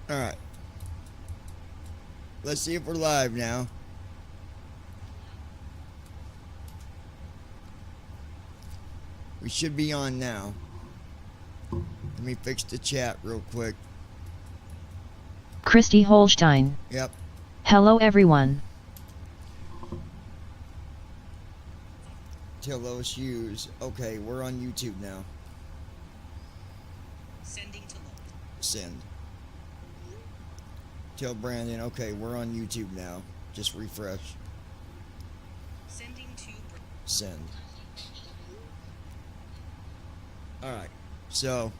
Alright. Let's see if we're live now. We should be on now. Let me fix the chat real quick. Christy Holstein. Yep. Hello everyone. Tell those Hughes. Okay, we're on YouTube now. Sending to load. Send. Tell Brandon, okay, we're on YouTube now. Just refresh. Sending to Send. Alright, so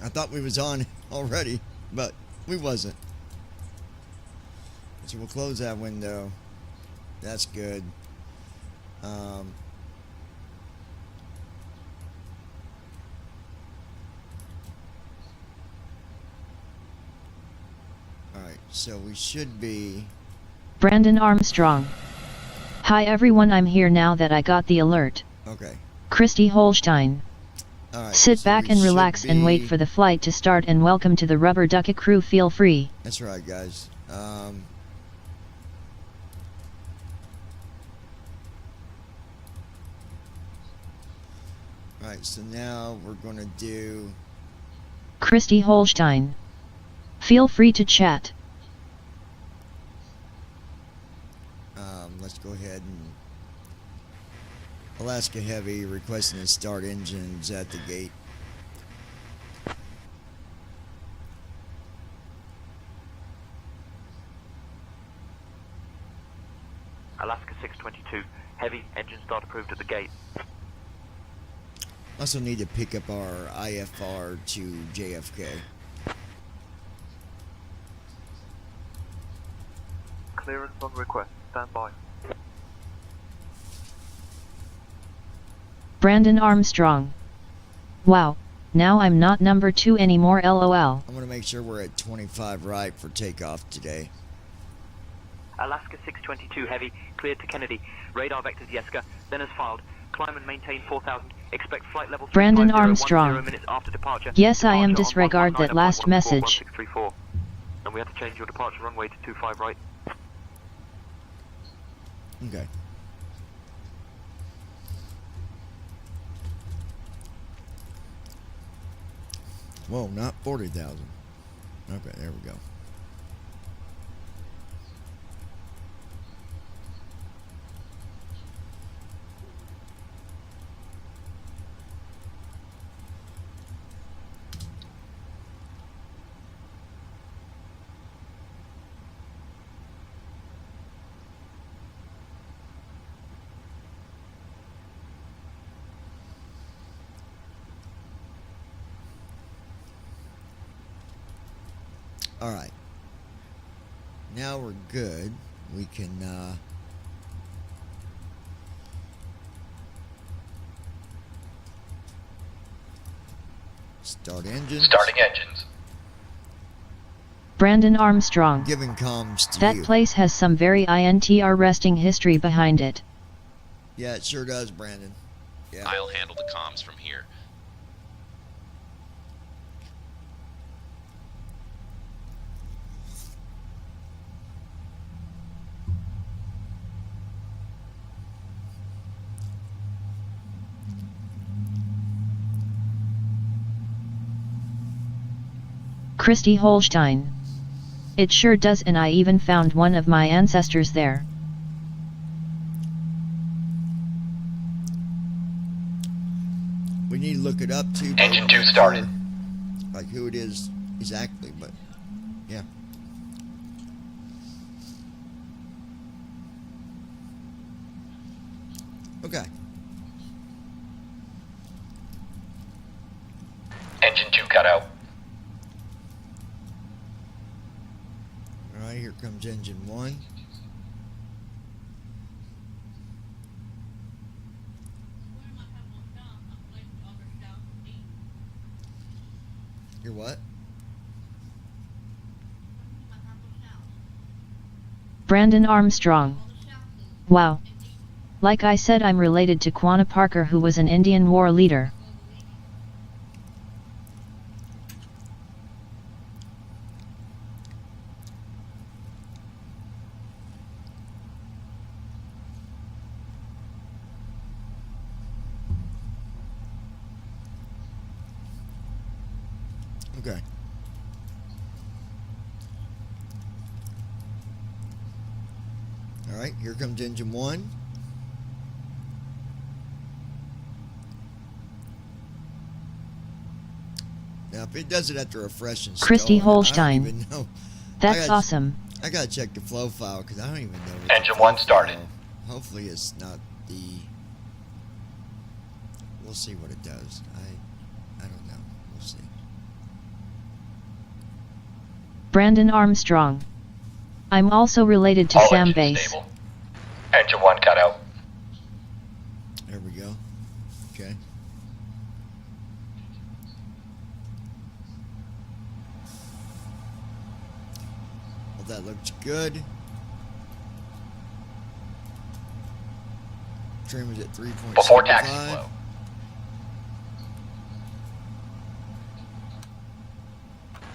I thought we was on already, but we wasn't. So we'll close that window. That's good. Alright, so we should be... Brandon Armstrong. Hi everyone, I'm here now that I got the alert. Okay. Christy Holstein. Alright. Sit so back we and should relax and wait for the flight to start, and welcome to the Rubber Ducky crew, feel free. That's right, guys. Alright, so now we're gonna do... Christy Holstein. Feel free to chat. Let's go ahead and... Alaska Heavy requesting to start engines at the gate. Alaska 622, heavy, engine start approved at the gate. Also need to pick up our IFR to JFK. Clearance on request, stand by. Brandon Armstrong. Wow, now I'm not number 2 anymore, lol. I'm gonna make sure we're at 25 right for takeoff today. Alaska 622, heavy, cleared to Kennedy. Radar vectors Yeska, then as filed. Climb and maintain 4000. Expect flight level Brandon 350, Armstrong. 10 minutes after departure. Yes, I am. Departure on Disregard that last 119.14, message. 1634. And we have to change your departure runway to 25 right. Okay. Whoa, not 40,000. Okay, there we go. Alright. Now we're good. We can, start engines. Starting engines. Brandon Armstrong. Giving comms to That you. place has some very interesting history behind it. Yeah, it sure does, Brandon. Yeah. I'll handle the comms from here. Christy Holstein. It sure does, and I even found one of my ancestors there. We need to look it up too. Engine 2 started. Like who it is exactly, but yeah. Okay. Engine 2 cut out. Alright, here comes engine 1. You're what? Brandon Armstrong. Wow. Like I said, I'm related to Quanah Parker, who was an Indian war leader. Okay. All right, here comes engine 1. Now, if it does it after a fresh install, Christy I don't Holstein. even know. That's awesome. I gotta check the flow file because I don't even know. What Engine the flow 1 started. file- Hopefully, it's not the. We'll see what it does. I don't know. We'll see. Brandon Armstrong. I'm also related to All Sam engines Bass. stable. Engine 1 cut out. There we go. Okay. Well, that looks good. Trim is at 3.75. Before taxi flow.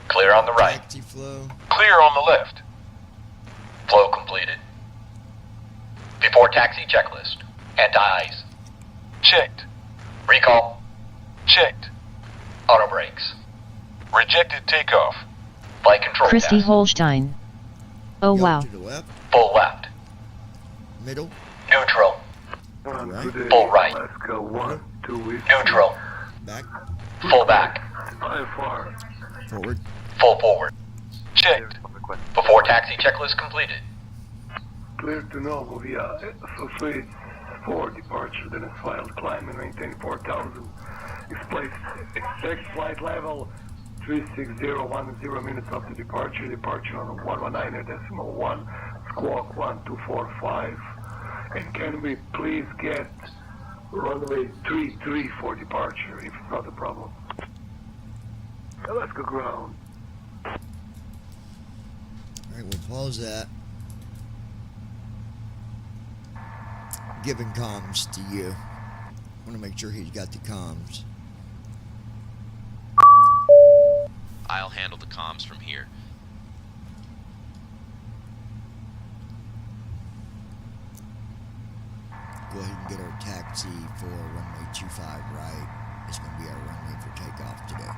Clear on the right. Taxi flow. Clear on the left. Flow completed. Before taxi checklist. Anti-ice. Checked. Recall. Checked. Auto brakes. Rejected takeoff. Flight control Christy test. Holstein. Oh Go wow. to the left. Full left. Middle. Neutral. Right. Full right. Alaska 1, 2 weeks. Neutral. Back. Full back. IFR. Forward. Full forward. Checked. Before taxi checklist completed. Clear to Novo via Associates for departure, then it's filed climb and maintain 4,000. Expect flight level 36010 minutes after departure. Departure on 119.1, squawk 1245. And can we please get runway 33 for departure, if it's not a problem? Alaska ground. Alright, we'll pause that. Giving comms to you. I want to make sure he's got the comms. I'll handle the comms from here. Go ahead and get our taxi for runway 25 right. It's going to be our runway for takeoff today.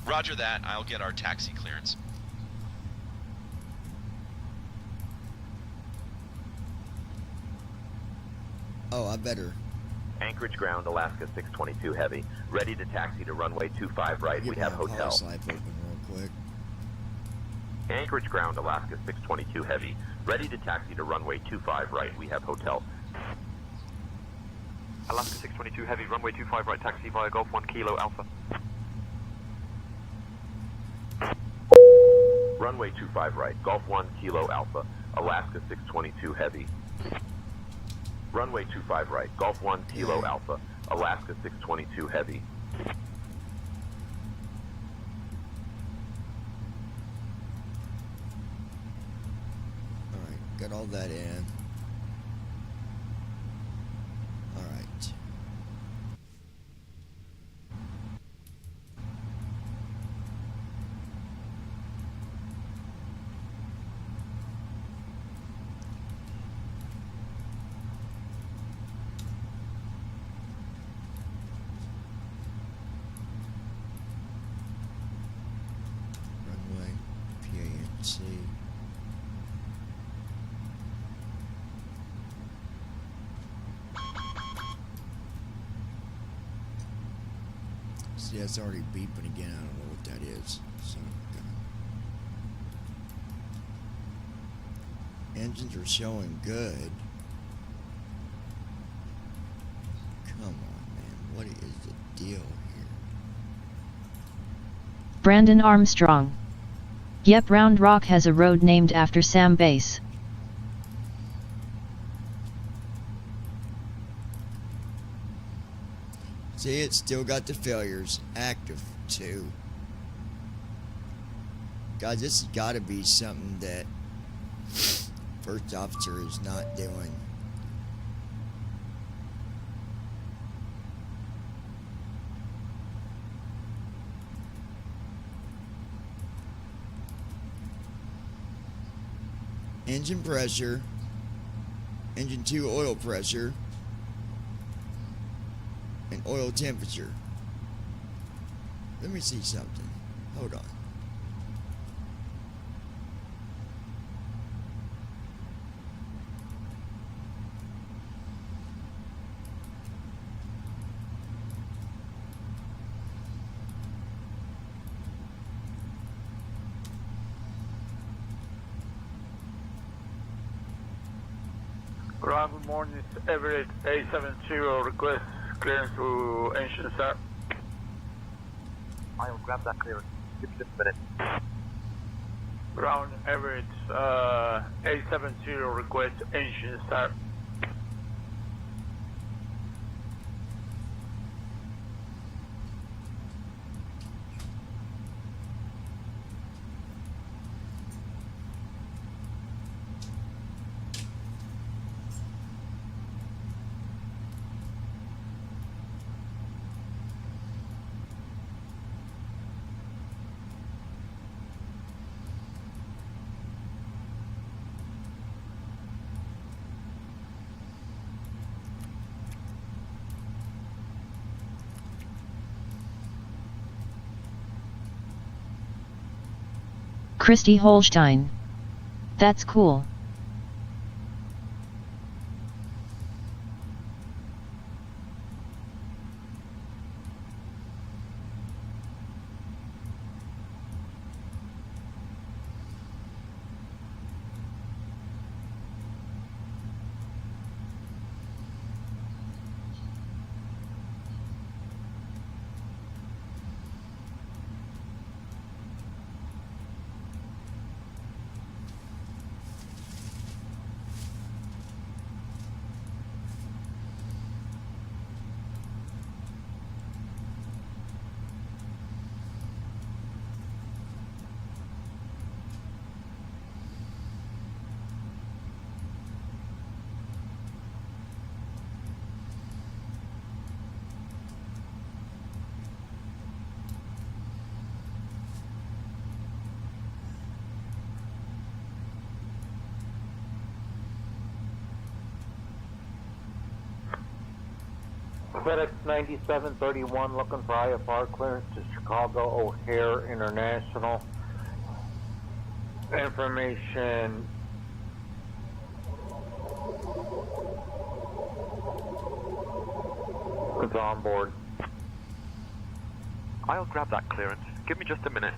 Roger that. I'll get our taxi clearance. Oh, I better Anchorage ground, Alaska 622 heavy. Ready to taxi to runway 25 right. get We have my power hotel. slide open real quick. Anchorage ground, Alaska 622 heavy. Ready to taxi to runway 25 right. We have hotel. Alaska 622 heavy, runway 25 right, taxi via Golf 1 Kilo Alpha. Runway 25 right. Golf 1 Kilo Alpha. Alaska 622 heavy. Runway 25 right. Golf 1 Kilo Alpha. Alaska 622 heavy. Alright, got all that in. Alright. Runway, PANC. See, that's already beeping again. I don't know what that is. So, engines are showing good. Come on, man. What is the deal here? Brandon Armstrong. Yep, Round Rock has a road named after Sam Bass. See, it's still got the failures active too. Guys, this has got to be something that first officer is not doing. Engine pressure, engine 2 oil pressure, and oil temperature. Let me see something. Hold on. Good morning, it's Everett A70, request clearance to engine start. I'll grab that clearance. Give me just a minute. Ground Everett A70, request engine start. Christy Holstein. That's cool. FedEx 9731 looking for IFR clearance to Chicago O'Hare International. Information is on board. I'll grab that clearance. Give me just a minute.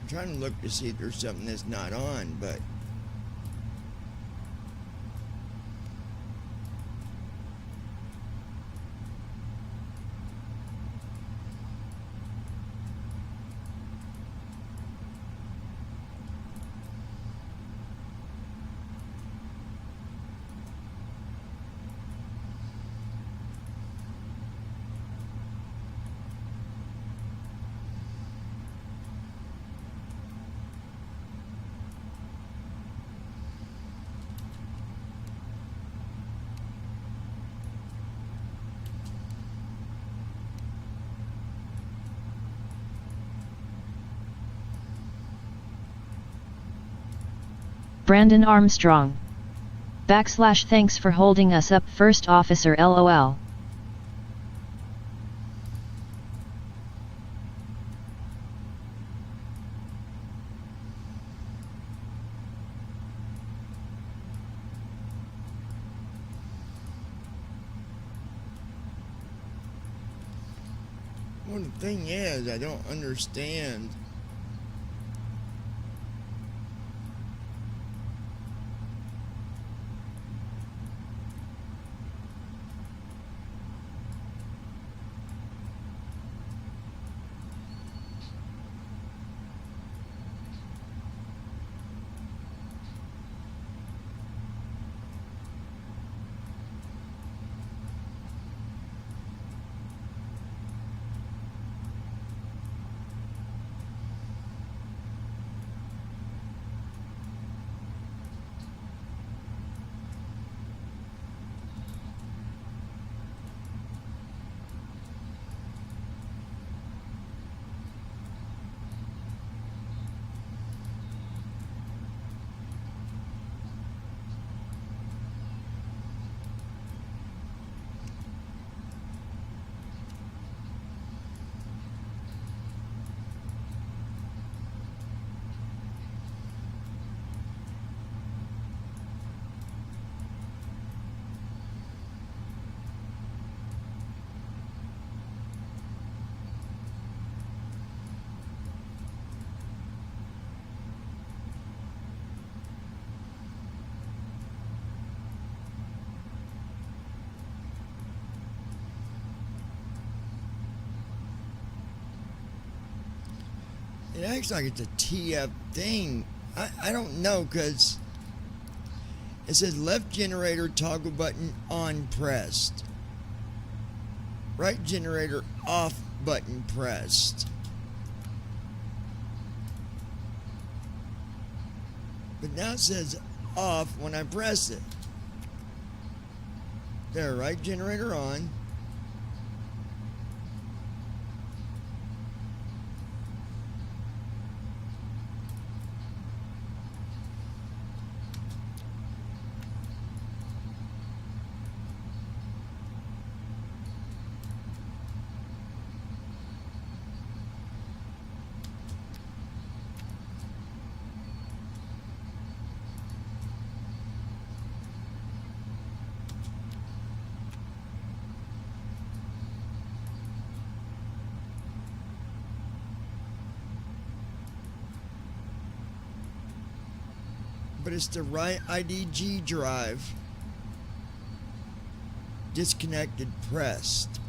I'm trying to look to see if there's something that's not on, but Brandon Armstrong. Thanks for holding us up, First Officer LOL. Well, the thing is, I don't understand. It acts like it's a TF thing. I don't know, because it says left generator toggle button on pressed. Right generator off button pressed. But now it says off when I press it. There, right generator on. But it's the right IDG drive. Disconnected pressed.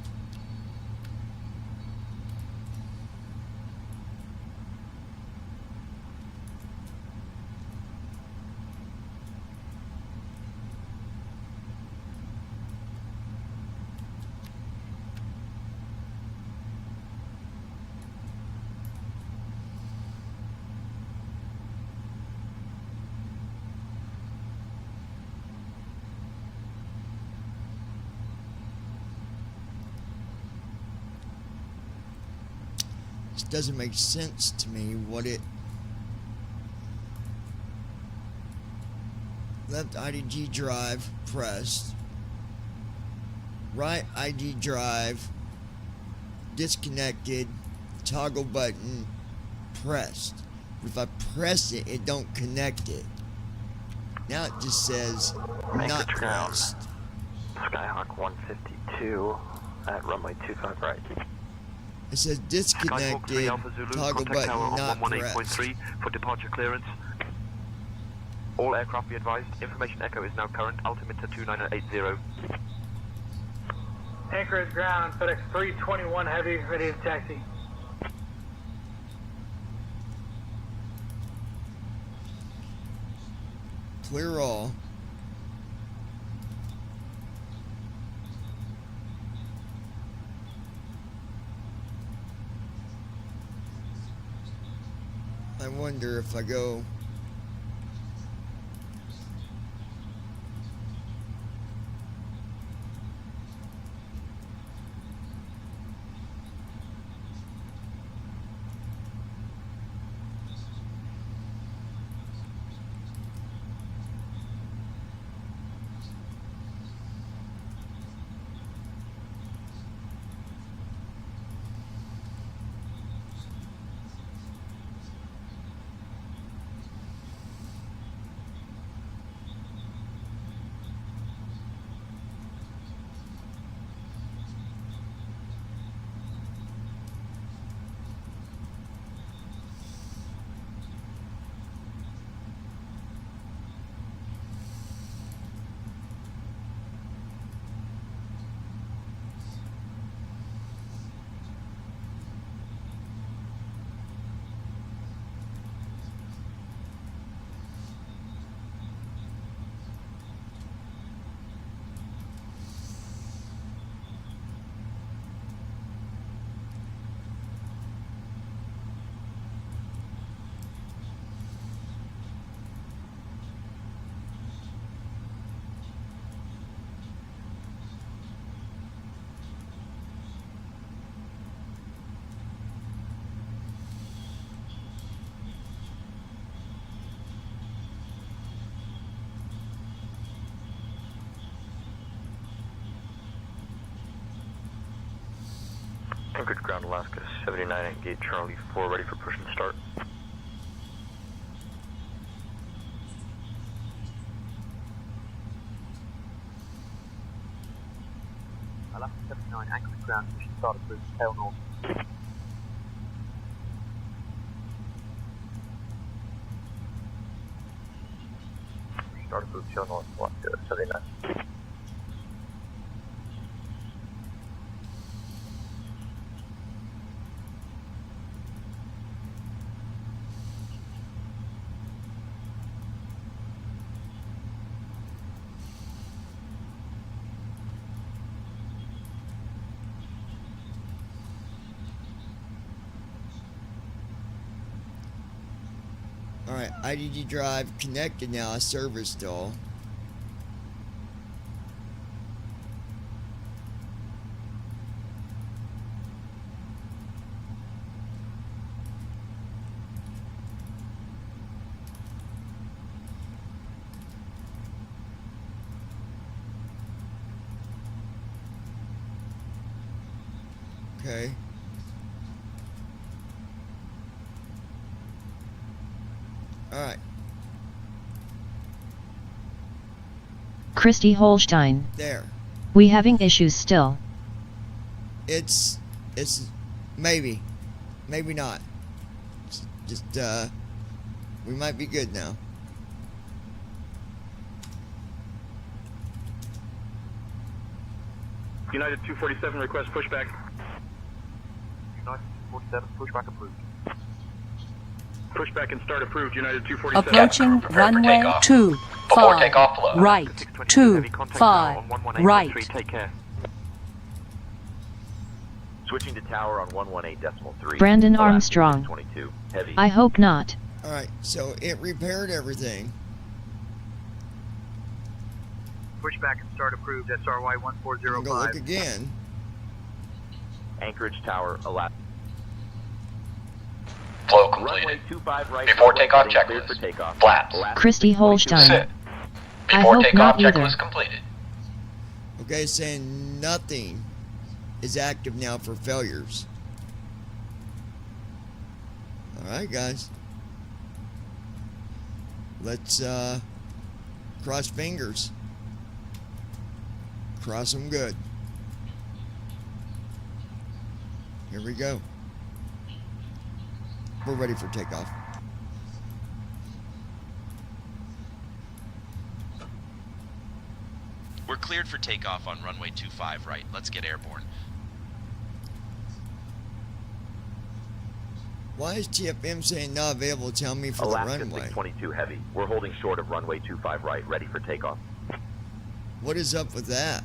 This doesn't make sense to me. What it left IDG drive pressed, right ID drive disconnected, toggle button pressed. But if I press it, it don't connect it. Now it just says not pressed. Skyhawk 152 at runway 25 right. It says disconnected, toggle button not pressed. 118.3 for departure clearance. All aircraft be advised, information echo is now current, altimeter 2980. Anchor is ground, FedEx 321 Heavy, ready to taxi. Clear all. I wonder if I go Anchorage ground Alaska 79 at gate Charlie 4, ready for push and start. Alaska 79, Anchorage ground, push and start approved, tail north. Start approved, tail north, Alaska 79. Alright, IDG drive connected now, service stall. Okay. Alright. Christy Holstein. There. We having issues still. It's maybe not. It's just we might be good now. United 247 request pushback. United 247, pushback approved. Pushback and start approved, United 247. Approaching runway takeoff. 25, Before takeoff, flow. right, 25, right. Take care. Switching to tower on 118.3. Brandon Alaska Armstrong. 622, heavy. I hope not. Alright, so it repaired everything. Pushback and start approved, SRY I'm gonna go look 1405. again. Anchorage tower, Alaska. Flow Runway completed. 25 right. Before runway takeoff heading cleared checklist. for takeoff. Flaps. Alaska Christy 622 Holstein. Sit. I Before hope takeoff not either. checklist completed. Okay, saying nothing is active now for failures. Alright, guys. Let's cross fingers. Cross them good. Here we go. We're ready for takeoff. We're cleared for takeoff on runway 25 right. Let's get airborne. Why is TFM saying not available? Tell me for Alaska the runway. 622 heavy. We're holding short of runway 25 right, ready for takeoff. What is up with that?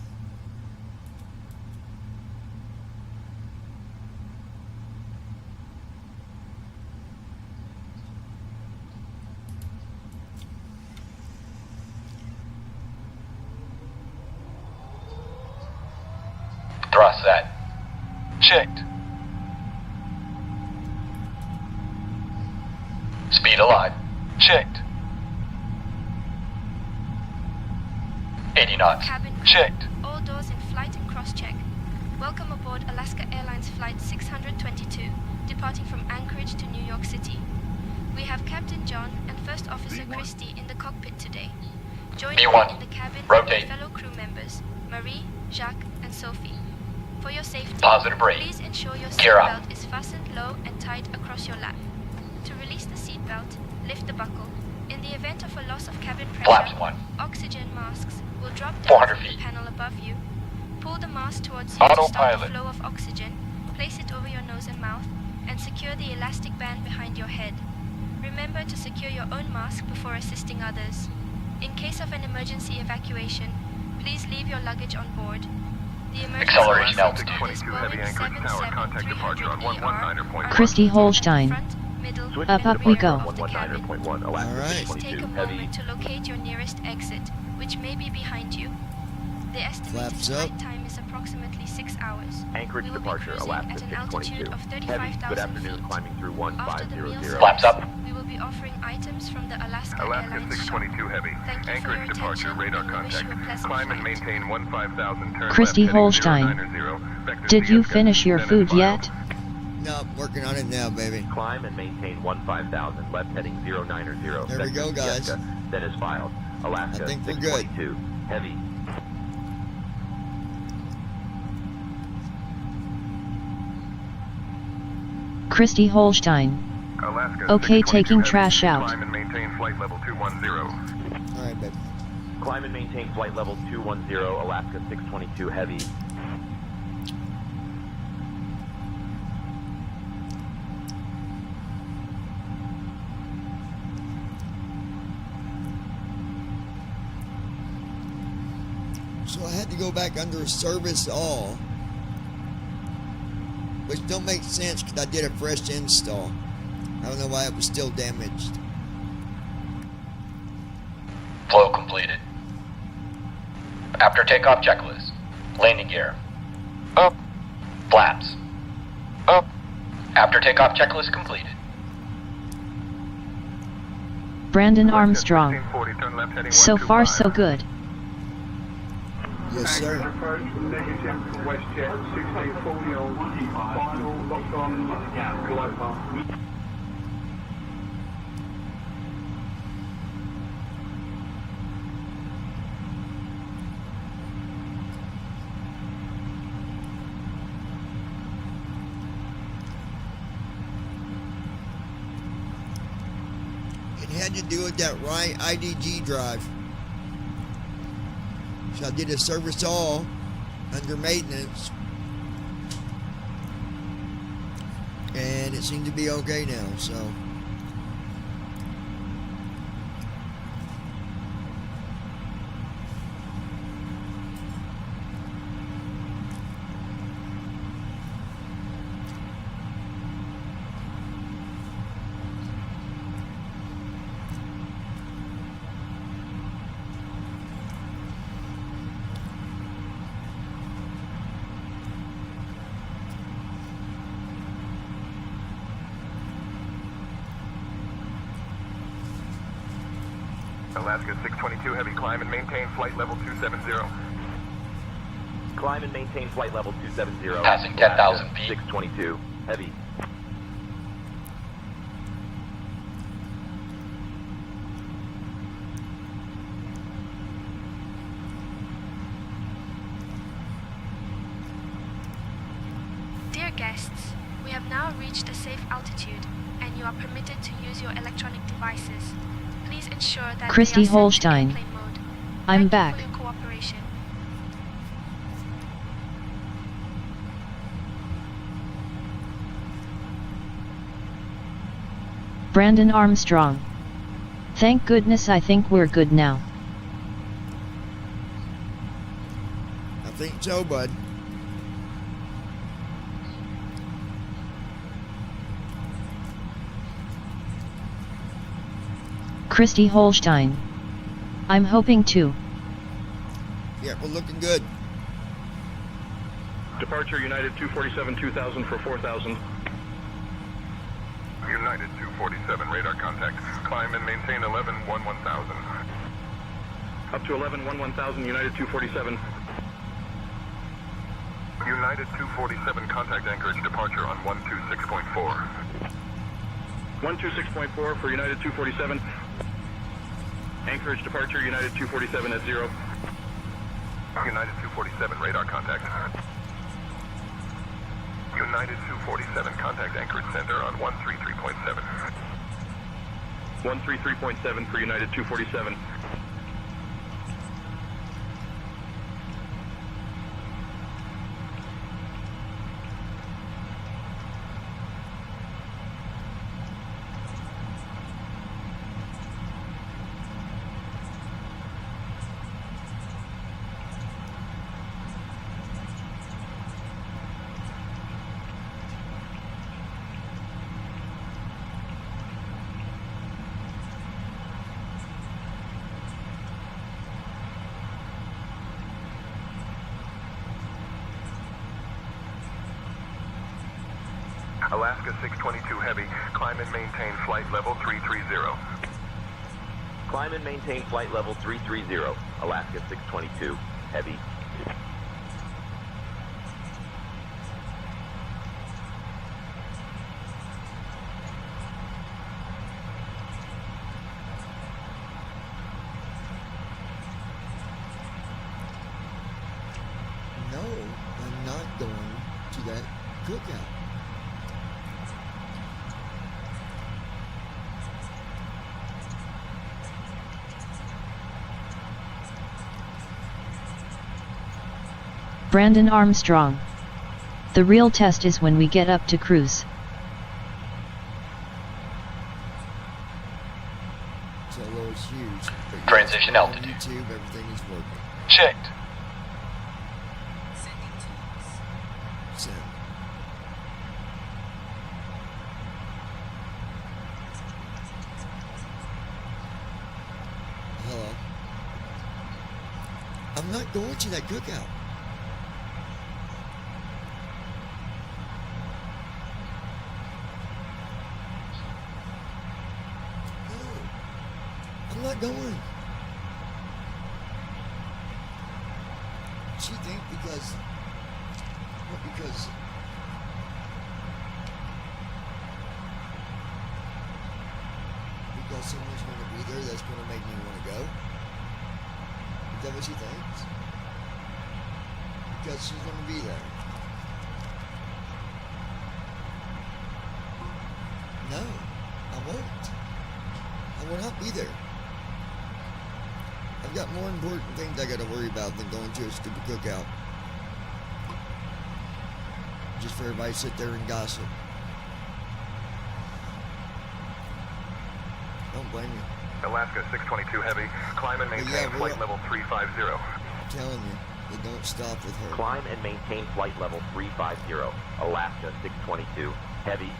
Thrust set. Checked. Speed alive. Checked. 80 knots. Cabin crew, Checked. all doors in flight and cross-check. Welcome aboard Alaska Airlines Flight 622, departing from Anchorage to New York City. We have Captain John and First Officer Christie in the cockpit today. Joining me B1. in the cabin Rotate. are fellow crew members, Marie, Jacques, and Sophie. For your safety, Positive brake. please ensure your Gear up. seatbelt is fastened low and tight across your lap. To release the seatbelt, lift the buckle. In the event of a loss of cabin Flaps pressure, 1. oxygen masks will drop down 400 from feet. the panel above you. Pull the mask towards you to start Autopilot. the flow of oxygen, place it over your nose and mouth, and secure the elastic band behind your head. Remember to secure your own mask before assisting others. In case of an emergency evacuation, please leave your luggage on board. The emergency Acceleration exit altitude. is Boeing 777-300ER. Christy Holstein. Front, middle, Switch Up, and up we rear go. of the cabin. 119.1, Alaska Alright. Please take 622 a heavy. moment to locate your nearest exit, which may be behind you. The estimated Flaps up. flight time is approximately 6 hours. Anchorage We will be departure, cruising Alaska at an 622. altitude of Heavy. 35,000 Good afternoon, feet. climbing through After the meal 1500. Flaps up. we will be offering items from the Alaska Alaska Airlines 622 Heavy. Thank you for your Anchorage departure, attention, radar and we wish you contact. a pleasant Climb and flight. maintain 15,000. Turn Christy left heading Holstein. 090. Vector Did you finish your food yet? No, I'm working on it now, baby. Climb and maintain 15,000, left heading 090. There we go, guys. Then is filed. Alaska I think we're good. 622, heavy. Christy Holstein. Alaska Okay, 622 taking heavy. trash out. Climb and maintain flight level 210. Alright, baby. Climb and maintain flight level 210, Alaska 622, heavy. So I had to go back under service all, which don't make sense because I did a fresh install. I don't know why it was still damaged. Flow completed. After takeoff checklist. Landing gear. Up. Flaps. Up. After takeoff checklist completed. Brandon Armstrong. 1640, turn left heading So far, 125. so good. Yes, sir. Approach negative WestJet 1640 on final, locked on, glide path. It had to do with that right IDG drive. So I did a service all under maintenance. And it seemed to be okay now, so. Alaska 622 heavy, climb and maintain flight level 270. Climb and maintain flight level 270. Passing 10,000 feet. 622, heavy. Dear guests, we have now reached a safe altitude, and you are permitted to use your electronic devices. Please ensure that Christy they are set to Holstein. airplane mode. I'm Thank back. you for your cooperation. Brandon Armstrong. Thank goodness, I think we're good now. I think so, bud. Christy Holstein. I'm hoping to. Yeah, we're looking good. Departure United 247 2000 for 4000. United 247, radar contact. Climb and maintain 11 1000. Up to 11 1000, United 247. United 247, contact anchorage departure on 126.4. 126.4 for United 247. Anchorage departure, United 247 at 0. United 247, radar contact. United 247, contact anchorage center on 133.7. 133.7 for United 247. Alaska 622 heavy, climb and maintain flight level 330. Climb and maintain flight level 330, Alaska 622, heavy. that cookout. Brandon Armstrong. The real test is when we get up to cruise. So low is huge. But Transition on altitude. YouTube, everything is working. Checked. Send. Hello. I'm not going to that cookout. I'm not going. She think because someone's going to be there, that's going to make me want to go. Is that what she thinks? Because she's going to be there. No, I won't. I will not be there. I've got more important things I got to worry about than going to a stupid cookout. Just for everybody to sit there and gossip. Don't blame me. Alaska 622 Heavy, climb and maintain flight level 350. I'm telling you, it don't stop with her. Climb and maintain flight level 350, Alaska 622 Heavy.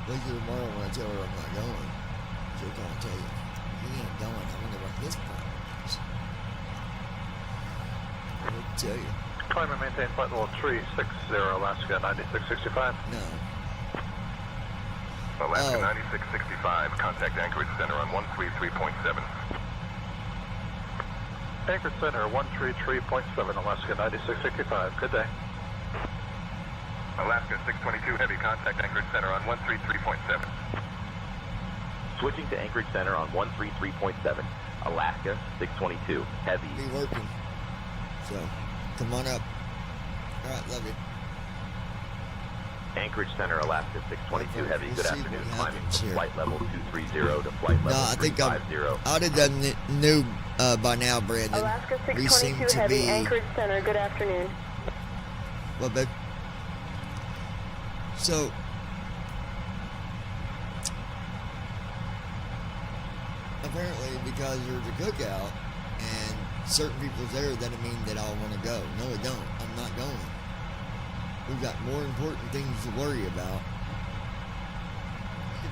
Wait till tomorrow when I tell her I'm not going. She'll come and tell you, he ain't going. I wonder what his problem is. I'll tell you. Climb and maintain flight level 360, Alaska 9665. No. Alaska 9665, contact Anchorage Center on 133.7. Anchorage Center 133.7, Alaska 9665. Good day. Alaska 622 Heavy, contact Anchorage Center on 133.7. Switching to Anchorage Center on 133.7, Alaska 622 Heavy. Be working. So, come on up. Alright, love you. Anchorage Center, Alaska 622 Heavy. Good afternoon. Climbing from flight level 230 to flight level 350. I'd have done new by now, Brandon. Alaska We seem 622 to Heavy, be... Anchorage Center. Good afternoon. Well, babe. So, apparently because there's a cookout and certain people's there, doesn't mean that I want to go. No, it don't. I'm not going. We've got more important things to worry about.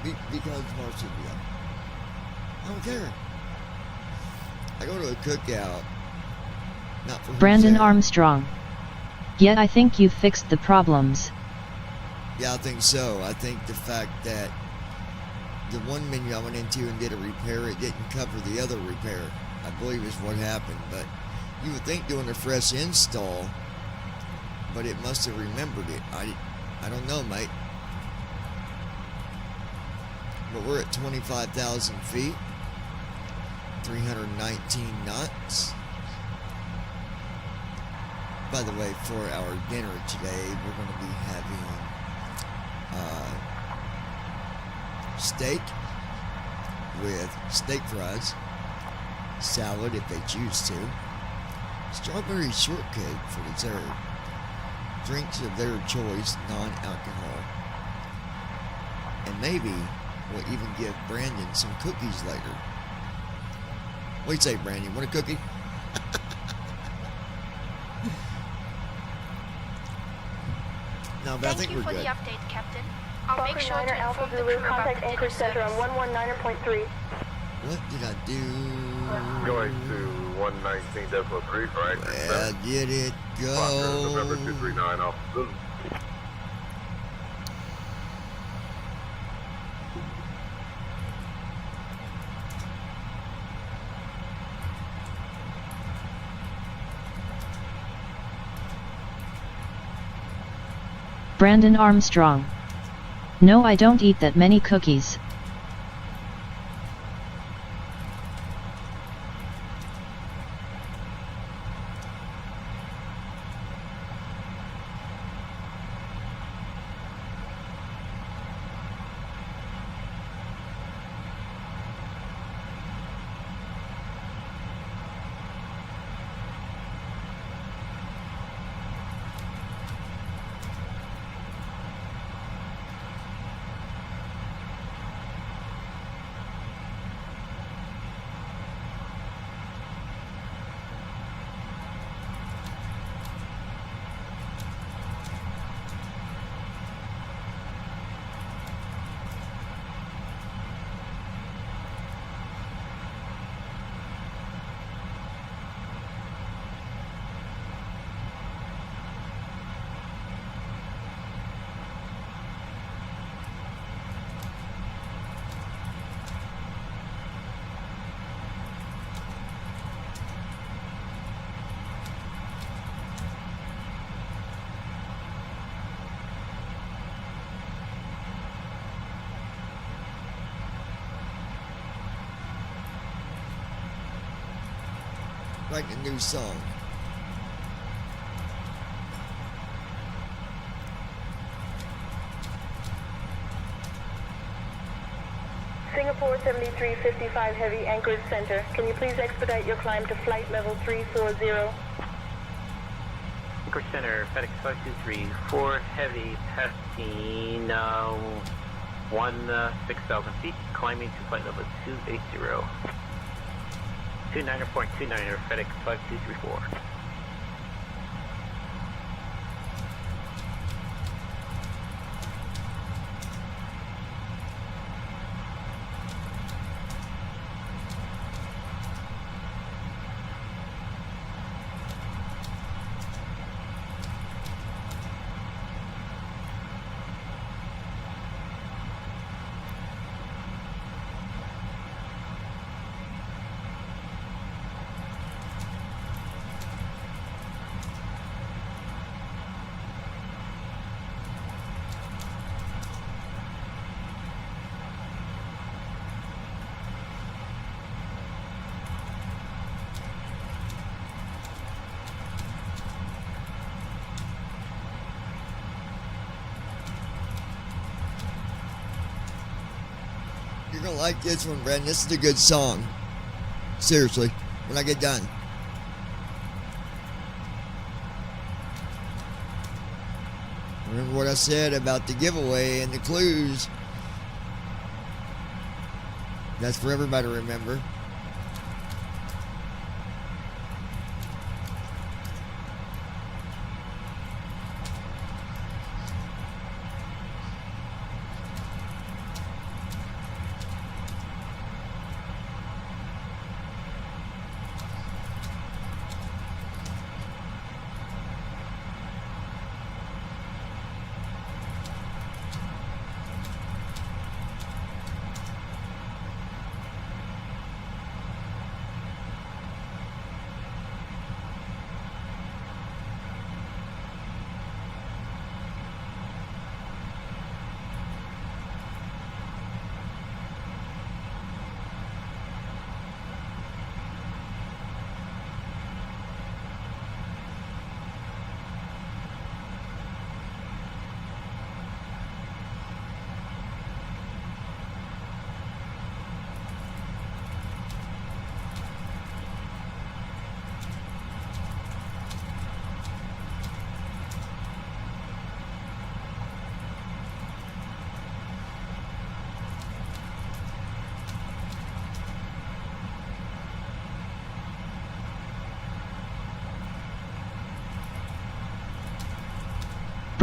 Because Marsupial. I don't care. I go to a cookout, not for Brandon Armstrong. Yet I think you've fixed the problems. Yeah, I think so. I think the fact that the one menu I went into and did a repair, it didn't cover the other repair, I believe is what happened. But you would think doing a fresh install, but it must have remembered it. I don't know, mate. But we're at 25,000 feet, 319 knots. By the way, for our dinner today, we're going to be having steak with steak fries, salad if they choose to, strawberry shortcake for dessert, drinks of their choice, non-alcohol, and maybe we'll even give Brandon some cookies later. What do you say, Brandon? Want a cookie? No, but I think we're good. Thank you for the update, Captain. I'll Fokker make sure 9er to Alpha inform the Zulu, crew about contact the Anchorage dinner Center on service. 119.3. What did I do? Going to 119.3, right? Where did it go? November 239 off Zulu. Brandon Armstrong. No, I don't eat that many cookies. write a new song. Singapore 7355 Heavy, Anchorage Center. Can you please expedite your climb to flight level 340? Anchorage Center, FedEx 5234 Heavy, passing 6,000 feet, climbing to flight level 280. 29er.29er, FedEx 5234. You're gonna like this one, Brandon. This is a good song. Seriously, when I get done. Remember what I said about the giveaway and the clues? That's for everybody to remember.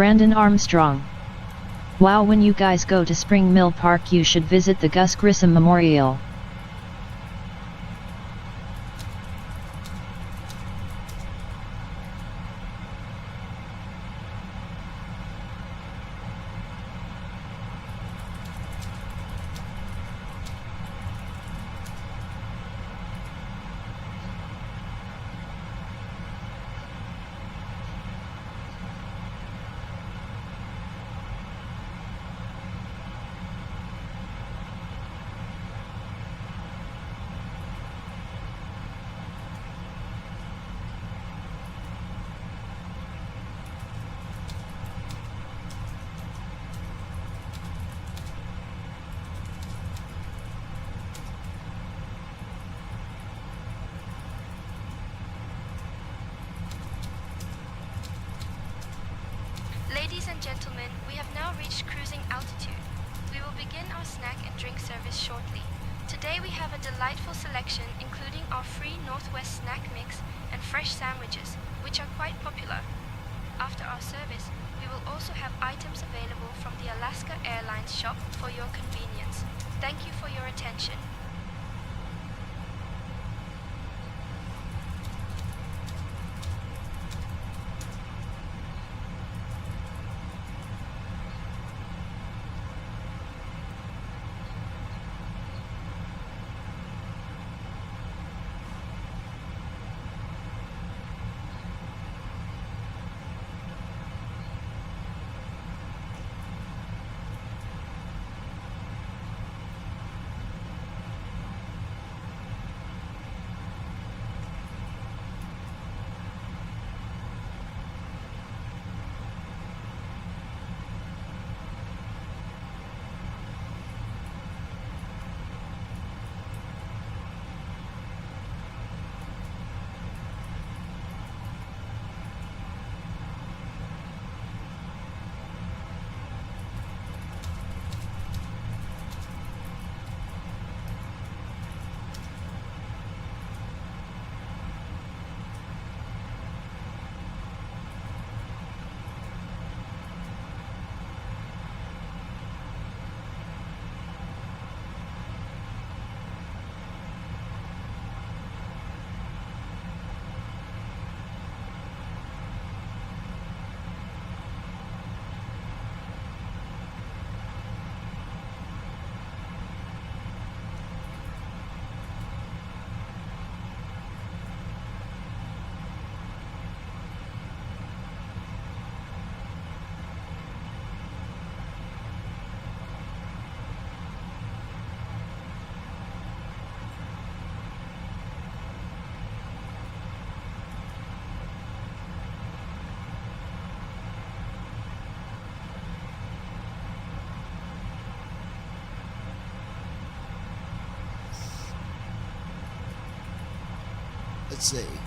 Brandon Armstrong. Wow, when you guys go to Spring Mill Park you should visit the Gus Grissom Memorial. Ladies and gentlemen, we have now reached cruising altitude. We will begin our snack and drink service shortly. Today we have a delightful selection including our free Northwest snack mix and fresh sandwiches, which are quite popular. After our service, we will also have items available from the Alaska Airlines shop for your convenience. Thank you for your attention. Let's see.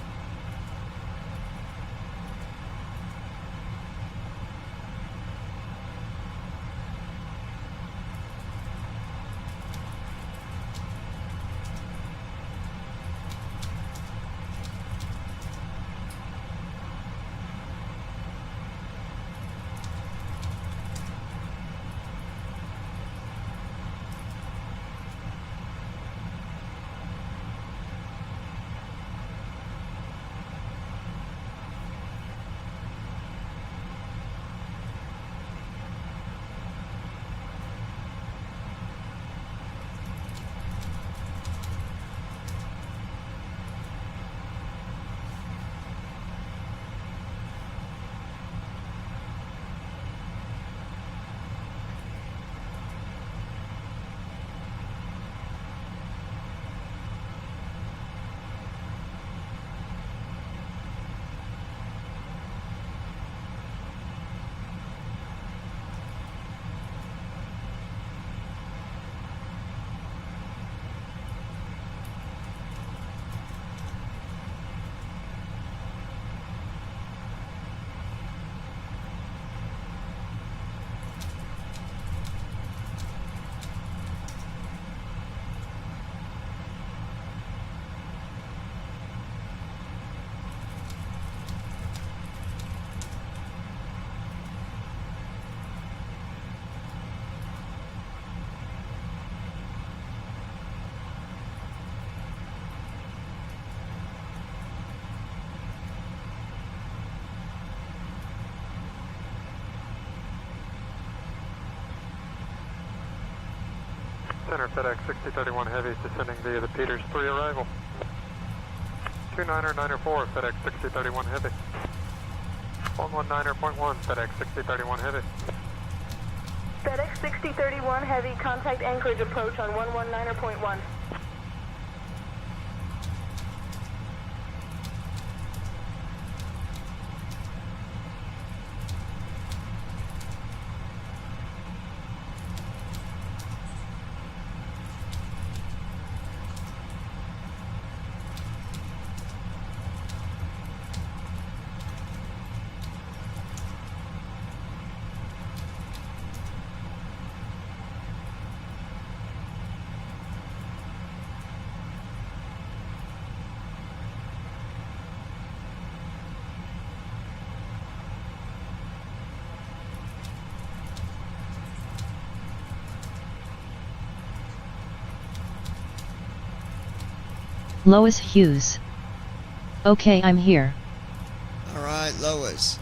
Center FedEx 6031 Heavy descending via the Peters 3 arrival. 29904 FedEx 6031 Heavy. 119.1 FedEx 6031 Heavy. FedEx 6031 Heavy, contact anchorage approach on 119.1. Lois Hughes. Okay, I'm here. Alright, Lois.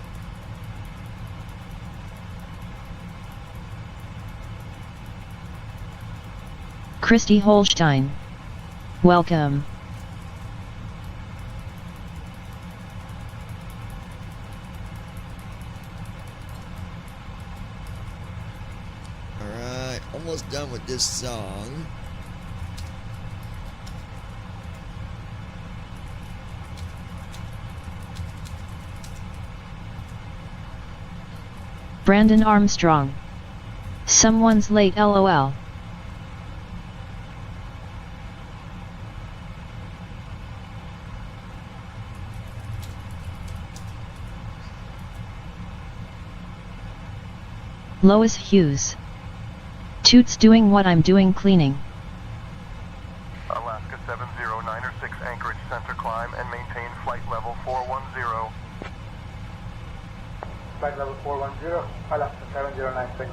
Christy Holstein. Welcome. Alright, almost done with this song. Brandon Armstrong. Someone's late, LOL. Lois Hughes. Toots doing what I'm doing, cleaning. Alaska 7096 Anchorage Center climb and maintain flight level 410. Flight level 410, Alaska 7096.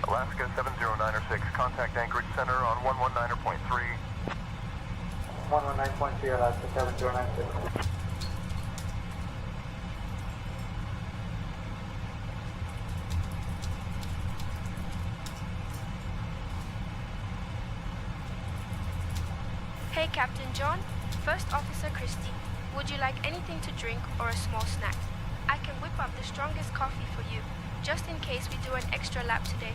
Alaska 7096, contact Anchorage Center on 119.3. 119.3, Alaska 7096. Hey, Captain John. First Officer Christie. Would you like anything to drink or a small snack? I can whip up the strongest coffee for you, just in case we do an extra lap today.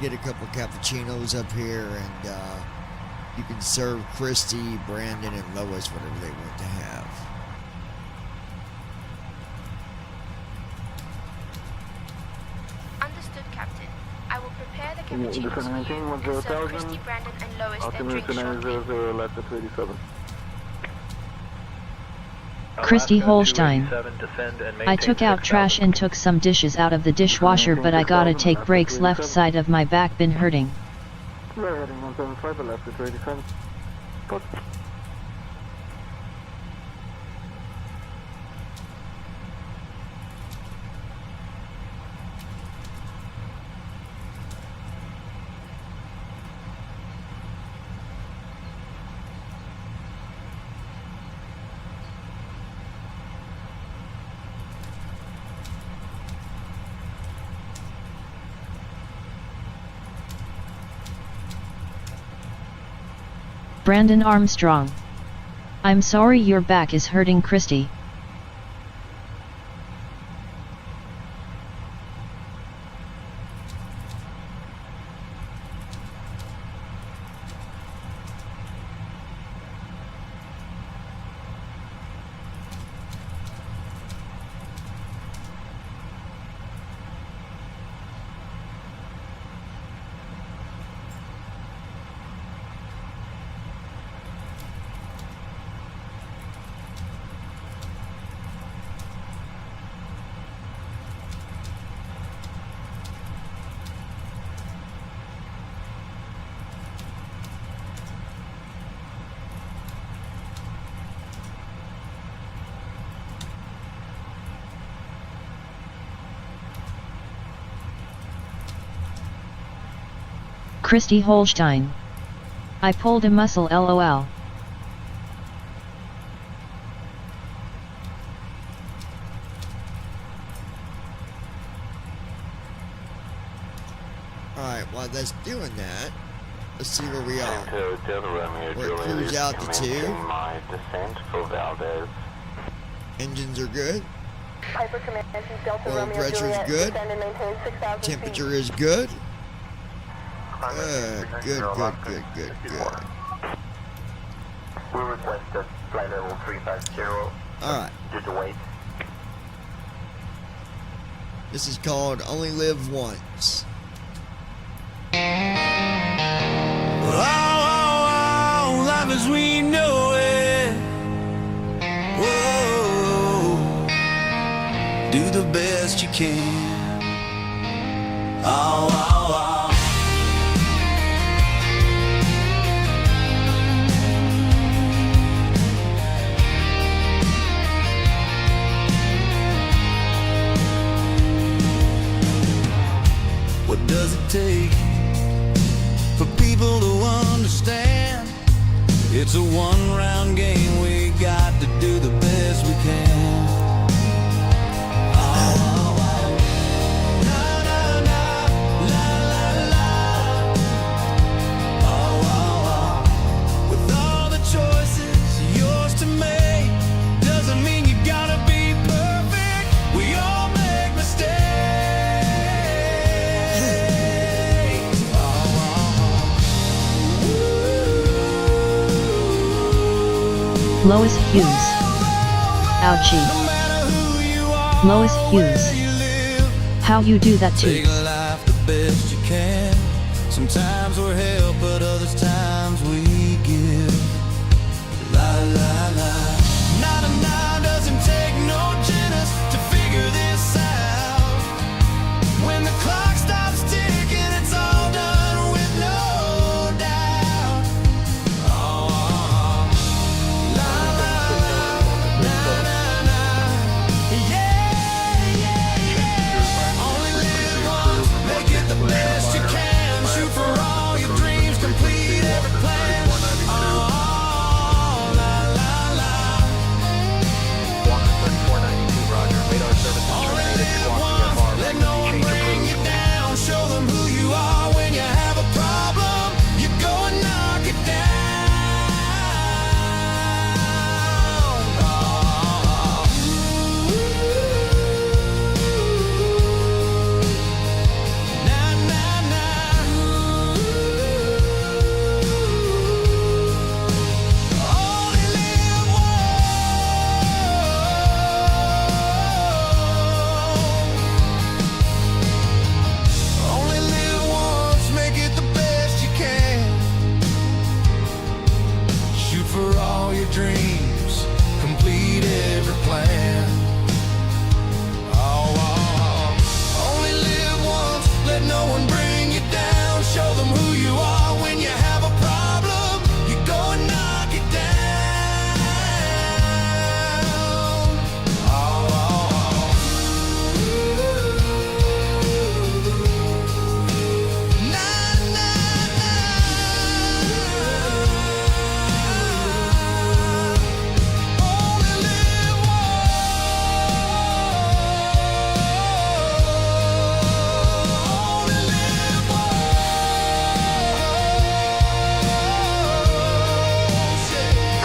get a couple cappuccinos up here, and you can serve Christy, Brandon, and Lois whatever they want to have. Understood, Captain. I will prepare the cappuccinos for you and serve Christy, Brandon, and Lois their drinks shortly. Christy Holstein. I took out trash and took some dishes out of the dishwasher, but I gotta take breaks. Left side of my back been hurting. Brandon Armstrong. I'm sorry your back is hurting, Christy. Christy Holstein. I pulled a muscle, lol. Alright, while that's doing that, let's see where we are. We're at cruise altitude. Engines are good. Oil pressure is good. Temperature is good. Good. We requested flight level 350. Alright. Due to wait. This is called Only Live Once. Oh, life as we know it. Whoa, do the best you can. Oh. What does it take for people to understand? It's a one-round game, we got to do the best we can. With all the choices yours to make, doesn't mean you gotta be perfect. We all make mistakes. Lois Hughes. Ouchie. Lois Hughes. How you do that too? Take life the best you can. Sometimes we're help, but other times we give. La la la. 9 doesn't take no genius to figure this out. When the clock stops ticking, it's all done with no doubt. Only live once, make it the best you can. Shoot for all your dreams, complete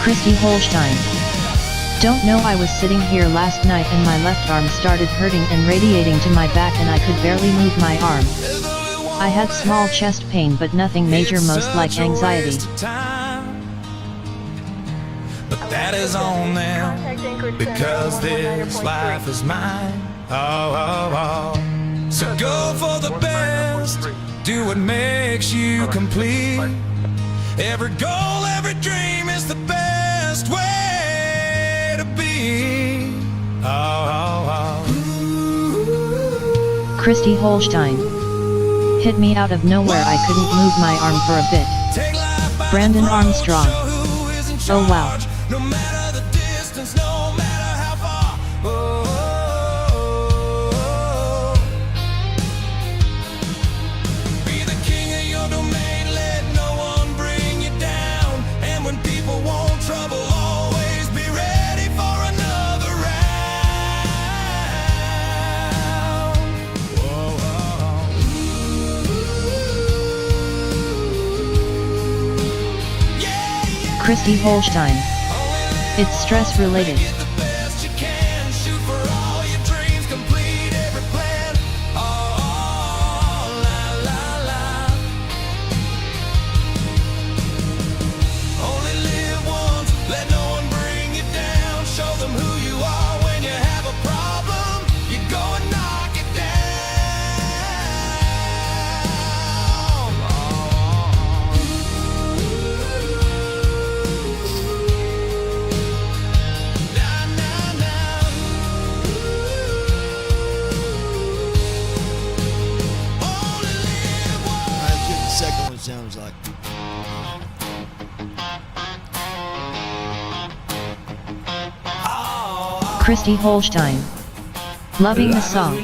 Christy Holstein. Don't know, I was sitting here last night and my left arm started hurting and radiating to my back and I could barely move my arm. I had small chest pain but nothing major, most like anxiety. But that is on them, because this life is mine. Oh. So go for the best, do what makes you complete. Every goal, every dream is the best way to be. Oh. Christy Holstein. Hit me out of nowhere, I couldn't move my arm for a bit. Brandon Armstrong. Oh wow. No matter the distance, no matter how far. Be the king of your domain, let no one bring you down. And when people want trouble, always be ready for another round. Christy Holstein. It's stress related. Sounds like. Christy Holstein. Loving the song.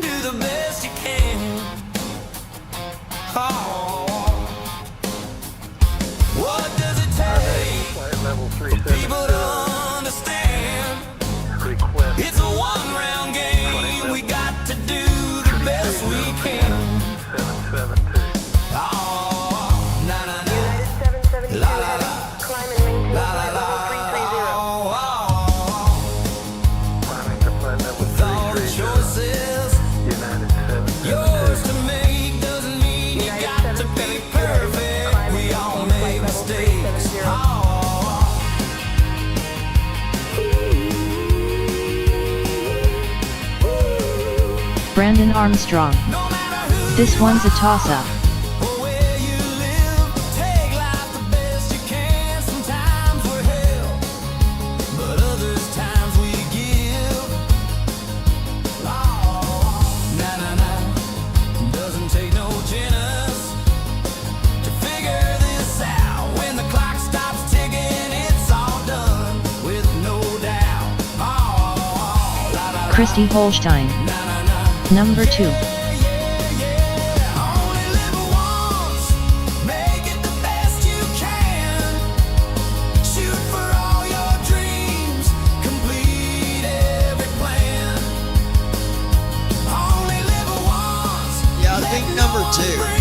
Do the best you can. What does it take for people to understand? It's a one-round game. We got to do the best we can. 772. Oh, na na na. United 772 La la heavy. la. Climb and maintain La flight la level 330. Climbing to flight level with all the 330. choices United 772. yours to make doesn't mean you got to be perfect. We all make mistakes. Brandon Armstrong. This one's a toss-up. Christy Holstein. Number 2. Yeah, I think number 2.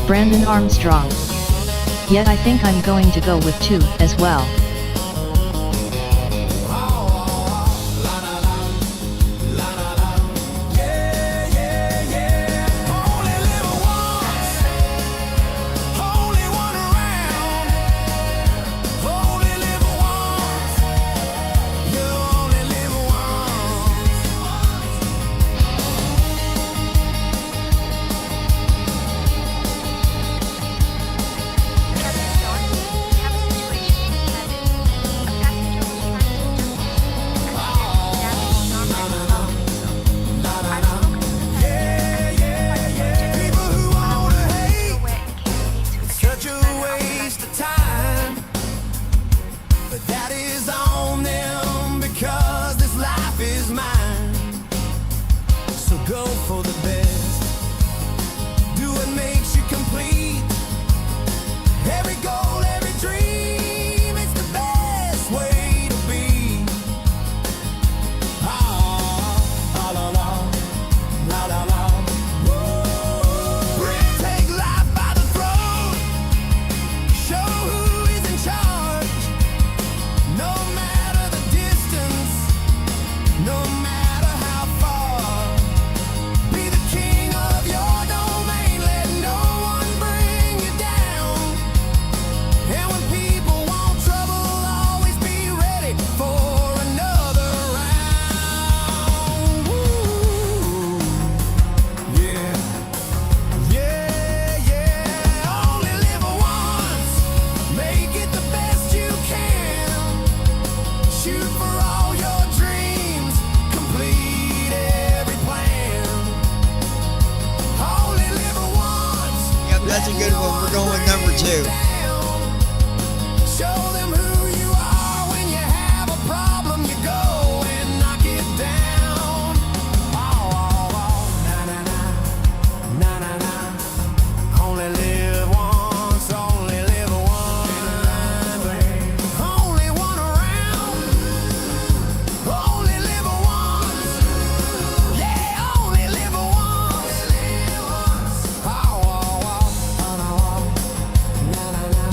Brandon Armstrong. Yet I think I'm going to go with 2 as well. do. Show them who you are. When you have a problem, you go and knock it down. Na na na, na na na. Only live once, only live once. Only one around. Only live once. Yeah, only live once. Na na na.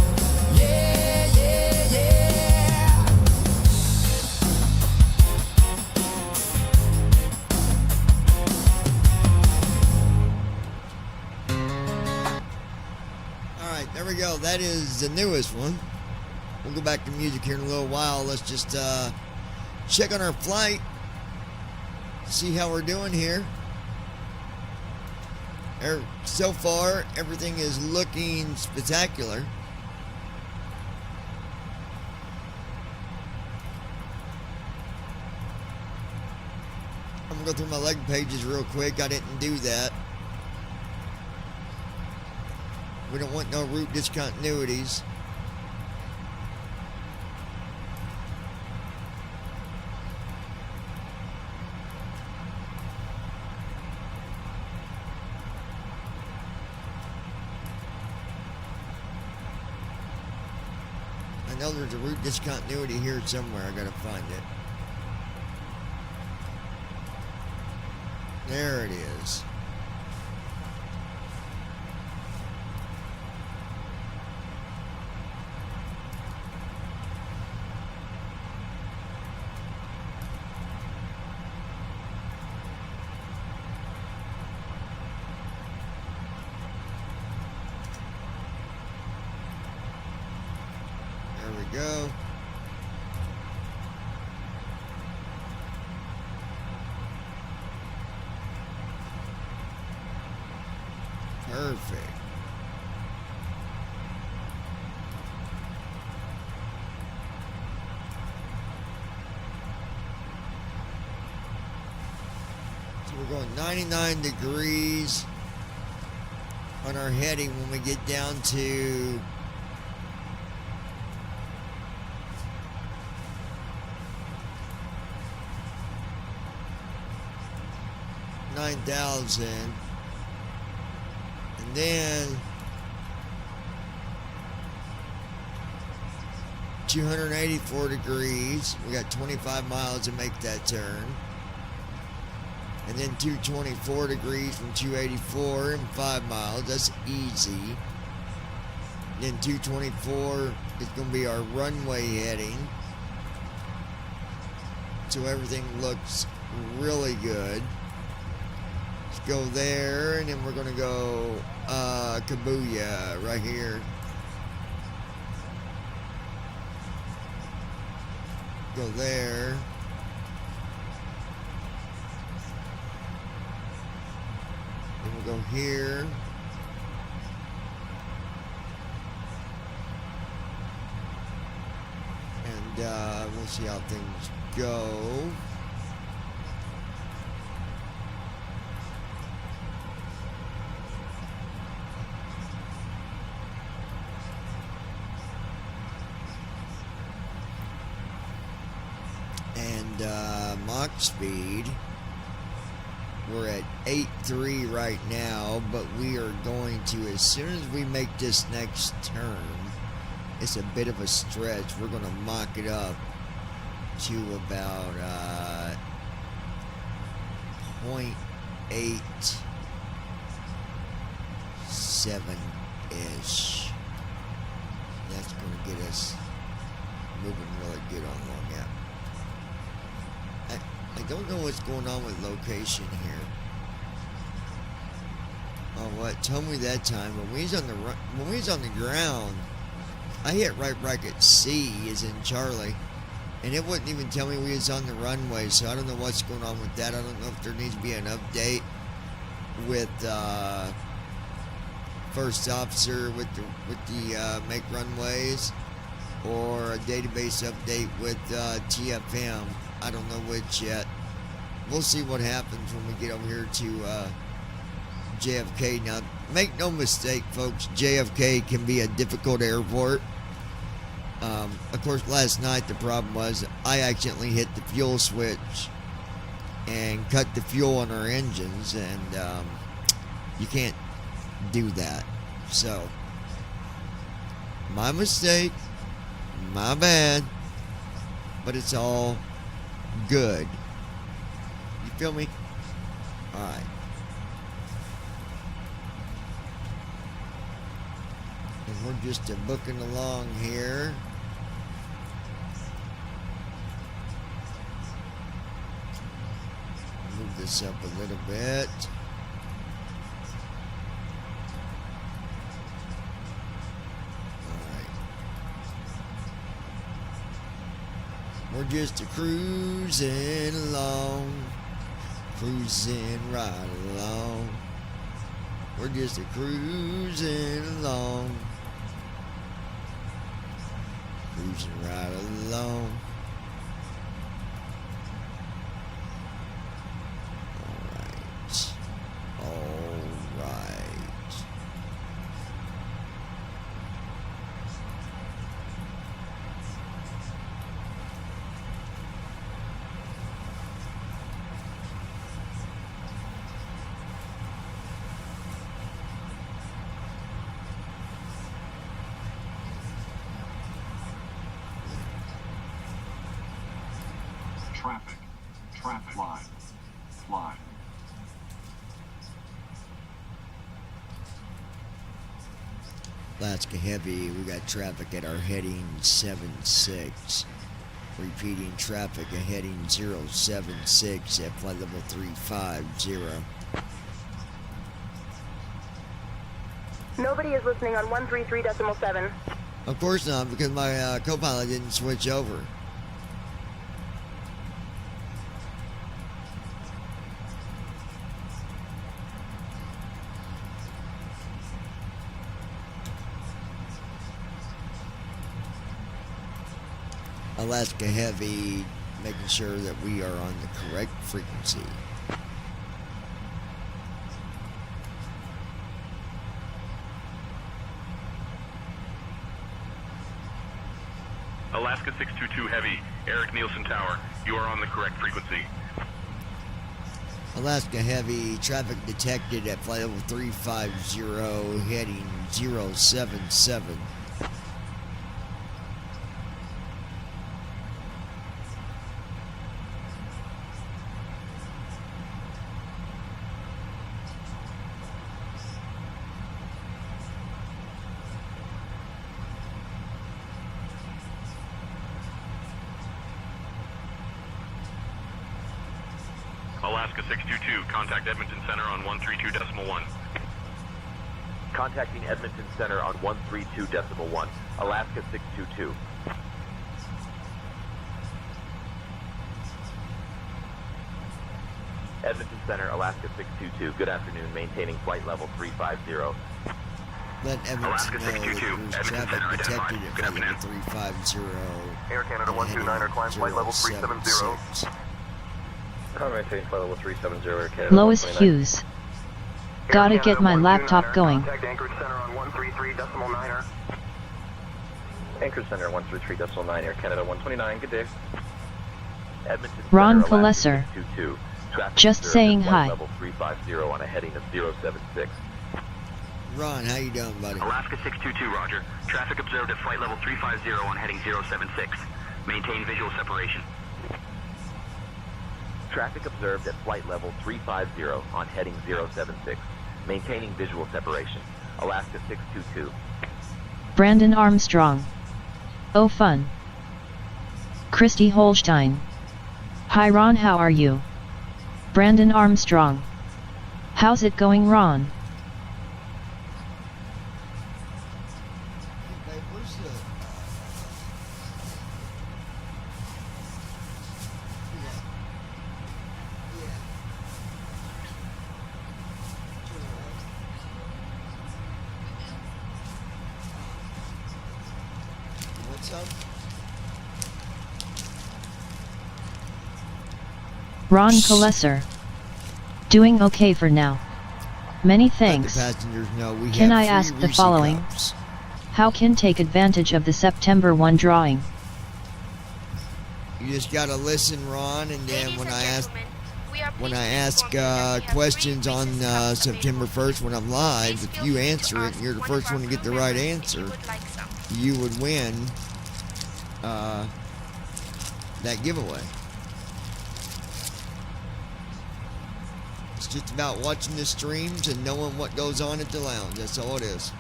Yeah, yeah, yeah. Alright, there we go. That is the newest one. We'll go back to music here in a little while. Let's just check on our flight. See how we're doing here. So far, everything is looking spectacular. I'm gonna go through my leg pages real quick. I didn't do that. We don't want no route discontinuities. I know there's a route discontinuity here somewhere. I gotta find it. There it is. There we go. Perfect. So we're going 99 degrees on our heading when we get down to 9,000. And then 284 degrees. We got 25 miles to make that turn. And then 224 degrees from 284 and 5 miles. That's easy. Then 224 is going to be our runway heading. So everything looks really good. Let's go there, and then we're going to go Kabuya right here. Go there. Then we'll go here. And we'll see how things go. And Mach speed, we're at 8.3 right now, but we are going to, as soon as we make this next turn, it's a bit of a stretch, we're going to Mach it up to about 0.87-ish. That's going to get us moving really good on long gap. I don't know what's going on with location here. Oh, what told me that time when we was on the ground, I hit right bracket C as in Charlie, and it wouldn't even tell me we was on the runway. So I don't know what's going on with that. I don't know if there needs to be an update with first officer with the make runways, or a database update with TFM. I don't know which yet. We'll see what happens when we get over here to JFK. Now, make no mistake, folks, JFK can be a difficult airport. Of course, last night the problem was I accidentally hit the fuel switch and cut the fuel on our engines, and you can't do that. So, my mistake, my bad, but it's all good. You feel me? Alright. And we're just booking along here. Move this up a little bit. Alright. We're just cruising along. Cruising right along. We're just cruising along. Cruising right along. Alright. Traffic line. Fly. Alaska Heavy, we got traffic at our heading 76. Repeating traffic at heading 076 at flight level 350. Nobody is listening on 133.7. Of course not, because my co-pilot didn't switch over. Alaska Heavy, making sure that we are on the correct frequency. Alaska 622 Heavy, Eric Nielsen Tower, you are on the correct frequency. Alaska Heavy, traffic detected at flight level 350, heading 077. Alaska 622, contact Edmonton Center on 132.1. Contacting Edmonton Center on 132.1. Alaska 622. Edmonton Center, Alaska 622. Good afternoon, maintaining flight level 350. Let Edmonton know that there's traffic detected at flight level 350. Air Canada 129, climb flight level 370. Maintain flight level 370, Air Canada. Lois Hughes. Gotta get my laptop going. Contact Anchorage Center on 133.9. Anchorage Center 133.9, Air Canada 129, good day. Edmonton Ron Center, Alaska Palesser. 622. Traffic Just observed saying at flight hi. level 350 on a heading of 076. Ron, how you doing, buddy? Alaska 622, roger. Traffic observed at flight level 350 on heading 076. Maintain visual separation. Traffic observed at flight level 350 on heading 076. Maintaining visual separation. Alaska 622. Brandon Armstrong. Oh fun. Christy Holstein. Hi Ron, how are you? Brandon Armstrong. How's it going, Ron? Ron Palesser. Doing okay for now. Many Let thanks. the passengers know we Can have I free ask the Reese following? cups. How can take advantage of the September 1 drawing? You just gotta listen, Ron, and then Ladies when and I ask gentlemen, we are when pleased I to ask inform you that we have questions free on Reese's Cups September available. 1st when I'm live, Please if feel you free to answer it ask and you're the one first of our one to get the crew right members if answer, you would like some. you would win that giveaway. It's just about watching the streams and knowing what goes on at the lounge. That's all it is.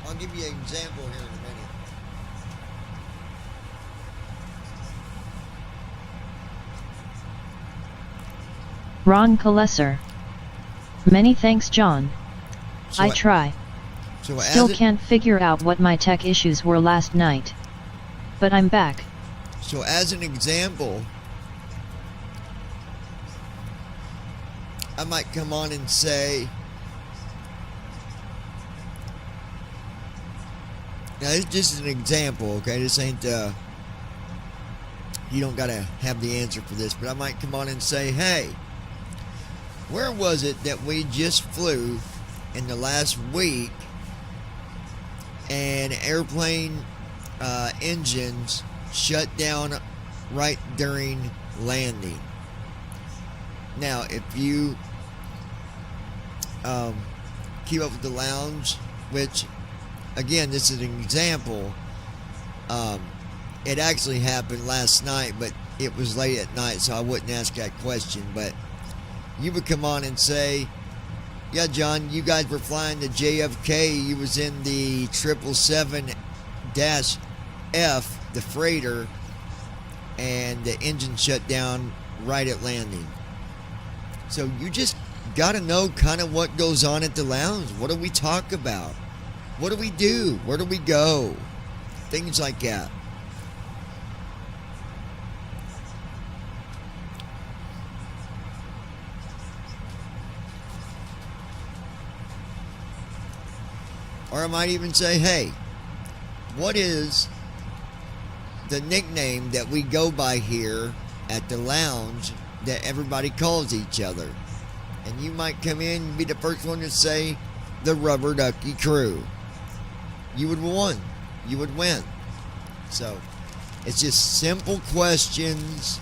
I'll give you an example here in a minute. Ron Kalesser. Many thanks, John. I try. So Still can't figure out what my tech issues were last night. But I'm back. So as an example, I might come on and say, now this just is an example, okay? This ain't, you don't gotta have the answer for this, but I might come on and say, hey, where was it that we just flew in the last week and airplane engines shut down right during landing? Now, if you keep up with the lounge, which, again, this is an example, it actually happened last night, but it was late at night, so I wouldn't ask that question. But you would come on and say, yeah, John, you guys were flying the JFK, you was in the 777-F, the freighter, and the engine shut down right at landing. So you just got to know kind of what goes on at the lounge. What do we talk about? What do we do? Where do we go? Things like that. Or I might even say, hey, what is the nickname that we go by here at the lounge that everybody calls each other? And you might come in and be the first one to say the Rubber Ducky Crew. You would win. You would win. So it's just simple questions,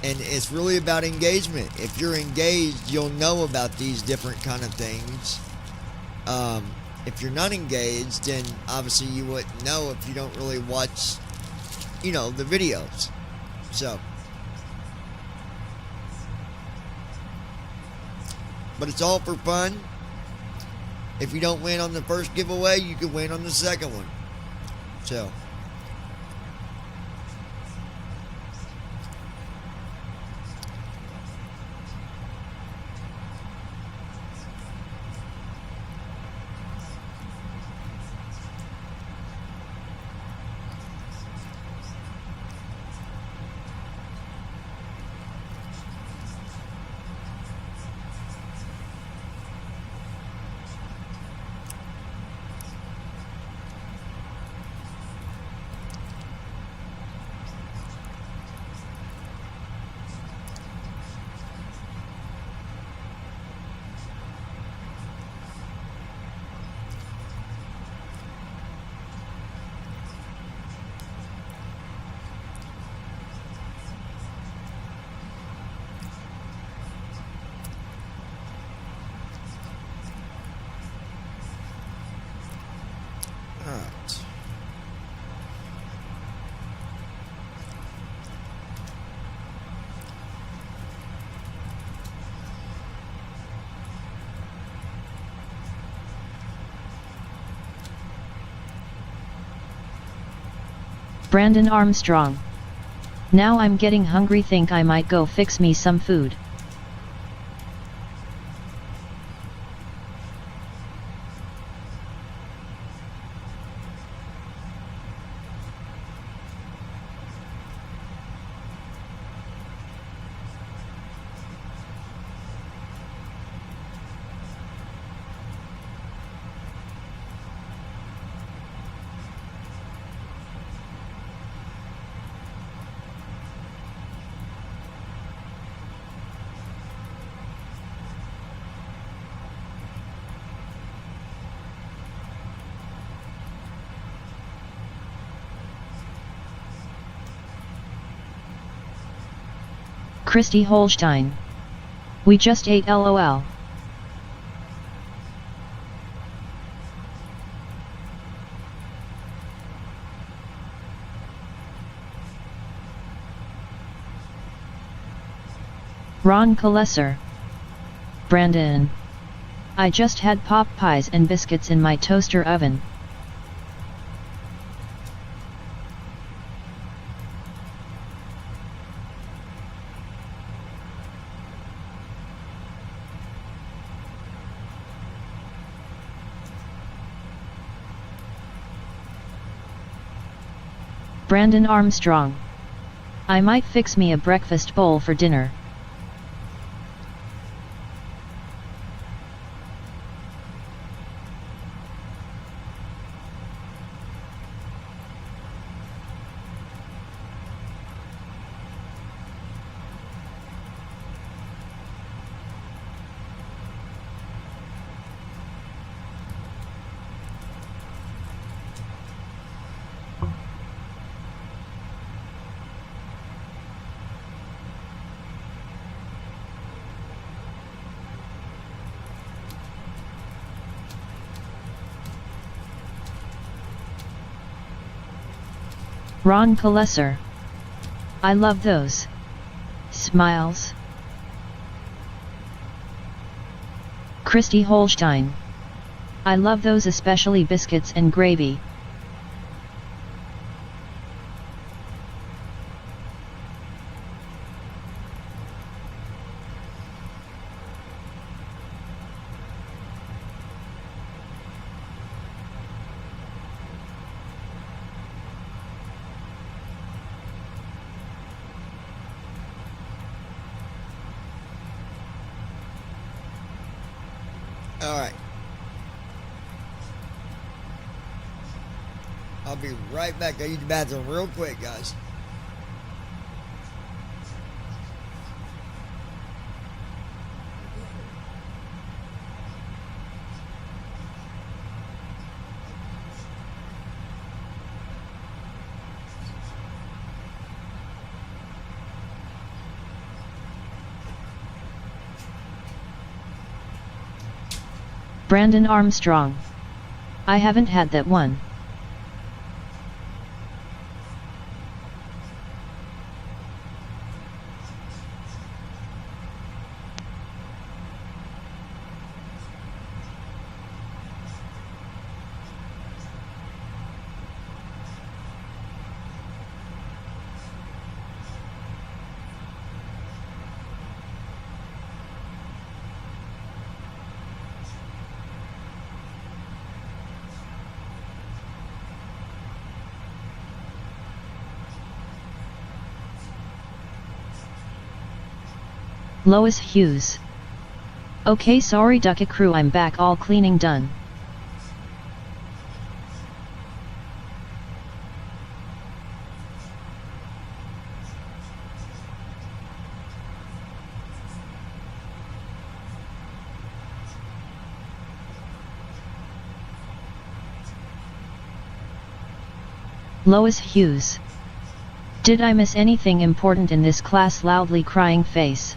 and it's really about engagement. If you're engaged, you'll know about these different kind of things. If you're not engaged, then obviously you wouldn't know if you don't really watch, the videos. So, but it's all for fun. If you don't win on the first giveaway, you can win on the second one. So, alright. Brandon Armstrong. Now I'm getting hungry, think I might go fix me some food. Christy Holstein. We just ate LOL. Ron Kalesser. Brandon. I just had pop pies and biscuits in my toaster oven. Brandon Armstrong. I might fix me a breakfast bowl for dinner. Ron Kalesser. I love those smiles. Christy Holstein. I love those, especially biscuits and gravy. Alright. I'll be right back. I use the bathroom real quick, guys. Brandon Armstrong. I haven't had that one. Lois Hughes. Okay, sorry Ducky Crew, I'm back, all cleaning done. Lois Hughes. Did I miss anything important in this class? Loudly crying face.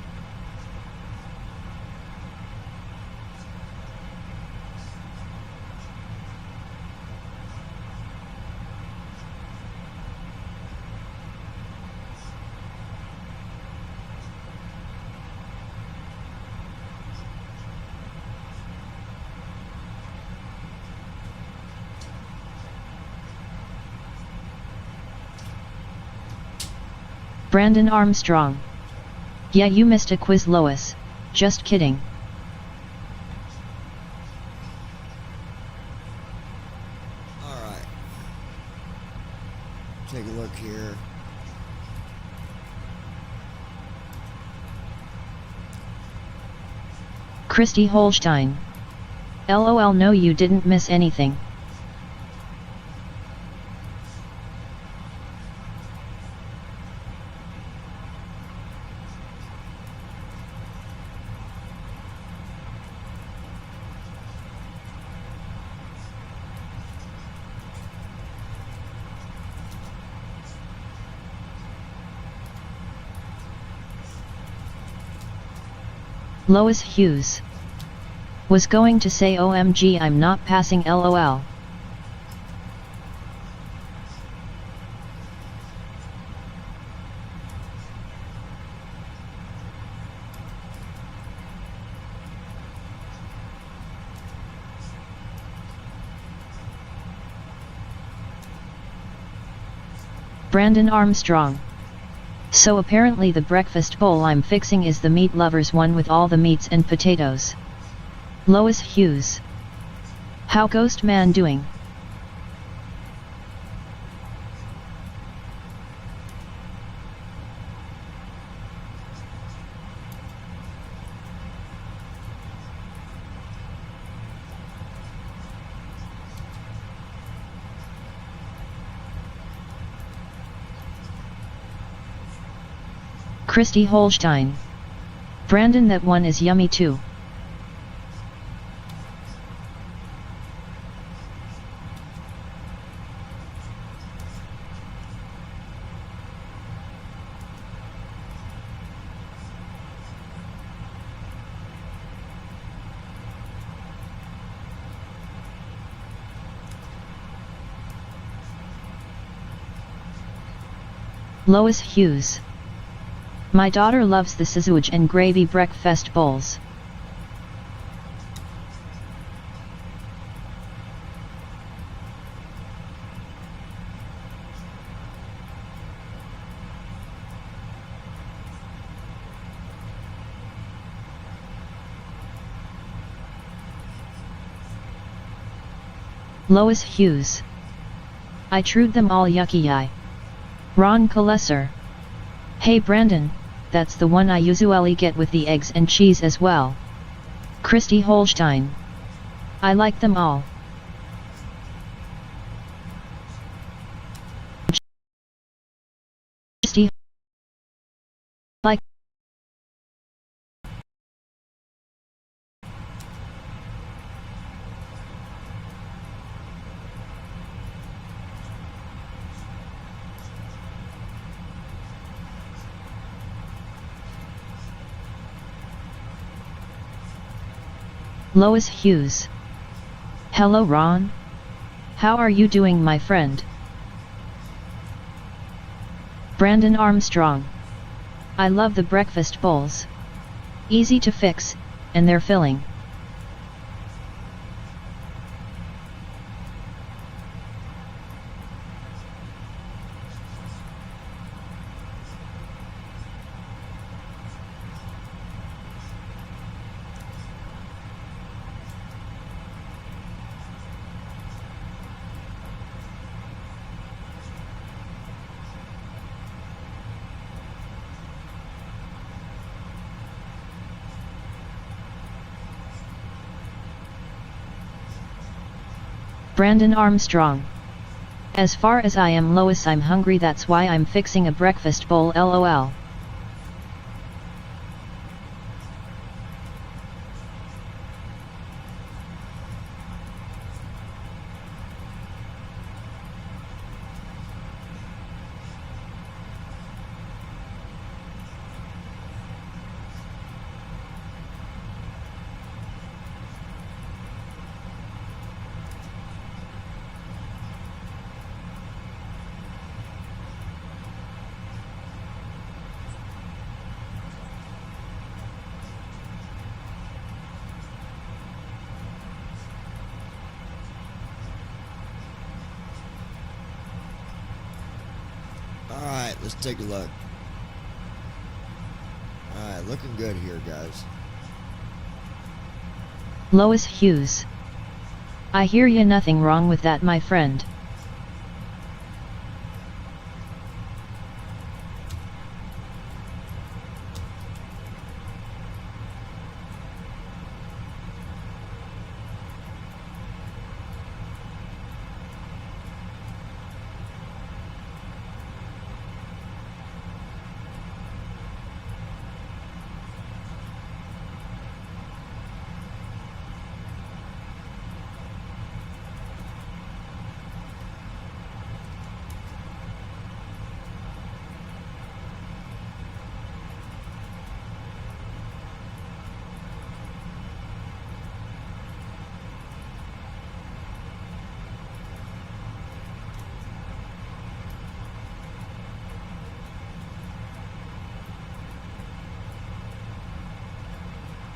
Brandon Armstrong. Yeah, you missed a quiz, Lois. Just kidding. Alright. Take a look here. Christy Holstein. LOL, no, you didn't miss anything. Lois Hughes. Was going to say OMG I'm not passing LOL. Brandon Armstrong. So apparently the breakfast bowl I'm fixing is the meat lovers one with all the meats and potatoes. Lois Hughes. How Ghost Man doing? Christy Holstein. Brandon, that one is yummy too. Lois Hughes. My daughter loves the sausage and gravy breakfast bowls. Lois Hughes. I trued them all yucky yai. Ron Kalesser. Hey Brandon, that's the one I usually get with the eggs and cheese as well. Christy Holstein. I like them all. Christy like Lois Hughes. Hello Ron. How are you doing, my friend? Brandon Armstrong. I love the breakfast bowls. Easy to fix, and they're filling. Brandon Armstrong. As far as I am Lois, I'm hungry, that's why I'm fixing a breakfast bowl LOL. Alright, let's take a look. Alright, looking good here, guys. Lois Hughes. I hear ya, nothing wrong with that, my friend.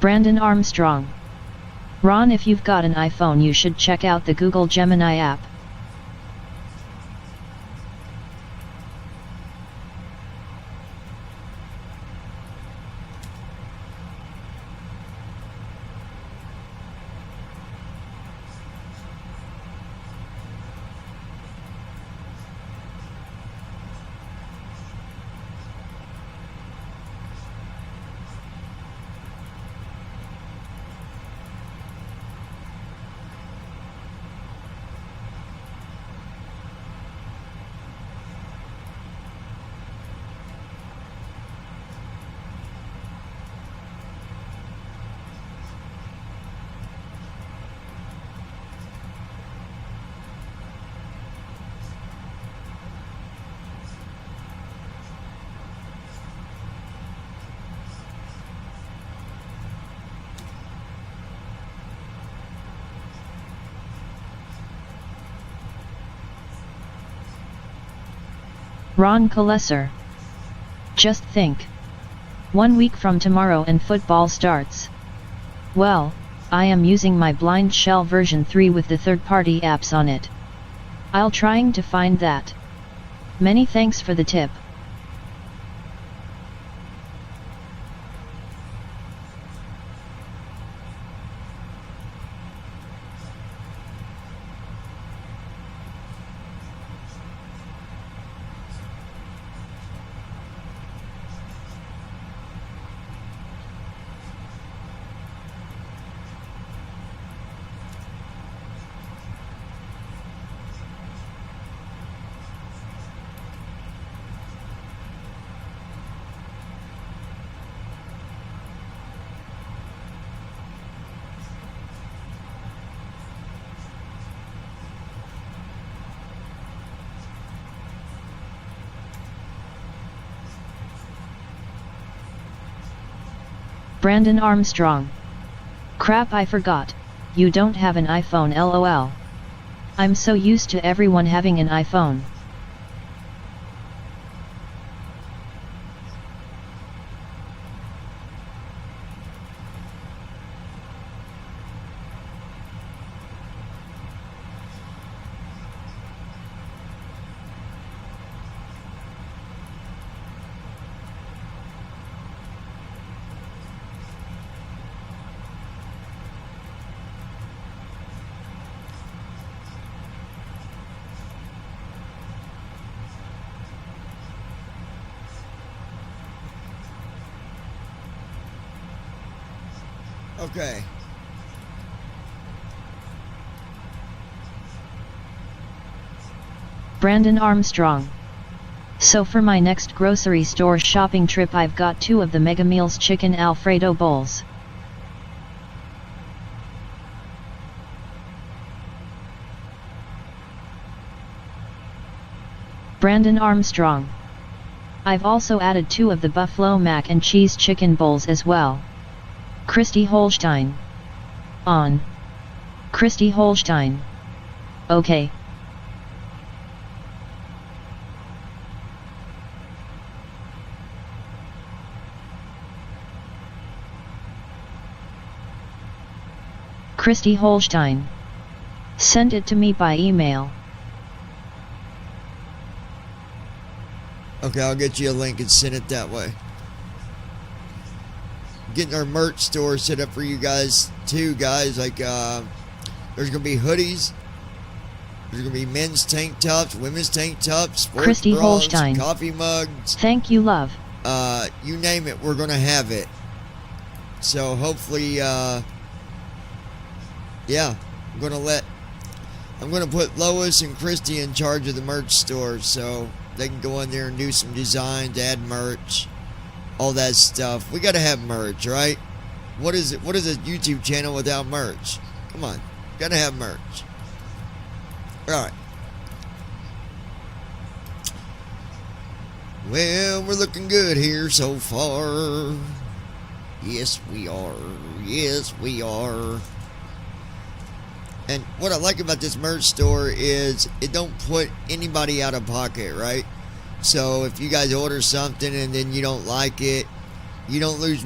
Brandon Armstrong. Ron, if you've got an iPhone, you should check out the Google Gemini app. Ron Kalesser. Just think. 1 week from tomorrow and football starts. Well, I am using my Blind Shell version 3 with the third-party apps on it. I'll trying to find that. Many thanks for the tip. Brandon Armstrong. Crap, I forgot. You don't have an iPhone, lol. I'm so used to everyone having an iPhone. Okay. Brandon Armstrong. So for my next grocery store shopping trip, I've got 2 of the Mega Meals Chicken Alfredo bowls. Brandon Armstrong. I've also added 2 of the Buffalo Mac and Cheese Chicken bowls as well. Christy Holstein. On. Christy Holstein. Okay. Christy Holstein. Send it to me by email. Okay, I'll get you a link and send it that way. Getting our merch store set up for you guys too, guys. Like there's gonna be hoodies, there's gonna be men's tank tops, women's tank tops, sports Christy bras, Holstein. coffee mugs. Thank you, love. You name it, we're gonna have it. So hopefully yeah, I'm gonna put Lois and Christy in charge of the merch store, so they can go in there and do some designs, add merch, all that stuff. We gotta have merch, right? What is it? What is a YouTube channel without merch? Come on, gotta have merch. All right. Well, we're looking good here so far. Yes, we are. Yes, we are. And what I like about this merch store is it don't put anybody out of pocket, right? So if you guys order something and then you don't like it, you don't lose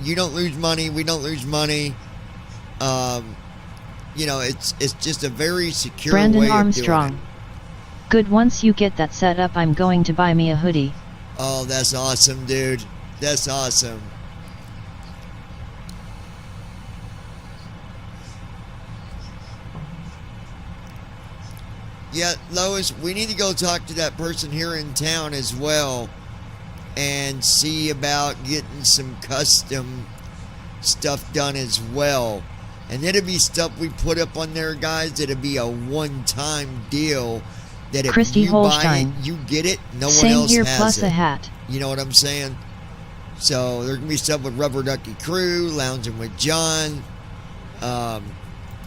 you don't lose money. We don't lose money. You know, it's just a very secure Brandon way Armstrong. of doing it. Good, once you get that set up, I'm going to buy me a hoodie. Oh, that's awesome, dude. That's awesome. Yeah, Lois, we need to go talk to that person here in town as well and see about getting some custom stuff done as well. And it'll be stuff we put up on there, guys. It'll be a one-time deal that if Christy you Holstein. buy it, you get it. No one Same else here has plus it. a hat. You know what I'm saying? So there's gonna be stuff with Rubber Ducky Crew, Lounging with John,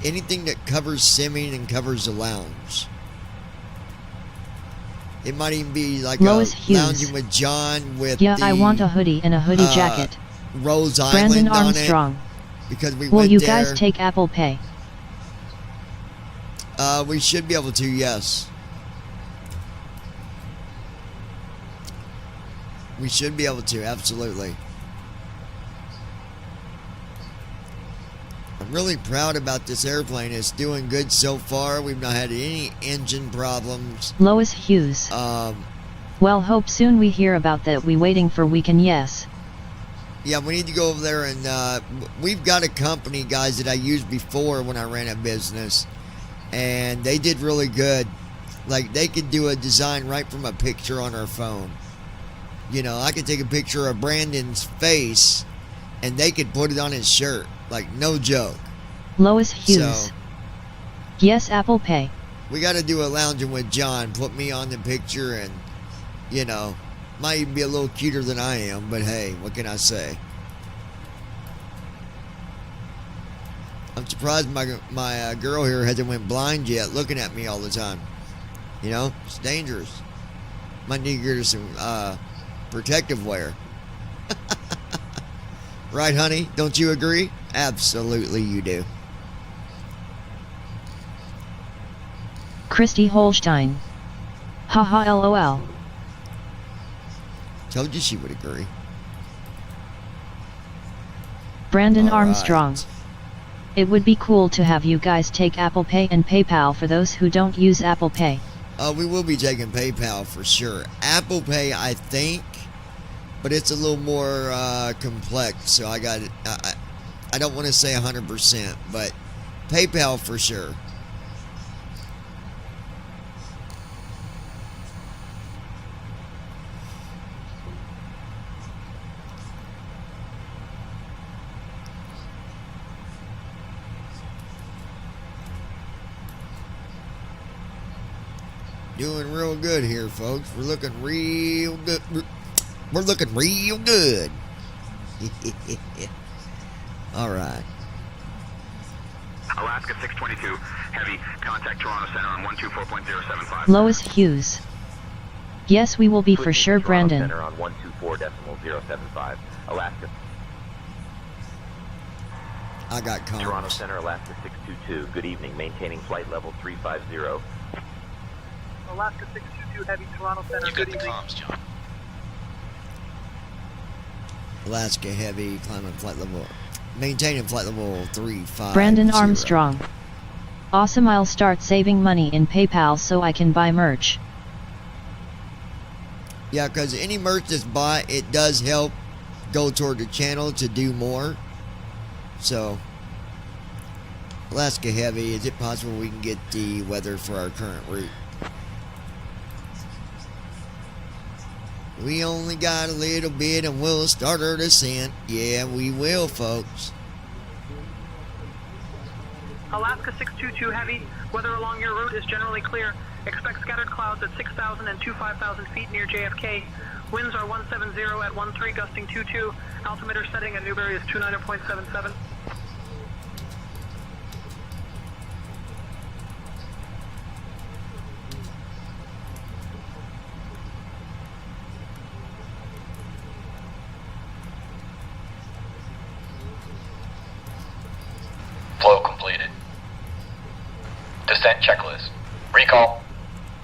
anything that covers simming and covers the lounge. It might even be like Lois a Hughes. Lounging with John with Yeah, the, I want a hoodie and a hoodie jacket. Rose Brandon Island on Armstrong. it because we Will went you there. guys take Apple Pay? We should be able to, yes. We should be able to, absolutely. I'm really proud about this airplane. It's doing good so far. We've not had any engine problems. Lois Hughes. Well, hope soon we hear about that. We waiting for weekend, yes. Yeah, we need to go over there and we've got a company, guys, that I used before when I ran a business. And they did really good. Like, they could do a design right from a picture on our phone. You know, I could take a picture of Brandon's face and they could put it on his shirt. Like, no joke. Lois Hughes. So, yes, Apple Pay. we got to do a Lounging with John. Put me on the picture and, you know, might even be a little cuter than I am. But hey, what can I say? I'm surprised my girl here hasn't went blind yet, looking at me all the time. You know, it's dangerous. Might need to get her some protective wear. Right, honey? Don't you agree? Absolutely you do. Christy Holstein. Haha LOL. Told you she would agree. Brandon All Armstrong. right. It would be cool to have you guys take Apple Pay and PayPal for those who don't use Apple Pay. We will be taking PayPal for sure. Apple Pay, I think, but it's a little more complex. So I got it. I don't want to say 100%, but PayPal for sure. Doing real good here, folks. We're looking real good. We're looking real good. All right. Alaska 622, heavy, contact Toronto Center on 124.075. Lois Hughes. Yes, we will be for sure, Brandon. Center on 124.075. Alaska. I got comms. Toronto Center, Alaska 622. Good evening. Maintaining flight level 350. Alaska 622 Heavy, Toronto Center. You got the comms, John. Alaska Heavy, climbing flight level, maintaining flight level 350. Brandon Armstrong. Awesome, I'll start saving money in PayPal so I can buy merch. Yeah, because any merch that's bought, it does help go toward the channel to do more. So, Alaska Heavy, is it possible we can get the weather for our current route? We only got a little bit and we'll start our descent. Yeah, we will, folks. Alaska 622 Heavy, weather along your route is generally clear. Expect scattered clouds at 6,000 and 5,000 feet near JFK. Winds are 170 at 13, gusting 22. Altimeter setting at Newberry is 29.77. Flow completed. Descent checklist. Recall.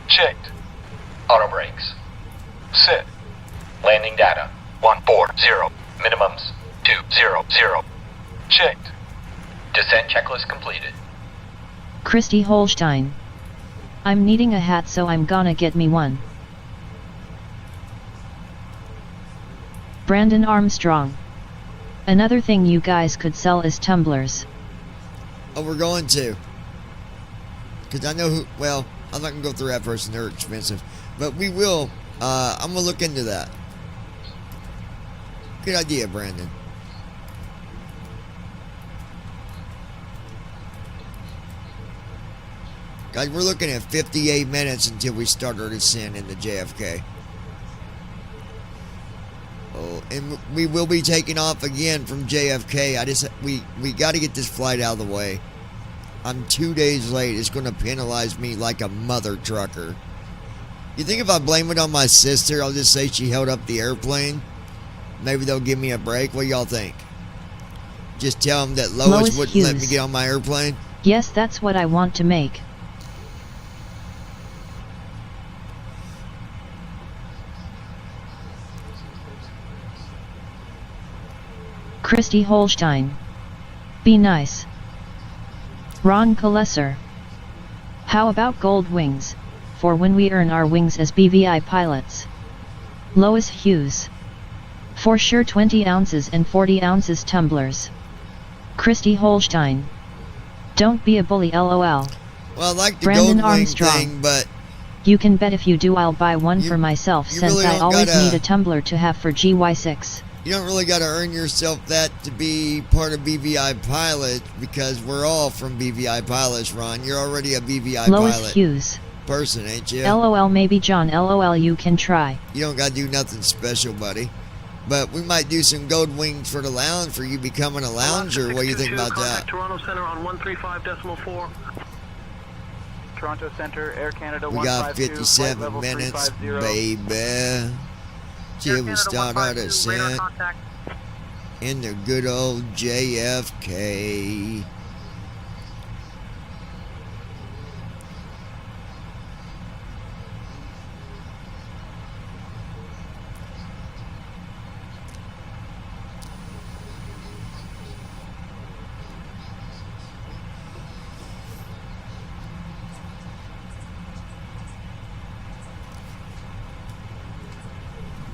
Checked. Auto brakes. Set. Landing data. 140. Minimums. 200. Checked. Descent checklist completed. Christy Holstein. I'm needing a hat, so I'm gonna get me one. Brandon Armstrong. Another thing you guys could sell is tumblers. Oh, we're going to. Because I know who, well, I'm not going to go through that person, they're expensive. But we will, I'm going to look into that. Good idea, Brandon. Guys, we're looking at 58 minutes until we start our descent into JFK. Oh, and we will be taking off again from JFK. We got to get this flight out of the way. I'm 2 days late. It's going to penalize me like a mother trucker. You think if I blame it on my sister, I'll just say she held up the airplane? Maybe they'll give me a break? What do y'all think? Just tell them that Lois wouldn't let me get on my airplane? Yes, that's what I want to make. Christy Holstein. Be nice. Ron Kalesser. How about gold wings, for when we earn our wings as BVI pilots? Lois Hughes. For sure 20 ounces and 40 ounces tumblers. Christy Holstein. Don't be a bully, lol. Well, I like the Brandon gold Armstrong. wing thing, but... You can bet if you do I'll buy one for myself, since really I don't always gotta- need a tumbler to have for GY6. You don't really got to earn yourself that to be part of BVI pilot, because we're all from BVI pilots, Ron. You're already a BVI Lois pilot Hughes. person, ain't you? LOL, maybe John, LOL, you can try. You don't got to do nothing special, buddy. But we might do some gold wings for the lounge, for you becoming a lounger. What do you think about that? Toronto Center on 135.4. Toronto Center, Air Canada We got 152, flight 57 level minutes, 350. baby. Till we start our descent in the good old JFK.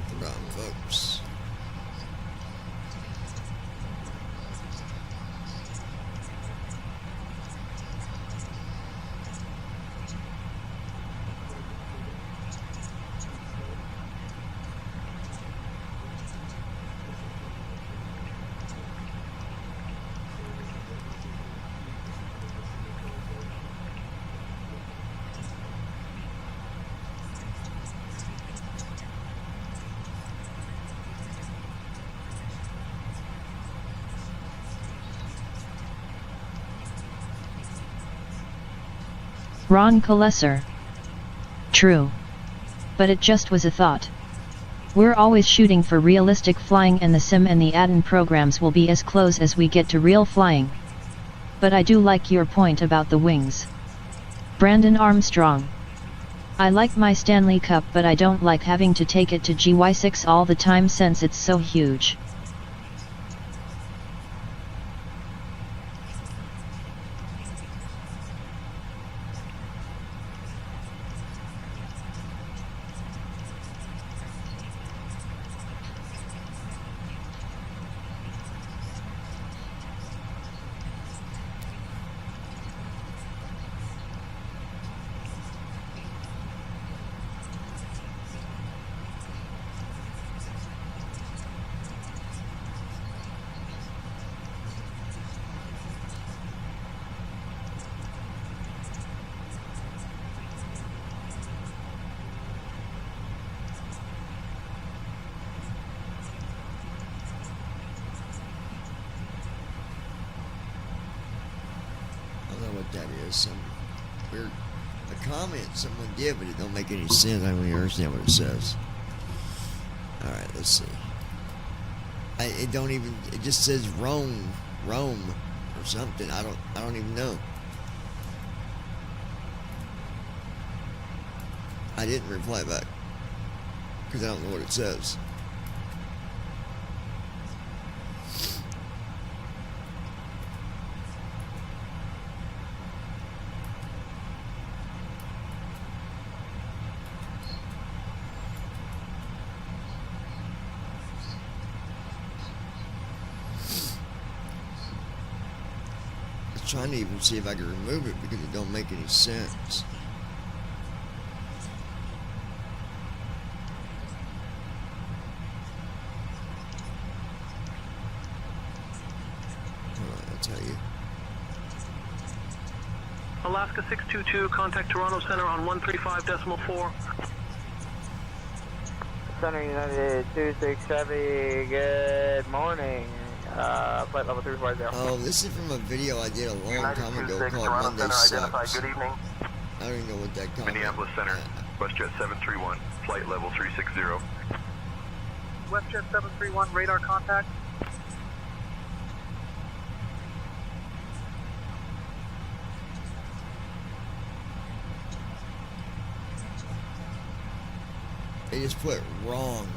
Hold on, folks. Ron Kalesser. True. But it just was a thought. We're always shooting for realistic flying, and the sim and the add-in programs will be as close as we get to real flying. But I do like your point about the wings. Brandon Armstrong. I like my Stanley Cup, but I don't like having to take it to GY6 all the time since it's so huge. That is some weird a comment someone did, but it don't make any sense. I don't really understand what it says. All right, let's see. It don't even. It just says Rome or something. I don't even know. I didn't reply back because I don't know what it says. trying to even see if I can remove it because it don't make any sense. I'll tell you. Alaska 622, contact Toronto Center on 135.4. Center United 267, good morning. Flight level 340. Oh, this is from a video I did a long United time ago 26, called Toronto Monday Center identified. Sucks. Good evening. I don't even know what that comment Minneapolis Center, WestJet 731, flight level 360. WestJet 731, radar contact. They just put wrong.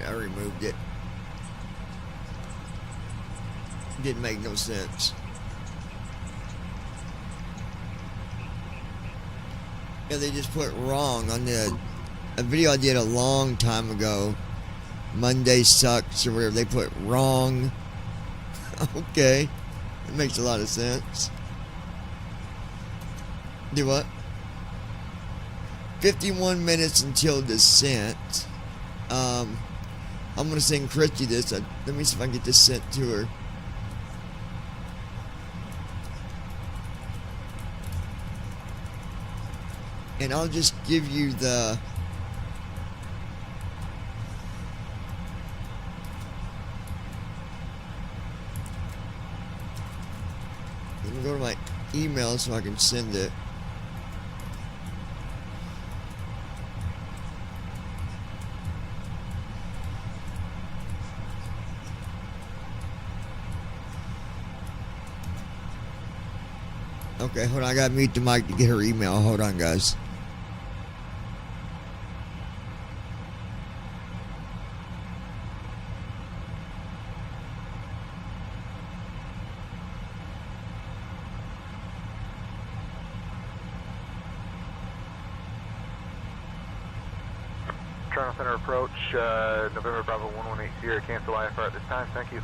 I removed it. Didn't make no sense. Yeah, they just put wrong on a video I did a long time ago. Monday Sucks or whatever. They put wrong. Okay. It makes a lot of sense. Do what? 51 minutes until descent. I'm gonna send Christy this. Let me see if I can get this sent to her. And I'll just give you the let me go to my email so I can send it. Okay, hold on. I gotta mute the mic to get her email. Hold on, guys. Toronto Center approach, November Bravo 118 Sierra, cancel IFR at this time. Thank you.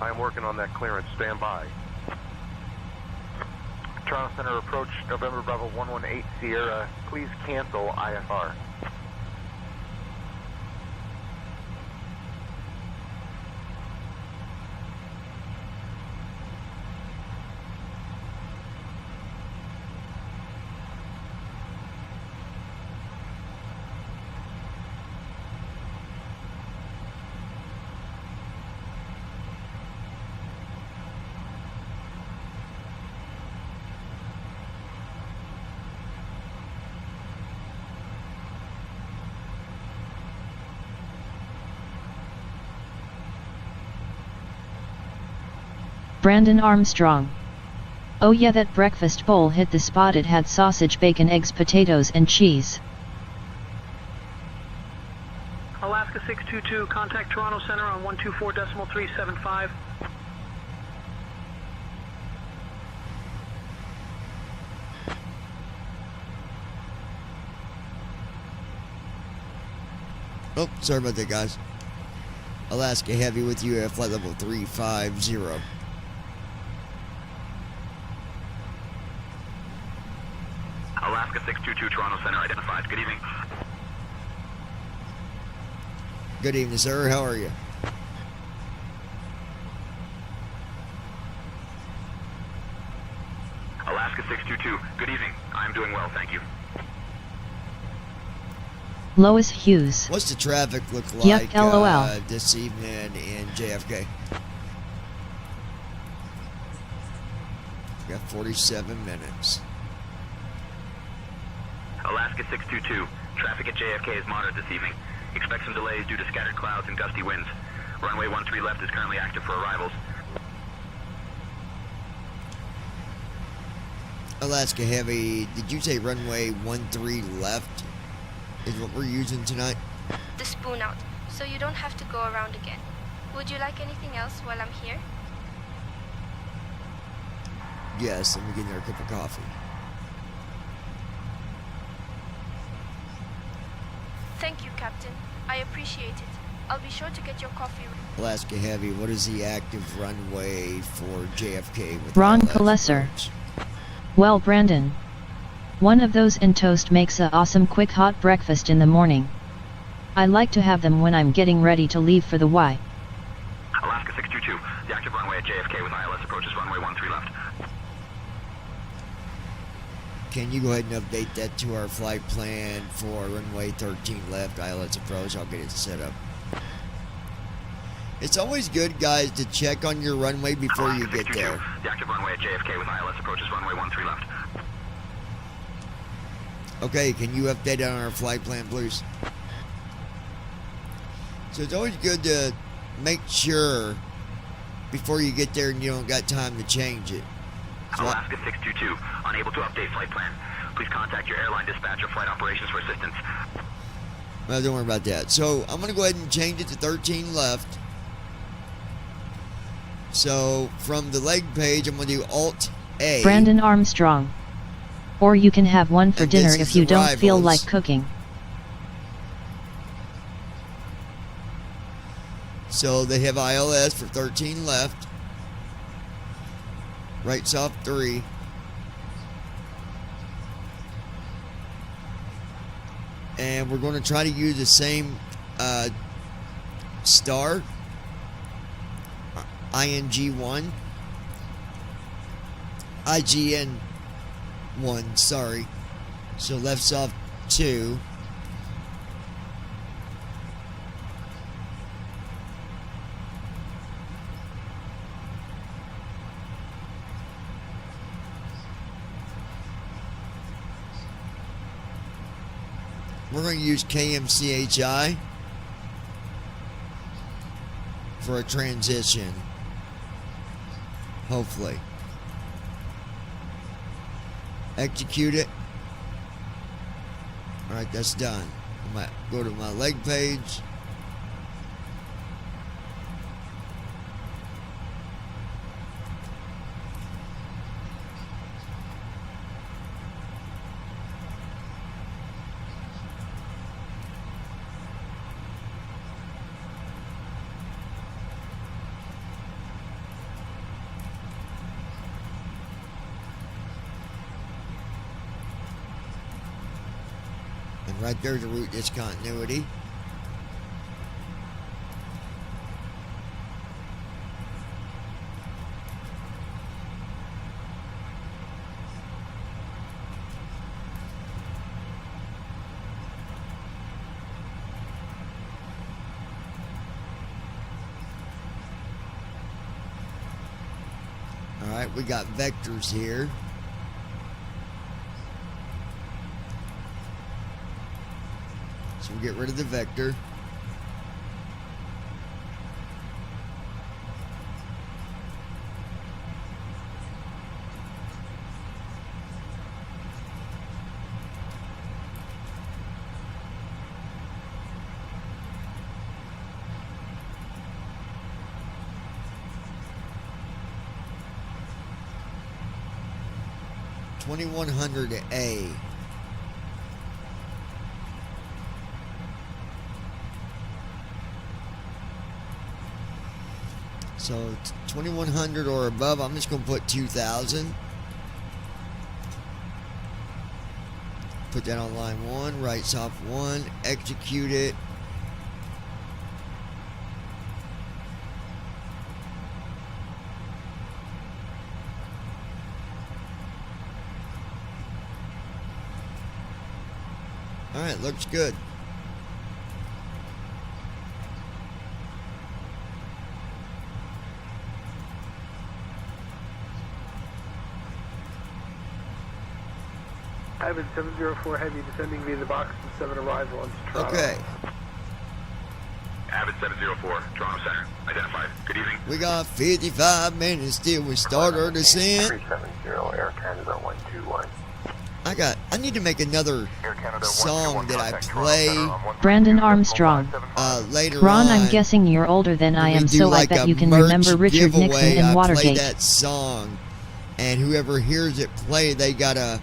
I am working on that clearance. Stand by. Toronto Center approach, November Bravo 118 Sierra, please cancel IFR. Brandon Armstrong. Oh yeah, that breakfast bowl hit the spot. It had sausage, bacon, eggs, potatoes and cheese. Alaska 622, contact Toronto Center on 124.375. Oh, sorry about that, guys. Alaska Heavy with you at flight level 350. Alaska 622, Toronto Center identified. Good evening. Good evening, sir. How are you? Alaska 622, good evening. I'm doing well, thank you. Lois Hughes. What's the traffic look Yuck, like LOL. This evening in JFK? We got 47 minutes. Alaska 622, traffic at JFK is moderate this evening. Expect some delays due to scattered clouds and gusty winds. Runway 13 left is currently active for arrivals. Alaska Heavy, did you say runway 13 left is what we're using tonight? The spoon out, so you don't have to go around again. Would you like anything else while I'm here? Yes, let me get there a cup of coffee. Thank you, Captain. I appreciate it. I'll be sure to get your coffee. Alaska Heavy, what is the active runway for JFK with Ron ILS Palesser. approach? Well, Brandon. One of those in toast makes a awesome quick hot breakfast in the morning. I like to have them when I'm getting ready to leave for the Y. Alaska 622, the active runway at JFK with ILS approach is runway 13 left. Can you go ahead and update that to our flight plan for runway 13 left, ILS approach? I'll get it set up. It's always good, guys, to check on your runway before you get there. The active runway at JFK with ILS approach is runway 13 left. Okay, can you update it on our flight plan, please? So it's always good to make sure before you get there and you don't got time to change it. So Alaska 622, unable to update flight plan. Please contact your airline dispatch or flight operations for assistance. Well, don't worry about that. So I'm going to go ahead and change it to 13 left. So from the leg page, I'm going to do Alt-A. Brandon Armstrong. Or you can have one for And dinner this if is you don't feel arrivals. like cooking. So they have ILS for 13 left. Right soft 3. And we're going to try to use the same star. ING1. IGN1, sorry. So left soft 2. We're going to use KMCHI for a transition. Hopefully. Execute it. Alright, that's done. I might go to my leg page. And right there's a route discontinuity. Alright, we got vectors here. So we get rid of the vector. $2,100A. So 2,100 or above, I'm just going to put 2,000. Put that on line 1, right soft 1, execute it. Alright, looks good. Ivan 704 Heavy descending via the box and 7 arrival on Toronto. Okay. Avid 704, Toronto Center. Identified. Good evening. We got 55 minutes till we start our descent. 370 Air Canada 121. I need to make another song that I play Brandon Armstrong. later Ron, on. I'm guessing you're older than I when we am, do so like I bet a you can merch remember Richard Nixon giveaway. and I play Watergate. that song, and whoever hears it play, they gotta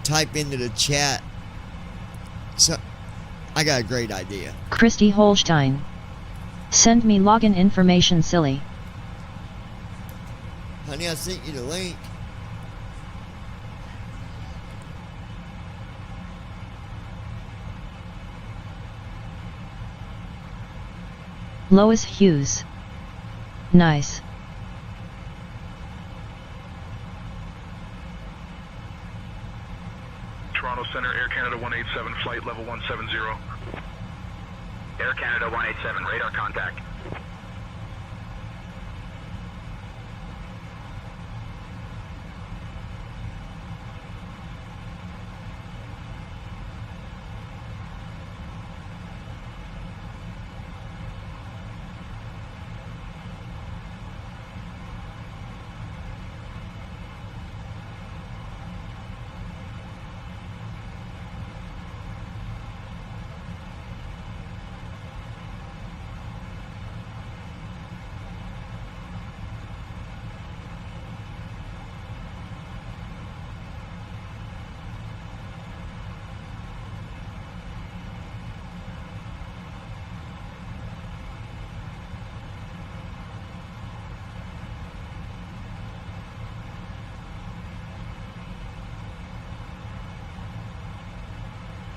type into the chat. So, I got a great idea. Christy Holstein. Send me login information, silly. Honey, I sent you the link. Lois Hughes. Nice. Toronto Center, Air Canada 187, flight level 170. Air Canada 187, radar contact.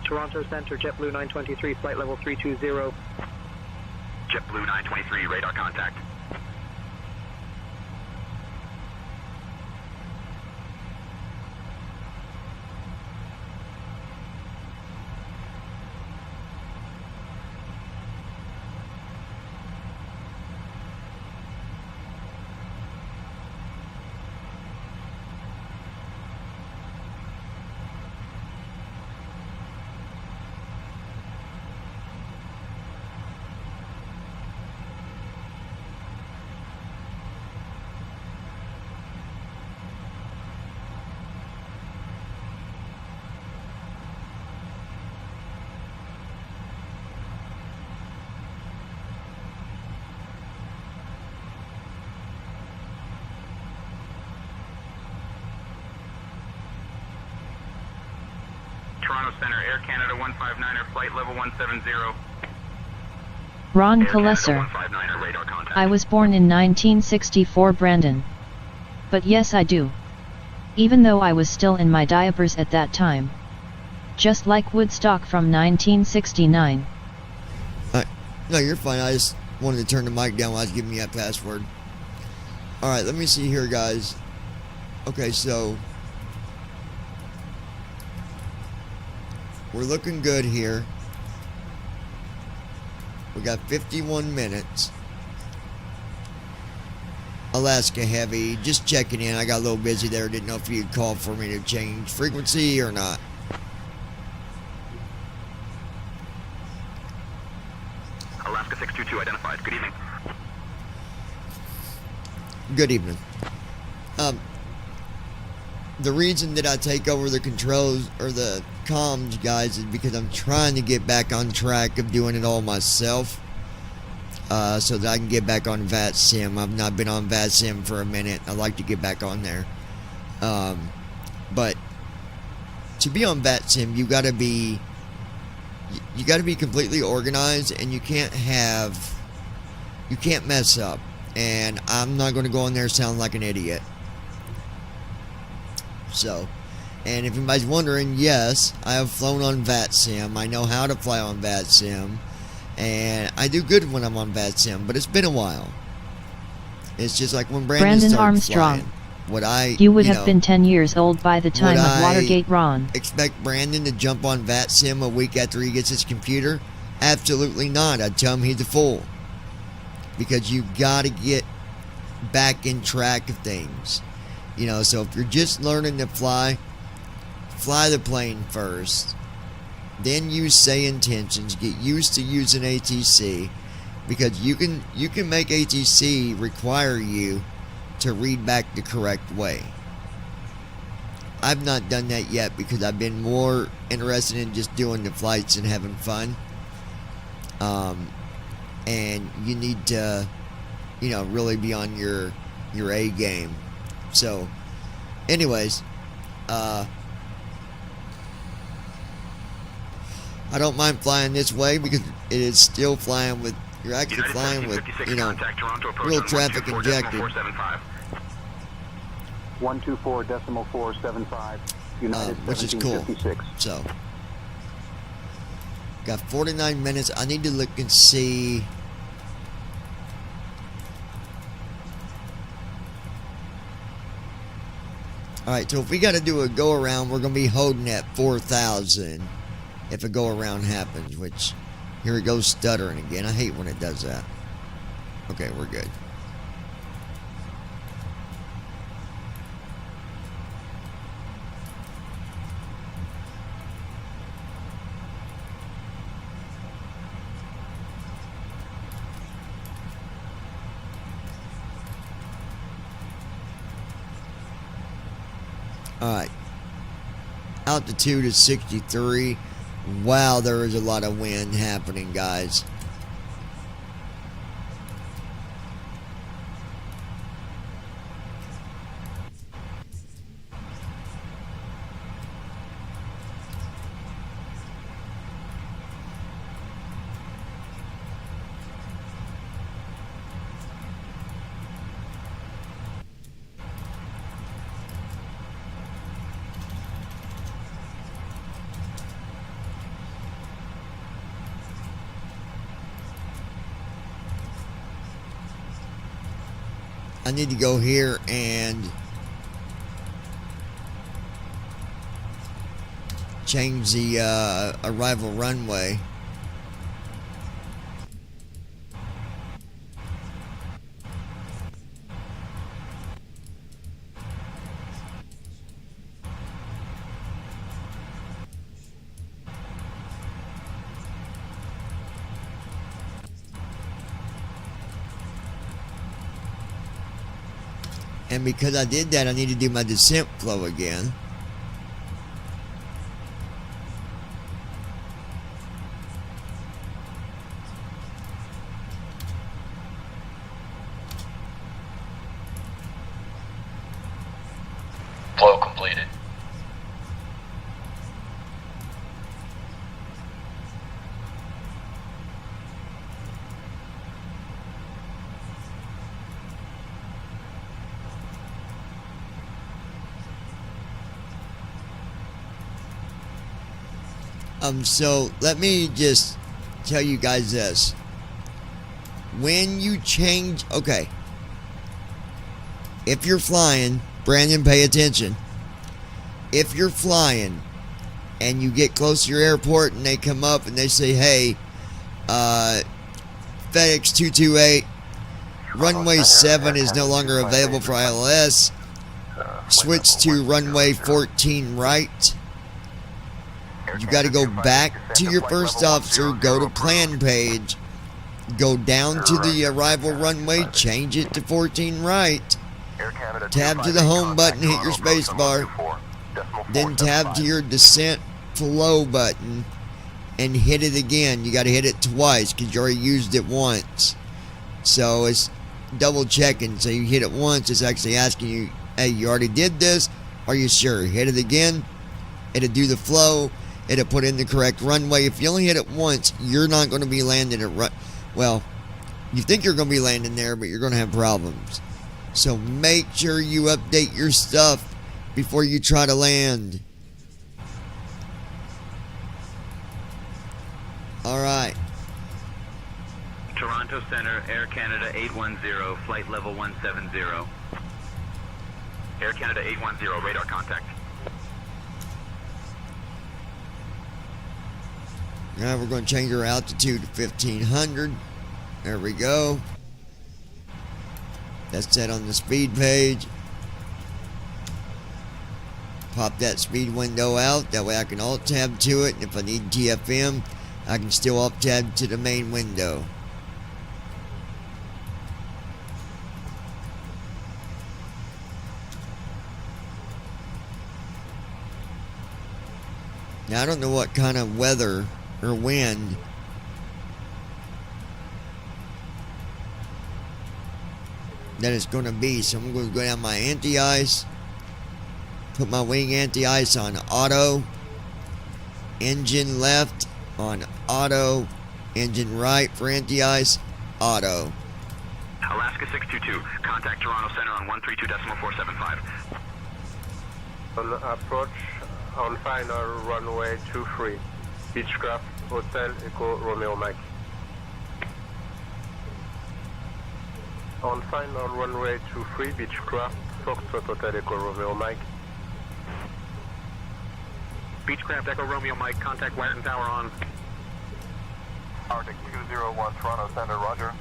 Toronto Center, JetBlue 923, flight level 320. JetBlue 923, radar contact. Toronto Center, Air Canada 159er, flight level 170. Ron Air Canada Kalesser. 159er, radar contact. I was born in 1964, Brandon. But yes, I do. Even though I was still in my diapers at that time. Just like Woodstock from 1969. No, you're fine. I just wanted to turn the mic down while I was giving you that password. Alright, let me see here, guys. Okay, so we're looking good here. We got 51 minutes. Alaska Heavy, just checking in. I got a little busy there. Didn't know if you'd call for me to change frequency or not. Alaska 622 identified. Good evening. Good evening. The reason that I take over the controls or the comms, guys, is because I'm trying to get back on track of doing it all myself, so that I can get back on VATSIM. I've not been on VATSIM for a minute. I'd like to get back on there. But to be on VATSIM, you gotta be completely organized, and you can't mess up. And I'm not going to go on there sounding like an idiot. So, and if anybody's wondering, yes, I have flown on VATSIM. I know how to fly on VATSIM, and I do good when I'm on VATSIM, but it's been a while. It's just like when Brandon started Armstrong. Flying. You would have been 10 years old by the time of Watergate, Ron. Expect Brandon to jump on VATSIM a week after he gets his computer? Absolutely not. I'd tell him he's a fool. Because you got to get back in track of things. You know, so if you're just learning to fly the plane first. Then use say intentions. Get used to using ATC. Because you can make ATC require you to read back the correct way. I've not done that yet because I've been more interested in just doing the flights and having fun. And you need to, you know, really be on your A game. So, anyways, I don't mind flying this way because it is still flying with, you're actually flying with, you know, real traffic injected. 124.475, United which is cool. 1756. So, got 49 minutes. I need to look and see. Alright, so if we got to do a go around, we're going to be holding at 4,000 if a go around happens, which, here it goes stuttering again. I hate when it does that. Okay, we're good. Alright. Altitude is 63. Wow, there is a lot of wind happening, guys. I need to go here and change the arrival runway. And because I did that, I need to do my descent flow again. Flow completed. So let me just tell you guys this. When you change, okay, if you're flying, Brandon, pay attention. If you're flying and you get close to your airport and they come up and they say, hey, FedEx 228, runway 7 is no longer available for ILS. Switch to runway 14 right. You got to go back to your first officer, go to plan page, go down to the arrival runway, change it to 14 right, tab to the home button, hit your space bar, then tab to your descent flow button and hit it again. You got to hit it twice because you already used it once. So it's double checking. So you hit it once, it's actually asking you, hey, you already did this? Are you sure? Hit it again, it'll do the flow. It'll put in the correct runway. If you only hit it once, you're not going to be landing at well, you think you're going to be landing there, but you're going to have problems. So make sure you update your stuff before you try to land. All right. Toronto Center, Air Canada 810, flight level 170. Air Canada 810, radar contact. Now we're going to change our altitude to 1500. There we go. That's set on the speed page. Pop that speed window out. That way I can alt tab to it. And if I need TFM, I can still alt tab to the main window. Now I don't know what kind of weather or wind that it's going to be, so I'm going to go down my anti-ice, put my wing anti-ice on auto, engine left on auto, engine right for anti-ice, auto. Alaska 622, contact Toronto Center on 132.475. On approach on final runway 23, Beechcraft Hotel Echo Romeo Mike. On final runway 23, Beechcraft Foxtrot Hotel Echo Romeo Mike. Beechcraft Echo Romeo Mike, contact Wyerton Tower on. Arctic 201 Toronto Center, roger.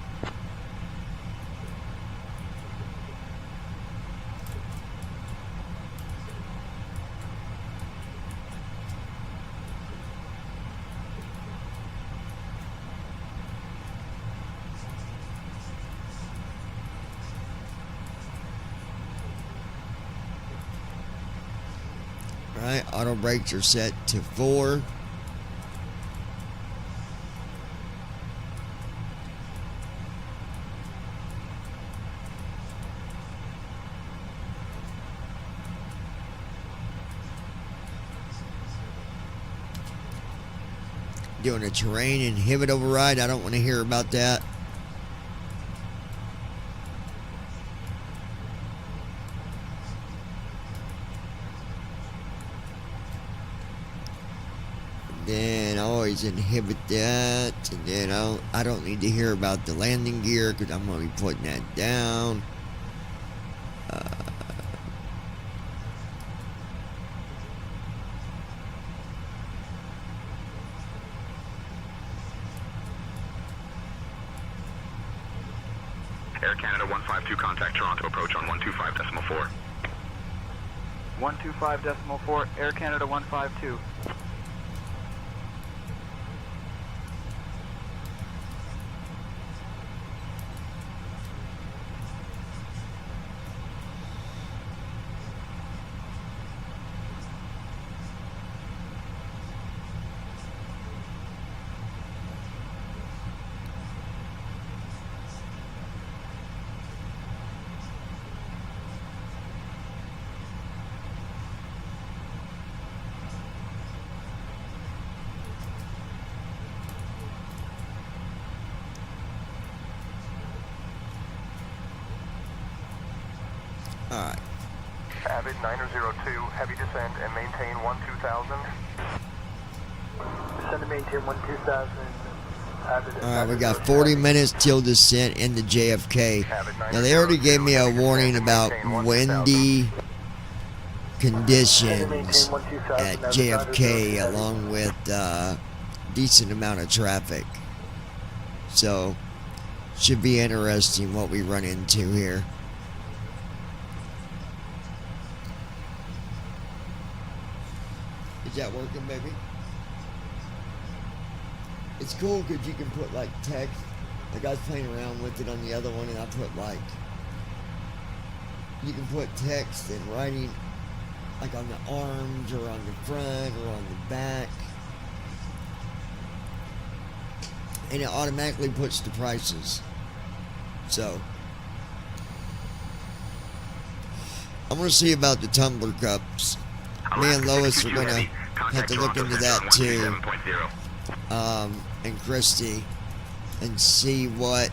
Alright, auto brakes are set to 4. Doing a terrain inhibit override. I don't want to hear about that. Then I always inhibit that, and then I don't need to hear about the landing gear because I'm going to be putting that down. Air Canada 152, contact Toronto approach on 125.4. 125.4, Air Canada 152. Alright. Avid 902, heavy descent and maintain 12,000. Descend and maintain 12,000. Alright, we got 40 minutes till descent into JFK. Now, they already gave me a warning about windy conditions at JFK along with decent amount of traffic. So, should be interesting what we run into here. Is that working, baby? It's cool because you can put like text. Like I was playing around with it on the other one, and I put like, you can put text and writing like on the arms or on the front or on the back, and it automatically puts the prices. So I'm gonna see about the tumbler cups. Me and Lois are gonna have to look into that too, and Christy, and see what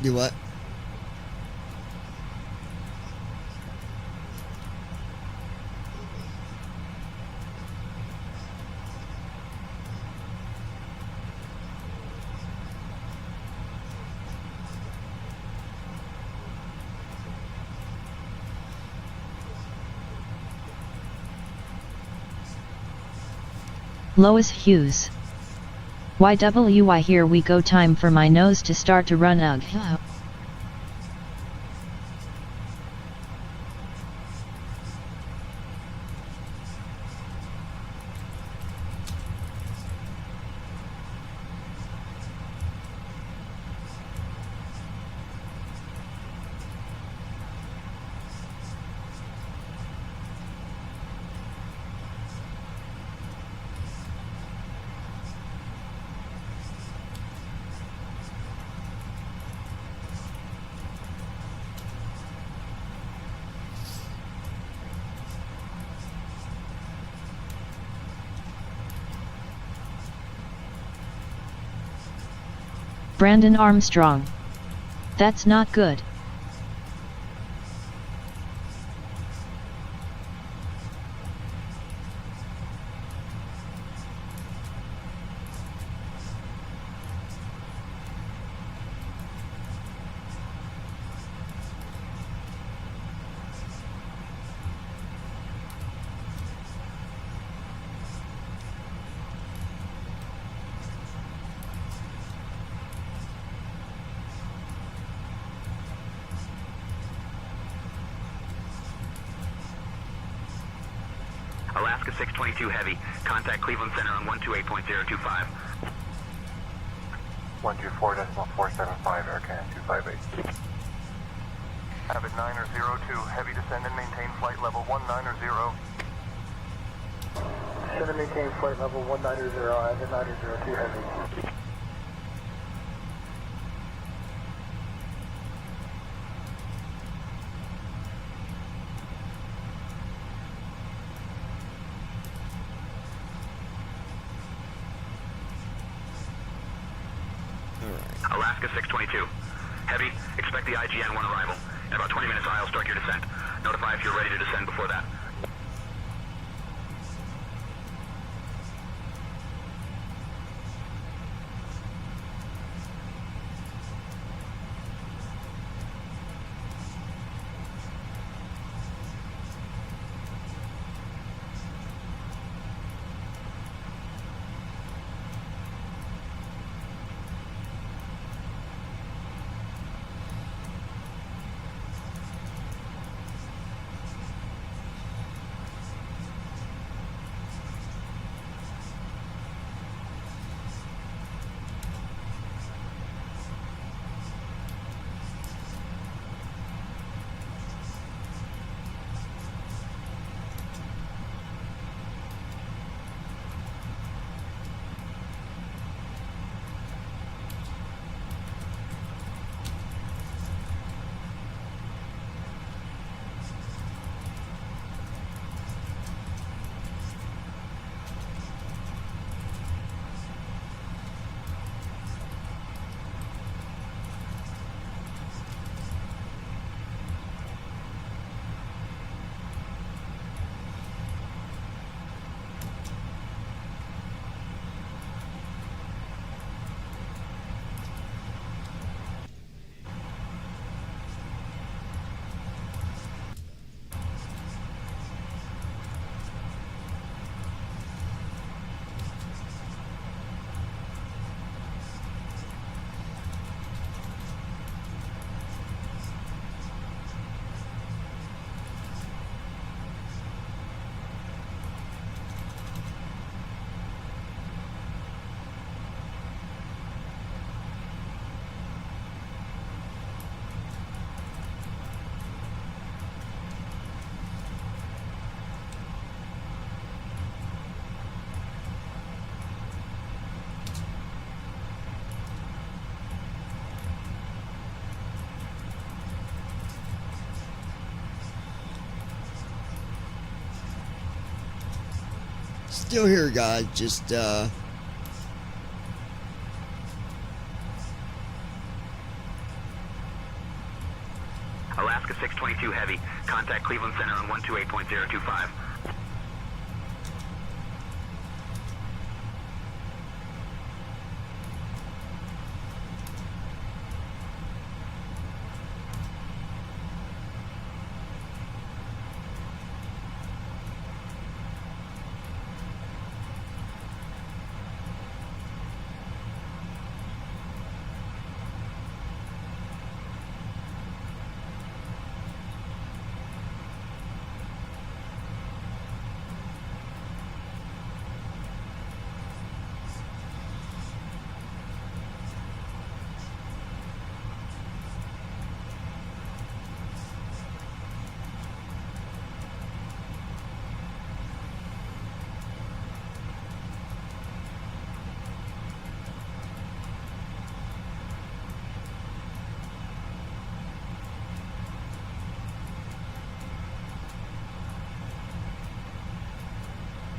Do what? Lois Hughes. YWI, here we go, time for my nose to start to run. Ugh. Brandon Armstrong. That's not good. Alaska 622 Heavy, contact Cleveland Center on 128.025. 124.475, Air Canada 258. Avid 902, Heavy descend and maintain flight level 190. Descend and maintain flight level 190, Avid 902 Heavy. Alaska 622. Heavy, expect the IGN-1 arrival. In about 20 minutes, I'll start your descent. Notify if you're ready to descend before that. Still here, guys. Just Alaska 622 Heavy, contact Cleveland Center on 128.025.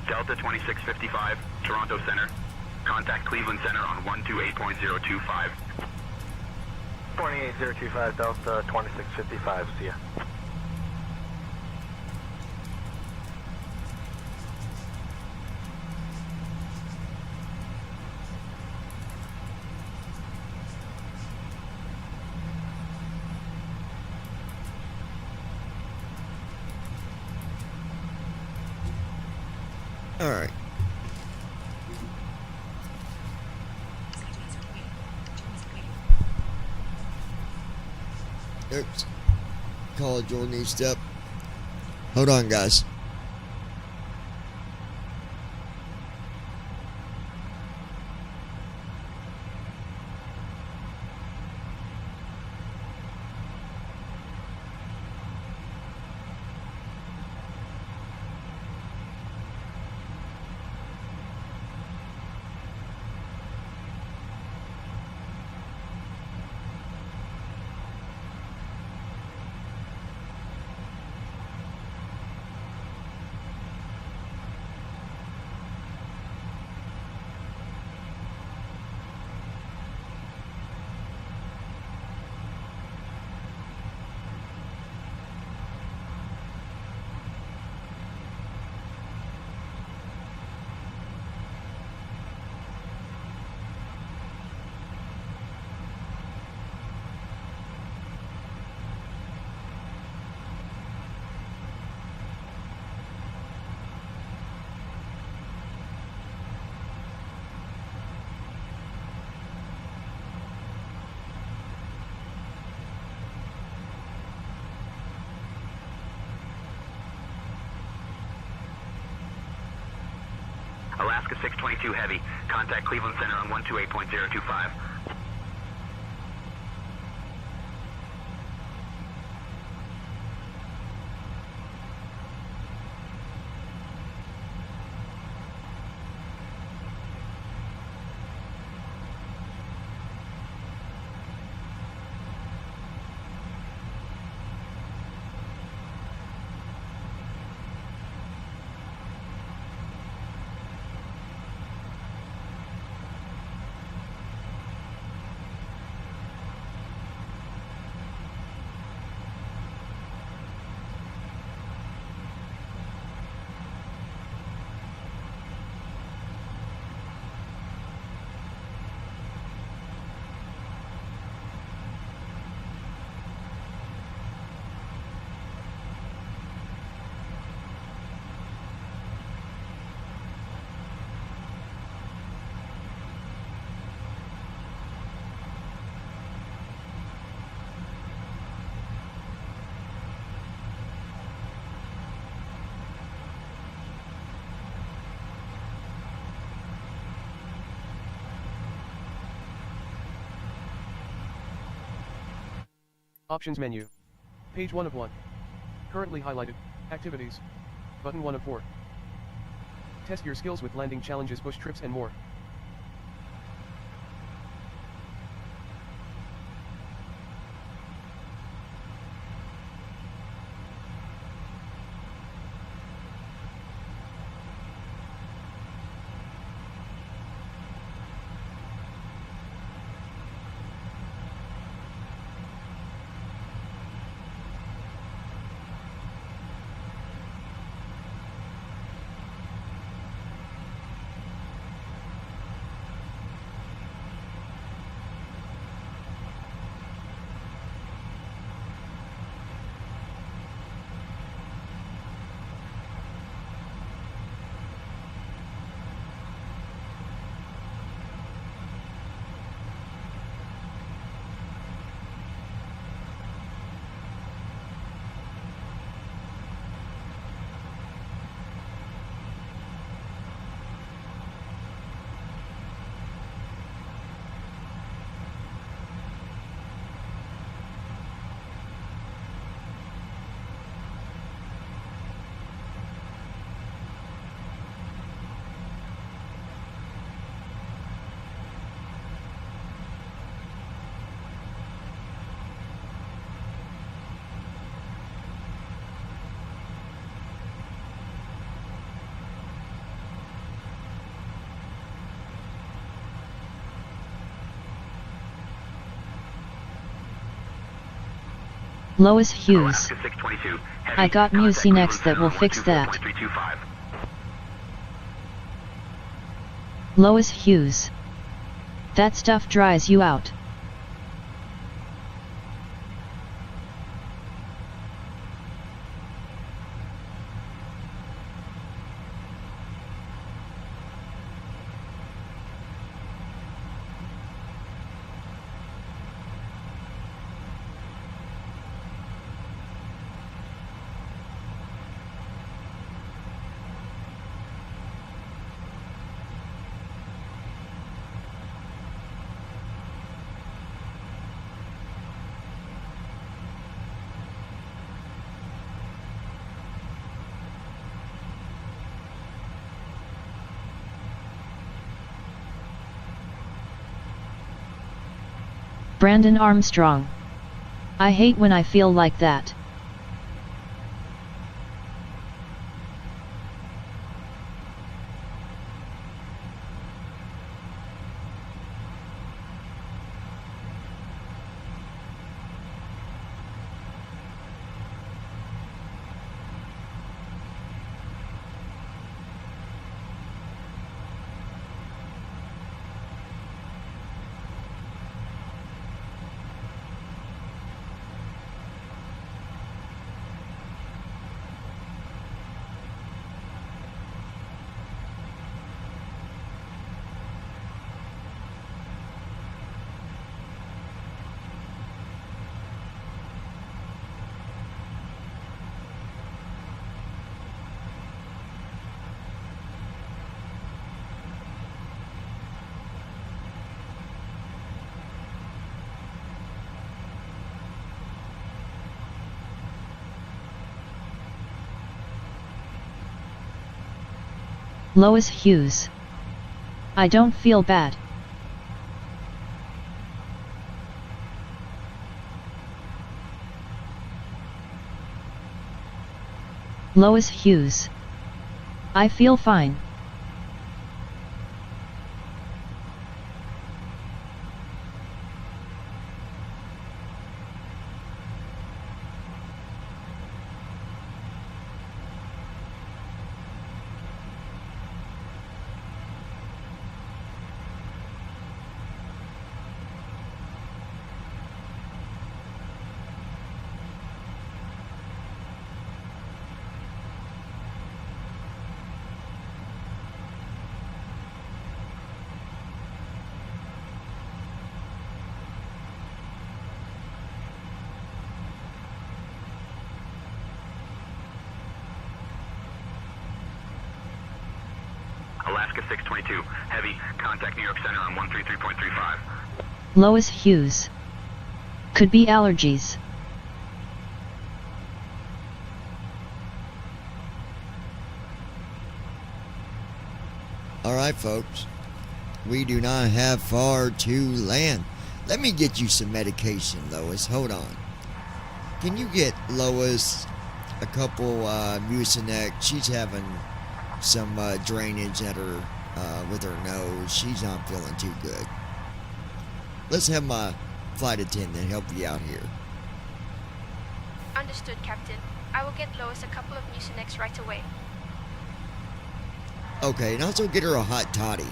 Delta 2655, Toronto Center. Contact Cleveland Center on 128.025. 28025, Delta 2655, see ya. All right. Oops. Call Jordan step. Hold on, guys. Alaska 622 Heavy, contact Cleveland Center on 128.025. Options menu. Page 1 of 1. Currently highlighted. Activities. Button 1 of 4. Test your skills with landing challenges, bush trips and more. Lois Hughes. Alaska 622, heavy, I got contact Mucinex Cleveland that will Center fix that. 124.325. Lois Hughes. That stuff dries you out. Brandon Armstrong. I hate when I feel like that. Lois Hughes. I don't feel bad. Lois Hughes. I feel fine. Alaska 622, heavy, contact New York Center on 133.35. Lois Hughes. Could be allergies. Alright folks, we do not have far to land. Let me get you some medication, Lois. Hold on. Can you get Lois a couple Mucinex? She's having some drainage at her with her nose. She's not feeling too good. Let's have my flight attendant help you out here. Understood, Captain. I will get Lois a couple of Mucinex right away. Okay, and also get her a hot toddy.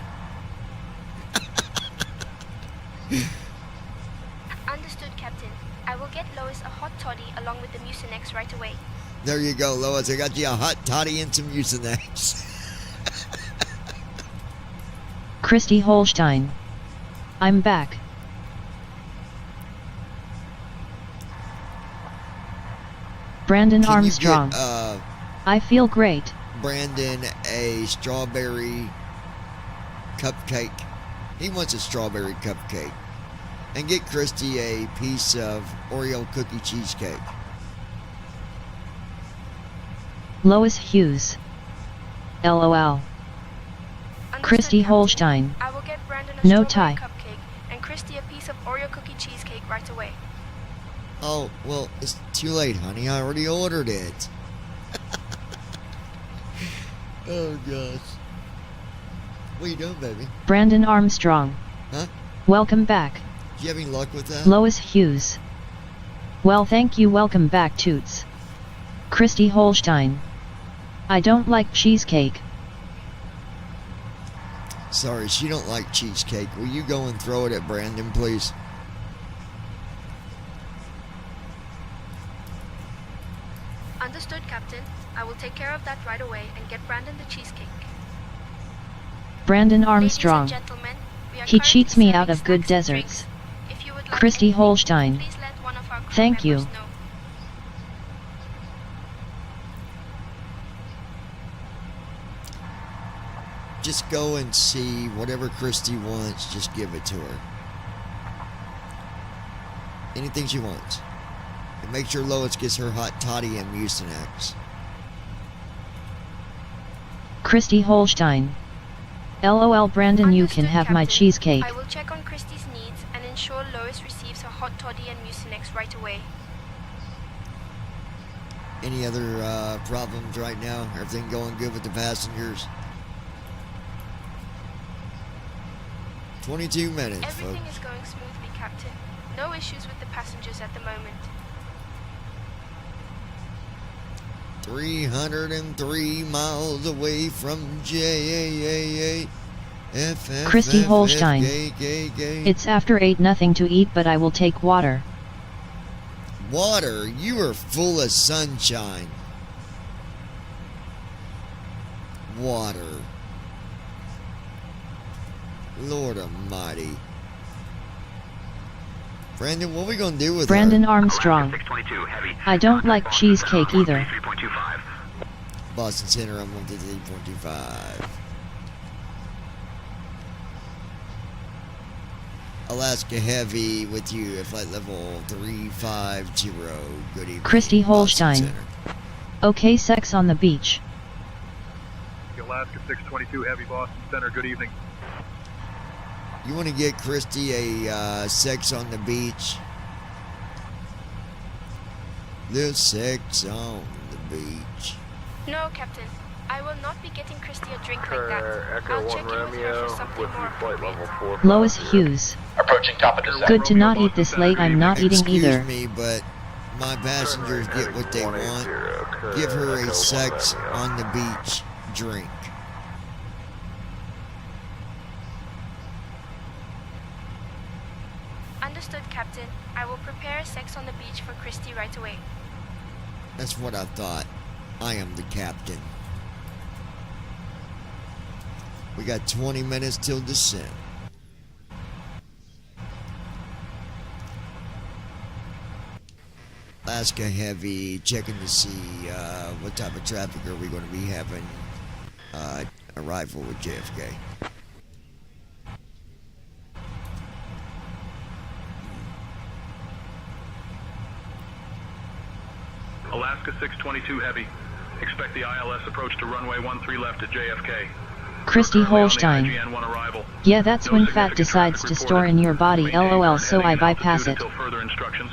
Understood, Captain. I will get Lois a hot toddy along with the Mucinex right away. There you go, Lois. I got you a hot toddy and some Mucinex. Christy Holstein. I'm back. Brandon Can Armstrong. You get, I feel great. Brandon a strawberry cupcake. He wants a strawberry cupcake. And get Christy a piece of Oreo cookie cheesecake. Lois Hughes. LOL. Christy Holstein. I will get Brandon a no strawberry tie. cupcake and Christy a piece of Oreo cookie cheesecake right away. Oh, well, it's too late, honey. I already ordered it. Oh, gosh. What are you doing, baby? Brandon Armstrong. Huh? Welcome back. Did you have any luck with that? Lois Hughes. Well, thank you. Welcome back, Toots. Christy Holstein. I don't like cheesecake. Sorry, she don't like cheesecake. Will you go and throw it at Brandon, please? Understood, Captain. I will take care of that right away and get Brandon the cheesecake. Brandon Armstrong. Ladies and gentlemen, we are He currently cheats me serving out of good snacks and desserts. drinks. If you would like Christy anything, Holstein. please let one of our crew Thank you. members know. Just go and see whatever Christy wants. Just give it to her. Anything she wants. And make sure Lois gets her hot toddy and Mucinex. Christy Holstein. LOL, Brandon, you can have my cheesecake. I will check on Christy's needs and ensure Lois receives her hot toddy and Mucinex right away. Any other problems right now? Everything going good with the passengers? 22 minutes, Everything folks. is going smoothly, Captain. No issues with the passengers at the moment. 303 miles away from Christy Holstein. It's after 8, nothing to eat, but I will take water. Water? You are full of sunshine. Water. Lord Almighty. Brandon, what are we going to do with Brandon her? Armstrong. I don't like cheesecake either. Boston Center on 153.25. Alaska Heavy with you at flight level 350. Good evening. Christy Holstein. Boston Center. Okay, sex on the beach. Alaska 622 Heavy, Boston Center, good evening. You want to get Christy a sex on the beach? The sex on the beach. No, Captain. I will not be getting Christy a drink like that. I'll check in with her for something more appropriate. Lois Hughes. Approaching top of descent. Good to not eat this late. I'm not eating either. Excuse me, but my passengers get what they want. Give her a sex on the beach drink. Understood, Captain. I will prepare a sex on the beach for Christy right away. That's what I thought. I am the captain. We got 20 minutes till descent. Alaska Heavy, checking to see what type of traffic are we going to be having arrival with JFK. Alaska 622 Heavy. Expect the ILS approach to runway 13 left at JFK. Christy Holstein. IGN-1 arrival. Yeah, that's when fat decides to store in your body. LOL, so I bypass it. Until further instructions.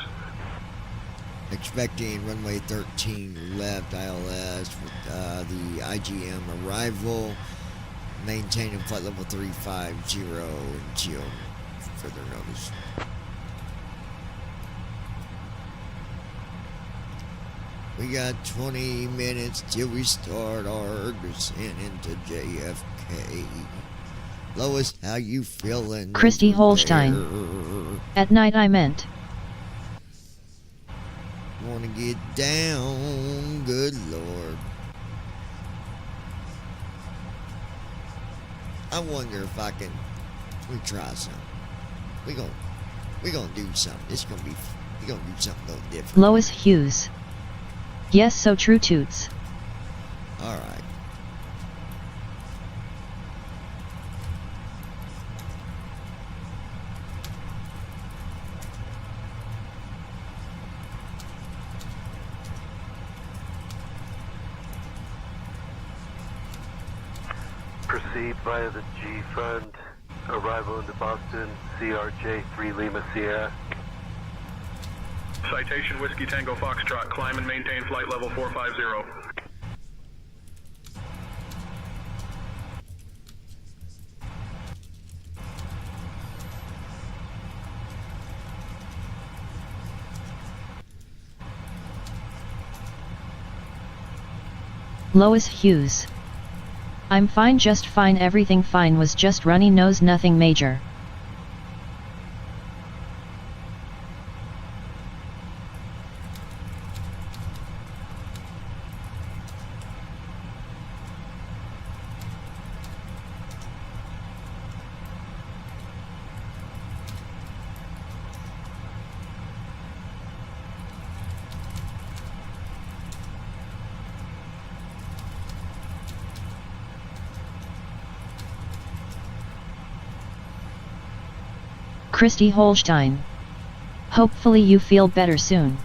Expecting runway 13 left ILS with the IGM arrival. Maintaining flight level 350 until further notice. We got 20 minutes till we start our descent into JFK. Lois, how you feeling? Christy Holstein. There? At night I meant. Wanna get down, good lord. I wonder if I can. We try something. We gonna do something. We gonna do something a little different. Lois Hughes. Yes, so true, Toots. All right. Proceed via the G front. Arrival into Boston, CRJ 3 Lima Sierra. Citation Whiskey Tango Foxtrot. Climb and maintain flight level 450. Lois Hughes. I'm fine, just fine, everything fine, was just runny nose, nothing major. Christy Holstein. Hopefully you feel better soon.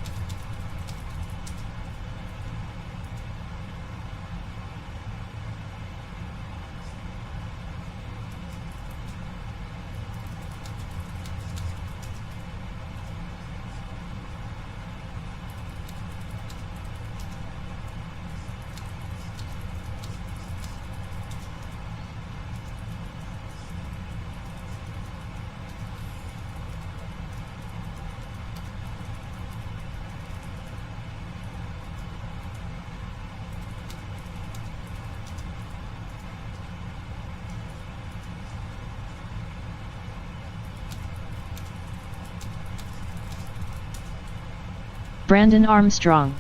Brandon Armstrong.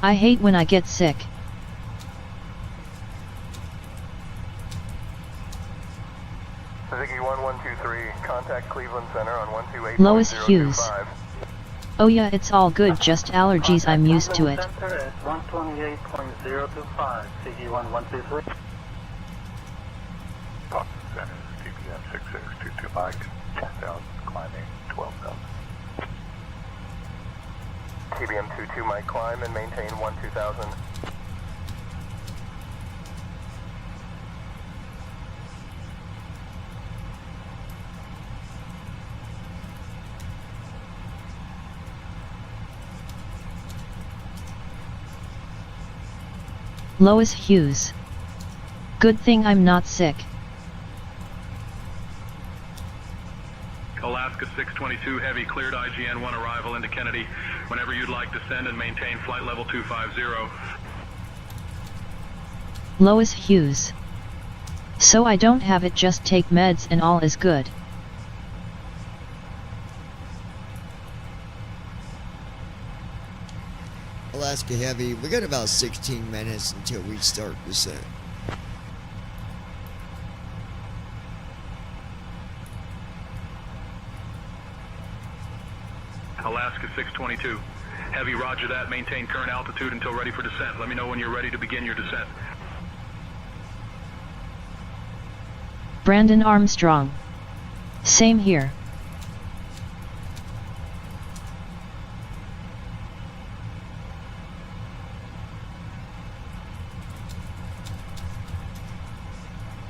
I hate when I get sick. Ziggy 1123, contact Cleveland Center on 128.025. Lois Hughes. Oh yeah, it's all good, just allergies, I'm used to it. Center at 128.025, Ziggy 1123. Boston Center, TPM 66225, 10,000, climbing 12,000. TBM 22 might climb and maintain 12,000. Lois Hughes. Good thing I'm not sick. Alaska 622 Heavy, cleared IGN 1 arrival into Kennedy. Whenever you'd like, descend and maintain flight level 250. Lois Hughes. So I don't have it, just take meds and all is good. Alaska Heavy, we got about 16 minutes until we start descent. Alaska 622 Heavy, roger that. Maintain current altitude until ready for descent. Let me know when you're ready to begin your descent. Brandon Armstrong. Same here.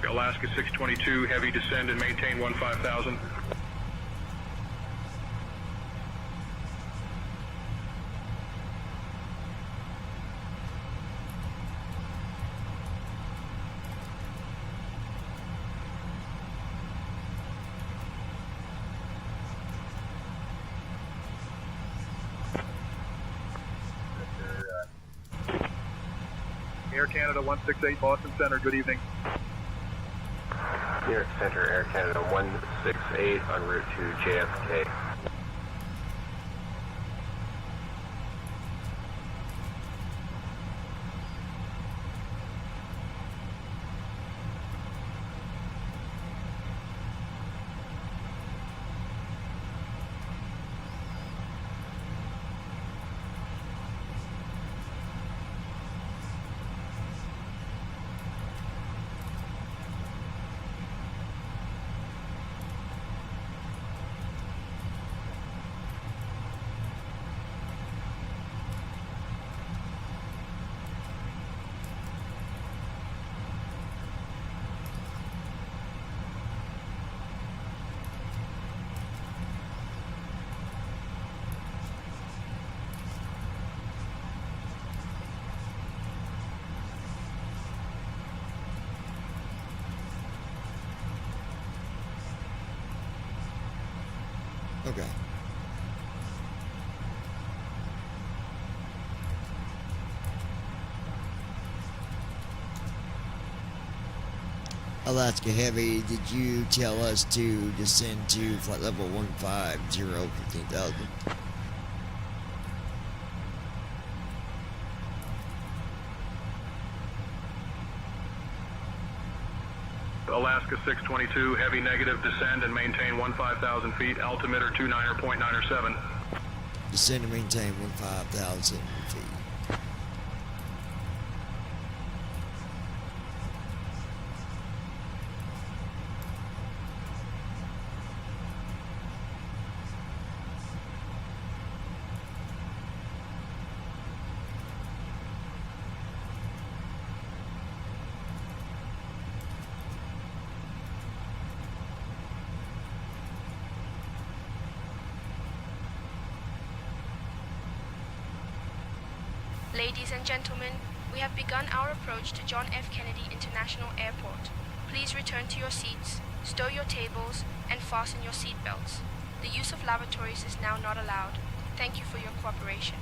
Alaska 622 Heavy, descend and maintain 15,000. Air Canada 168 Boston Center, good evening. New York Center, Air Canada 168 en route to JFK. Okay. Alaska Heavy, did you tell us to descend to flight level 150, 15,000? Alaska 622, heavy negative, descend and maintain 15,000 feet, altimeter 29.907. Descend and maintain 15,000 feet. Ladies and gentlemen, we have begun our approach to John F. Kennedy International Airport. Please return to your seats, stow your tables, and fasten your seat belts. The use of lavatories is now not allowed. Thank you for your cooperation.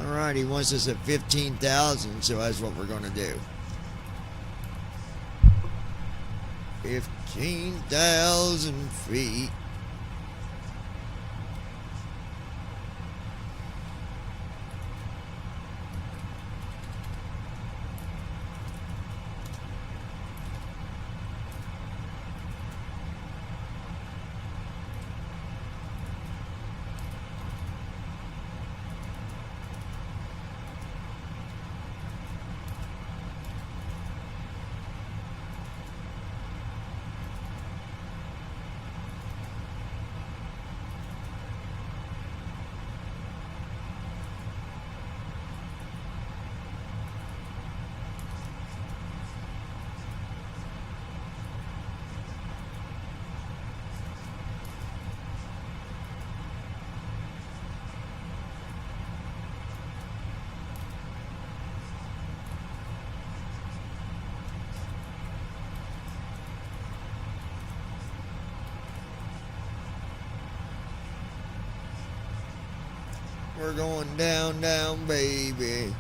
Alright, he wants us at 15,000, so that's what we're going to do. 15,000 feet. We're going down, down, baby.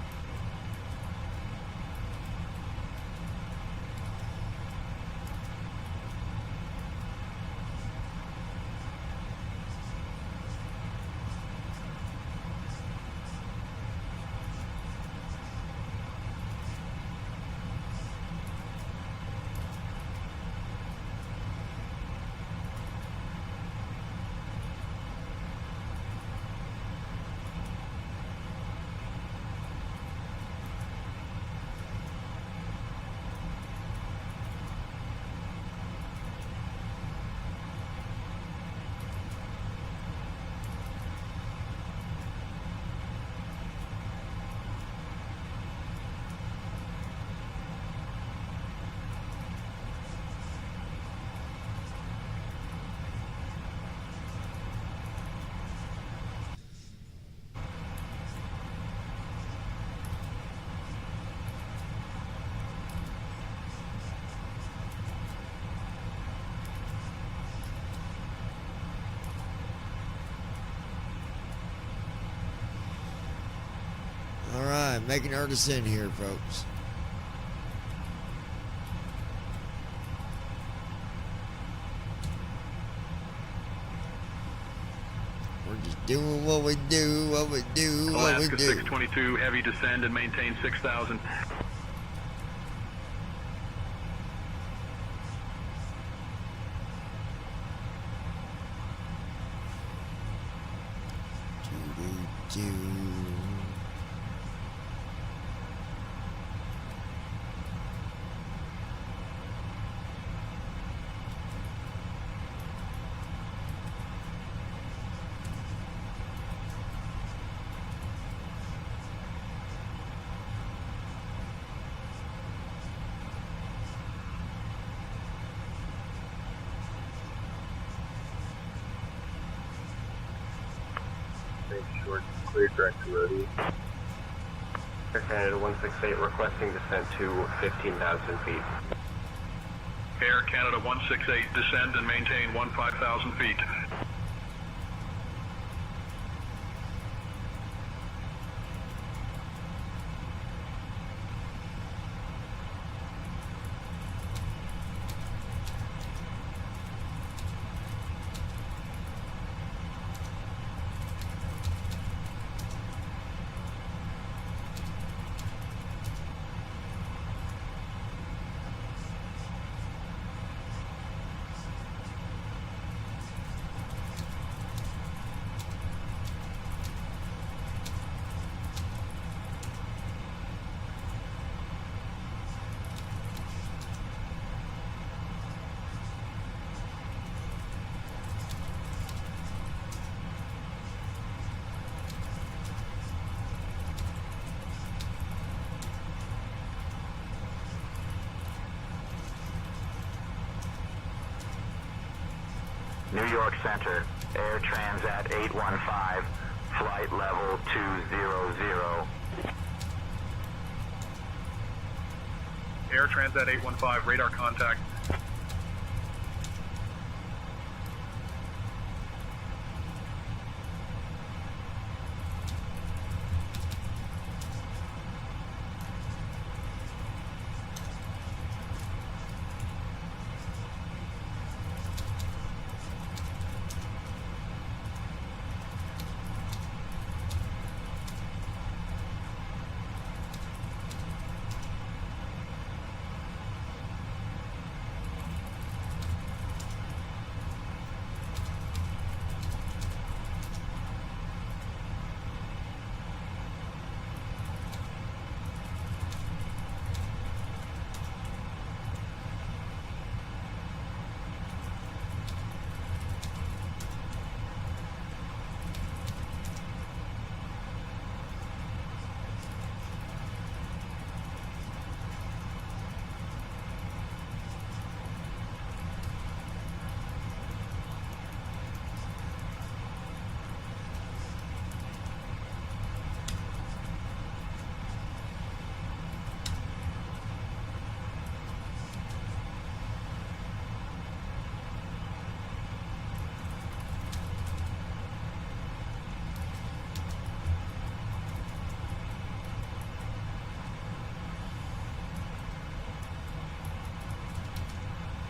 Alright, making our descent here, folks. We're just doing what we do, what we do, what we Alaska do. 622, heavy descend and maintain 6,000. Make sure it's clear, director ready. Air Canada 168 requesting descent to 15,000 feet. Air Canada 168, descend and maintain 15,000 feet. New York Center, Air Transat 815, flight level 200. Air Transat 815, radar contact.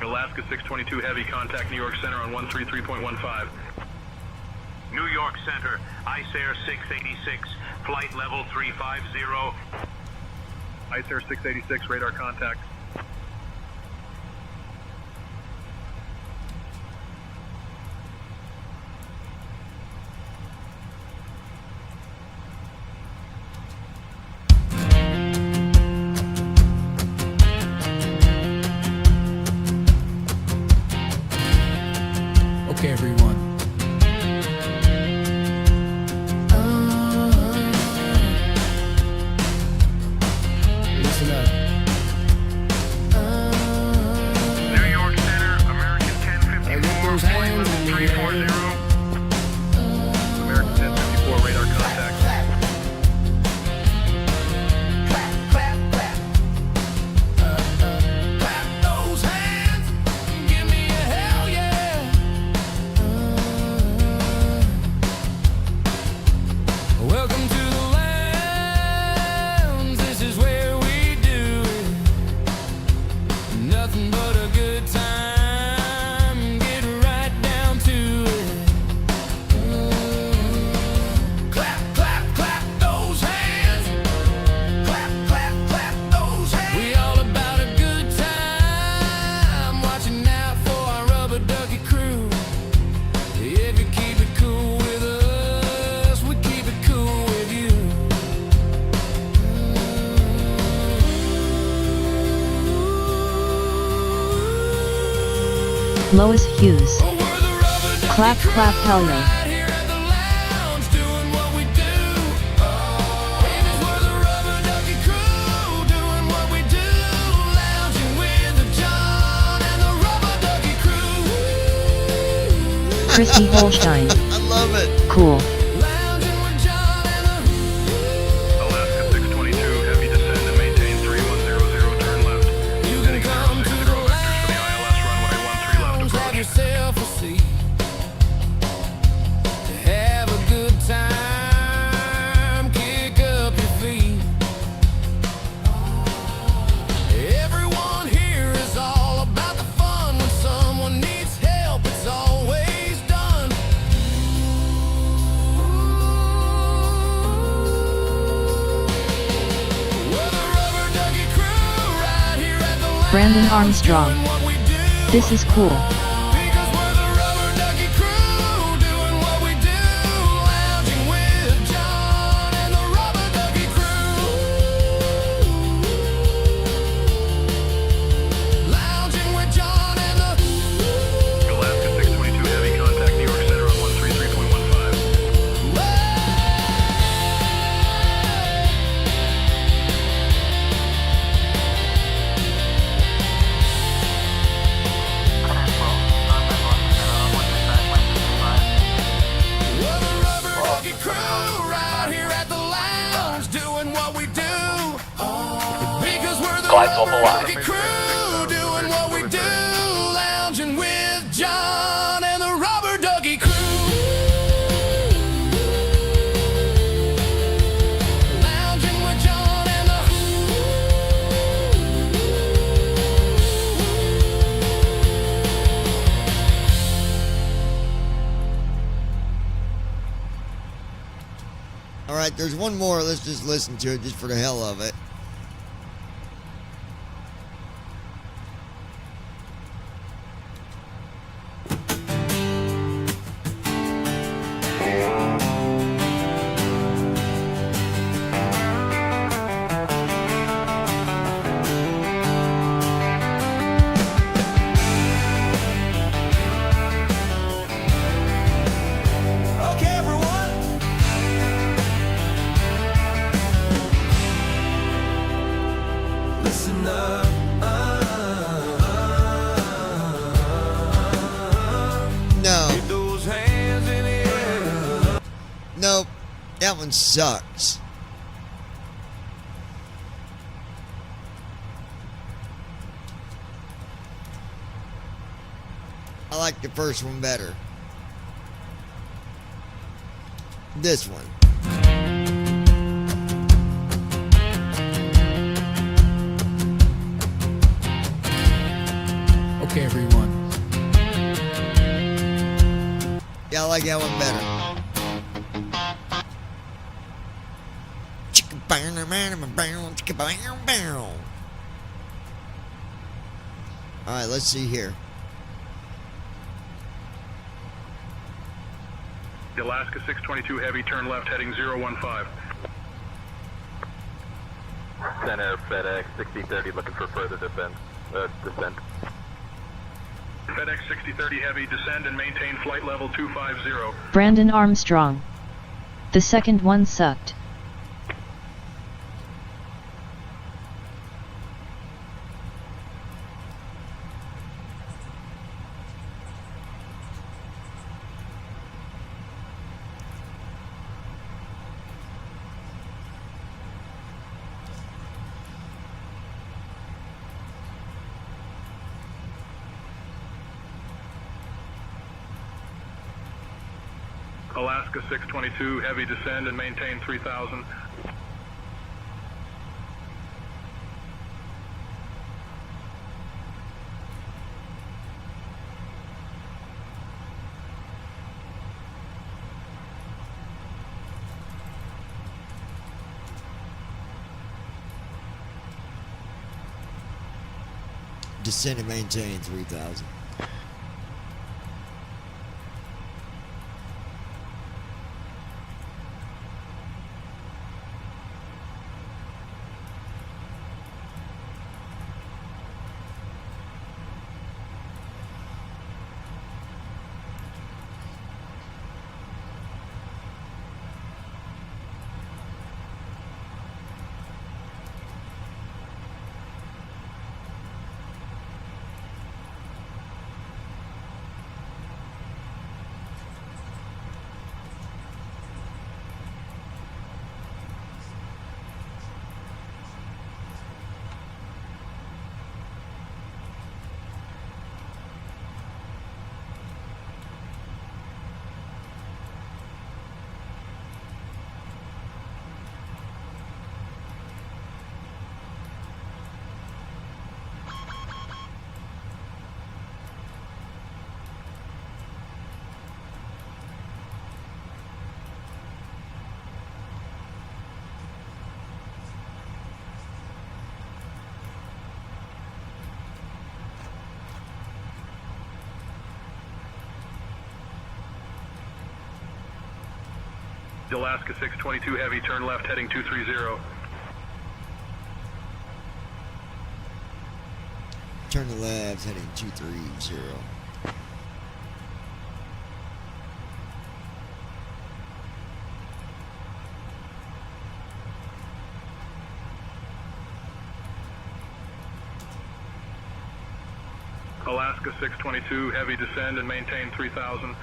Alaska 622 Heavy, contact New York Center on 133.15. New York Center, Ice Air 686, flight level 350. Ice Air 686, radar contact. Okay, everyone. Listen up. New York Center, American 1054, flight level 340. American 1054, radar contact. Those hands, give me a hell yeah. Welcome to the lounge. This is where we do it. Nothing but a good time. Get right down to it. Clap, clap, clap those hands. Clap, clap, clap those hands. We all about a good time. Watching out for our rubber ducky crew. If you keep it cool with us, we keep it cool with you. Lois Hughes. Clap clap hell yeah. Right here at the lounge, doing what we do. And it's we're the rubber ducky crew, doing what we do. Lounging with the John and the rubber ducky crew. Christy Holstein. I love it. Cool. Lounging with John and the Alaska 622, Brandon Armstrong. This is cool. Glides off the line. Crew doing what we do, lounging with John and the Rubber Ducky crew. Lounging with John and the All right, there's one more. Let's just listen to it just for the hell of it. Okay, everyone. Listen up. No. Get those hands in the air. Nope. That one sucks. I like the first one better. This one. Okay, everyone. Yeah, I like that one better. Alright, let's see here. Alaska 622 Heavy, turn left heading 015. Center FedEx 6030 looking for further descent. FedEx 6030 Heavy, descend and maintain flight level 250. Brandon Armstrong. The second one sucked. Alaska 622 Heavy, descend and maintain 3000. Descend and maintain 3,000. Alaska 622 Heavy, turn left heading 230. Turn to left heading 230. Alaska 622 Heavy, descend and maintain 3000.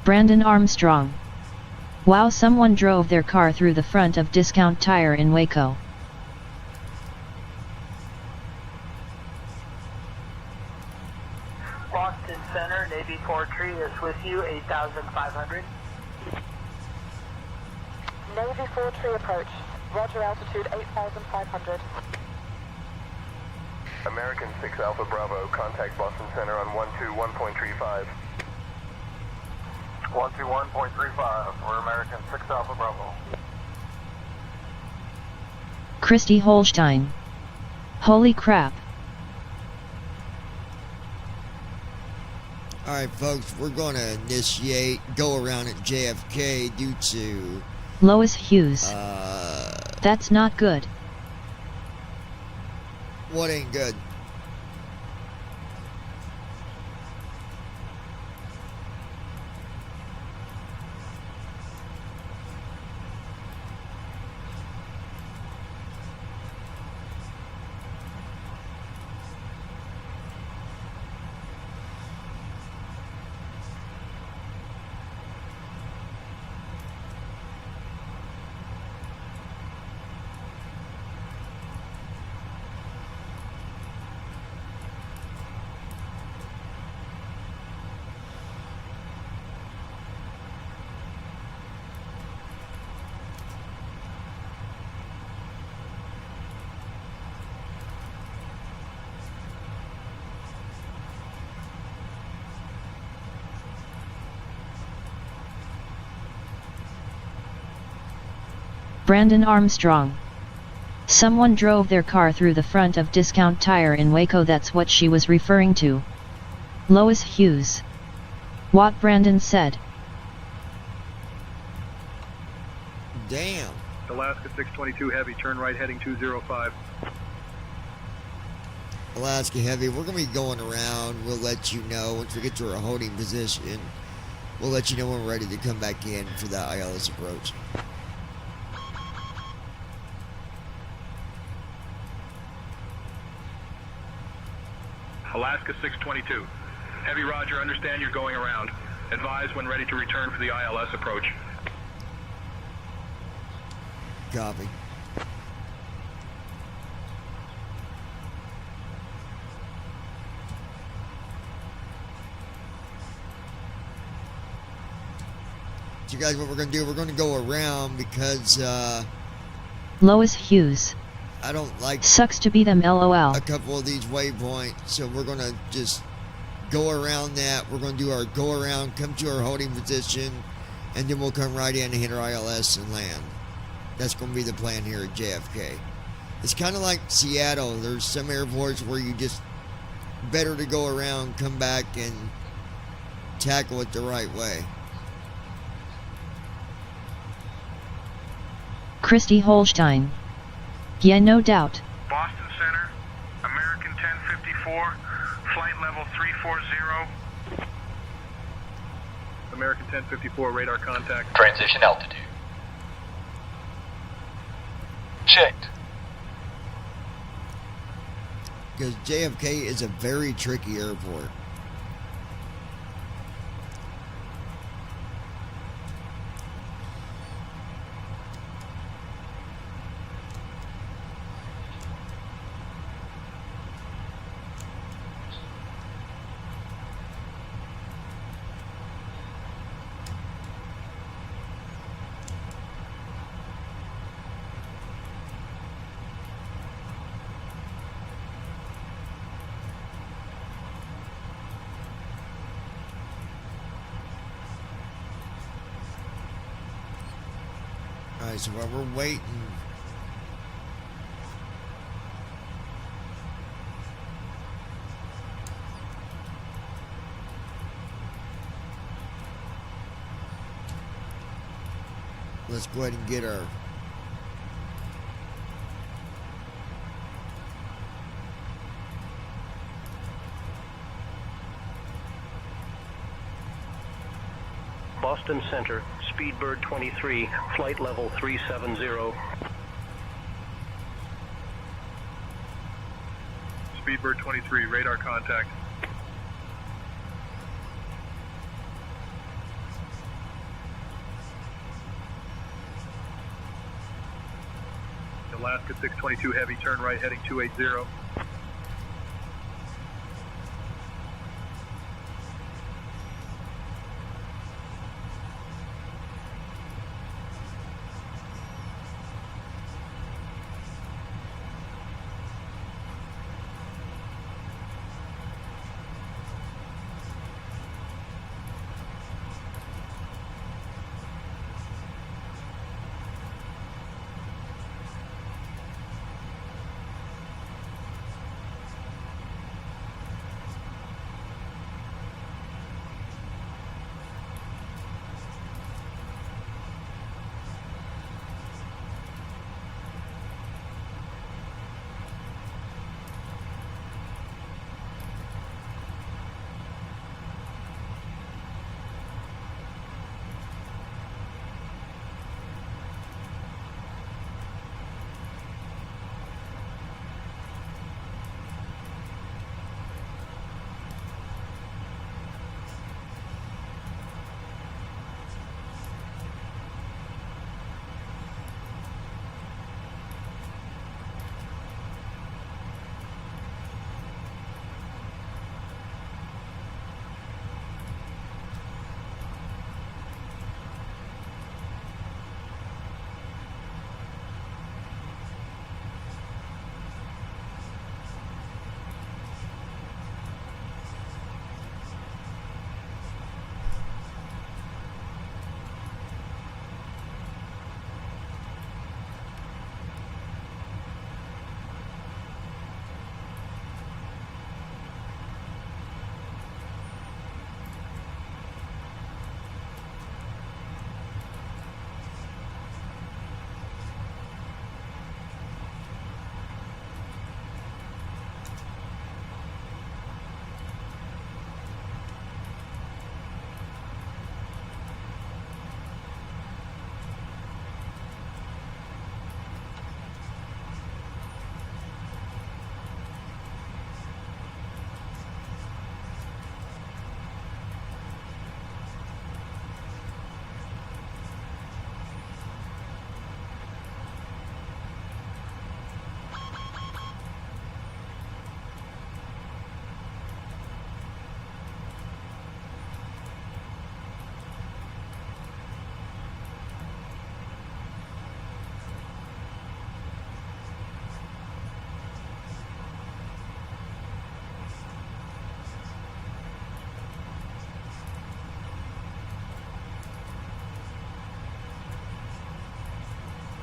Brandon Armstrong. Wow, someone drove their car through the front of Discount Tire in Waco. Boston Center, Navy Portree is with you, 8,500. Navy 4-tree approach. Roger, altitude 8,500. American 6 Alpha Bravo, contact Boston Center on 121.35. 121.35, we're American 6 Alpha Bravo. Christy Holstein. Holy crap. Alright folks, we're going to initiate go around at JFK due to Lois Hughes. That's not good. What ain't good? Brandon Armstrong. Someone drove their car through the front of Discount Tire in Waco, that's what she was referring to. Lois Hughes. What Brandon said. Damn. Alaska 622 Heavy, turn right heading 205. Alaska Heavy, we're going to be going around. We'll let you know once we get to our holding position. We'll let you know when we're ready to come back in for that ILS approach. Alaska 622. Heavy, roger, understand you're going around. Advise when ready to return for the ILS approach. Copy. So you guys, what we're going to do, we're going to go around because Lois Hughes. I don't like sucks to be them, LOL. A couple of these waypoints, so we're going to just go around that. We're going to do our go around, come to our holding position, and then we'll come right in and hit our ILS and land. That's going to be the plan here at JFK. It's kind of like Seattle. There's some airports where you just better to go around, come back, and tackle it the right way. Christy Holstein. Yeah, no doubt. Boston Center, American 1054, flight level 340. American 1054, radar contact. Transition altitude. Checked. Because JFK is a very tricky airport. Alright, so while we're waiting, let's go ahead and get our Boston Center, Speedbird 23, flight level 370. Speedbird 23, radar contact. Alaska 622 heavy, turn right heading 280.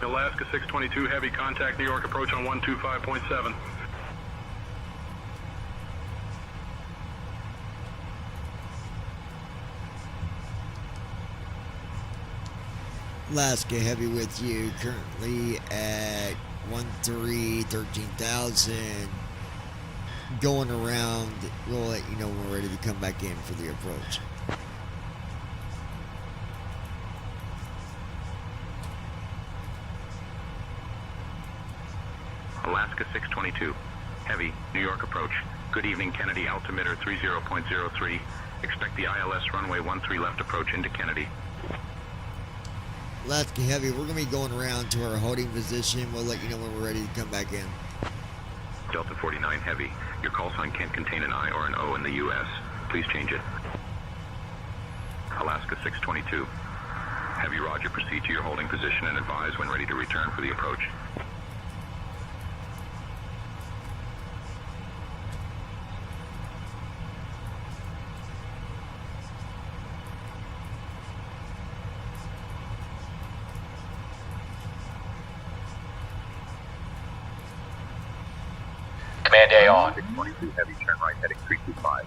Alaska 622 heavy, contact New York, approach on 125.7. Alaska heavy with you, currently at 13,000, going around. We'll let you know when we're ready to come back in for the approach. Alaska 622, heavy, New York approach. Good evening, Kennedy, altimeter 30.03. Expect the ILS runway 13 left approach into Kennedy. Alaska Heavy, we're going to be going around to our holding position. We'll let you know when we're ready to come back in. Delta 49 heavy, your call sign can't contain an I or an O in the U.S. Please change it. Alaska 622, heavy, roger, proceed to your holding position and advise when ready to return for the approach. Command A on. 622 heavy, turn right heading 325.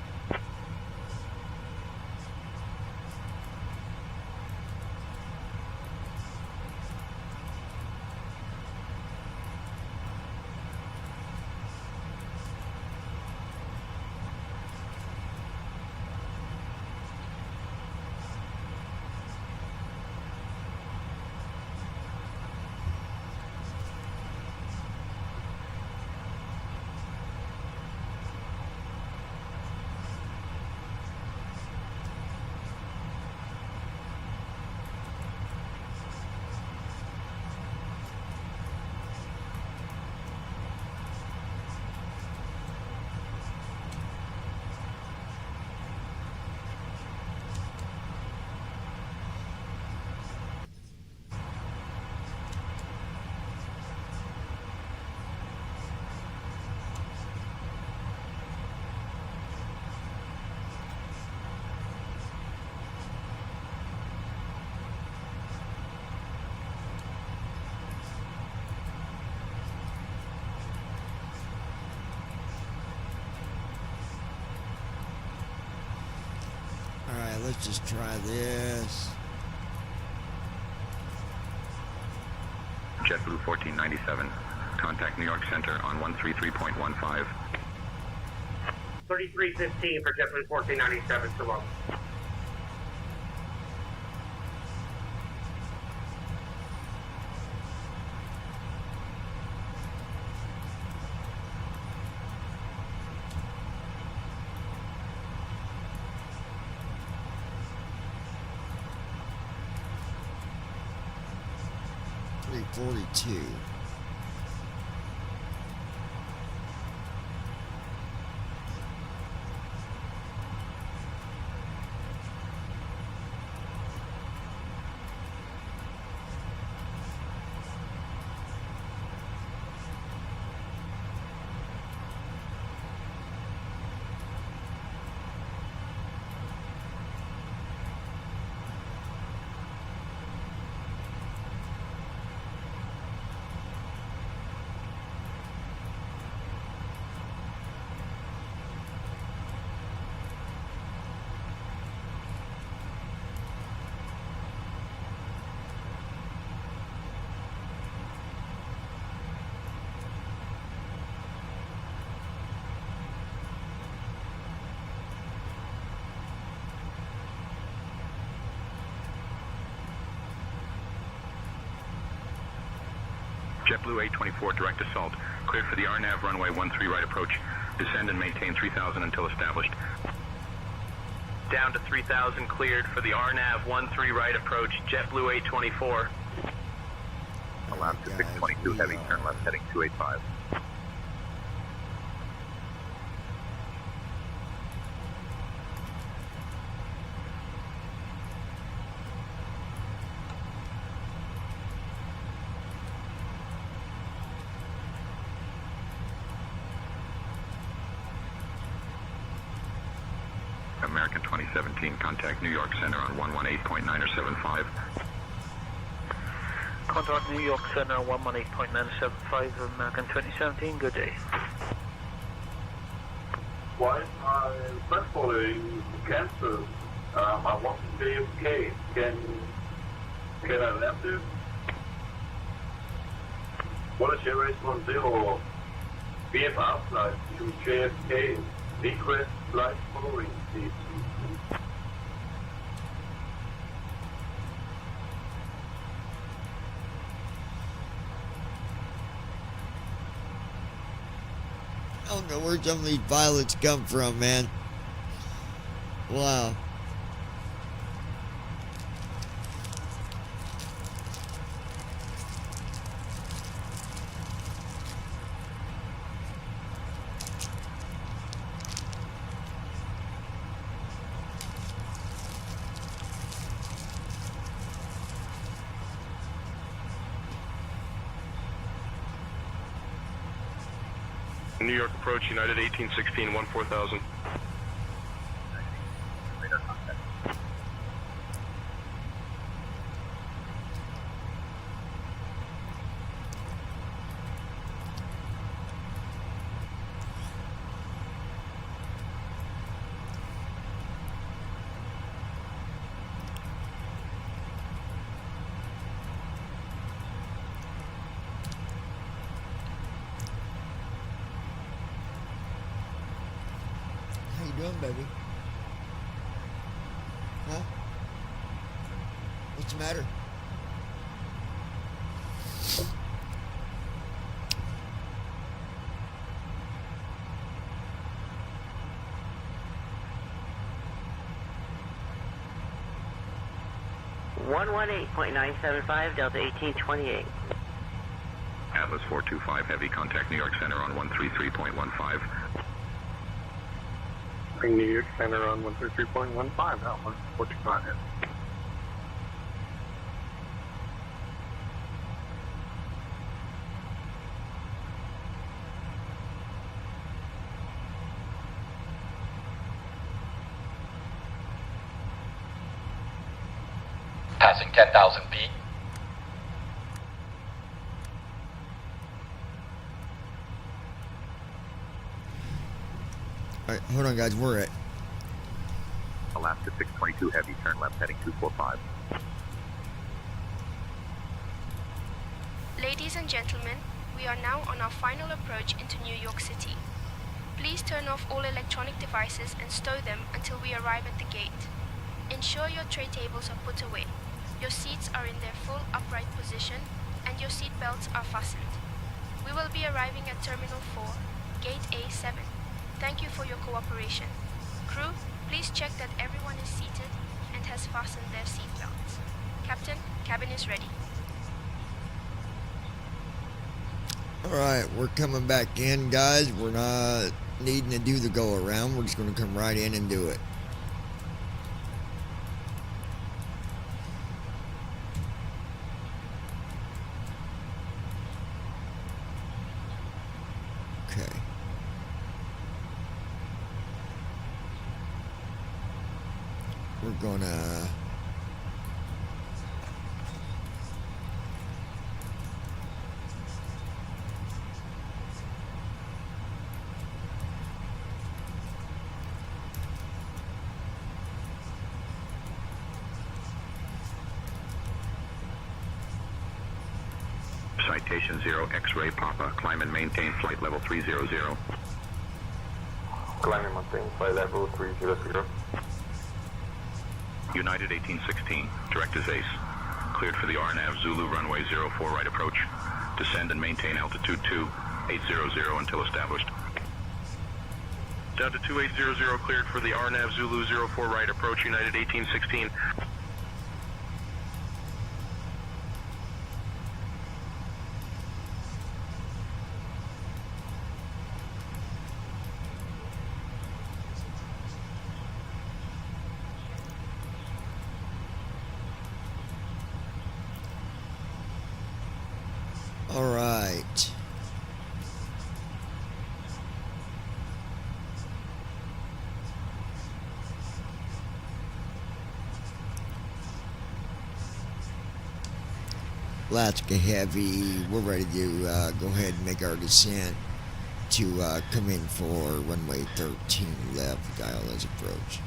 Alright, let's just try this. JetBlue 1497, contact New York Center on 133.15. 3315 for JetBlue 1497, so long. .42. JetBlue 824, direct assault. Cleared for the RNAV runway 13 right approach. Descend and maintain 3000 until established. Down to 3000, cleared for the RNAV 13 right approach, JetBlue 824. Alaska 622 heavy, turn left heading 285. American 2017, contact New York Center on 118.975. Contact New York Center 118.975, American 2017, good day. Why is my flight following cancelled? I want to be okay. Can I left it? What is your race 10? VFR flight to JFK. Request flight following, please. know where some of these pilots come from, man. Wow. New York approach, United 1816, 14000. How you doing, baby? Huh? What's the matter? .975 Delta 1828. Atlas 425 Heavy, contact New York Center on 133.15. New York Center on 133.15, Atlas 425. Passing 10,000 feet. Alright, hold on, guys. We're at Alaska 622 Heavy, turn left heading 245. Ladies and gentlemen, we are now on our final approach into New York City. Please turn off all electronic devices and stow them until we arrive at the gate. Ensure your tray tables are put away. Your seats are in their full upright position and your seat belts are fastened. We will be arriving at Terminal 4, Gate A7. Thank you for your cooperation. Crew, please check that everyone is seated and has fastened their seat belts. Captain, cabin is ready. Alright, we're coming back in, guys. We're not needing to do the go around. We're just going to come right in and do it. Okay. We're gonna Citation 0 X-ray Papa, climb and maintain flight level 300. Climb and maintain flight level 300. United 1816, direct as ace. Cleared for the RNAV Zulu runway 04 right approach. Descend and maintain altitude 2800 until established. Delta 2800 cleared for the RNAV Zulu 04 right approach, United 1816. All right. Alaska Heavy, we're ready to go ahead and make our descent to come in for runway 13 left, ILS approach.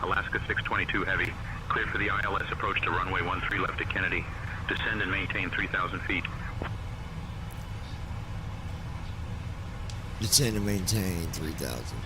Alaska 622 Heavy, cleared for the ILS approach to runway 13 left at Kennedy. Descend and maintain 3,000 feet. Descend and maintain 3,000.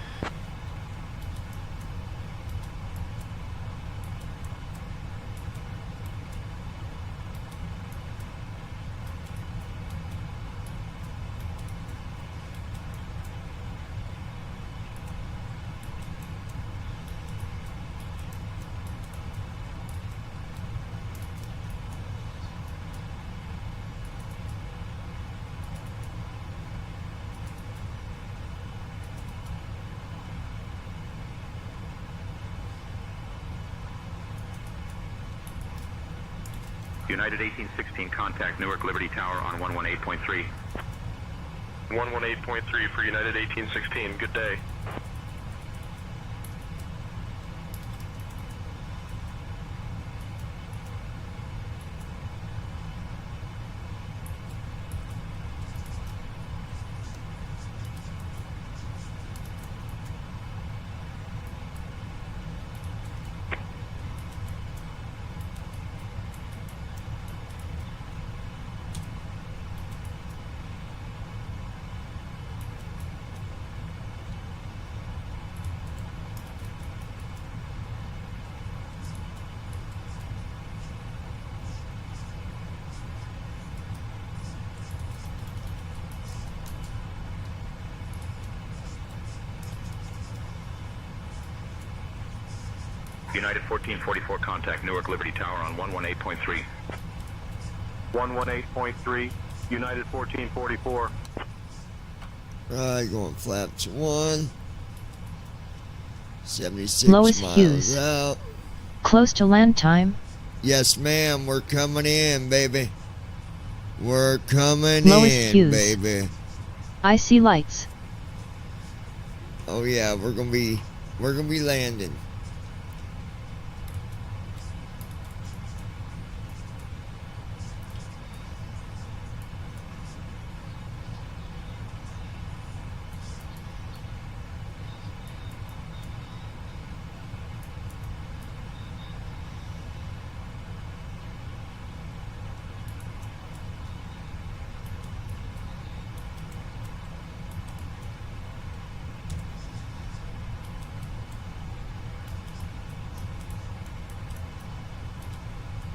United 1816, contact Newark Liberty Tower on 118.3. 118.3 for United 1816. Good day. United 1444, contact Newark Liberty Tower on 118.3. 118.3, United 1444. Alright, going flaps 1. 76 Lois miles Hughes. out. Close to land time? Yes, ma'am. We're coming in, baby. We're coming Lois in, Hughes. baby. I see lights. Oh yeah, we're gonna be landing.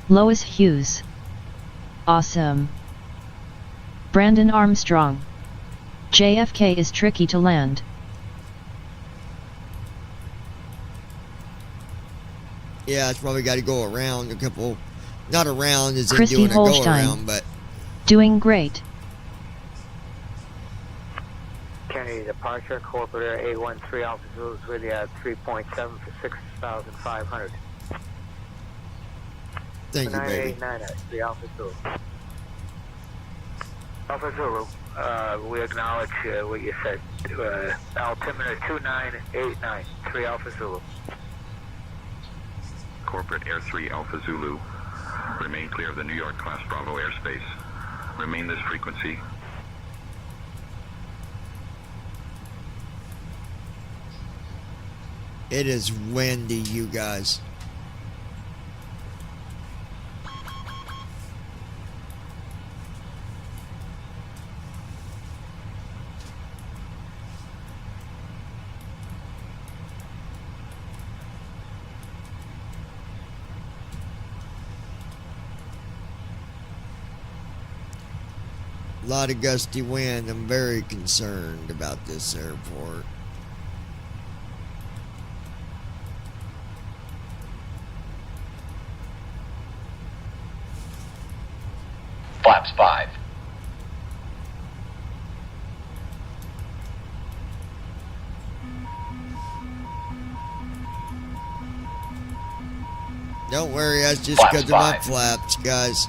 Lois Hughes. Awesome. Brandon Armstrong. JFK is tricky to land. Yeah, it's probably got to go around a couple. Not around as in Christy doing a go Holstein. around, but Doing great. Kennedy departure, corporate air 813 Alpha Zulu is with you at 3.7 for 6,500. thank you, baby. 989 at 3 Alpha Zulu. Alpha Zulu, we acknowledge what you said. Altimeter 2989, 3 Alpha Zulu. Corporate Air 3 Alpha Zulu. Remain clear of the New York Class Bravo airspace. Remain this frequency. It is windy, you guys. A lot of gusty wind. I'm very concerned about this airport. Flaps 5. Don't worry, that's just Flaps because of my 5. flaps, guys.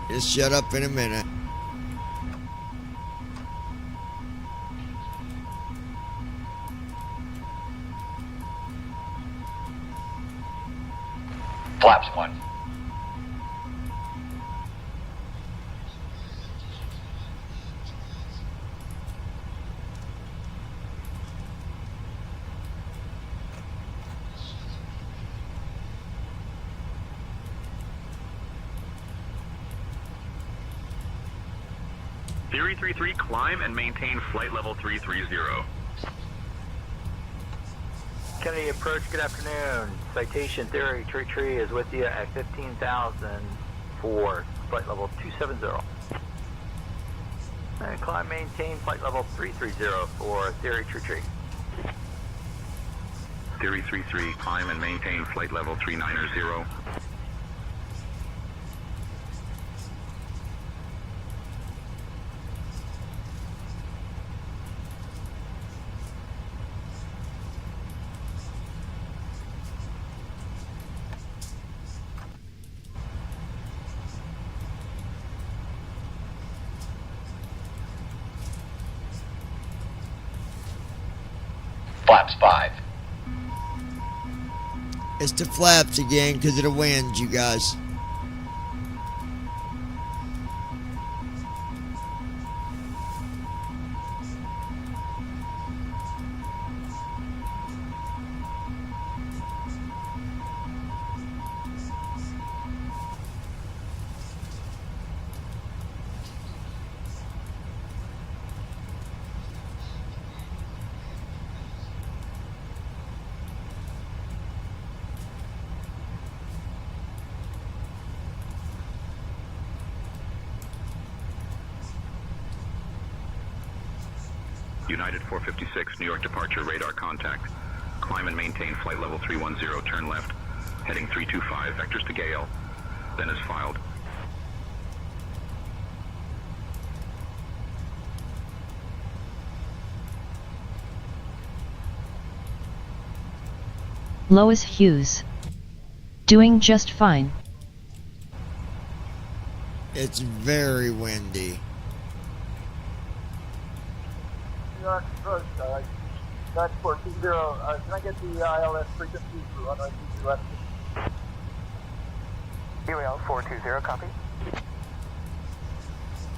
Just shut up in a minute. Flaps 1. Theory 33, climb and maintain flight level 330. Kennedy approach, good afternoon. Citation Theory Tree is with you at 15,000 for flight level 270. And climb maintain flight level 330 for Theory Tree. Theory 33, climb and maintain flight level 390. Flaps 5. It's the flaps again because of the wind, you guys. United 456, New York departure, radar contact. Climb and maintain flight level 310, turn left. Heading 325, vectors to Gale. Then is filed. Lois Hughes. Doing just fine. It's very windy. New York approach, 9420, can I get the ILS frequency for runway 211? UAL 420, copy.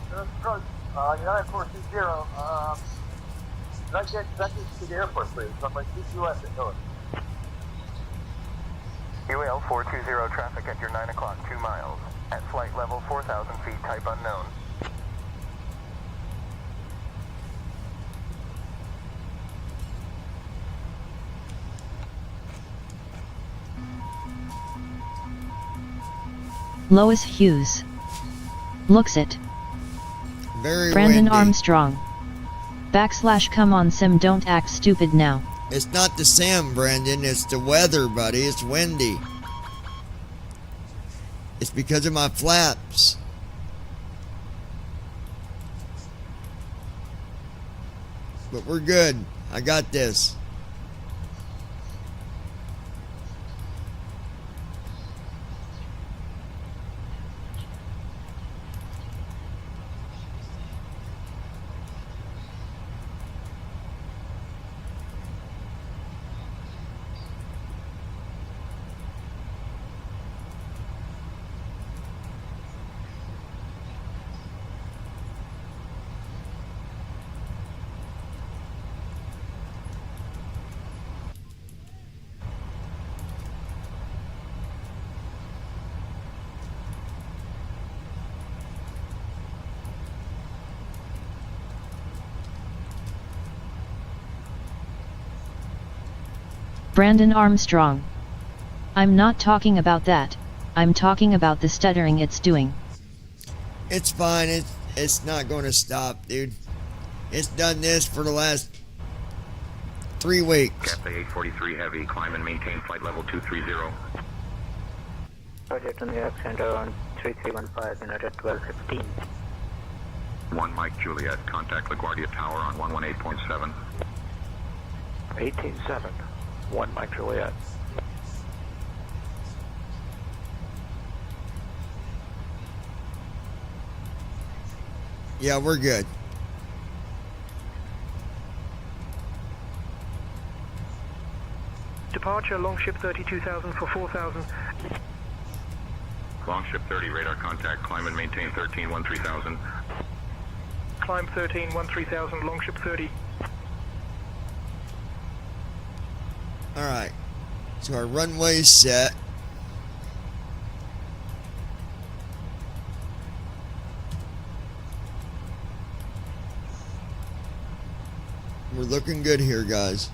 New York approach, United 420, can I get vectors to the airport, please? Runway 211 at Newark. UAL 420, traffic at your 9 o'clock, 2 miles. At flight level 4,000 feet, type unknown. Lois Hughes. Looks it. Very Brandon windy. Armstrong. / come on Sim, don't act stupid now. It's not the sim, Brandon. It's the weather, buddy. It's windy. It's because of my flaps. But we're good. I got this. Brandon Armstrong. I'm not talking about that. I'm talking about the stuttering it's doing. It's fine. It's not going to stop, dude. It's done this for the last 3 weeks. Cathay 843 Heavy, climb and maintain flight level 230. Project on the York Center on 3315, United 1215. 1 Mike Juliet, contact LaGuardia Tower on 118.7. 187, 1 Mike Juliet. Yeah, we're good. Departure, Longship 32,000 for 4,000. Longship 30, radar contact, climb and maintain 13-13,000. Climb 13-13,000, Longship 30. Alright. So our runway's set. We're looking good here, guys.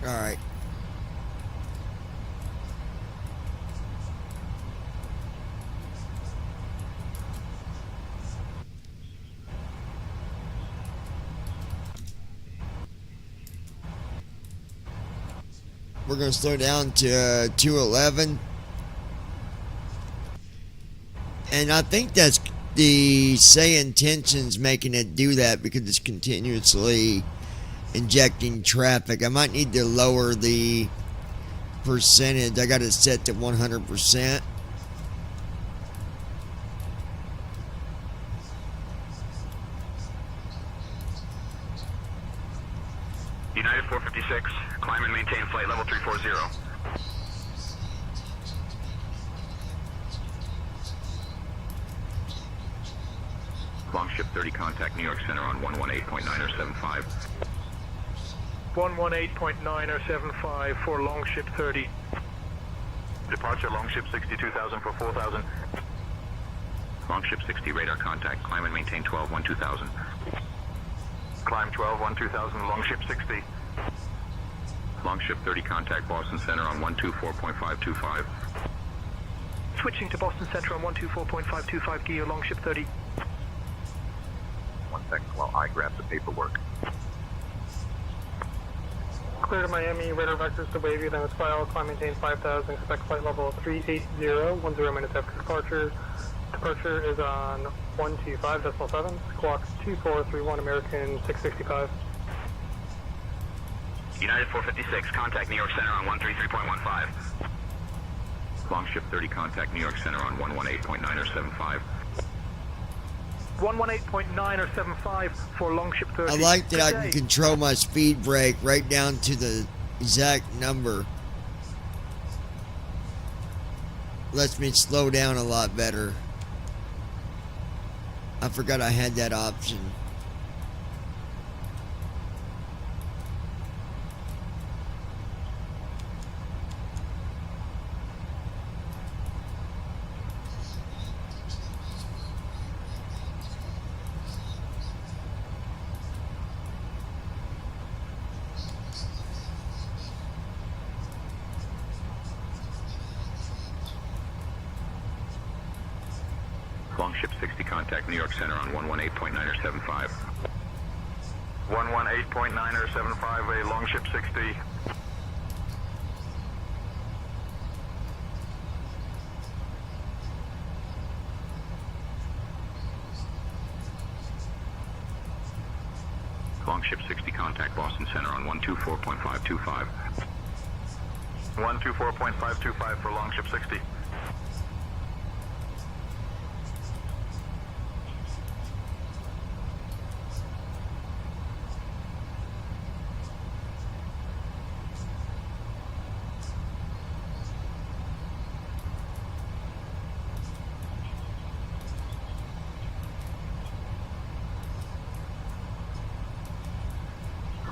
Alright. We're going to slow down to 211. And I think that's the say intentions making it do that because it's continuously injecting traffic. I might need to lower the percentage. I got it set to 100%. United 456, climb and maintain flight level 340. Longship 30, contact New York Center on 118.975. 118.975 for Longship 30. Departure Longship 62,000 for 4,000. Longship 60, radar contact, climb and maintain 12-1-2000. Climb 12-1-2000, Longship 60. Longship 30, contact Boston Center on 124.525. Switching to Boston Center on 124.525 gear, Longship 30. 1 second while I grab the paperwork. Clear to Miami, radar vectors to Wavy, then it's filed, climb maintain 5,000, expect flight level 380, 10 minutes after departure. Departure is on 125.7, clock 2431, American 665. United 456, contact New York Center on 133.15. Longship 30, contact New York Center on 118.975. 118.975 for Longship 30. I like that I can control my speed brake right down to the exact number. Lets me slow down a lot better. I forgot I had that option. Longship 60, contact New York Center on 118.975. 118.975, a Longship 60. Longship 60, contact Boston Center on 124.525. 124.525 for Longship 60.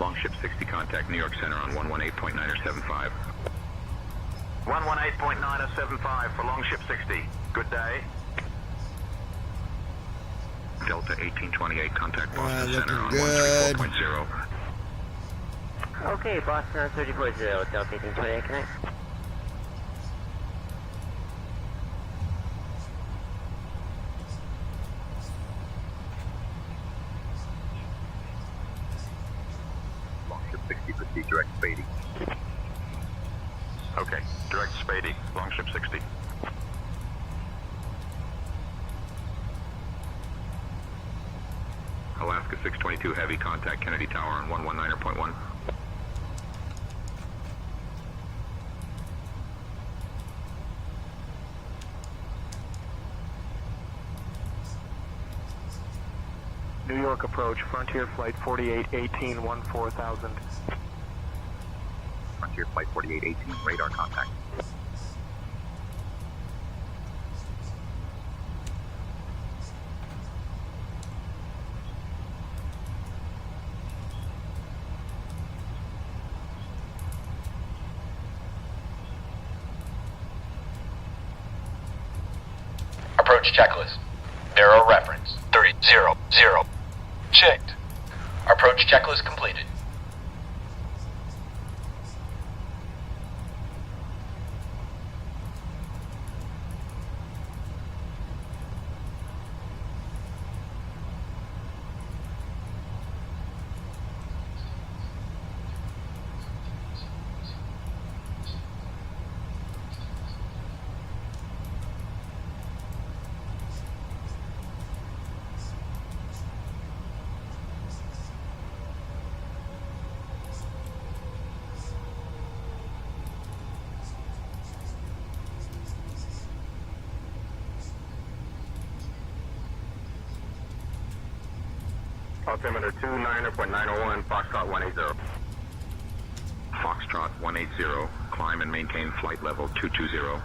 Longship 60, contact New York Center on 118.975. 118.975 for Longship 60. Good day. Delta 1828, contact Boston Looking Center on good. 134.0. Okay, Boston on 34.0, Delta 1828, connect. Longship 60, proceed direct Spady. Okay, direct Spady, Longship 60. Alaska 622 Heavy, contact Kennedy Tower on 119.1. New York approach, Frontier Flight 4818, 14,000. Frontier Flight 4818, radar contact. Approach checklist. Barrel reference 300. Checked. Approach checklist completed. altimeter 29.901, Foxtrot 180. Foxtrot 180, climb and maintain flight level 220.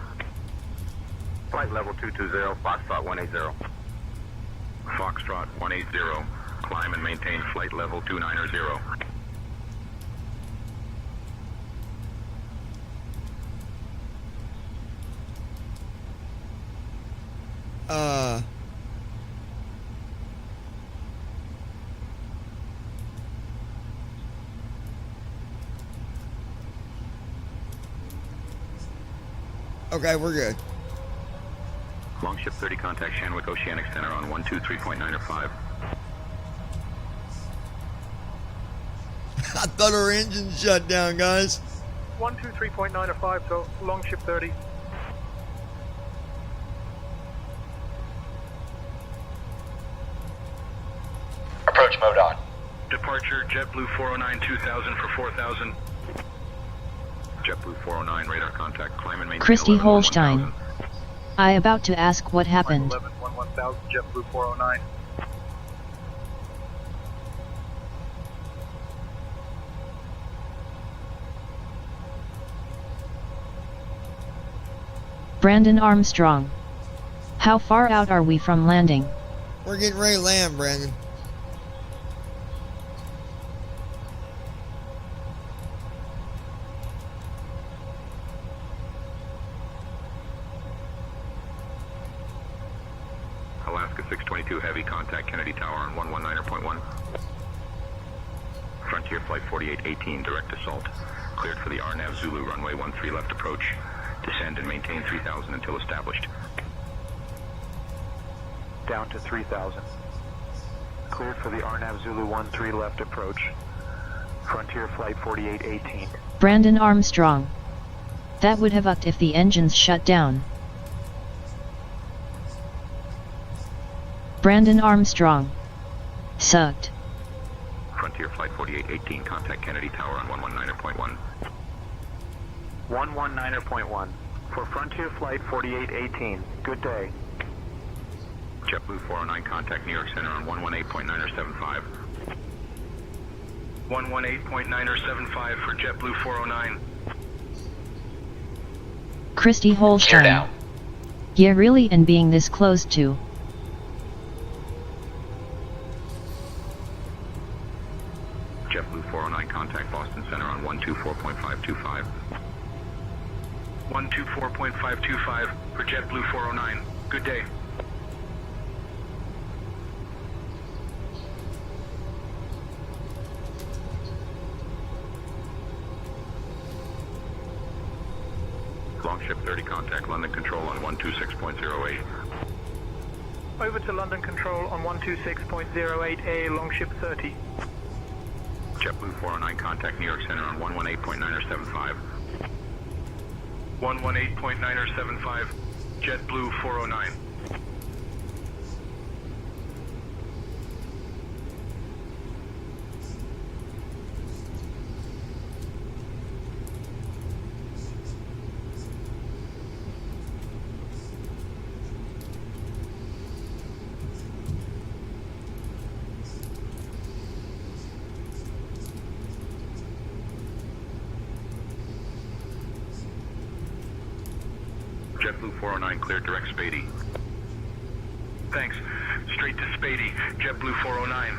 Flight level 220, Foxtrot 180. Foxtrot 180, climb and maintain flight level 290. Okay, we're good. Longship 30, contact Shanwick Oceanic Center on 123.905. I thought our engine shut down, guys. 123.905, so Longship 30. Approach mode on. Departure, JetBlue 409, 2000 for 4000. JetBlue 409, radar contact, climb and maintain Christy 11, Holstein. 1000. I about to ask what happened. 11, 1000, JetBlue 409. Brandon Armstrong. How far out are we from landing? We're getting ready to land, Brandon. Alaska 622 Heavy, contact Kennedy Tower on 119.1. Frontier Flight 4818, direct assault. Cleared for the RNAV Zulu runway 13 left approach. Descend and maintain 3000 until established. Down to 3000. Cleared for the RNAV Zulu 13 left approach. Frontier Flight 4818. Brandon Armstrong. That would have ucked if the engines shut down. Brandon Armstrong. Sucked. Frontier Flight 4818, contact Kennedy Tower on 119.1. 119.1. For Frontier Flight 4818. Good day. JetBlue 409, contact New York Center on 118.975. 118.975 for JetBlue 409. Christy Holstein. down. Yeah, really, and being this close to. JetBlue 409, contact Boston Center on 124.525. 124.525 for JetBlue 409. Good day. Longship 30, contact London Control on 126.08. Over to London Control on 126.08A, Longship 30. JetBlue 409, contact New York Center on 118.975. 118.975, JetBlue 409. JetBlue 409, clear direct Spady. Thanks. Straight to Spady, JetBlue 409.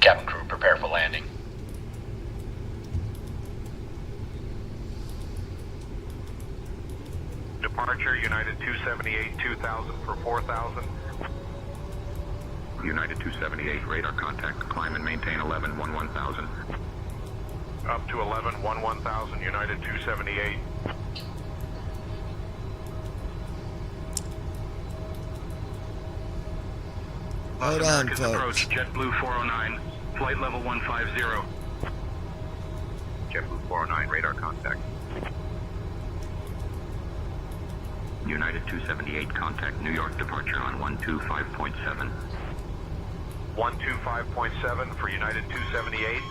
Cabin crew, prepare for landing. Departure, United 278, 2000 for 4000. United 278, radar contact, climb and maintain 11, 1000. Up to 11, 1000, United 278. Hold on, America's folks. approach, JetBlue 409, flight level 150. JetBlue 409, radar contact. United 278, contact New York departure on 125.7. 125.7 for United 278.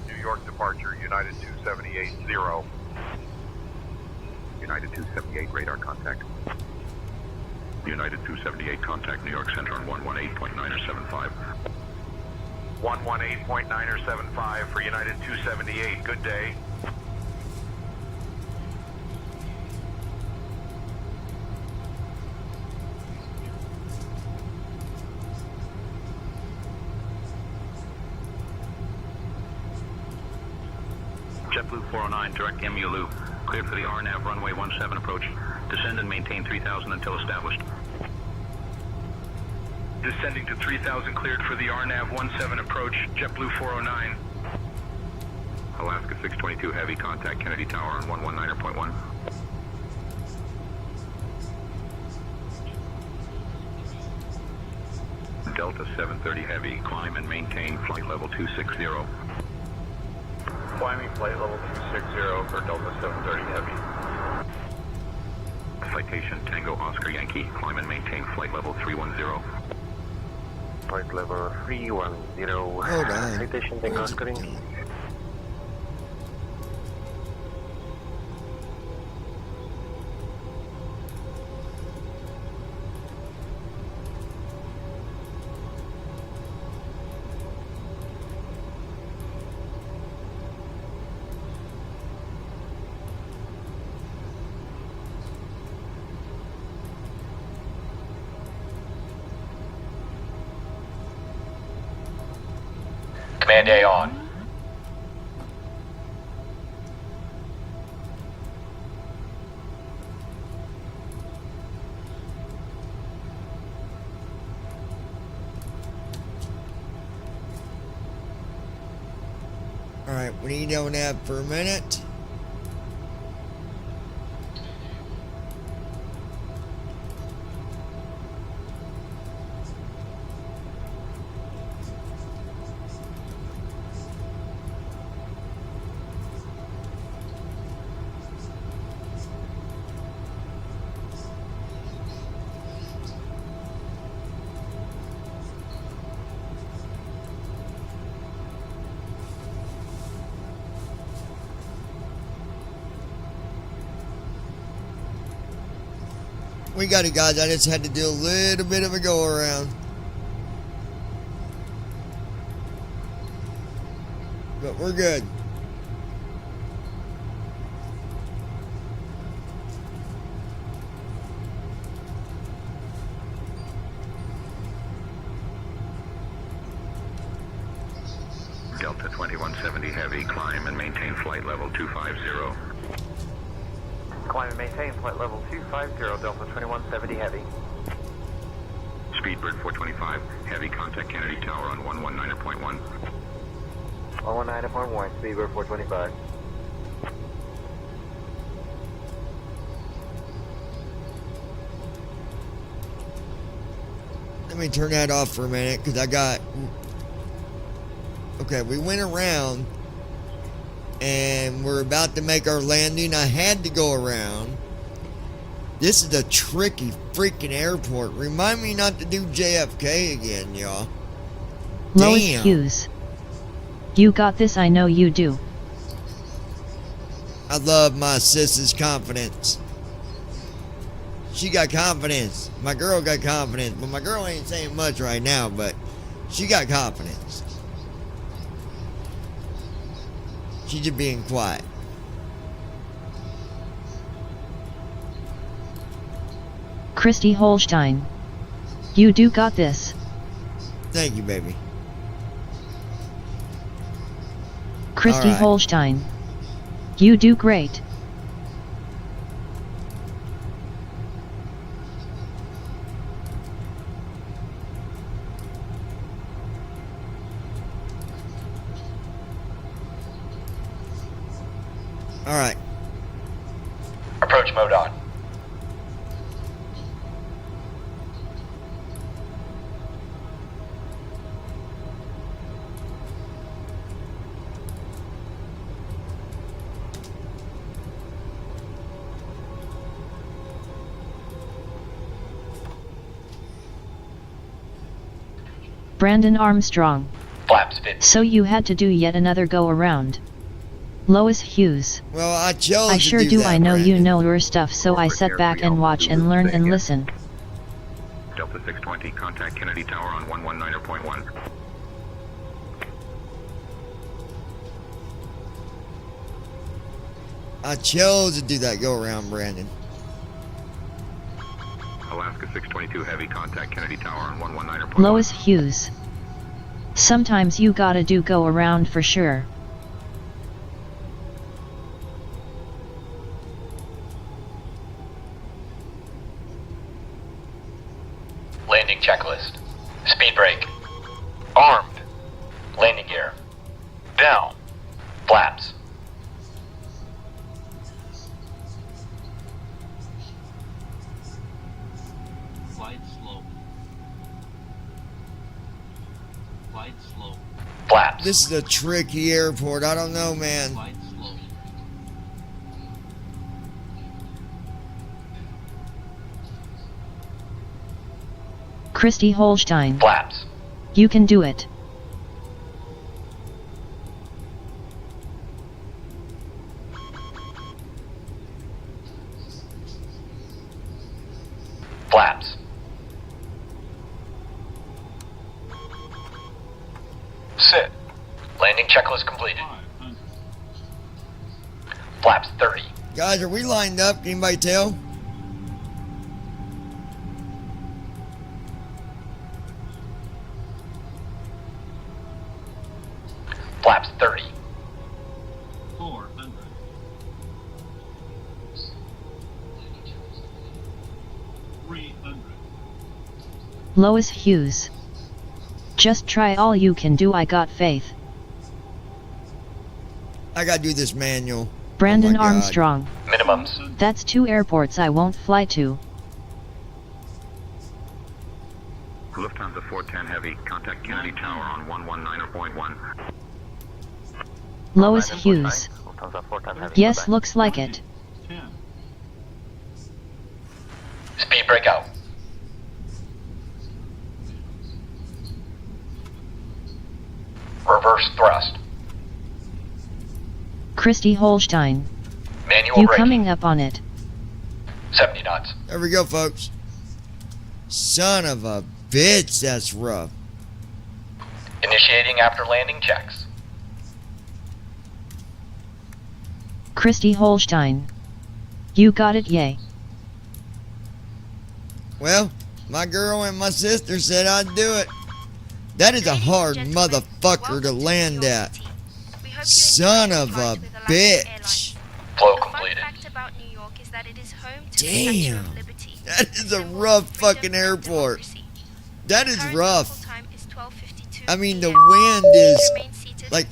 New York departure, United 278, 0. United 278, radar contact. United 278, contact New York Center on 118.975. 118.975 for United 278, good day. JetBlue 409, direct MULU. Cleared for the RNAV runway 17 approach. Descend and maintain 3000 until established. Descending to 3000, cleared for the RNAV 17 approach, JetBlue 409. Alaska 622 Heavy, contact Kennedy Tower on 119.1. Delta 730 Heavy, climb and maintain flight level 260. Climbing flight level 260 for Delta 730 Heavy. Citation Tango Oscar Yankee, climb and maintain flight level 310. Flight level 310. Hold on. Citation Tango Oscar Yankee. Command A on. Alright, we need to nap for a minute. We got it, guys. I just had to do a little bit of a go around. But we're good. Delta 2170 Heavy, climb and maintain flight level 250. Climb and maintain flight level 250, Delta 2170 Heavy. Speedbird 425 Heavy, contact Kennedy Tower on 119.1. 119.1, Speedbird 425. Let me turn that off for a minute because I got... Okay, we went around and we're about to make our landing. I had to go around. This is a tricky freaking airport. Remind me not to do JFK again, y'all. Lois Damn. Hughes. You got this, I know you do. I love my sis's confidence. She got confidence. My girl got confidence. But my girl ain't saying much right now, but she got confidence. She's just being quiet. Christy Holstein. You do got this. Thank you, baby. Christy All right. Holstein. You do great. All right. Approach mode on. Brandon Armstrong. Flaps 50. So you had to do yet another go around. Lois Hughes. Well, I chose I to sure do do. that, I know you Brandon. know your stuff, so I sat back and watch and learn and listen. Delta 620, contact Kennedy Tower on 119.1. I chose to do that go around, Brandon. Alaska 622 Heavy, contact Kennedy Tower on 119.1. Lois Hughes. Sometimes you gotta do go around for sure. Landing checklist. Speed brake. Armed. Landing gear. Down. Flaps. Slide slow. Slide slow. Flaps. This is a tricky airport. I don't know, man. Slide slow. Christy Holstein. Flaps. You can do it. Flaps. Sit. Landing checklist completed. Flaps 30. Guys, are we lined up? Can anybody tell? Flaps 30. 400. Lois Hughes. Just try all you can do. I got faith. I gotta do this manual. Brandon Oh my God. Armstrong. Minimums. That's 2 airports I won't fly to. Lufthansa 410 Heavy, contact Kennedy Tower on 119.1. Lois Hughes. Yes, looks like it. Speed brake out. Reverse thrust. Christy Holstein. Manual You braking. coming up on it. 70 knots. There we go, folks. Son of a bitch, that's rough. Initiating after landing checks. Christy Holstein. You got it, yay. Well, my girl and my sister said I'd do it. That is a hard motherfucker to land at. Son of a bitch. Flow completed. Damn. That is a rough fucking airport. That is rough. I mean, the wind is like,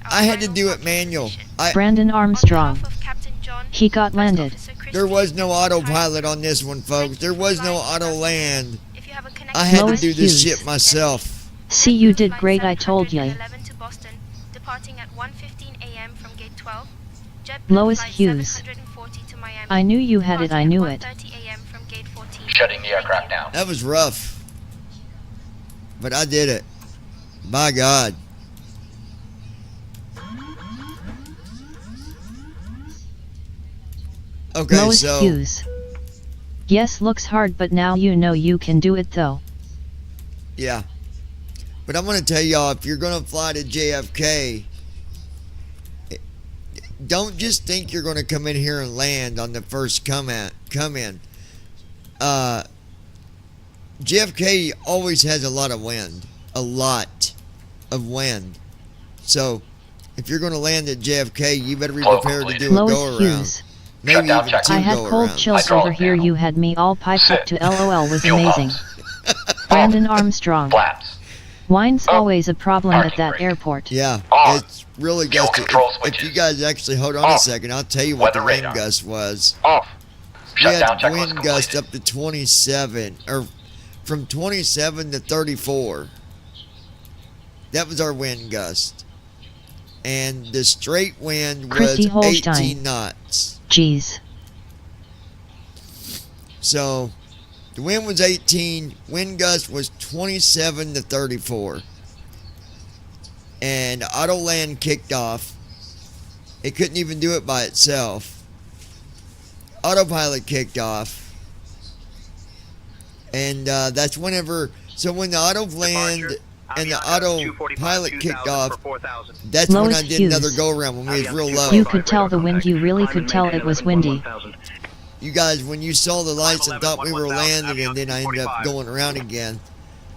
I had to do it manual. Brandon Armstrong. He got landed. There was no autopilot on this one, folks. There was no auto land. I had to do this shit myself. See, you did great, I told ya. Lois Hughes. I knew you had it, I knew it. Shutting the aircraft down. That was rough. But I did it. By God. Okay, Lois so Hughes. Yes, looks hard, but now you know you can do it though. yeah. But I'm going to tell y'all, if you're going to fly to JFK, don't just think you're going to come in here and land on the first come in. JFK always has a lot of wind. A lot of wind. So, if you're going to land at JFK, you better be prepared to do a Lois go-around. Hughes. Maybe even 2 I had cold go-arounds. chills over here. You had me all piped up to LOL was amazing. Brandon Armstrong. Flaps. Wine's always a problem at that airport. Yeah, it's really gusty. If you guys actually hold on a second, I'll tell you what the wind gust was. Off. We had Shutdown checklist wind gust up to 27, or from 27 to 34. That was our wind gust. And the straight wind was Christy Holstein. 18 knots. Jeez. So, The wind was 18. Wind gust was 27 to 34. And auto land kicked off. It couldn't even do it by itself. Autopilot kicked off. And that's whenever... So when the auto land and the autopilot kicked off, that's when Lowest I did Hughes. another go-around when we was real low. You could tell the wind, you really could tell it was windy. You guys, when you saw the lights and thought we were landing and then I ended up going around again,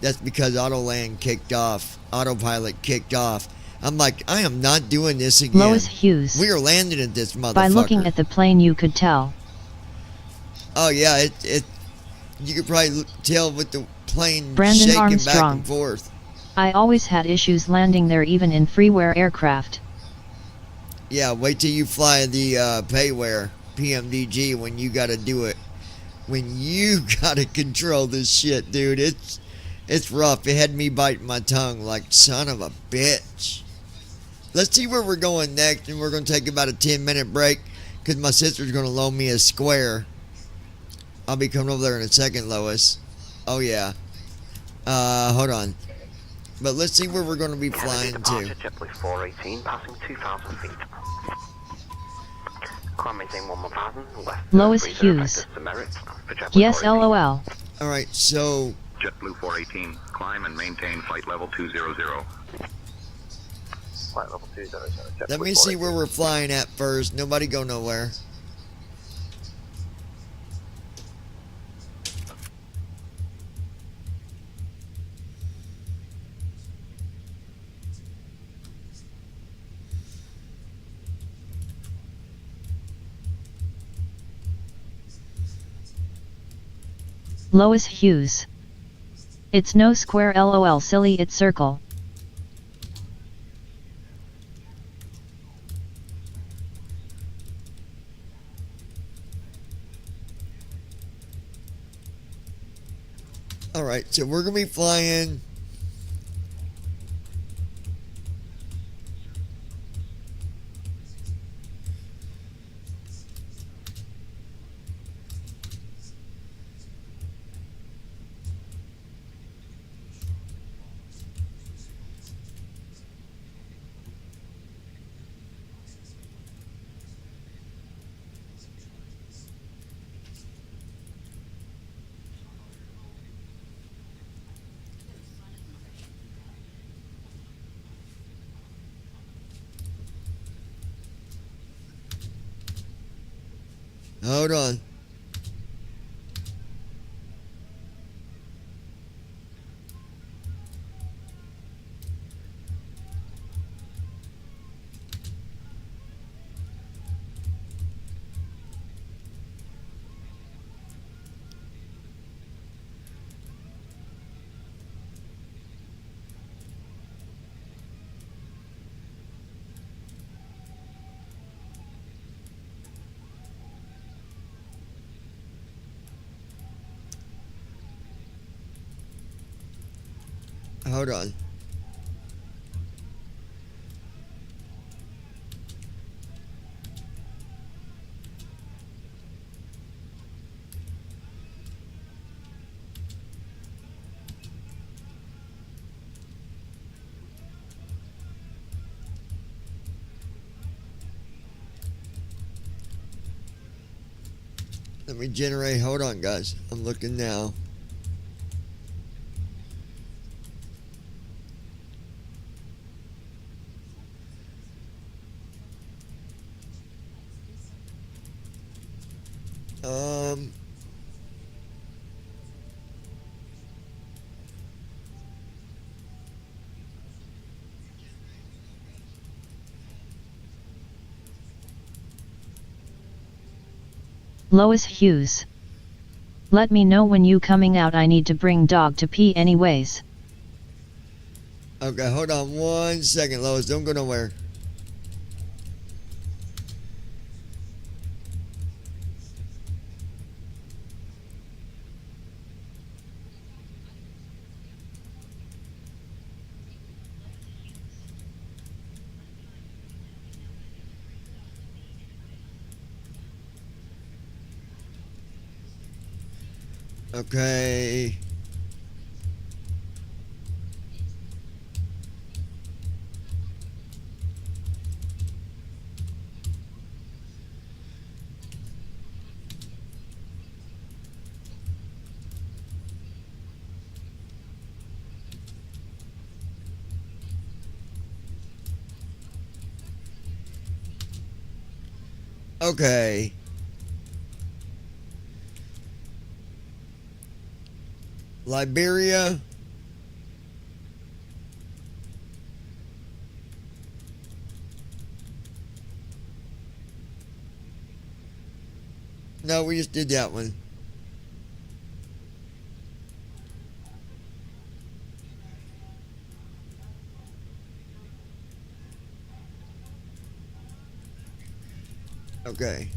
that's because auto land kicked off. Autopilot kicked off. I'm like, I am not doing this again. Lois Hughes. We are landing at this motherfucker. By looking at the plane you could tell. Oh yeah, you could probably tell with the plane Brandon shaking Armstrong. back and forth. I always had issues landing there even in freeware aircraft. Yeah, wait till you fly the payware pmdg when you gotta do it. When you gotta control this shit, dude. It's rough. It had me biting my tongue like son of a bitch. Let's see where we're going next, and we're going to take about a 10-minute break because my sister's going to loan me a square. I'll be coming over there in a second, Lois. Oh, yeah. Hold on. But let's see where we're going to be flying to. JetBlue 418, passing 2,000 feet. Climb maintain 1,000, left. Lois Hughes. Yes, LOL. Alright, so... JetBlue 418, climb and maintain flight level 200. Flight level 200. Let me see where we're flying at first. Nobody go nowhere. Lois Hughes. It's no square LOL silly, it's circle. Alright, so we're going to be flying... Hold on. Hold on. Let me generate. Hold on, guys. I'm looking now. Lois Hughes. Let me know when you coming out, I need to bring dog to pee anyways. Okay, hold on 1 second, Lois. Don't go nowhere. Okay. Okay. Liberia. No, we just did that one. Okay.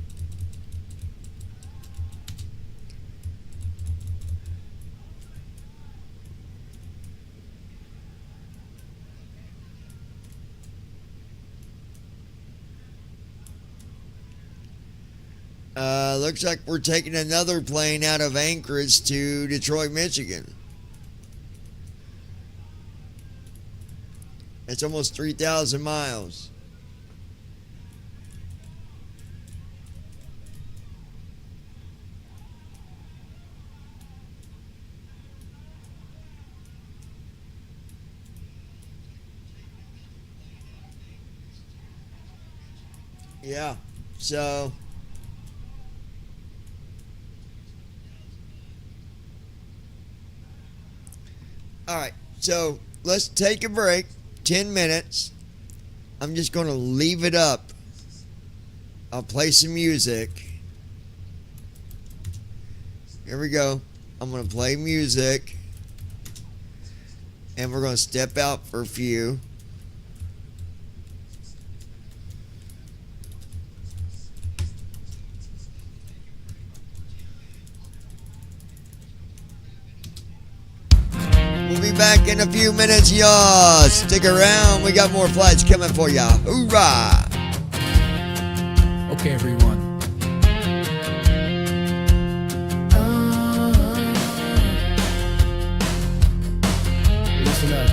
Looks like we're taking another plane out of Anchorage to Detroit, Michigan. It's almost 3,000 miles. Yeah, so all right, so let's take a break, 10 minutes. I'm just going to leave it up. I'll play some music. Here we go. I'm going to play music. And we're going to step out for a few. We'll be back in a few minutes, y'all. Stick around. We got more flights coming for ya. Hoorah! Okay, everyone. Listen up.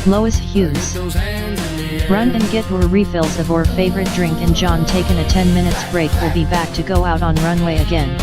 Lois Hughes. Run and get your refills of your favorite drink, and John taking a 10 minutes break. Will be back to go out on runway again.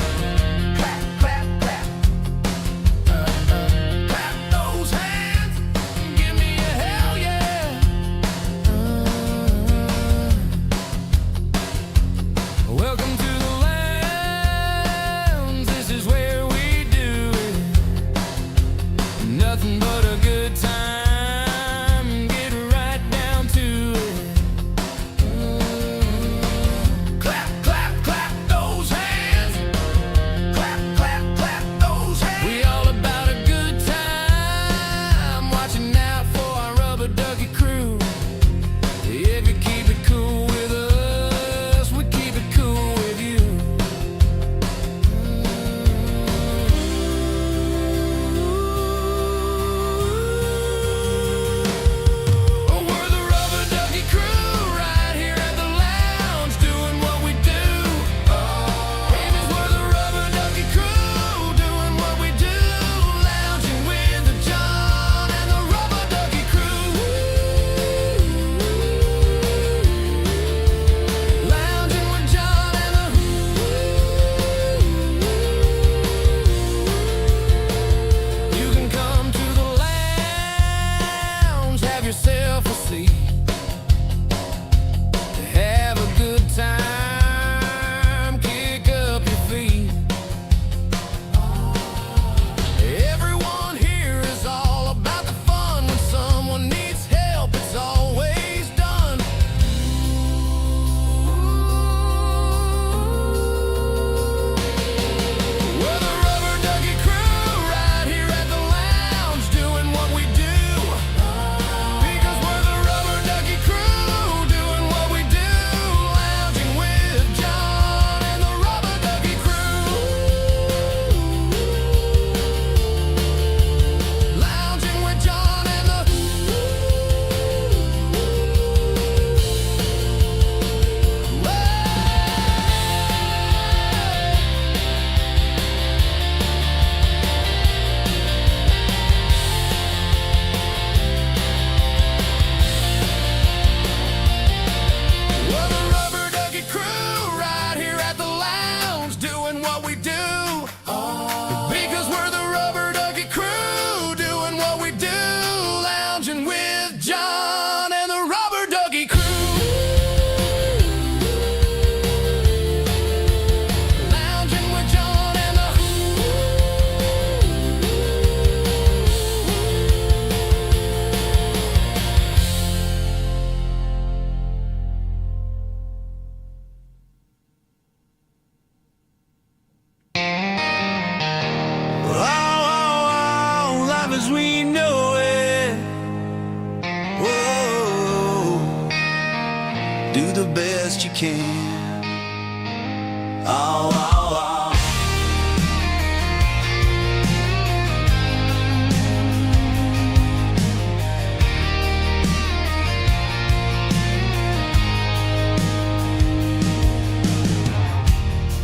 Because can. Oh, oh, oh.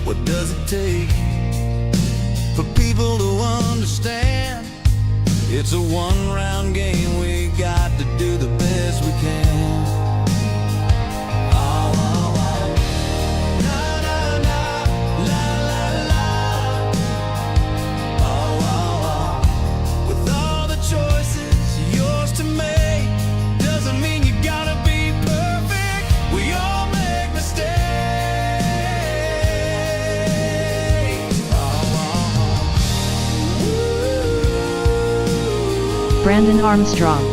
What does it take for people to understand? It's a one-round game, we got to do the best we can. Oh, oh, oh. Na, na, na, la, la, la. Oh, oh, oh. With all the choices yours to make, doesn't mean you gotta be perfect. We all make mistakes. Brandon Armstrong.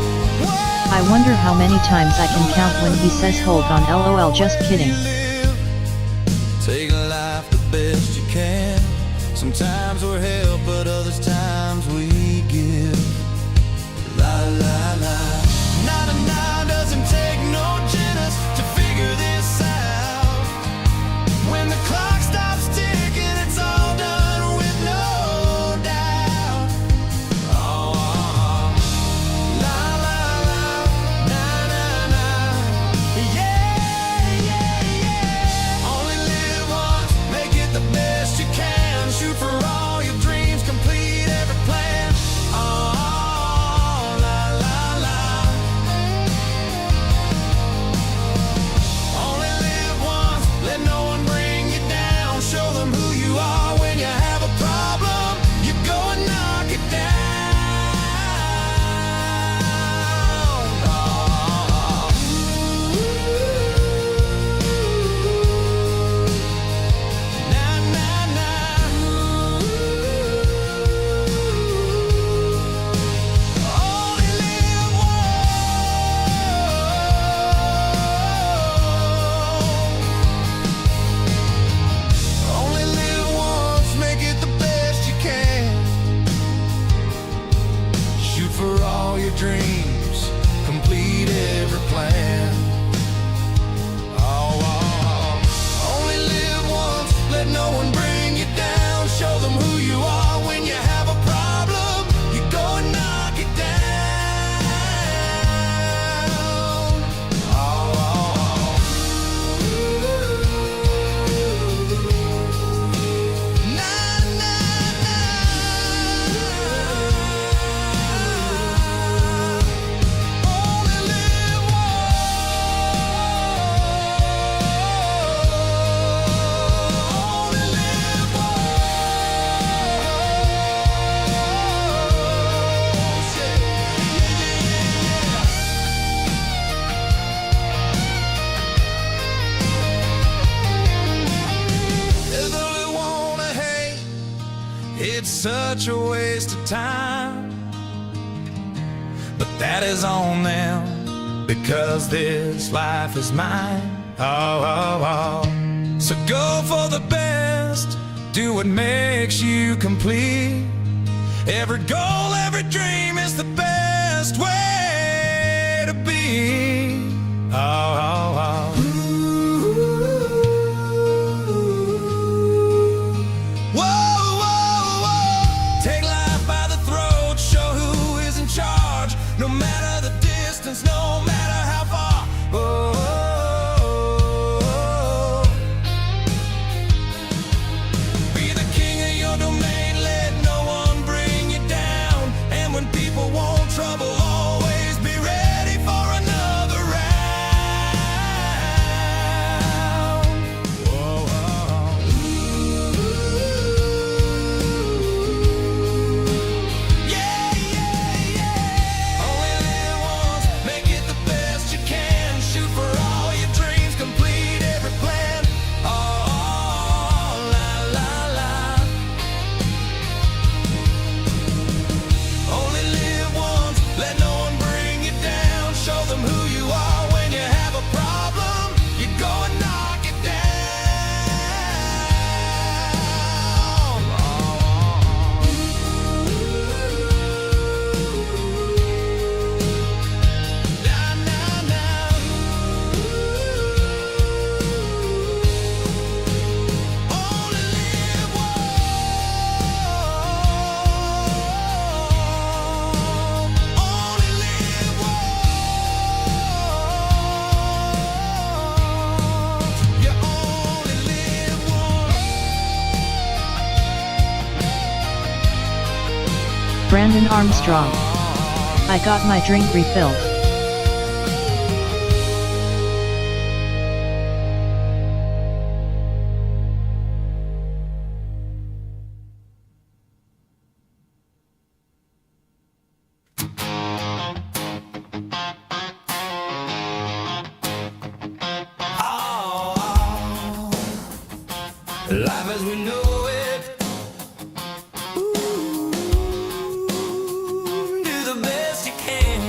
I wonder how many times I can count when he says hold on, LOL, just kidding. Take life the best you can. Sometimes we're help, but other times we give. La la la. Not a now doesn't take no genius to figure this out. When the clock stops ticking, it's all done with no doubt. Oh, la la la, na na na. Yeah, yeah, yeah. Only live once, make it the best you can. Shoot for all your dreams, complete every plan. Oh, la la la. Only live once, let no one bring you down. Show them who you are when you have a problem. You go and knock it down. Oh, na na na. Only live Only live once, make it the best you can. Shoot for all your dreams, complete every plan. Oh, oh, oh. Only live once, let no one bring you down. Show them who you are when you have a problem. You go and knock it down. Oh, oh, oh. Na na na. Only live once. Only live once. Yeah, though we wanna hate, it's such a waste of time. But that is on them, because this life is mine. Oh, oh, oh. So go for the best, do what makes you complete. Every goal, every dream is the best way to be. Oh, oh, oh. Whoa, whoa, whoa. Take life by the throat, show who is in charge. No matter the distance, no matter how far. Oh, oh, oh. Be the king of your domain, let no one bring you down. And when people want trouble, always be ready for another round. Whoa, whoa. Yeah, yeah, yeah. Only live once, make it the best you can. Shoot for all Brandon Armstrong. I got my drink refilled. Life as we know it. Ooh, do the best you can.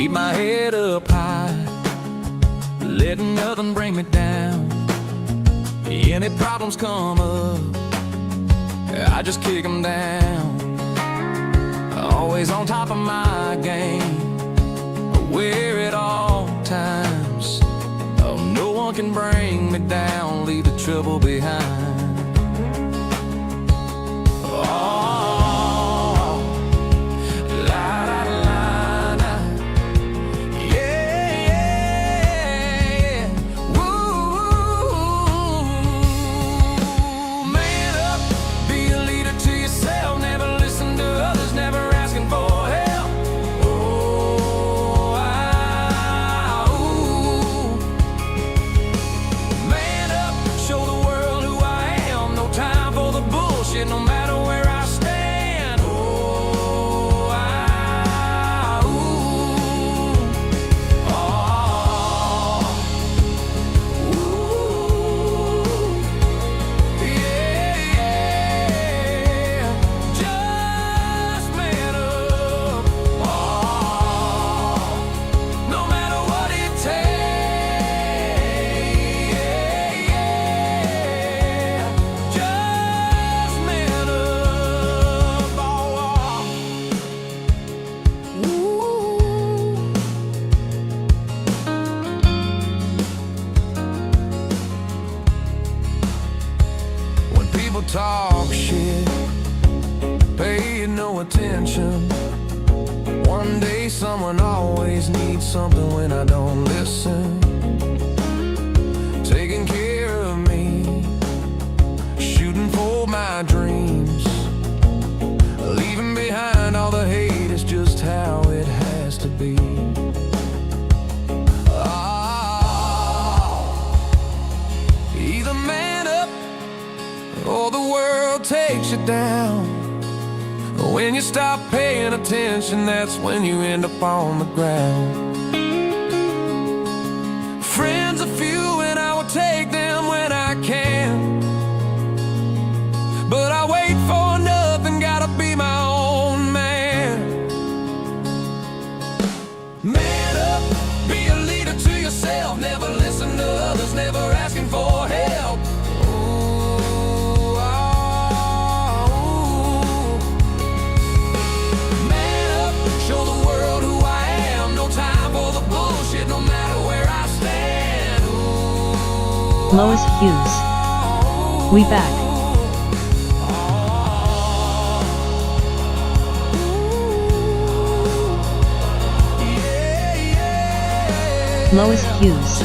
Keep my head up high, letting nothing bring me down. Any problems come up, I just kick them down. Always on top of my game, aware at all times. Oh, no one can bring me down, leave the trouble behind. No matter where I stand, oh, yeah, just man up, no matter what it takes, just man up. When people talk shit, pay no attention. One day someone always needs something when I don't listen. Taking care of me, shooting for my dreams, leaving behind all the hate is just how it has to be. Either man up or the world takes you down. When you stop paying attention, that's when you end up on the ground. Friends are few and I will take them when I can, but I wait for nothing, gotta be my own man. Man up, be a leader to yourself, never listen to others, never asking for help. Man up, show the world who I am, no time for the bullshit, no matter where I stand. Lois Hughes. We back. Lois Hughes.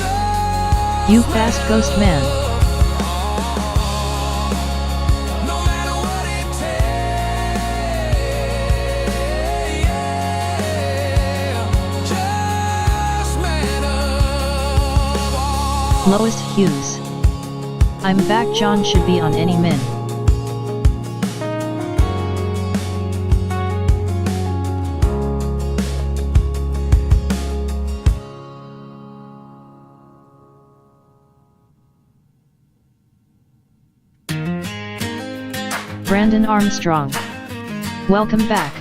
You fast ghost man. Lois Hughes. I'm back. John should be on any min. Brandon Armstrong. Welcome back.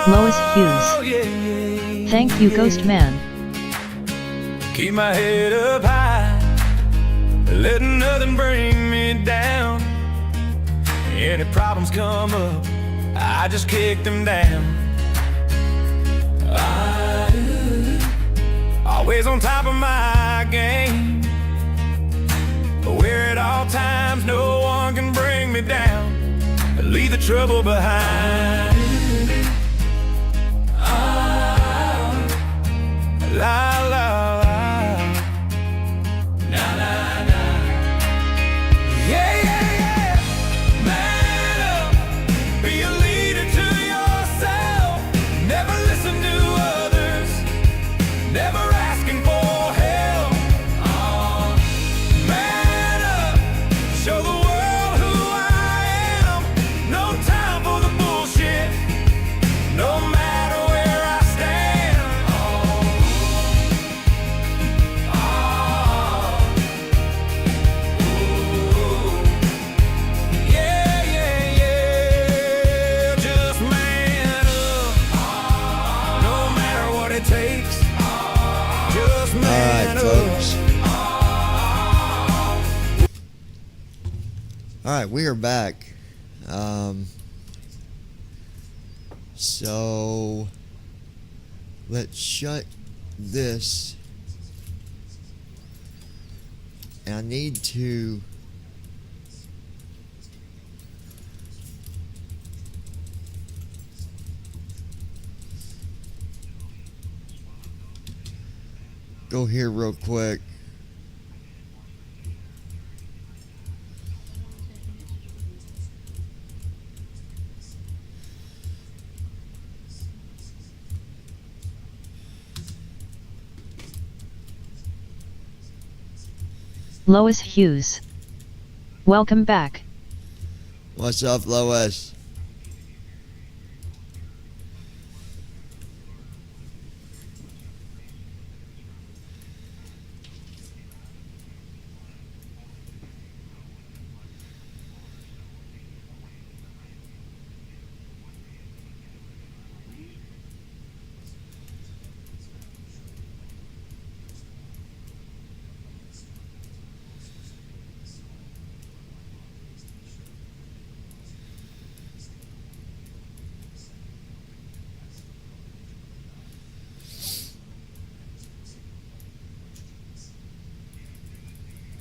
Lois Hughes. Thank you, Ghost Man. Keep my head up high, letting nothing bring me down. Any problems come up, I just kick them down. Always on top of my game, aware at all times, no one can bring me down. Leave the trouble behind. La la la, na na na. Yeah yeah yeah. Man up, be a leader to yourself. Never listen to others. Never asking for help. Man up, show the world who I am. No time for the bullshit. No matter where I stand. Alright, we are back. So let's shut this. And I need to go here real quick. Lois Hughes. Welcome back. What's up, Lois?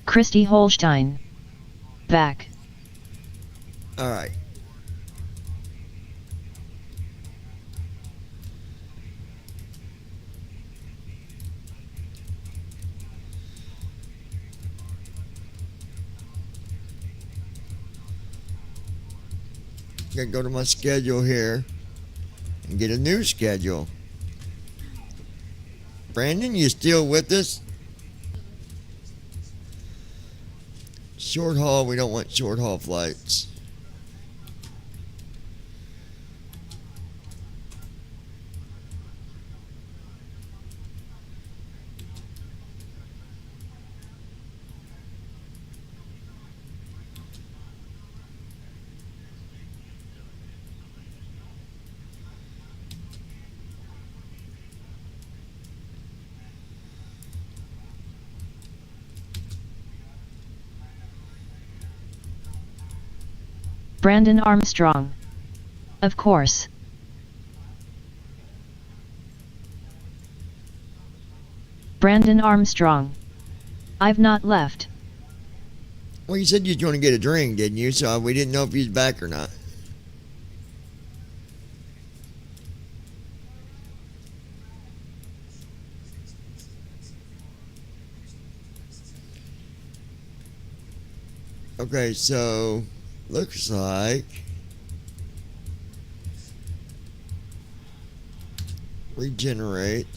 Christy Holstein. Back. Alright. Gotta go to my schedule here and get a new schedule. Brandon, you still with us? Short haul, we don't want short haul flights. Brandon Armstrong. Of course. Brandon Armstrong. I've not left. Well, you said you was going to get a drink, didn't you? So we didn't know if you was back or not. Okay, so looks like regenerate.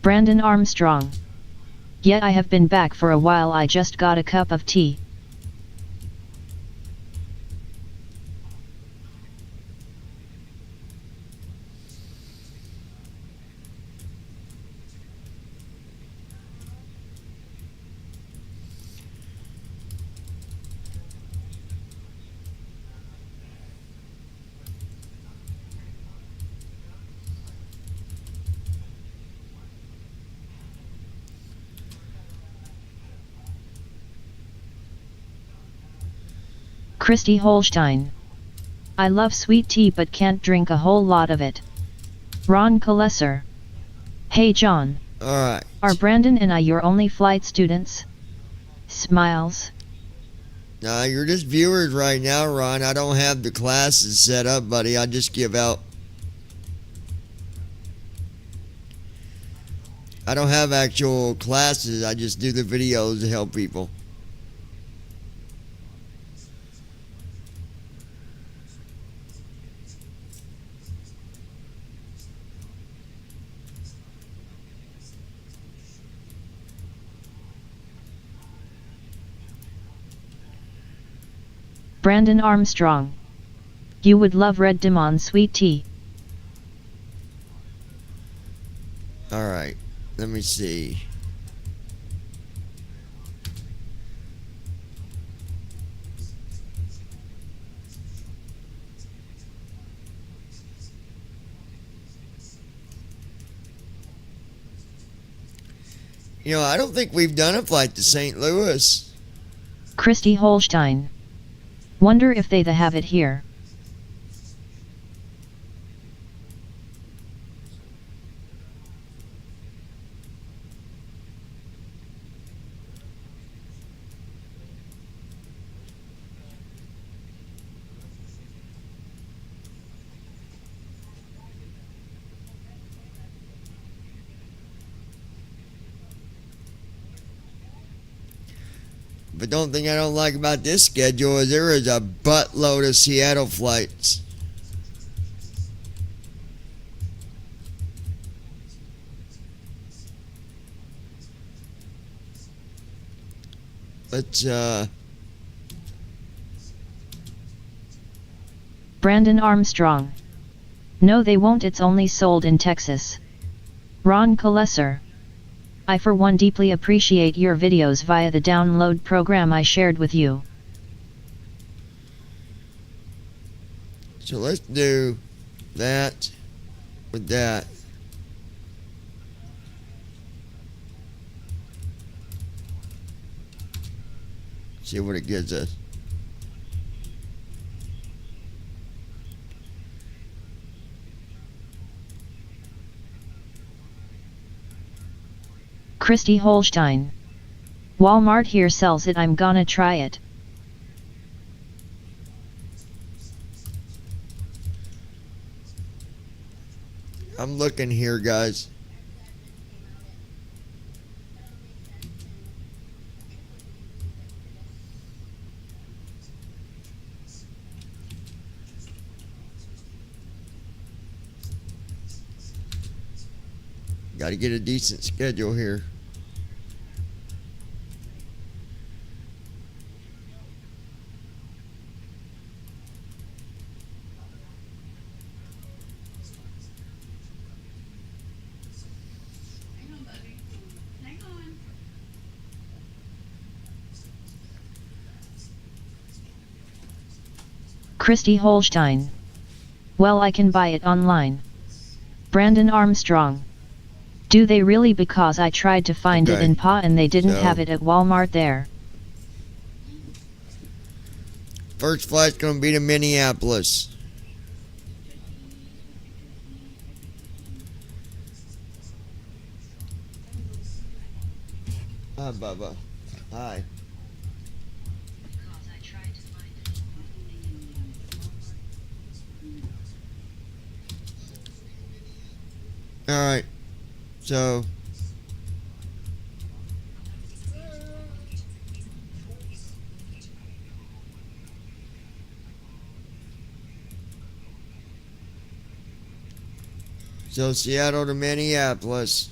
Brandon Armstrong. Yeah, I have been back for a while. I just got a cup of tea. Christy Holstein. I love sweet tea but can't drink a whole lot of it. Ron Kalesser. Hey John. Alright. Are Brandon and I your only flight students? Smiles. Nah, you're just viewers right now, Ron. I don't have the classes set up, buddy. I just give out. I don't have actual classes. I just do the videos to help people. Brandon Armstrong. You would love Red Demon sweet tea. Alright, let me see. You know, I don't think we've done a flight to St. Louis. Christy Holstein. Wonder if they have it here. But the only thing I don't like about this schedule is there is a buttload of Seattle flights. Let's, Brandon Armstrong. No, they won't, it's only sold in Texas. Ron Kolesser. I for one deeply appreciate your videos via the download program I shared with you. so let's do that with that. See what it gives us. Christy Holstein. Walmart here sells it, I'm gonna try it. I'm looking here, guys. Got to get a decent schedule here. Christy Holstein. Well, I can buy it online. Brandon Armstrong. Do they really? Because I tried to find it in PA and they didn't have it at Walmart there. First flight's going to be to Minneapolis. Hi, Bubba. Hi. Alright, so Seattle to Minneapolis.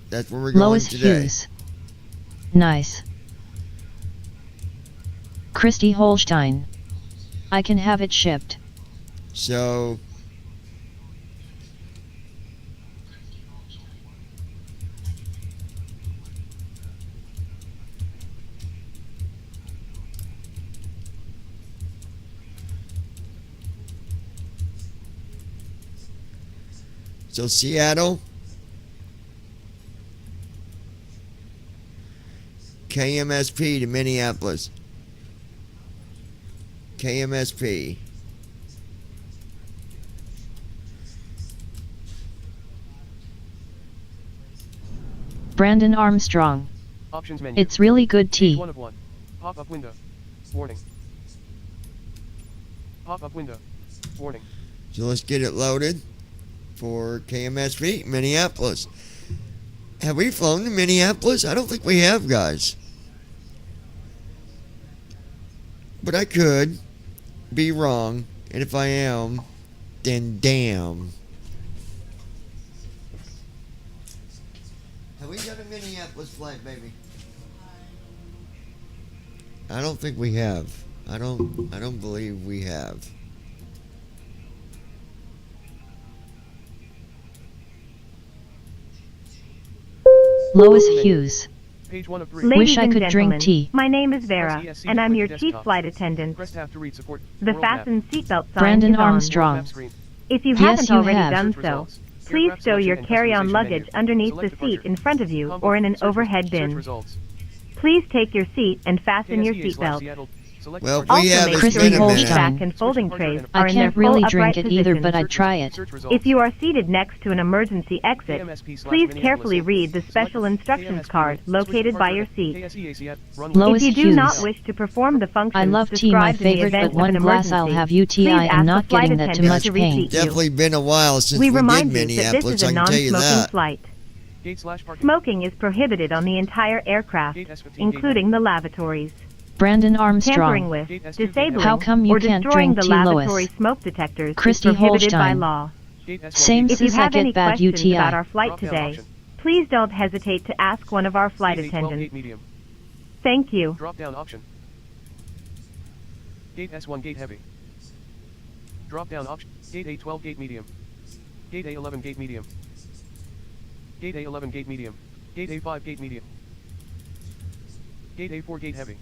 That's where we're going Lois today. Hughes. Nice. Christy Holstein. I can have it shipped. So Seattle, KMSP to Minneapolis. KMSP. Brandon Armstrong. Options menu. It's really good tea. 1 of 1. Pop-up window. Warning. Pop-up window. Warning. So let's get it loaded for KMSP, Minneapolis. Have we flown to Minneapolis? I don't think we have, guys. But I could be wrong, and if I am, then damn. Have we done a Minneapolis flight, baby? I don't think we have. I don't believe we have. Lois Hughes. Page 1 of 3. Ladies Wish I and could gentlemen, drink tea. my name is Vera, SESC and I'm your deployed to chief desktop. flight attendant. Press tab to read support. The World map. fasten seatbelt sign Brandon is on. Armstrong. Map screen. If you Yes, haven't you already have. done Search so, results. please Aircraft stow selection your and carry-on customization luggage menu. underneath Select the departure. seat in front of you Combo. or in an Search overhead Search bin. results. Please take your seat and fasten your KSEA/Seattle. seatbelt. Select Well, departure. we have Also, make it's sure been your a Christy minute. seat back Holstein. and folding trays I are in their can't full really upright drink it either, position. but I'd try it. Search results. If you are seated next to an emergency exit, please carefully read the special instructions card located by your seat. KSEA/Seattle. Runway. Lois If you do Hughes. not wish to perform the functions I love tea, my described in the favorite, event but one of an glass I'll emergency, have UTI. please I'm ask not the flight getting that too attendant much to pain. reseat you. Definitely been a while since We we did remind you that this Minneapolis, is I a can tell you non-smoking that. flight. Gate/parking. Smoking is prohibited on the entire aircraft, Gate S15 including the lavatories. Brandon Tampering Armstrong. with, Gate S2 disabling, How come you or can't destroying drink the tea, Lois? lavatory smoke detectors Christy is prohibited by Holstein. law. Gate S1. Same If you sis, I have any get bad questions UTI. about our flight Drop-down today, option. please don't hesitate to ask one of our flight Gate A12, attendants. gate medium. Thank you. Drop down option. Gate S1 gate heavy. Drop down option. Gate A12 gate medium. Gate A11 gate medium. Gate A11 gate medium. Gate A5 gate medium. Gate A4 gate heavy.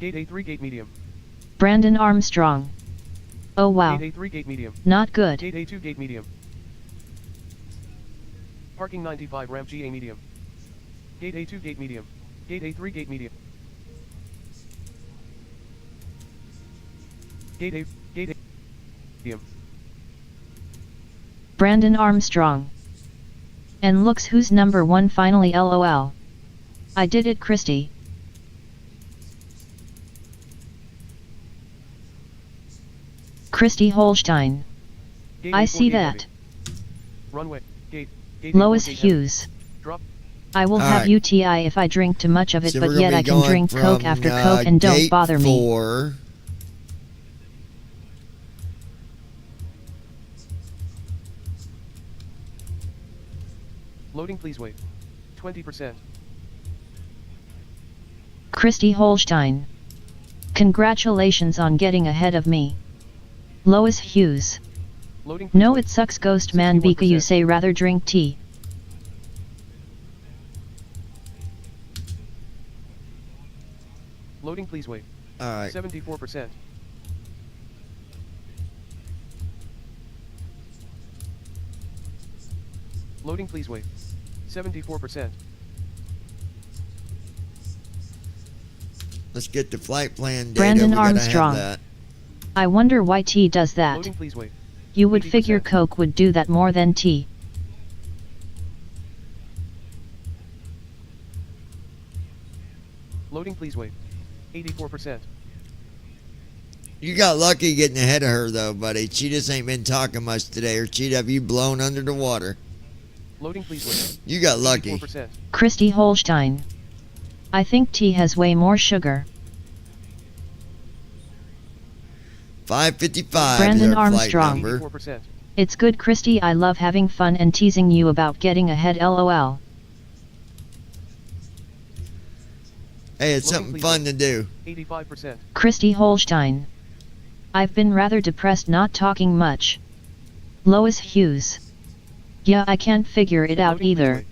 Gate A3 gate medium. Brandon Armstrong. Oh wow. Gate A3 gate medium. Not good. Gate A2 gate medium. Parking 95 ramp GA medium. Gate A2 gate medium. Gate A3 gate medium. Gate A medium. Brandon Armstrong. And looks who's number one finally, lol. I did it, Christy. Christy Holstein. Gate I A4 see gate that. heavy. Runway. Gate Lois A4 gate heavy. Hughes. Drop. I will All have right. UTI if I drink too much of it, So but we're gonna yet be I can going drink Coke from, after Coke and don't gate bother me. 4. Loading, please wait. 20%. Christy Holstein. Congratulations on getting ahead of me. Lois Hughes. Loading, please No, wait. it sucks, Ghost Man, because you 61%. say rather drink tea. Loading, please wait. All right. 74%. Loading, please wait. 74%. Let's get the flight plan data. Brandon we gotta Armstrong. have that. I wonder why tea does that. Loading, please wait. You would 80%. figure Coke would do that more than tea. Loading, please wait. 84%. You got lucky getting ahead of her, though, buddy. She just ain't been talking much today, or she'd have you blown under the water. Loading, please wait. You got lucky. 84%. Christy Holstein. I think tea has way more sugar. 555 Brandon is our flight Armstrong. number. 84%. It's good, Christy. I love having fun and teasing you about getting ahead, lol. Hey, it's Loading, something please fun wait. to do. 85%. Christy Holstein. I've been rather depressed, not talking much. Lois Hughes. Yeah, I can't figure it out Loading, please either.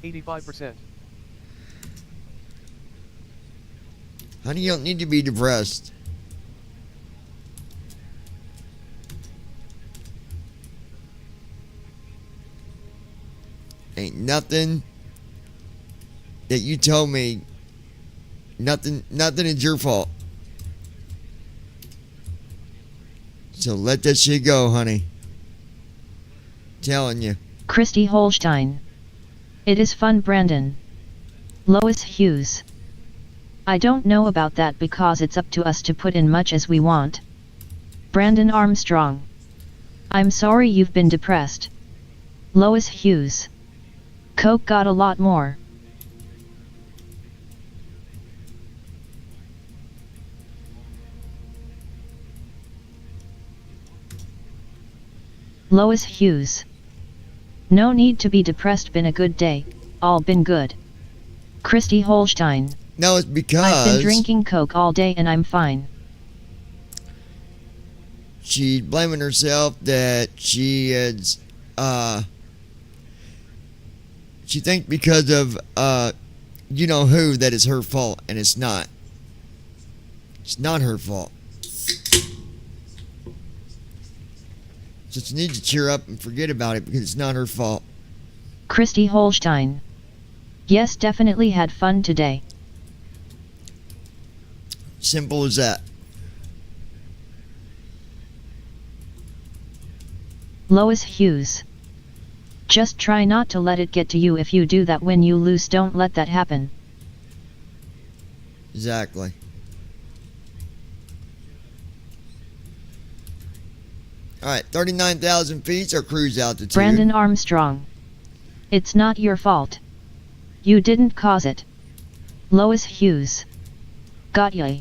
wait. 85%. Honey, you don't need to be depressed. Ain't nothing that you told me. Nothing is your fault. So let that shit go, honey. Telling you. Christy Holstein. It is fun, Brandon. Lois Hughes. I don't know about that because it's up to us to put in much as we want. Brandon Armstrong. I'm sorry you've been depressed. Lois Hughes. Coke got a lot more. Lois Hughes. No need to be depressed, been a good day, all been good. Christy Holstein. No, it's because I've been drinking Coke all day and I'm fine. she's blaming herself that she is, she thinks because of, you know who, that it's her fault, and it's not. It's not her fault. So she needs to cheer up and forget about it because it's not her fault. Christy Holstein. Yes, definitely had fun today. Simple as that. Lois Hughes. Just try not to let it get to you. If you do that when you lose, don't let that happen. Exactly. Alright, 39,000 feet, our cruise altitude. Brandon Armstrong. It's not your fault. You didn't cause it. Lois Hughes. Got ya.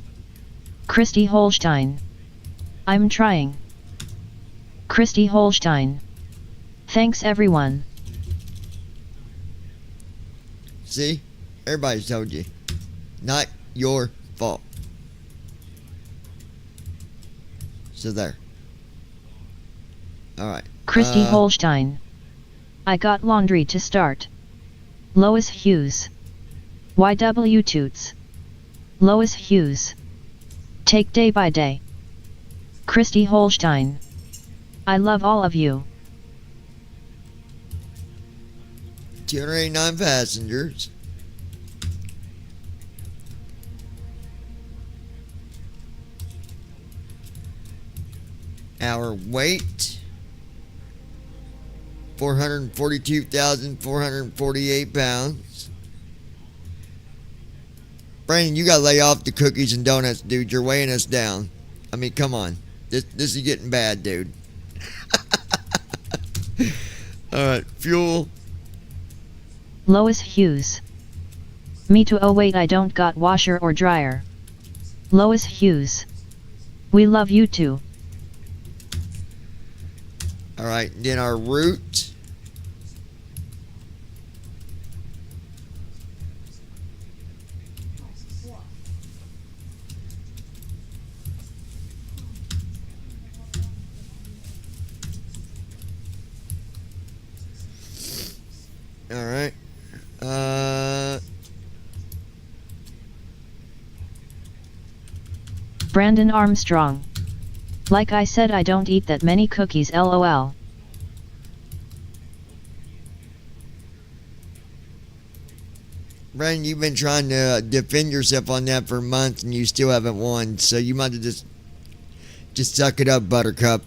Christy Holstein. I'm trying. Christy Holstein. Thanks everyone. See? Everybody's told you. Not your fault. So there. Alright. Christy Holstein. I got laundry to start. Lois Hughes. YW Toots. Lois Hughes. Take day by day. Christy Holstein. I love all of you. 289 passengers. Our weight, 442,448 pounds. Brandon, you gotta lay off the cookies and donuts, dude. You're weighing us down. I mean, come on. This is getting bad, dude. Alright, fuel. Lois Hughes. Me too. Oh wait, I don't got washer or dryer. Lois Hughes. We love you too. Alright, then our route. Alright. Brandon Armstrong. Like I said, I don't eat that many cookies, lol. Brandon, you've been trying to defend yourself on that for months and you still haven't won, so you might have just suck it up, Buttercup.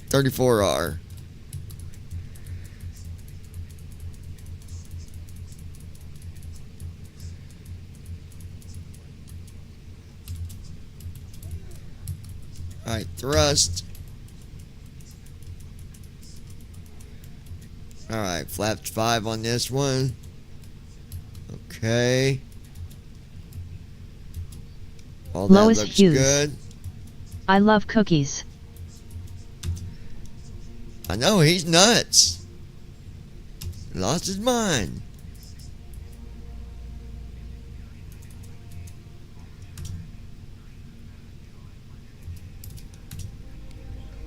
34R. Alright, thrust. Alright, flaps 5 on this one. Okay. All that Lois looks Hughes. good. I love cookies. I know, he's nuts. Lost his mind.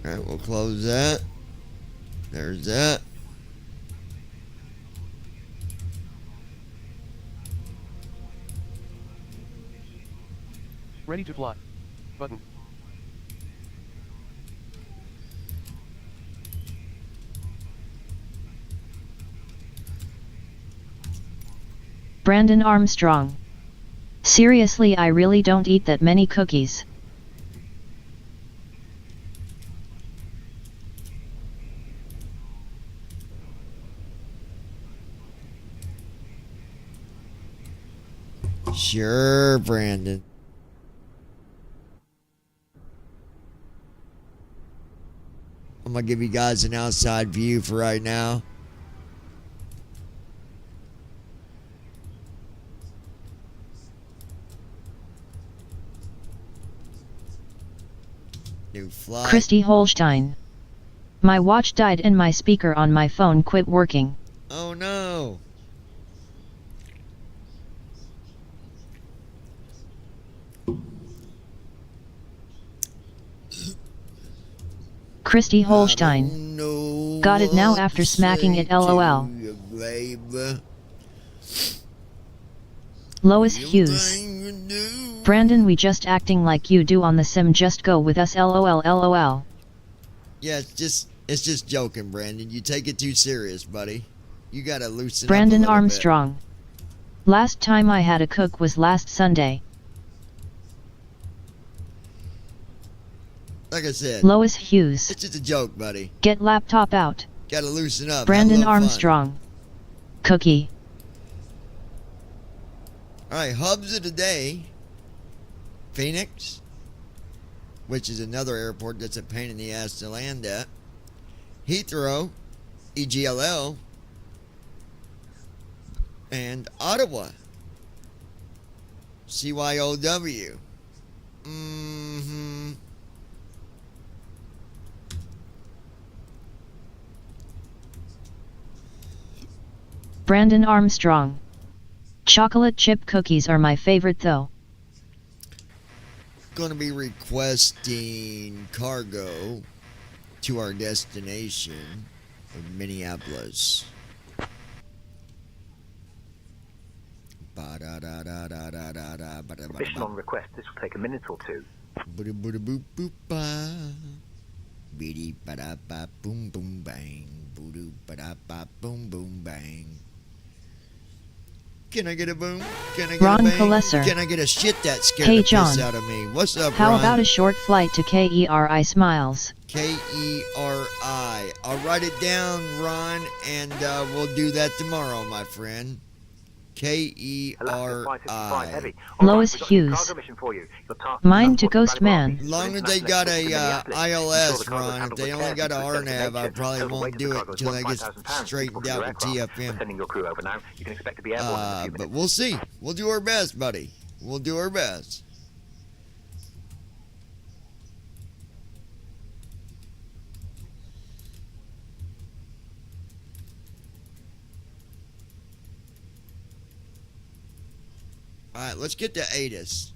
Alright, we'll close that. There's that. Ready to fly. Button. Brandon Armstrong. Seriously, I really don't eat that many cookies. Sure, Brandon. I'm gonna give you guys an outside view for right now. New flight. Christy Holstein. My watch died and my speaker on my phone quit working. Oh no. Christy Holstein. Got it now after smacking it, lol. Lois Hughes. Brandon, we just acting like you do on the sim, just go with us, lol lol. Yeah, it's just joking, Brandon. You take it too serious, buddy. You gotta loosen Brandon up a little Armstrong. Last time I had a cook was last Sunday. Like I said, Lois Hughes. it's just a joke, buddy. Get laptop out. Gotta loosen up. Brandon Armstrong. Cookie. Alright, hubs of the day. Phoenix, which is another airport that's a pain in the ass to land at. Heathrow, EGLL, and Ottawa, CYOW. Brandon Armstrong. Chocolate chip cookies are my favorite though. Going to be requesting cargo to our destination of Minneapolis. Mission on request. This will take a minute or two. Biddy ba da ba boom boom bang. Boodoo ba da ba boom boom bang. Can I get a boom? Can I get Ron a bang? Kalesser. Can I get a shit that scared Hey the John. piss out of me? What's up, How Ron? about a short flight to KERI Smiles? KERI. I'll write it down, Ron, and we'll do that tomorrow, my friend. KERI. Lois Hughes. Mine to Ghost Man. As long as they got a ILS, Ron. If they only got a RNAV, I probably won't do it until they get straightened out with TFM. But we'll see. We'll do our best, buddy. We'll do our best. Alright, let's get to ATIS.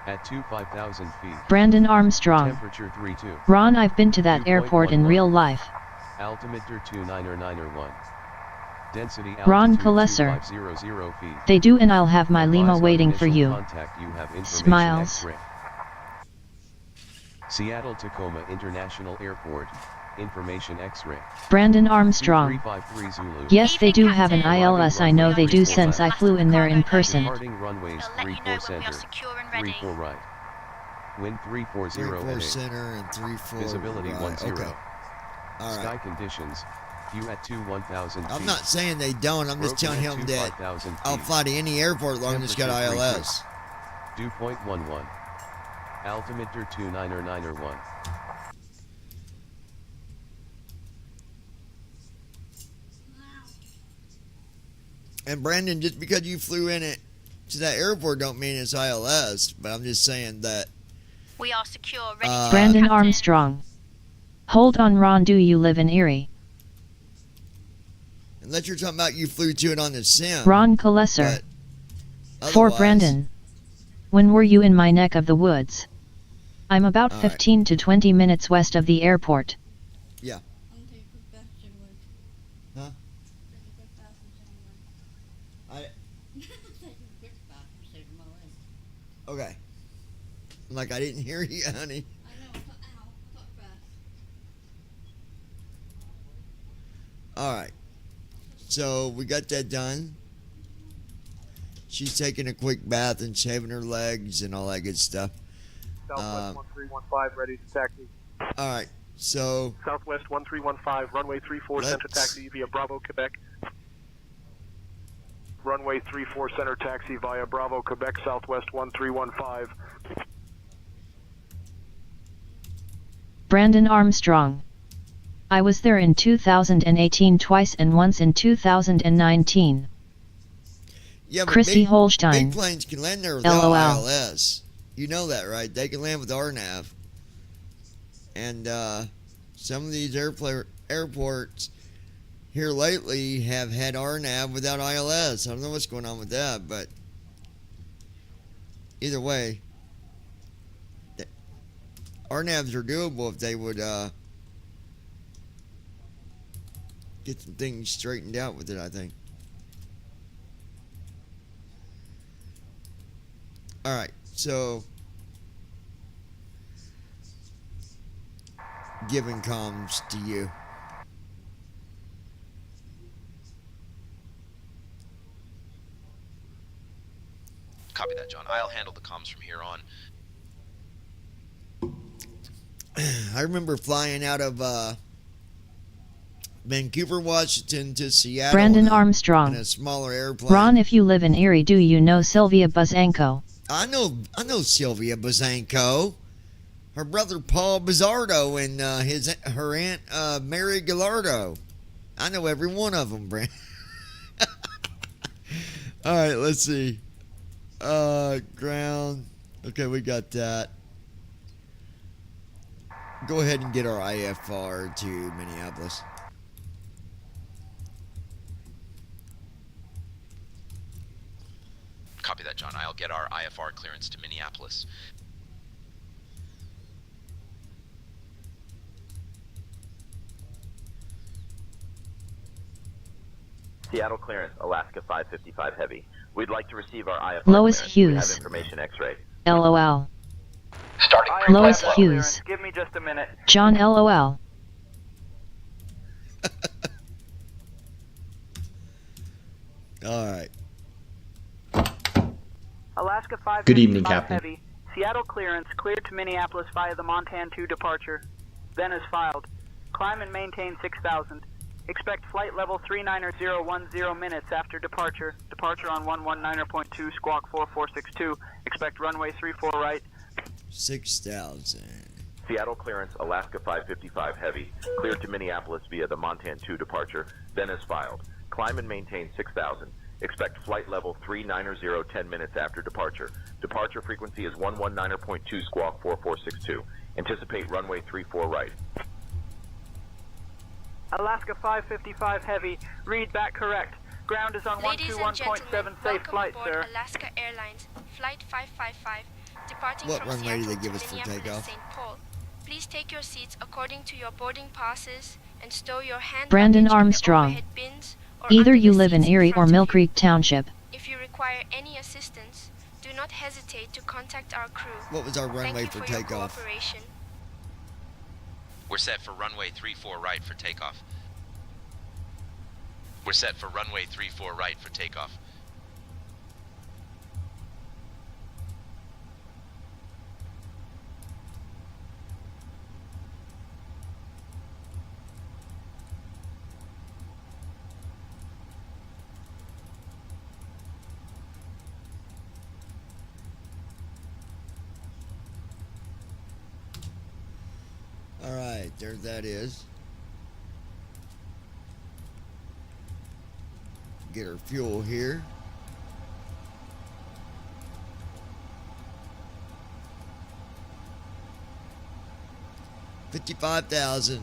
At 5,000 feet. Brandon Armstrong. Temperature 32. Ron, I've been to that airport in real life. Altimeter 2991. Density Ron altitude Kalesser. 2500 feet. They do, and I'll have my Lima waiting for you. Contact, you have information Smiles. X-ray. Seattle Tacoma International Airport. Information X-ray. Brandon Armstrong. 2353 Zulu. Yes, they do have an ILS. I know they do since I flew in there in person. Departing runways 34 center. 34 right. Wind 340 34 at 8. center and 34 Visibility right. 10. Okay. All right. Sky conditions. View at 1000 feet. I'm not saying they don't. I'm just telling him that I'll fly to any airport long as it's got ILS. Dew point 11. Altimeter 2991. And Brandon, just because you flew in it to that airport don't mean it's ILS, but I'm just saying that. We are secure, ready to Brandon Captain. Armstrong. Hold on, Ron, do you live in Erie? Unless you're talking about you flew to it on the sim. Ron Kalesser. but For otherwise- Brandon. When were you in my neck of the woods? I'm about All 15 to 20 minutes west of the airport. Yeah. Huh? Okay. I'm like, I didn't hear you, honey. Alright. So, we got that done. She's taking a quick bath and shaving her legs and all that good stuff. Southwest 1315, ready to taxi. Alright, so... Southwest 1315, runway 34 center taxi via Bravo, Quebec. Runway 34 center taxi via Bravo, Quebec, Southwest 1315. Brandon Armstrong. I was there in 2018 twice and once in 2019. Yeah, but Christy Holstein. big planes can land there without LOL. ILS. You know that, right? They can land with RNAV. And some of these airports here lately have had RNAV without ILS. I don't know what's going on with that, but either way, RNAVs are doable if they would get some things straightened out with it, I think. Alright, so giving comms to you. Copy that, John. I'll handle the comms from here on. I remember flying out of Vancouver, Washington to Seattle. Brandon Armstrong. In a smaller airplane. Ron, if you live in Erie, do you know Sylvia Buzanko? I know Sylvia Buzanko. Her brother Paul Bizzardo and her aunt Mary Gallardo. I know every one of them, Brandon. All right, let's see. Ground. Okay, we got that. Go ahead and get our IFR to Minneapolis. Copy that, John. I'll get our IFR clearance to Minneapolis. Seattle clearance, Alaska 555 Heavy. We'd like to receive our IFR Lois clearance. Hughes. We have information X-ray. LOL. Starting Lois Hughes. Give me just a minute. John LOL. All right. Alaska 555 Good evening, Captain. Heavy. Seattle clearance cleared to Minneapolis via the Montan 2 departure. Then is filed. Climb and maintain 6,000. Expect flight level 39010 minutes after departure. Departure on 119.2 squawk 4462. Expect runway 34 right. 6,000. Seattle clearance, Alaska 555 Heavy. Cleared to Minneapolis via the Montan 2 departure. Then is filed. Climb and maintain 6,000. Expect flight level 390 10 minutes after departure. Departure frequency is 119.2 squawk 4462. Anticipate runway 34 right. Alaska 555 Heavy. Read back correct. Ground is on Ladies and 121.7 gentlemen, safe welcome flight, aboard sir. Alaska Airlines, Flight 555, departing What from runway do Seattle they give to us for Minneapolis, takeoff? St. Paul. Please take your seats according to your boarding passes and stow your hand Brandon luggage in the Armstrong. overhead bins or Either under you the live in seats in Erie or front of Mill you. Creek Township. If you require any assistance, do not hesitate to contact our crew. What was our runway Thank you for for your takeoff? cooperation. We're set for runway 34 right for takeoff. We're set for runway 34 right for takeoff. All right, there that is. Get our fuel here. $55,320.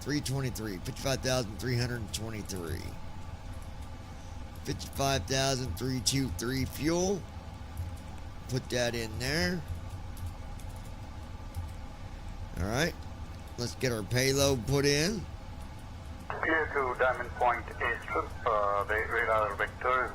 323. 55,323. 55,323 fuel. Put that in there. All right. Let's get our payload put in. Clear to Diamond Point Airstrip. The radar vectors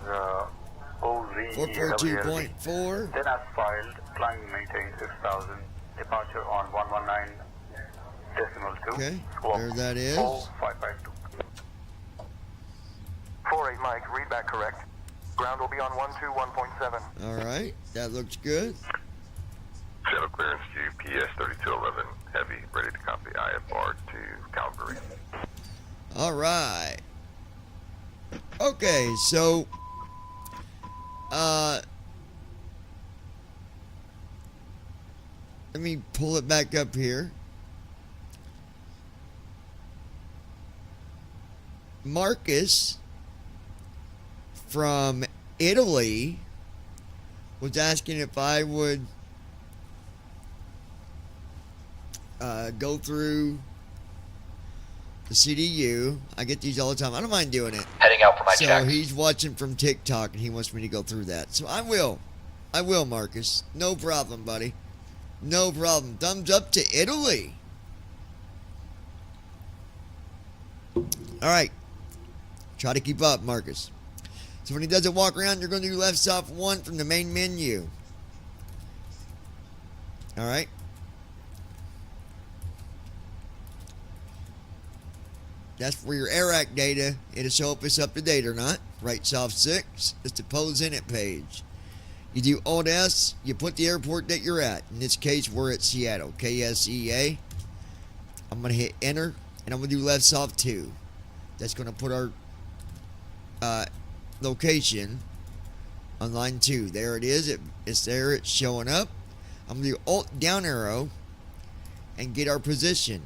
OZ 442.4. Then as filed, climb maintain 6,000. Departure on 119.2. Okay. There that is. 4552. 48 Mike, read back correct. Ground will be on 121.7. All right. That looks good. Seattle clearance GPS 3211 Heavy. Ready to copy IFR to Calgary. All right. Okay, so let me pull it back up here. Marcus from Italy was asking if I would go through the CDU. I get these all the time. I don't mind doing it. Heading out for my So check. he's watching from TikTok and he wants me to go through that. So I will. I will, Marcus. No problem, buddy. No problem. Thumbs up to Italy. Alright. Try to keep up, Marcus. So when he doesn't walk around, you're going to do left soft 1 from the main menu. Alright. That's for your AIRAC data. It'll show if it's up to date or not. Right soft 6 is the pose in it page. You do Alt S, you put the airport that you're at. In this case, we're at Seattle, KSEA. I'm going to hit enter, and I'm going to do left soft 2. That's going to put our location on line 2. There it is. It's there. It's showing up. I'm going to do Alt down arrow and get our position.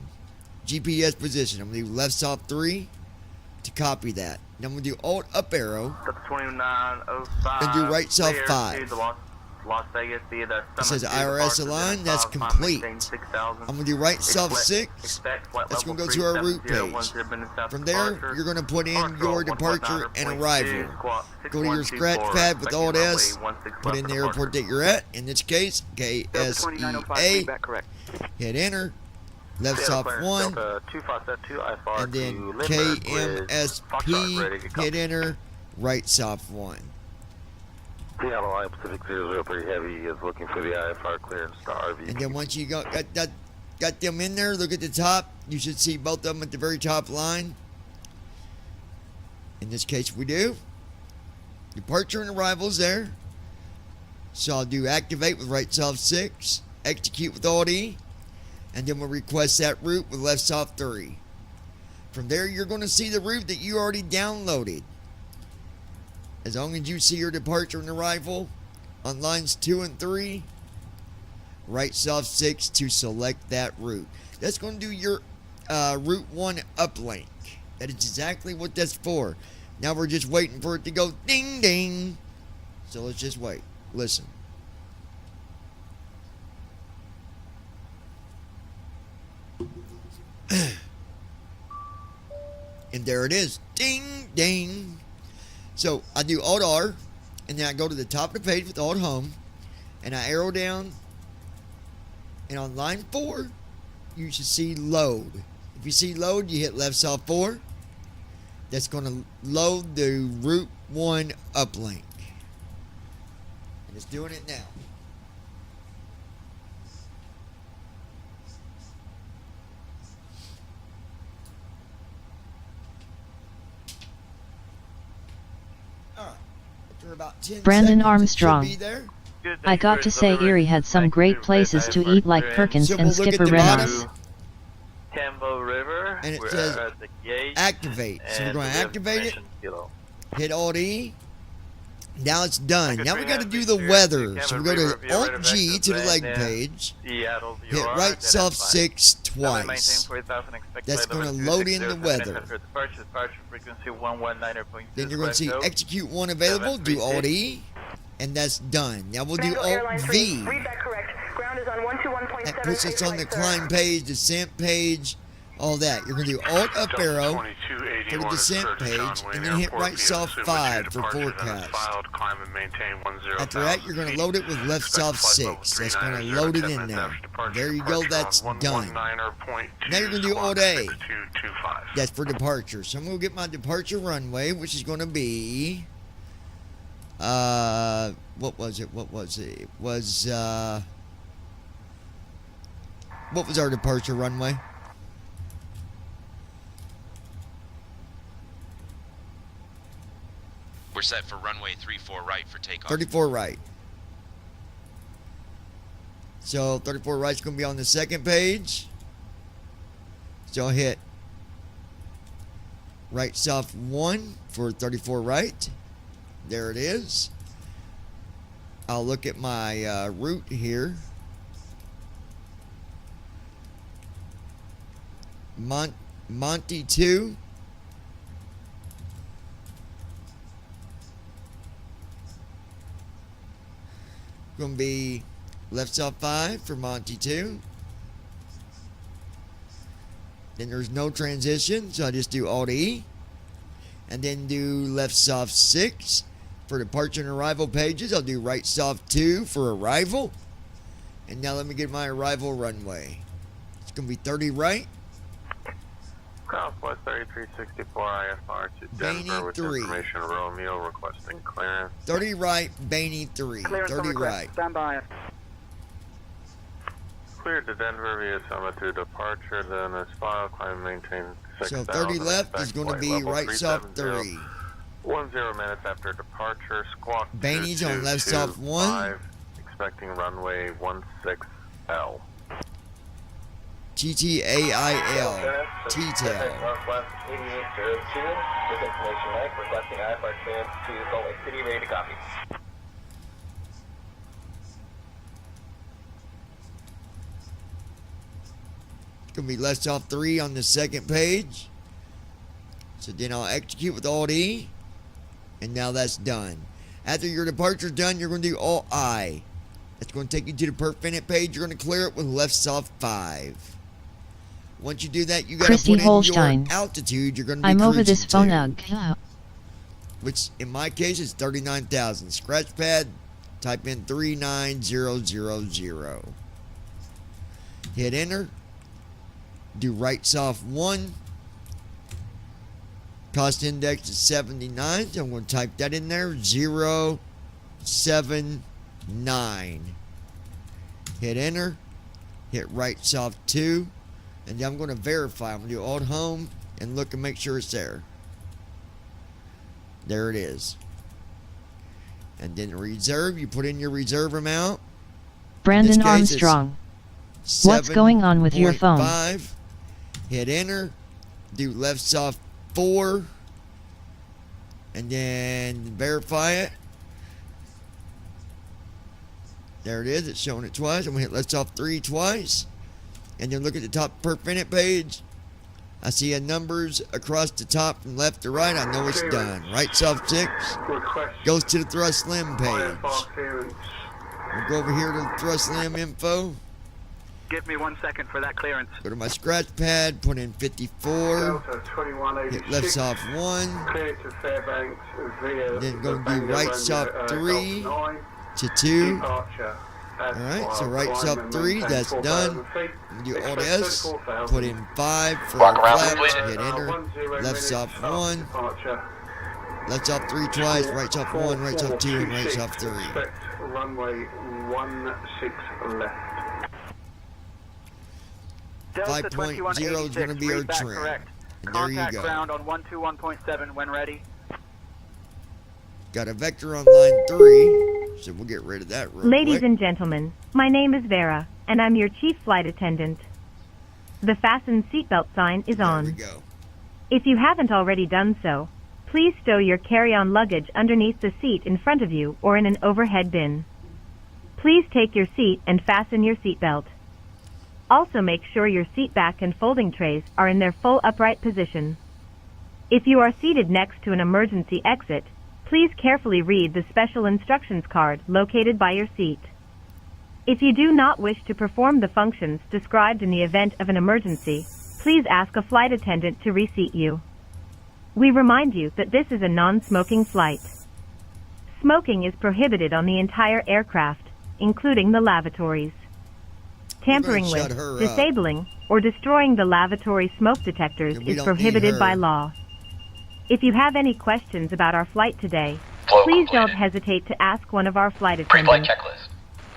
GPS position. I'm going to do left soft 3 to copy that. Now I'm going to do Alt up arrow. That's 2905. And do right soft 5. Las Vegas via the It says IRS align. That's complete. I'm going to do right soft 6. That's going to go to our route page. From there, you're going to put in your departure and arrival. Go to your scratch pad with Alt S. Put in the airport that you're at. In this case, KSEA. Hit enter. Left soft 1. And then KMSP. Hit enter. Right soft 1. Seattle I Pacific 00 pretty heavy is looking for the IFR clearance to RV. And then once you got them in there, look at the top. You should see both of them at the very top line. In this case, we do. Departure and arrival is there. So I'll do activate with right soft 6, execute with Alt E, and then we'll request that route with left soft 3. From there, you're going to see the route that you already downloaded. As long as you see your departure and arrival on lines 2 and 3, right soft 6 to select that route. That's going to do your Route 1 uplink. That is exactly what that's for. Now we're just waiting for it to go ding ding. So let's just wait. Listen. And there it is. Ding ding. So I do Alt R, and then I go to the top of the page with Alt Home, and I arrow down, and on line 4, you should see load. If you see load, you hit left soft 4. That's going to load the Route 1 uplink. And it's doing it now. Brandon Armstrong. I got to say Erie had some great places to eat like Perkins and Skipper Reynolds. Tambo River. And it says activate. So we're going to activate it. Hit Alt E. Now it's done. Now we got to do the weather. So we go to Alt G to the leg page. Hit right soft 6 twice. That's going to load in the weather. Then you're going to see execute 1 available. Do Alt E. And that's done. Now we'll do Alt V. That puts us on the climb page, descent page, all that. You're going to do Alt up arrow for the descent page, and then hit right soft 5 for forecast. After that, you're going to load it with left soft 6. That's going to load it in there. There you go. That's done. Now you're going to do Alt A. That's for departure. So I'm going to get my departure runway, which is going to be... what was it? What was our departure runway? We're set for runway 34 right for takeoff. 34 right. So 34 right is going to be on the second page. So I'll hit right soft 1 for 34 right. There it is. I'll look at my route here. Monty 2. Going to be left soft 5 for Monty 2. Then there's no transition, so I just do Alt E. And then do left soft 6 for departure and arrival pages. I'll do right soft 2 for arrival. And now let me get my arrival runway. It's going to be 30 right. Southwest 3364 IFR to Denver with 3. information Romeo requesting clearance. 30 right, Baney 3. Clearance 30 on request. right. Stand by. Cleared to Denver via Summit to departure, then as file, climb maintain 6,000. So 30 left is going to be right soft 3. 10 minutes after departure, squawk Baney's on left soft 1. Expecting runway 16L. TTAIL. T-tail. Northwest 8802, with information Mike, requesting IFR clearance to Salt Lake City, ready to copy. It's going to be left off 3 on the second page. So then I'll execute with Alt-E. And now that's done. After your departure's done, you're going to do Alt-I. That's going to take you to the perf page. You're going to clear it with left soft 5. Once you do that, you got to put in Holstein. your altitude. You're going to be I'm over this phone to, ug. which in my case is 39,000. Scratch pad, type in 39000. Hit enter. Do right soft 1. Cost index is 79. So I'm going to type that in there. 079. Hit enter. Hit right soft 2. And then I'm going to verify. I'm going to do Alt Home and look and make sure it's there. There it is. And then reserve. You put in your reserve amount. Brandon Armstrong. What's going on with your phone? 5. Hit enter. Do left soft 4. And then verify it. There it is. It's showing it twice. I'm going to hit left soft 3 twice. And then look at the top per minute page. I see a numbers across the top from left to right. I know it's done. Right soft 6 goes to the thrust limb page. We'll go over here to the thrust limb info. Give me 1 second for that clearance. Go to my scratch pad, put in 54. Hit left soft 1. Then go do right soft 3 to 2. Alright, so right soft 3, that's done. Do Alt S, put in 5 for flaps, hit enter. Left soft 1. Left soft 3 twice, right soft 1, right soft 2, and right soft 3. Runway 16 left. 5.0 is going to be our trim. And there you Contact go. ground on 121.7 when ready. Got a vector on line 3, so we'll get rid of that real Ladies quick. and gentlemen, my name is Vera, and I'm your chief flight attendant. The fasten seatbelt sign is on. There we go. If you haven't already done so, please stow your carry-on luggage underneath the seat in front of you or in an overhead bin. Please take your seat and fasten your seatbelt. Also make sure your seat back and folding trays are in their full upright position. If you are seated next to an emergency exit, please carefully read the special instructions card located by your seat. If you do not wish to perform the functions described in the event of an emergency, please ask a flight attendant to reseat you. We remind you that this is a non-smoking flight. Smoking is prohibited on the entire aircraft, including the lavatories. Tampering with, disabling, or destroying the lavatory smoke detectors is prohibited by law. If you have any questions about our flight today, please don't hesitate to ask one of our flight Pre-flight attendants. checklist.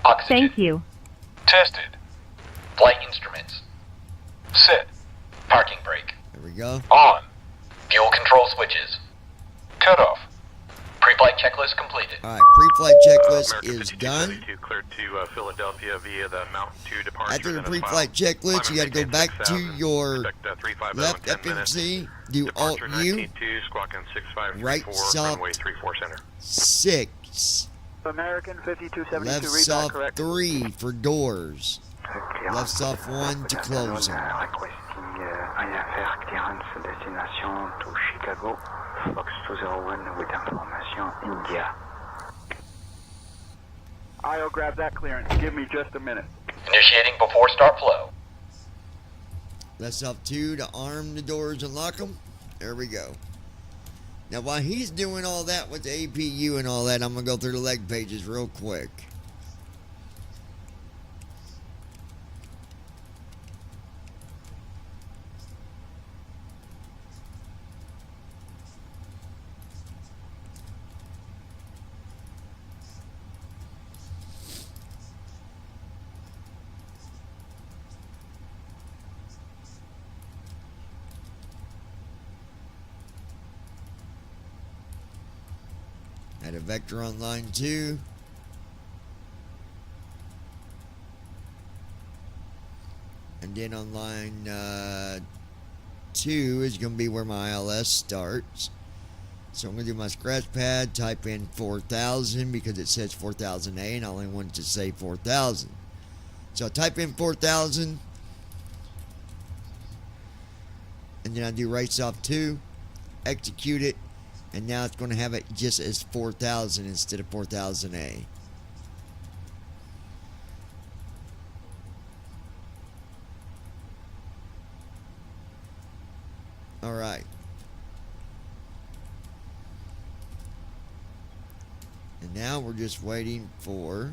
Oxygen. Thank you. Tested. Flight instruments. Set. Parking brake. There we go. On. Fuel control switches. Cut off. Pre-flight checklist completed. Alright, pre-flight checklist is done. Cleared to Philadelphia via the Mountain 2 departure. After the pre-flight checklist, you got to go back to your left FMC, do Alt-U, right soft 6, American 5272, left read that soft correct. 3 for doors, left soft 1 to close them. Destination to Chicago, Fox 201 with information India. I'll grab that clearance. Give me just a minute. Initiating before start flow. Left soft 2 to arm the doors and lock them. There we go. Now while he's doing all that with the APU and all that, I'm going to go through the leg pages real quick. Got a vector on line 2. And then on line 2 is going to be where my ILS starts. So I'm going to do my scratch pad, type in 4000 because it says 4000A and I only want it to say 4000. So I type in 4000 and then I do race off 2, execute it, and now it's going to have it just as 4000 instead of 4000A. Alright. And now we're just waiting for...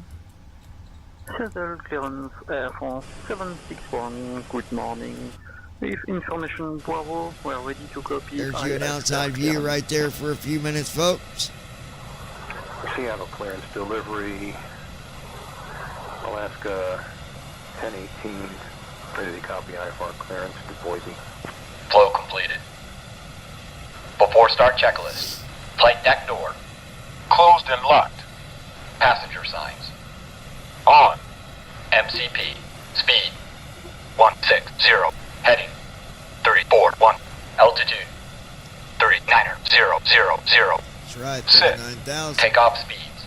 Shuttle clearance Air France 761, good morning. With information Bravo, we're ready to copy. There's you an outside view right there for a few minutes, folks. Seattle clearance delivery, Alaska 1018, ready to copy IFR clearance to Boise. Flow completed. Before start checklist. Flight deck door. Closed and locked. Passenger signs. On. MCP. Speed. 160. Heading. 341. Altitude. 39000. That's right, Sit. 39,000. Takeoff speeds.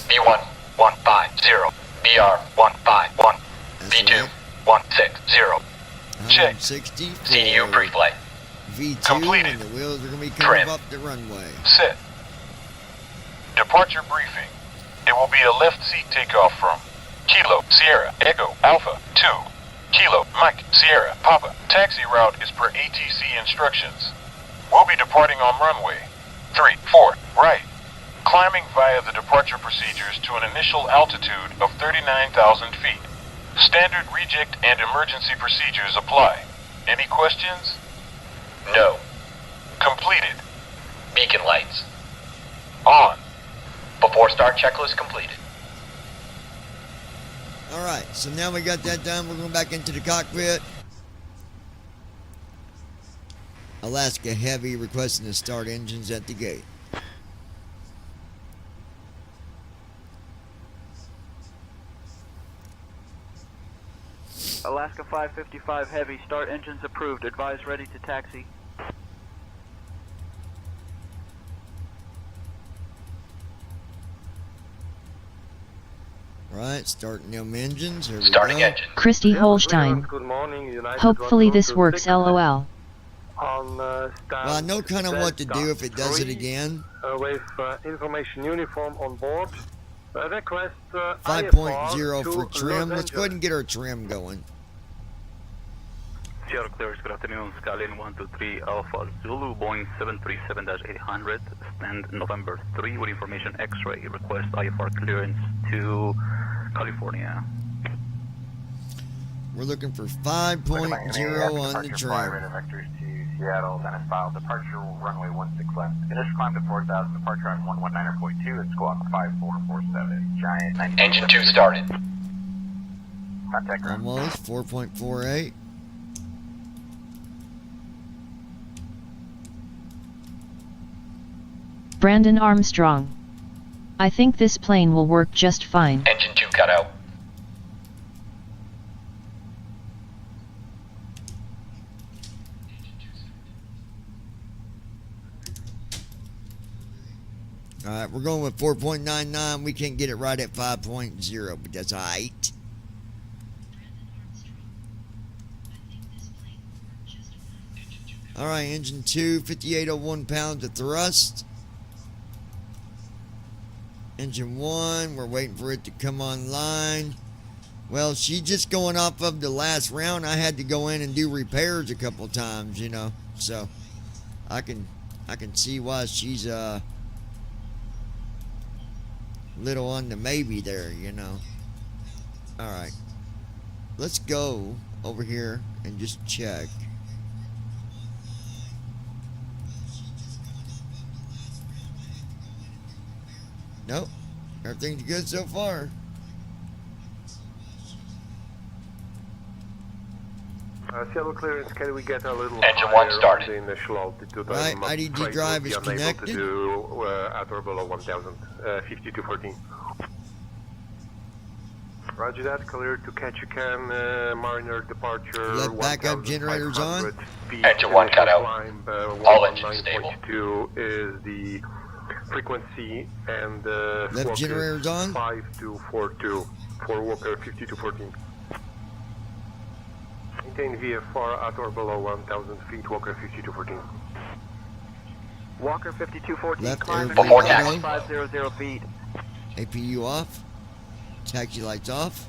B1 150. BR 151. B2 160. Check. 160. CDU pre-flight. V2 Completed. and the wheels are going to be coming Trim. up the runway. Sit. Departure briefing. It will be a left seat takeoff from Kilo Sierra Echo Alpha 2 Kilo Mike Sierra Papa. Taxi route is per ATC instructions. We'll be departing on runway 34 right. Climbing via the departure procedures to an initial altitude of 39,000 feet. Standard reject and emergency procedures apply. Any questions? No. Completed. Beacon lights. On. Before start checklist completed. Alright, so now we got that done. We're going back into the cockpit. Alaska Heavy requesting to start engines at the gate. Alaska 555 Heavy, start engines approved. Advise ready to taxi. Right, starting them engines. Here we Starting go. engine. Christy Holstein. Good morning, United Hopefully this works, LOL. On Well, I know kind of what to do if it does it again. With information uniform on board. Request 5.0 for trim. Let's go ahead and get our trim going. Seattle clears, good afternoon. Skyline 123 Alpha Zulu, Boeing 737-800, stand November 3 with information X-ray. Request IFR clearance to California. We're looking for 5.0 on the trim. Vectors to Seattle, then is filed. Departure runway 16 left. Initial climb to 4,000. Departure on 119.2 and squawk 5447. Giant 90. Engine 2 started. Contact ground. Almost 4.48. Brandon Armstrong. I think this plane will work just fine. Engine 2 cut out. Alright, we're going with 4.99. We can't get it right at 5.0, but that's alright. Alright, engine 2, 5801 pounds of thrust. Engine 1, we're waiting for it to come online. Well, she's just going off of the last round. I had to go in and do repairs a couple times, you know. So, I can see why she's little on the maybe there, you know. Alright. Let's go over here and just check. Nope. Everything's good so far. Seattle clearance, can we get a little Engine higher one started. on the initial altitude? Right, I'm IDG afraid drive we'll is be unable connected. to do at or below 1000, 5214. Roger that, clear to Ketchikan, Mariner departure. Left backup generators on. Engine one cut out. Climb, All engines stable. 119.2 is the frequency, and Left generators on. 5242 for Walker 5214. Maintain VFR at or below 1000 feet, Walker 5214. Walker 5214, Left climb air Before brake taxi. on. 500 feet. APU off. Taxi lights off.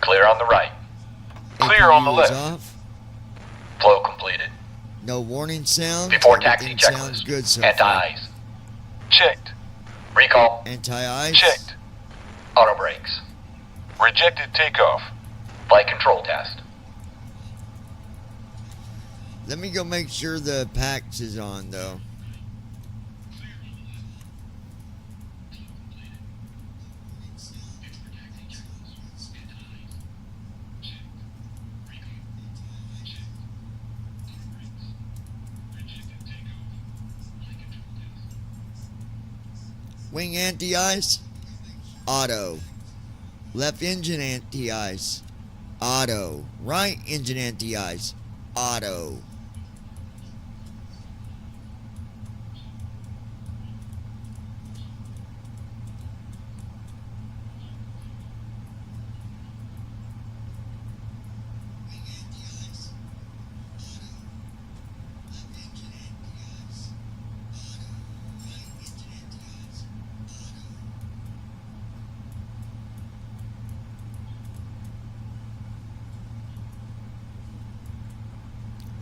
Clear on the right. Clear on the APU is left. off. Flow completed. No warning sound. Before taxi Everything sounds checklist. good so far. Anti-ice. Checked. Recall. Anti-ice. Checked. Auto brakes. Rejected takeoff. Flight control test. Let me go make sure the PAX is on though. Wing anti-ice, auto. Left engine anti-ice, auto. Right engine anti-ice, auto.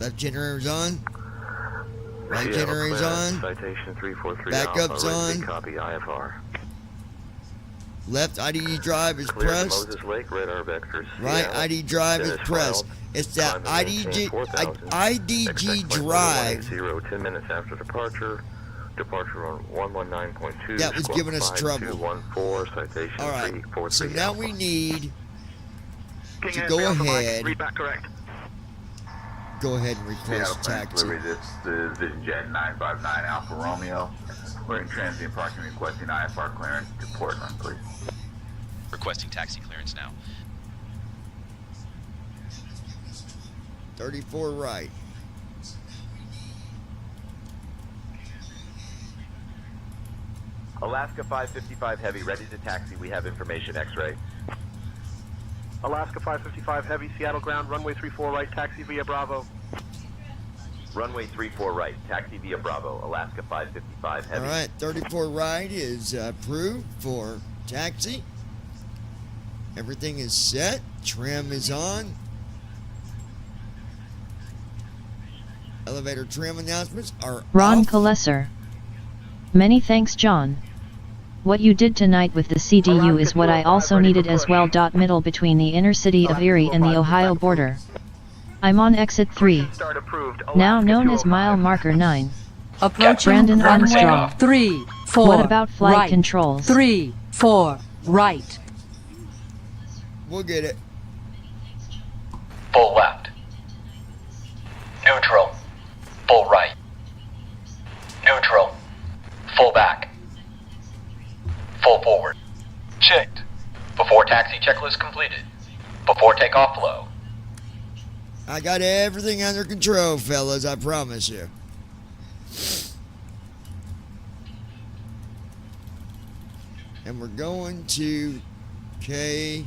Left generator's on. Right Seattle generator's clearance, on. Citation 343 Backup's Alpha, ready on. to copy IFR. Left IDE drive is Clear to pressed. Moses Lake, radar vectors. Right Seattle. ID drive is Finish pressed. filed. It's that Climb and maintain IDG 4000. IDG Expect flight drive 110, 10 minutes after departure. Departure on 119.2. that was squawk giving us trouble. 5214, citation All right. 343 So now Alpha. we need King to Air, go stay off the mic. ahead. Read back correct. Go ahead and request taxi. This is Vision Jet 959 Alpha Romeo. We're in transient parking requesting IFR clearance to Portland, please. Requesting taxi clearance now. 34 right. Alaska 555 Heavy, ready to taxi. We have information, X-ray. Alaska 555 Heavy, Seattle ground, runway 34 right, taxi via Bravo. Runway 34 right, taxi via Bravo, Alaska 555 Heavy. All right, 34 right is approved for taxi. Everything is set. Trim is on. Elevator trim announcements are Ron off. Kalesser. Many thanks, John. What you did tonight with the CDU is what I also needed as well. Middle between the inner city of Erie and the Ohio border. I'm on exit 3, Start approved. now known as mile marker 9. Approaching Brandon runway Armstrong. 3, 4. What about flight right. controls? 3, 4, right. We'll get it. Full left. Neutral. Full right. Neutral. Full back. Full forward. Checked. Before taxi checklist completed. Before takeoff flow. I got everything under control, fellas, I promise you. And we're going to KMSP.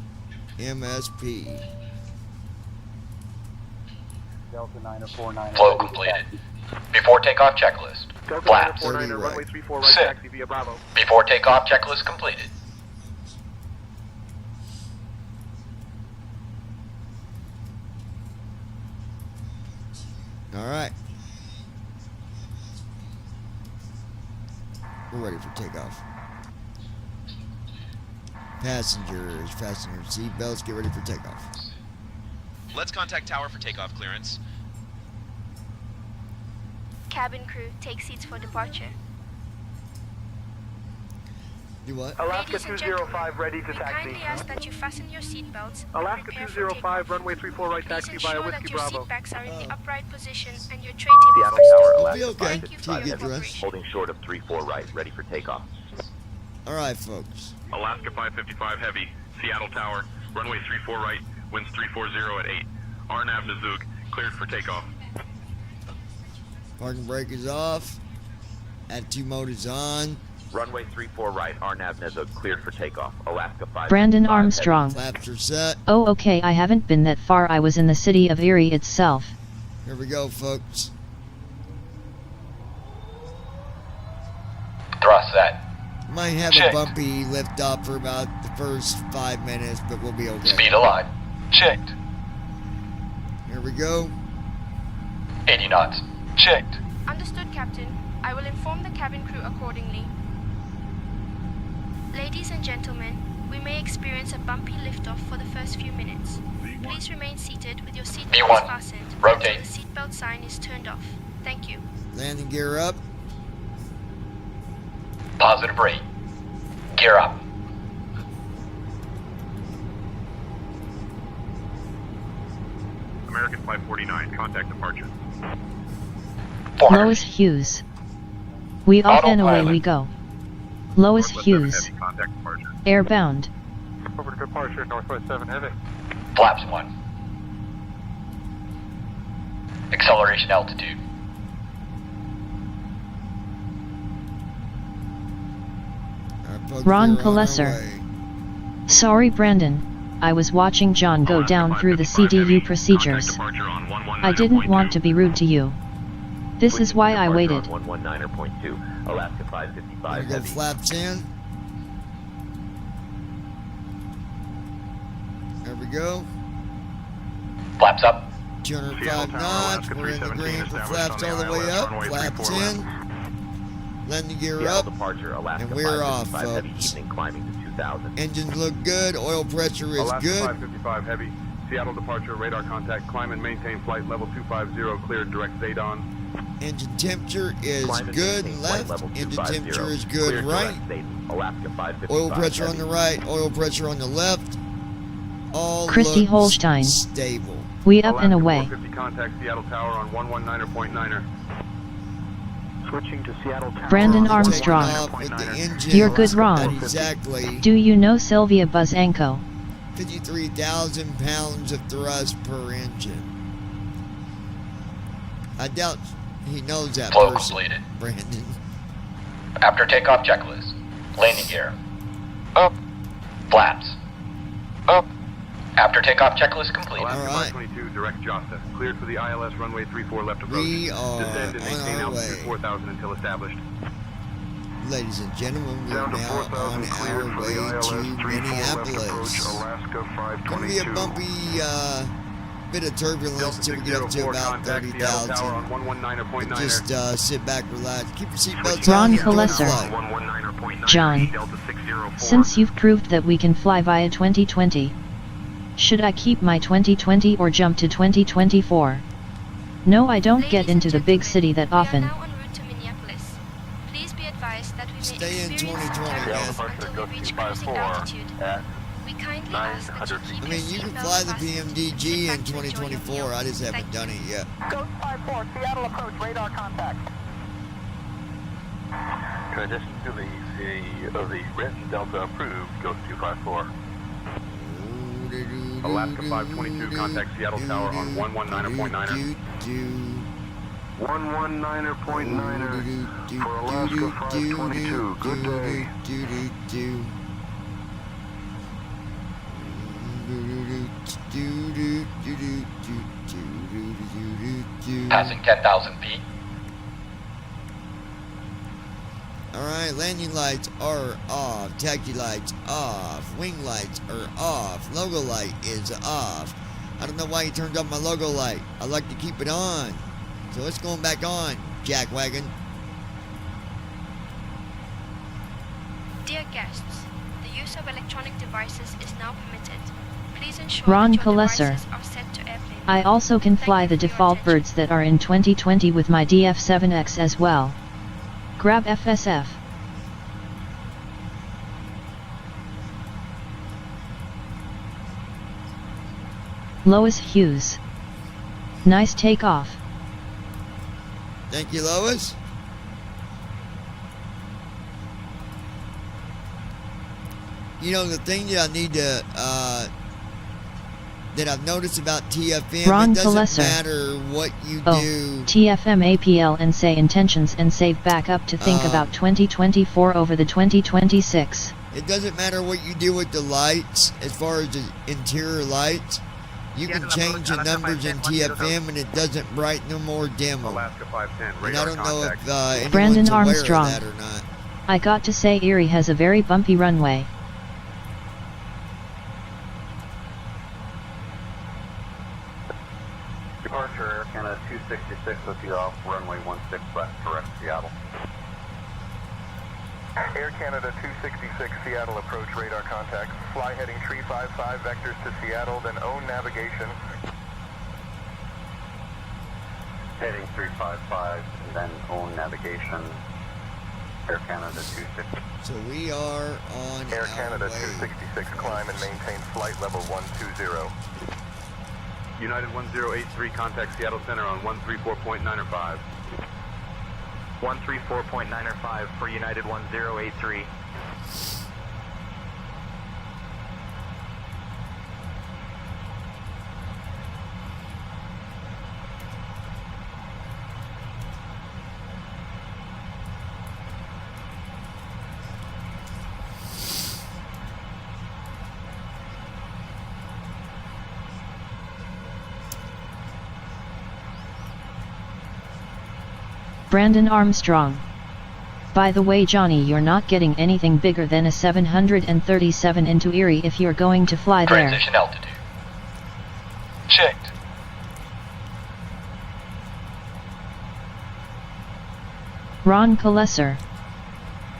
Delta 949. Flow completed. Before takeoff checklist. Delta Flaps. 949er, runway 34 right, Sit. taxi via Bravo. Before takeoff checklist completed. All right. We're ready for takeoff. Passengers, fasten your seatbelts, get ready for takeoff. Let's contact tower for takeoff clearance. Cabin crew, take seats for departure. Do what? Alaska Ladies and 205 ready to we taxi. kindly ask that you fasten your seatbelts and Alaska prepare for 205, takeoff. runway 34 right Please taxi ensure via that Whiskey your Bravo. seat backs are in the upright position and your tray Seattle tables Tower, are Alaska It'll be okay. Thank you for Till you your get dressed. cooperation. holding short of 34 right, ready for takeoff. All right, folks. Alaska 555 Heavy, Seattle Tower, runway 34 right, winds 340 at 8. RNAV Nazook, cleared for takeoff. Parking brake is off. Attitude mode is on. Runway 34 right, RNAV Nazook, cleared for takeoff. Alaska 555 Brandon Heavy. Armstrong. Flaps are set. Oh okay, I haven't been that far. I was in the city of Erie itself. Here we go, folks. Thrust set. Might have Checked. a bumpy lift off for about the first 5 minutes, but we'll be okay. Speed aligned. Checked. Here we go. 80 knots. Checked. Understood, Captain. I will inform the cabin crew accordingly. Ladies and gentlemen, we may experience a bumpy liftoff for the first few minutes. Please remain seated with your seatbelts V1, fastened rotate. until the seatbelt sign is turned off. Thank you. Landing gear up. Positive rate. Gear up. American 549, contact departure. 400 Lois Hughes. We off and away we go. Lois Northwest 7 Hughes. Heavy, contact departure. Airbound. Over to departure, Northwest 7 Heavy. Flaps 1. Acceleration altitude. Our folks Ron are on our Palesser. way. Sorry Brandon. I was watching John go down through the CDU procedures. Departure on 119.2. I didn't want to be rude to you. This is why I waited. On 119.2, Alaska 555 Here we go, Heavy. flaps in. There we go. Flaps up. 205 Seattle Tower, knots. Alaska We're in the 317 green for established flaps on all the the way ILS, up. runway Flaps 34 in. Landing gear Seattle up. departure, Alaska And we're off, 555 Heavy, folks. evening climbing to 2000. Engines look good. Oil pressure is Alaska good. 555 Heavy, Seattle departure, radar contact, climb and maintain flight level 250, cleared direct Zadon. Engine temperature is Climb and good maintain flight left. level Engine 250, temperature is good cleared right. direct Zadon, Alaska 555 Oil pressure on Heavy. the right. Oil pressure on the left. All Christy looks Holstein. stable. We up and Alaska away. 450 contact Seattle Tower on 119.9er. Switching to Seattle Tower. Brandon Taking Armstrong. off with the engine You're good wrong. at exactly Do you know Sylvia Buzanko? 53,000 pounds of thrust per engine. I doubt he knows that Flow person, completed. Brandon. After takeoff checklist. Landing gear. Up. Flaps. Up. After takeoff checklist complete. Alaska All right. 522, direct Josta. Cleared for the ILS runway 34 left approach. We are Descend and on maintain our altitude way. 4,000 until established. Ladies and gentlemen, we are Down to now on 4,000 cleared our for way the ILS to 34 left approach, Minneapolis. Alaska Gonna be a 522. bumpy bit of turbulence Delta till we get up to 604, about contact Seattle Tower 30,000. on 119.9er. Just sit back, relax, keep your seatbelts Ron on. and don't Palesser. fly. 119.9er. John. Delta 604. Since you've proved that we can fly via 2020, should I keep my 2020 or jump to 2024? No, I don't get into the big city that often. We are now en route to Minneapolis. Please be advised that we may Stay in experience 2020, turbulence man. until we reach cruising altitude. We kindly ask that you keep I mean, your you can seatbelts fly the fastened, PMDG sit in back to enjoy your 2024. meal. I just haven't Thank done it yet. Ghost 54, Seattle approach, radar contact. Transition to the written Delta approved, Ghost 254. Alaska 522, contact Seattle Tower on 119.9er. 119.9er for Alaska 522. Good day. Passing 10,000 feet. Alright, landing lights are off, taxi lights off, wing lights are off, logo light is off. I don't know why he turned off my logo light. I like to keep it on. So it's going back on, jackwagon. Dear guests, the use of electronic devices is now permitted. Please ensure Ron that your Palesser. devices are set to airplane I also can fly the default birds that are in 2020 with my DF7X as well. Grab FSF. Lois Hughes. Nice takeoff. Thank you, Lois. You know, the thing that I need to, that I've noticed about TFM, Ron it doesn't Palesser. matter what you do. TFM APL and say intentions and save back up to think about 2024 over the 2026. It doesn't matter what you do with the lights, as far as the interior lights. You can change the numbers in TFM and it doesn't brighten them or dim them. Alaska 510, And I don't know if anyone's Brandon aware Armstrong. of that or not. I got to say Erie has a very bumpy runway. Departure Air Canada 266 with you off runway 16 left, correct, Seattle. Air Canada 266 Seattle approach radar contact. Fly heading 355 vectors to Seattle, then own navigation. Heading 355 and then own navigation. Air Canada 266. So we are on Air our Canada way. 266 climb and maintain flight level 120. United 1083, contact Seattle Center on 134.905. 134.905 for United 1083. Brandon Armstrong. By the way, Johnny, you're not getting anything bigger than a 737 into Erie if you're going to fly there. Transition altitude. Checked. Ron Palesser.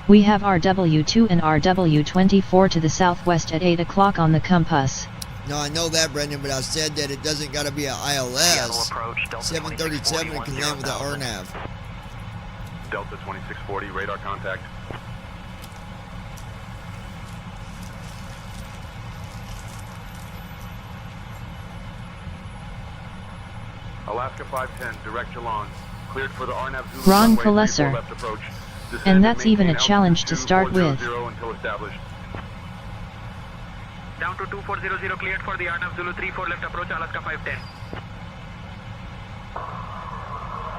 We have RW2 and RW24 to the southwest at 8 o'clock on the compass. No, I know that, Brendan, but I said that it doesn't got to be an ILS. 737 can land with the RNAV. Delta 2640, radar contact. Alaska 510, direct Geelong. Cleared for the RNAV Zulu Ron runway, Palesser. 34 left approach. Descend And that's even a maintain challenge to altitude start with. 2400 until established. Down to 2400 cleared for the RNAV Zulu 34 left approach Alaska 510.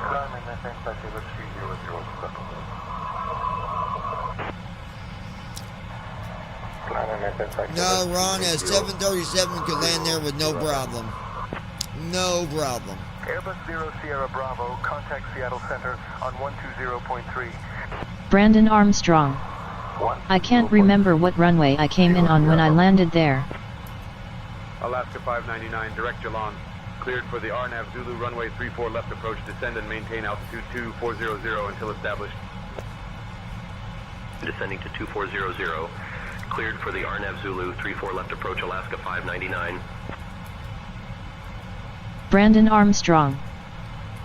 Climbing maintain flight level 300. No, Ron, a 737 could land there with no problem. No problem. Airbus 0 Sierra Bravo, contact Seattle Center on 120.3. Brandon Armstrong. I can't remember what runway I came in on when I landed there. Alaska 599, direct Geelong. Cleared for the RNAV Zulu runway 34 left approach. Descend and maintain altitude 2400 until established. Descending to 2400. Cleared for the RNAV Zulu 34 left approach Alaska 599. Brandon Armstrong.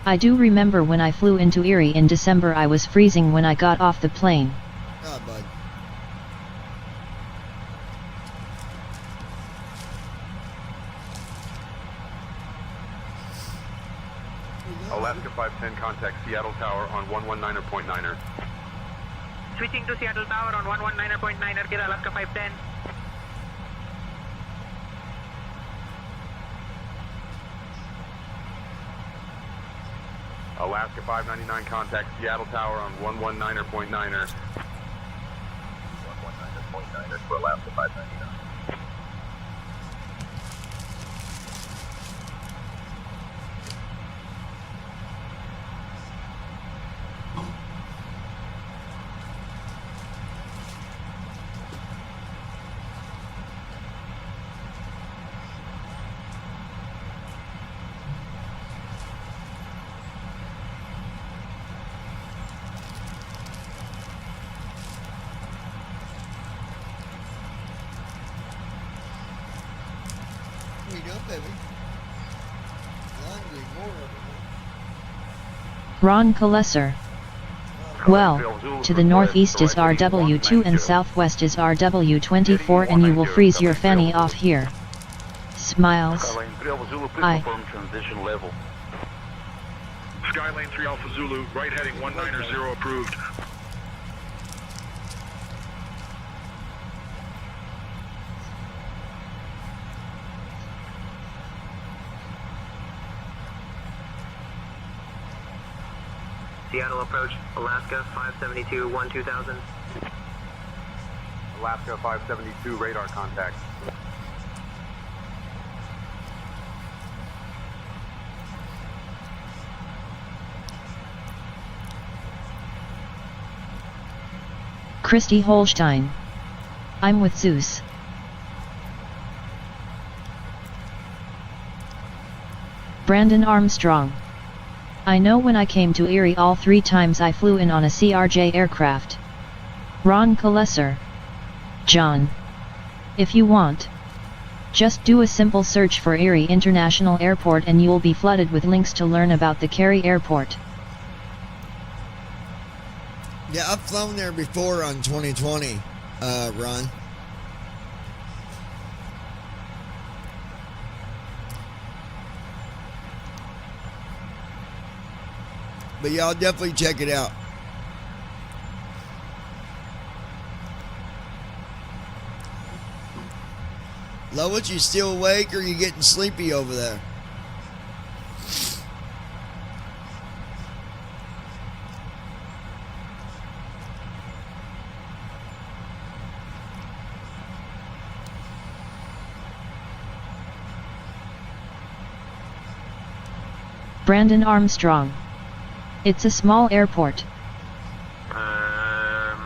I do remember when I flew into Erie in December, I was freezing when I got off the plane. Oh, bud. Alaska 510, contact Seattle Tower on 119.9er. Switching to Seattle Tower on 119.9er, get Alaska 510. Alaska 599, contact Seattle Tower on 119.9er. 119.9er for Alaska 599. We go, baby. Laundry, more of it. Ron Palesser. Well, to the northeast is RW2 and southwest is RW24 and you will freeze your fanny off here. Smiles. Skyline 3 Alpha Zulu, please Aye. confirm transition level. Skyline 3 Alpha Zulu, right heading 190 approved. Seattle approach, Alaska 572 2000. Alaska 572, radar contact. Christy Holstein. I'm with Zeus. Brandon Armstrong. I know when I came to Erie all 3 times I flew in on a CRJ aircraft. Ron Kalesser. John. If you want, just do a simple search for Erie International Airport and you'll be flooded with links to learn about the Cary Airport. Yeah, I've flown there before on 2020, Ron. But yeah, I'll definitely check it out. Lois, you still awake or you getting sleepy over there? Brandon Armstrong. It's a small airport. Qatar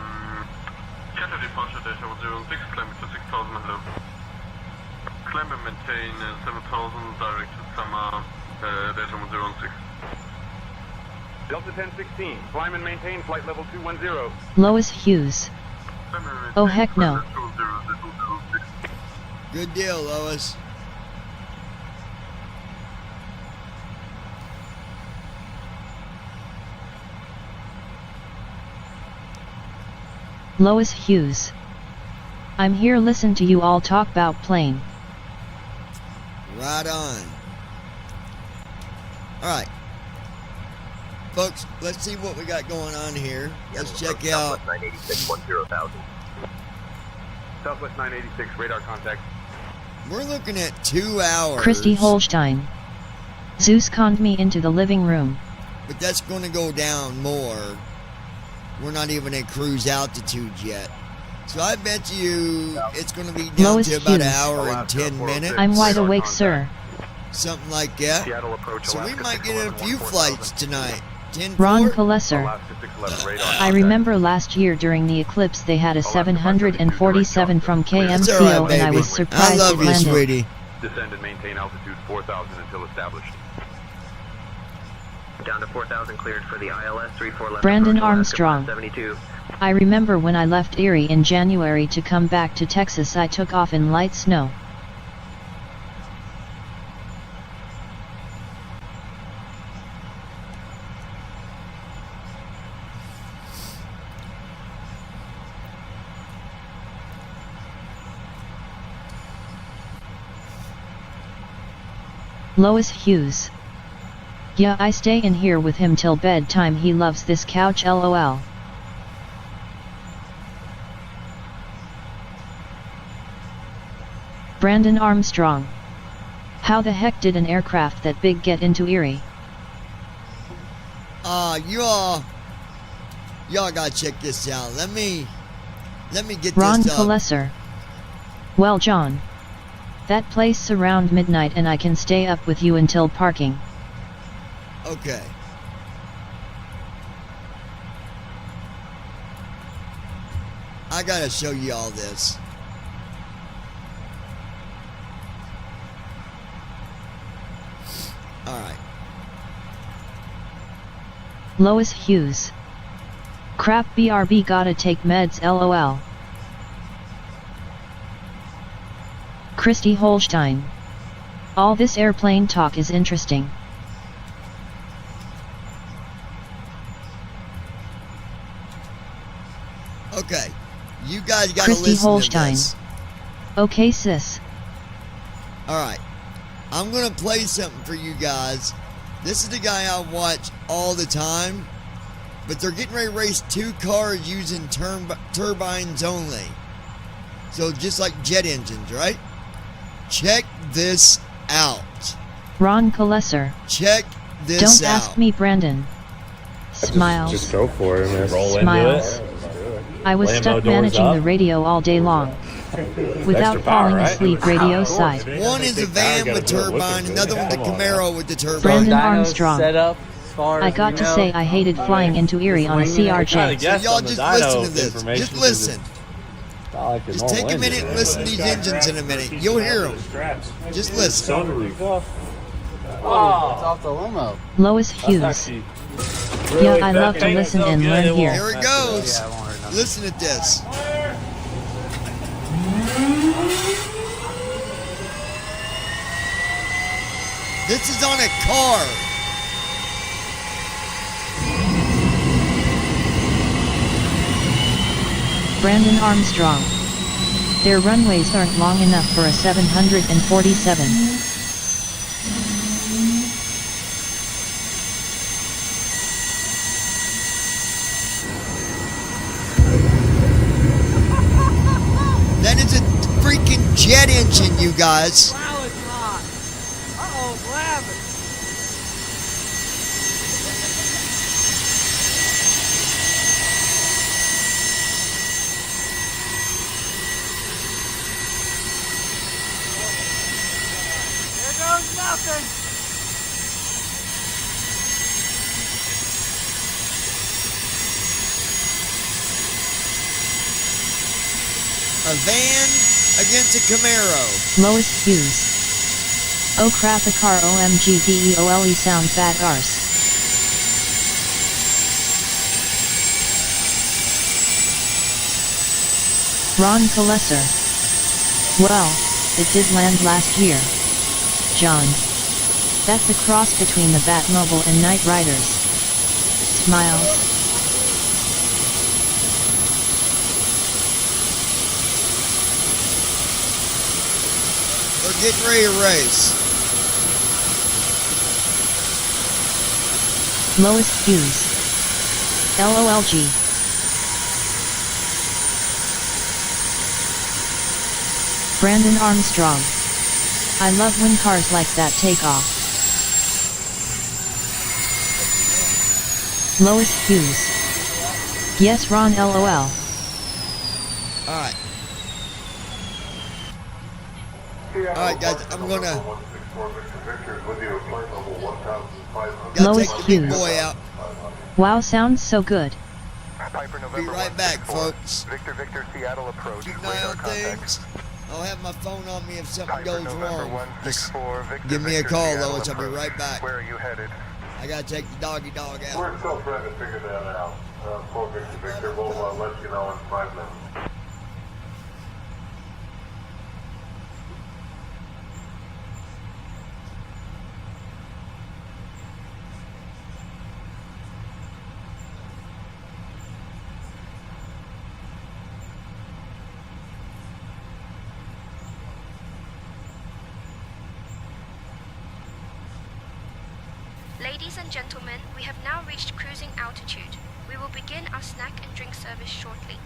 departure data 106, climb to 6000 hello. Climb and maintain 7000, direct to Sama, data 106. Delta 1016, climb and maintain flight level 210. Lois Hughes. Oh heck no. Good deal, Lois. Lois Hughes. I'm here listen to you all talk about plane. Right on. Alright. Folks, let's see what we got going on here. Let's check out. Southwest 986, 10,000. Southwest 986, radar contact. We're looking at 2 hours. Christy Holstein. Zeus conned me into the living room. But that's going to go down more. We're not even at cruise altitude yet. So I bet you it's going to be down Lois to about an Hughes. hour and 10 minutes. I'm wide awake, sir. Something like that. Seattle approach, So we might get a few flights tonight. 10 Ron Kalesser. I remember last year during the eclipse they had a 747 from That's all KMCO right, and I baby. was surprised I love it you, landed. sweetie. Descend and maintain altitude 4000 until established. Down to 4000, cleared for the ILS 34 left. Brandon approach, Alaska Armstrong. 572. I remember when I left Erie in January to come back to Texas I took off in light snow. Lois Hughes. Yeah, I stay in here with him till bedtime. He loves this couch, lol. Brandon Armstrong. How the heck did an aircraft that big get into Erie? Y'all gotta check this out. Let me get Ron this up. Kalesser. Well, John. That place around midnight and I can stay up with you until parking. Okay. I gotta show you all this. Alright. Lois Hughes. Crap, BRB gotta take meds, lol. Christy Holstein. All this airplane talk is interesting. Okay. You guys gotta Christy listen Holstein. to this. Okay, sis. Alright. I'm gonna play something for you guys. This is the guy I watch all the time, but they're getting ready to race 2 cars using turbines only. So just like jet engines, right? Check this out. Ron Kalesser. Check this Don't out. ask me, Brandon. Smiles. Just go for it, man. Roll Smiles. I was stuck managing the radio all day long. Without falling asleep radio side. One is a van with turbine, another one's a Camaro with the turbine. Brandon Armstrong. I got to say I hated flying into Erie on a CRJ. So y'all just listen to this. Just listen. Just take a minute and listen to these engines in a minute. You'll hear them. Just listen. Oh, it's off the limo. Lois Hughes. Yeah, I love to listen and learn here. Here it goes. Listen to this. This is on a car. Brandon Armstrong. Their runways aren't long enough for a 747. That is a freaking jet engine, you guys. Wow, it's hot. Uh-oh, it's laughing. There goes nothing. A van against a Camaro. Lois Hughes. Oh crap, a car, OMG, DEOLE sound fat arse. Ron Kalesser. Well, it did land last year. John. That's a cross between the Batmobile and Knight Riders. Smiles. They're getting ready to race. Lois Hughes. LOLG. Brandon Armstrong. I love when cars like that take off. Lois Hughes. Yes, Ron, LOL. Alright. Alright guys, I'm gonna Lois take the big Hughes. boy out. Wow, sounds so good. Be right back, folks. Victor Victor Seattle approach. Keep an eye on things. I'll have my phone on me if something goes wrong. Just give me a call, Lois. I'll be right back. Where are you headed? I gotta take the doggy dog out. We're still trying to figure that out. For Victor Victor, we'll let you know in 5 minutes. Ladies and gentlemen, we have now reached cruising altitude. We will begin our snack and drink service shortly.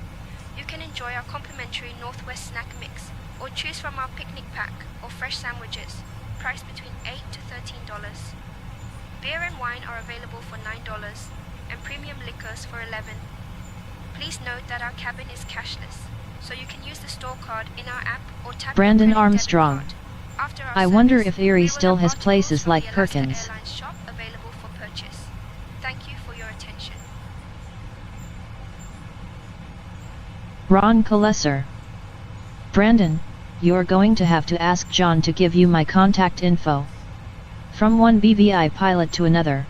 You can enjoy our complimentary Northwest snack mix, or choose from our picnic pack or fresh sandwiches, priced between $8 to $13. Beer and wine are available for $9, and premium liquors for $11. Please note that our cabin is cashless, so you can use the store card in our app or tap Brandon your credit debit Armstrong. card. After our I wonder service, if Erie we will still have has places like articles from the Perkins. Alaska Airlines shop available for purchase. Thank you for your attention. Ron Kalesser. Brandon, you're going to have to ask John to give you my contact info. From one BVI pilot to another.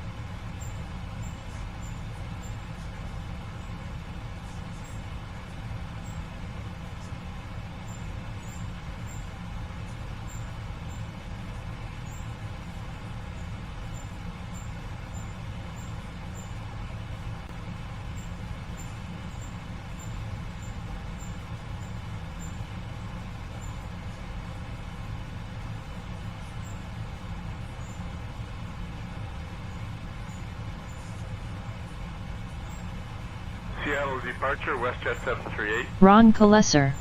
Seattle departure, WestJet 738. Ron Kolesser.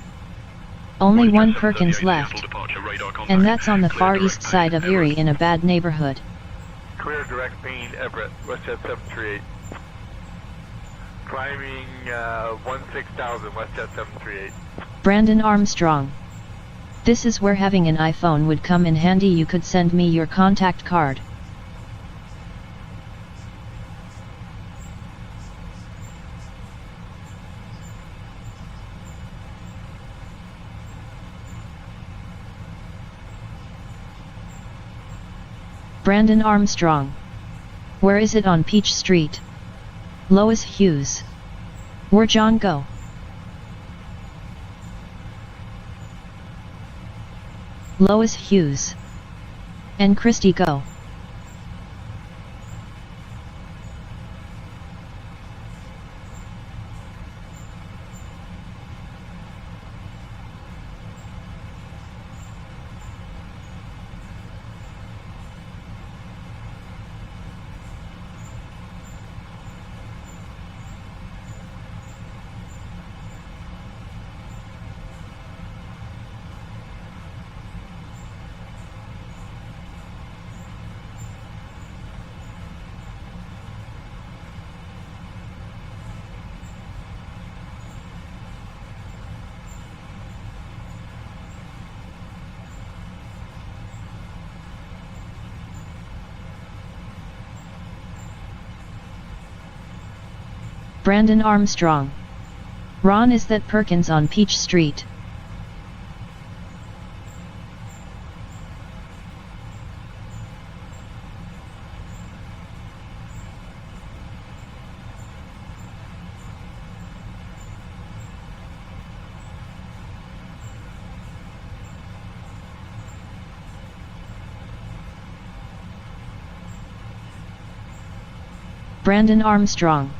Only one Perkins left, and that's on the far east side of Erie in a bad neighborhood. Clear direct main Everett, WestJet 738. Climbing 16,000, WestJet 738. Brandon Armstrong. This is where having an iPhone would come in handy. You could send me your contact card. Brandon Armstrong. Where is it on Peach Street? Lois Hughes. Where John go? Lois Hughes. And Christy go. Brandon Armstrong. Ron, is that Perkins on Peach Street? Brandon Armstrong.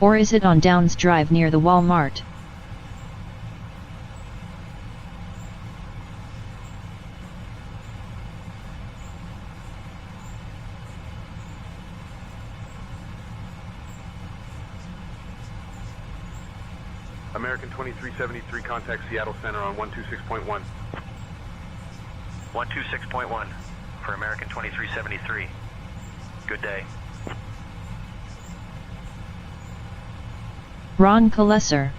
Or is it on Downs Drive near the Walmart? American 2373, contact Seattle Center on 126.1. 126.1 for American 2373. Good day. Ron Kolesser.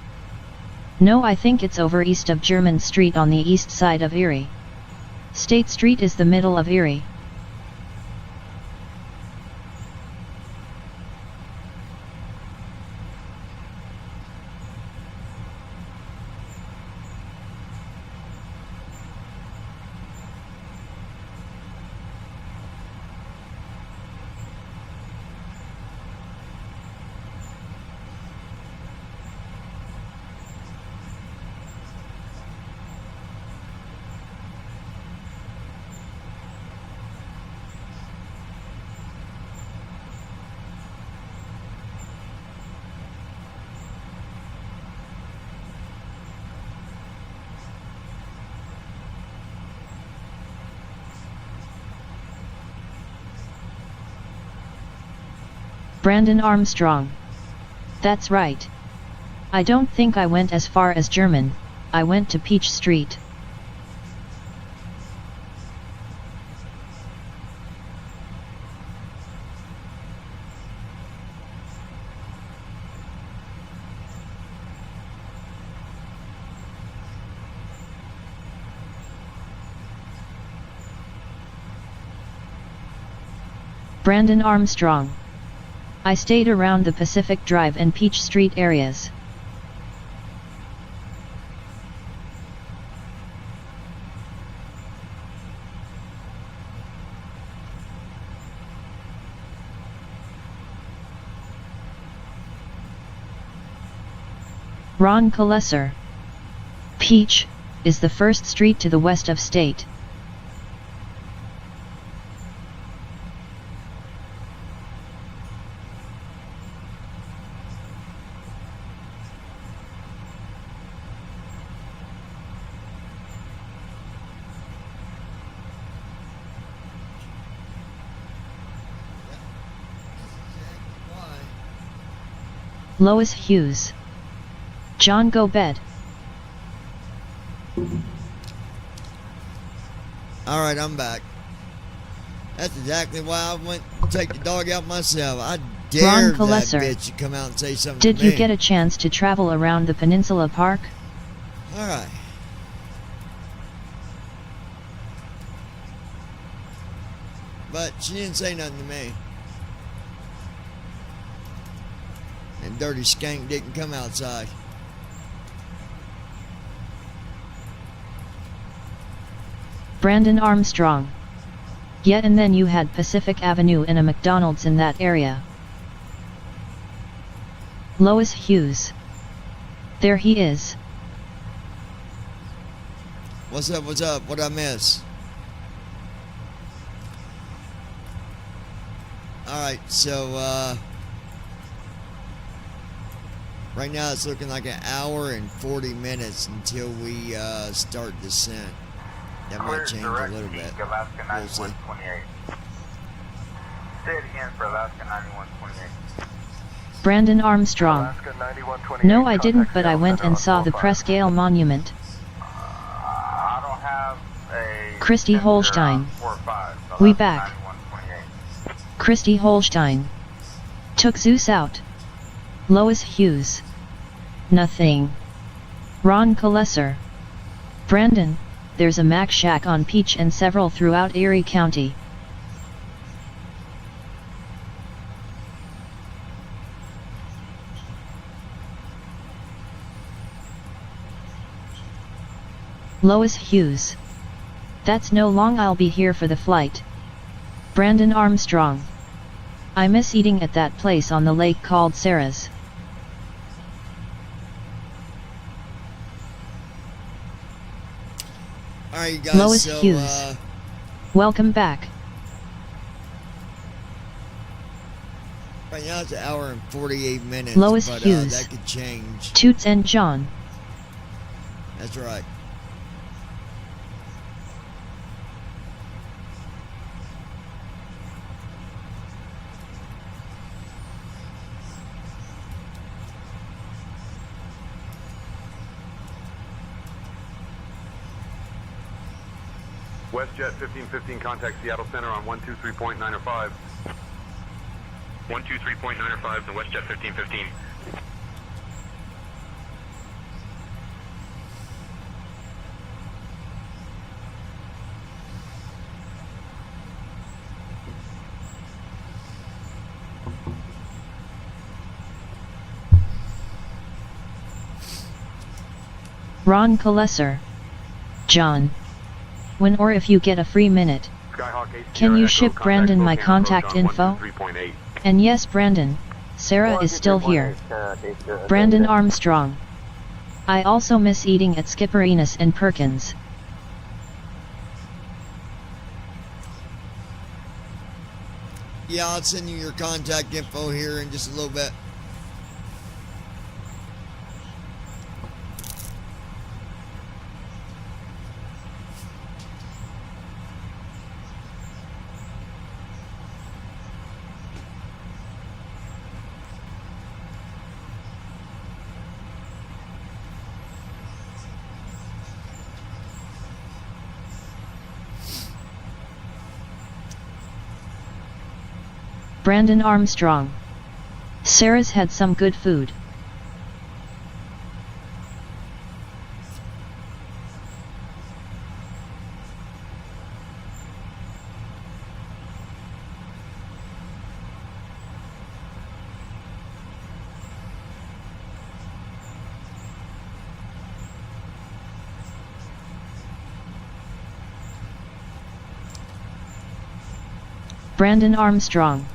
No, I think it's over east of German Street on the east side of Erie. State Street is the middle of Erie. Brandon Armstrong. That's right. I don't think I went as far as German, I went to Peach Street. Brandon Armstrong. I stayed around the Pacific Drive and Peach Street areas. Ron Kolesser. Peach is the first street to the west of state. Lois Hughes. John, go bed. Alright, I'm back. That's exactly why I went to take the dog out myself. I dared that Kolesser. bitch to come out and say something Did to me. you get a chance to travel around the Peninsula Park? Alright. But she didn't say nothing to me. And dirty skank didn't come outside. Brandon Armstrong. Yet and then you had Pacific Avenue and a McDonald's in that area. Lois Hughes. There he is. What's up, what's up? What'd I miss? Alright, so, right now it's looking like an hour and 40 minutes until we, start descent. That might change a little bit. Alaska We'll see. 9128. Say it again for Alaska 9128. Brandon Armstrong. Alaska 9128. No, I didn't, Contact but I Seattle went Center and on saw the 45. Prescale Monument. I don't have a... Christy Holstein. 45. We back. 9128. Christy Holstein. Took Zeus out. Lois Hughes. Nothing. Ron Kolesser. Brandon, there's a Mac Shack on Peach and several throughout Erie County. Lois Hughes. That's no long, I'll be here for the flight. Brandon Armstrong. I miss eating at that place on the lake called Sarah's. Alright, you guys, Lois so, Hughes. Welcome back. right now it's an hour and 48 minutes. Lois but, Hughes. that could change. Toots and John. That's right. WestJet 1515, contact Seattle Center on 123.905. 123.905, the WestJet 1515. Ron Kolesser. John. When or if you get a free minute. Can you ship Brandon my contact info? And yes, Brandon, Sarah is still here. Brandon Armstrong. I also miss eating at Skipperinas and Perkins. Yeah, I'll send you your contact info here in just a little bit. Brandon Armstrong. Sarah's had some good food. Brandon Armstrong.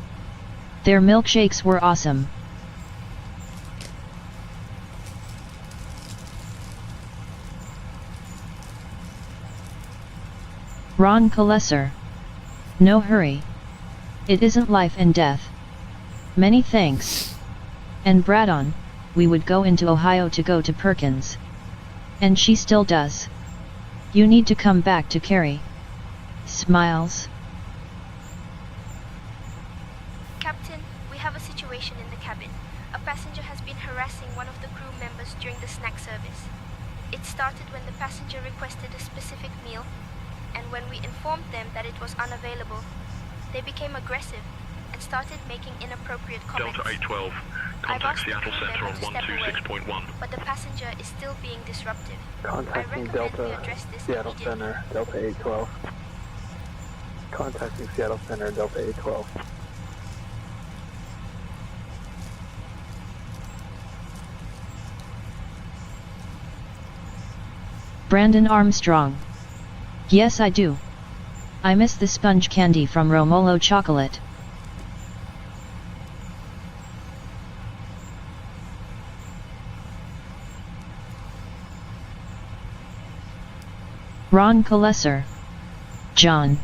Their milkshakes were awesome. Ron Kolesser. No hurry. It isn't life and death. Many thanks. And Bradon, we would go into Ohio to go to Perkins. And she still does. You need to come back to Carrie. Smiles. Captain, we have a situation in the cabin. A passenger has been harassing one of the crew members during the snack service. It started when the passenger requested a specific meal, and when we informed them that it was unavailable, they became aggressive and started making inappropriate comments. Delta 812, I've contact asked the Seattle crew Center member on to step away, 126.1. but the passenger is still being disruptive. I Contacting recommend we Delta address this Seattle immediately. Center, Delta 812. Contacting Seattle Center, Delta 812. Brandon Armstrong. Yes, I do. I miss the sponge candy from Romolo Chocolate. Ron Kalesser. John.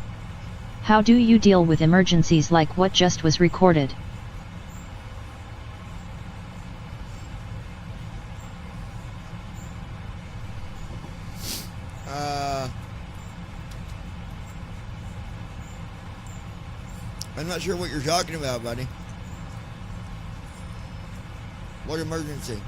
How do you deal with emergencies like what just was recorded? I'm not sure what you're talking about, buddy. What emergency?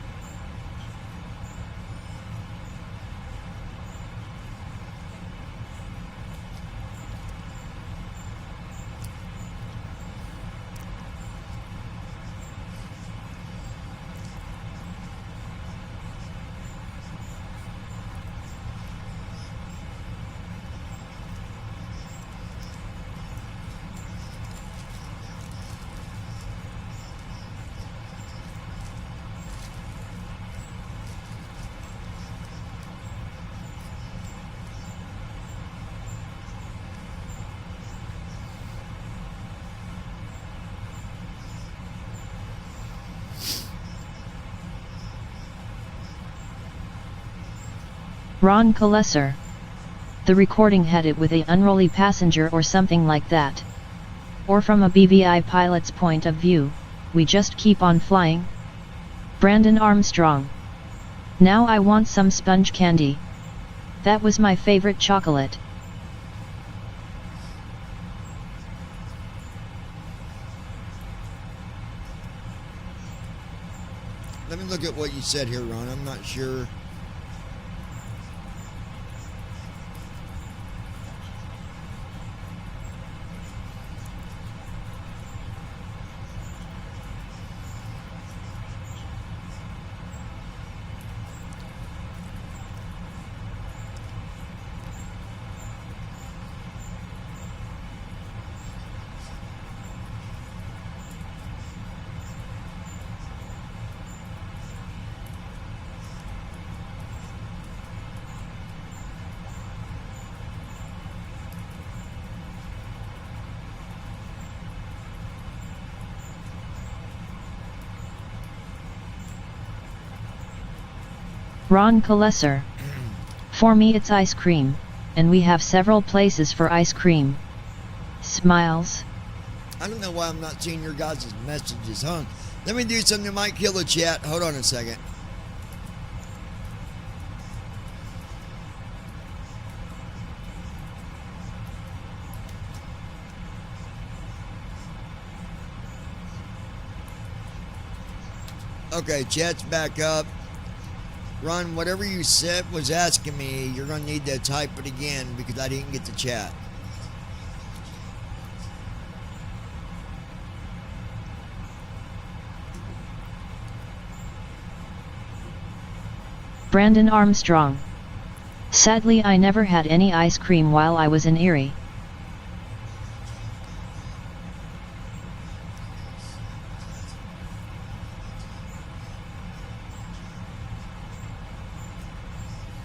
Ron Kalesser. The recording had it with a unruly passenger or something like that. Or from a BVI pilot's point of view, we just keep on flying? Brandon Armstrong. Now I want some sponge candy. That was my favorite chocolate. Let me look at what you said here, Ron. I'm not sure. Ron Kalesser. For me it's ice cream, and we have several places for ice cream. Smiles. I don't know why I'm not seeing your guys' messages, huh? Let me do something that might kill the chat. Hold on a second. Okay, chat's back up. Ron, whatever you said was asking me, you're going to need to type it again because I didn't get the chat. Brandon Armstrong. Sadly, I never had any ice cream while I was in Erie.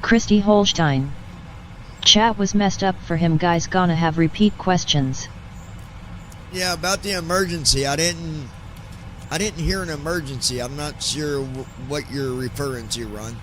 Christy Holstein. Chat was messed up for him, guys. Gonna have repeat questions. Yeah, about the emergency. I didn't hear an emergency. I'm not sure what you're referring to, Ron.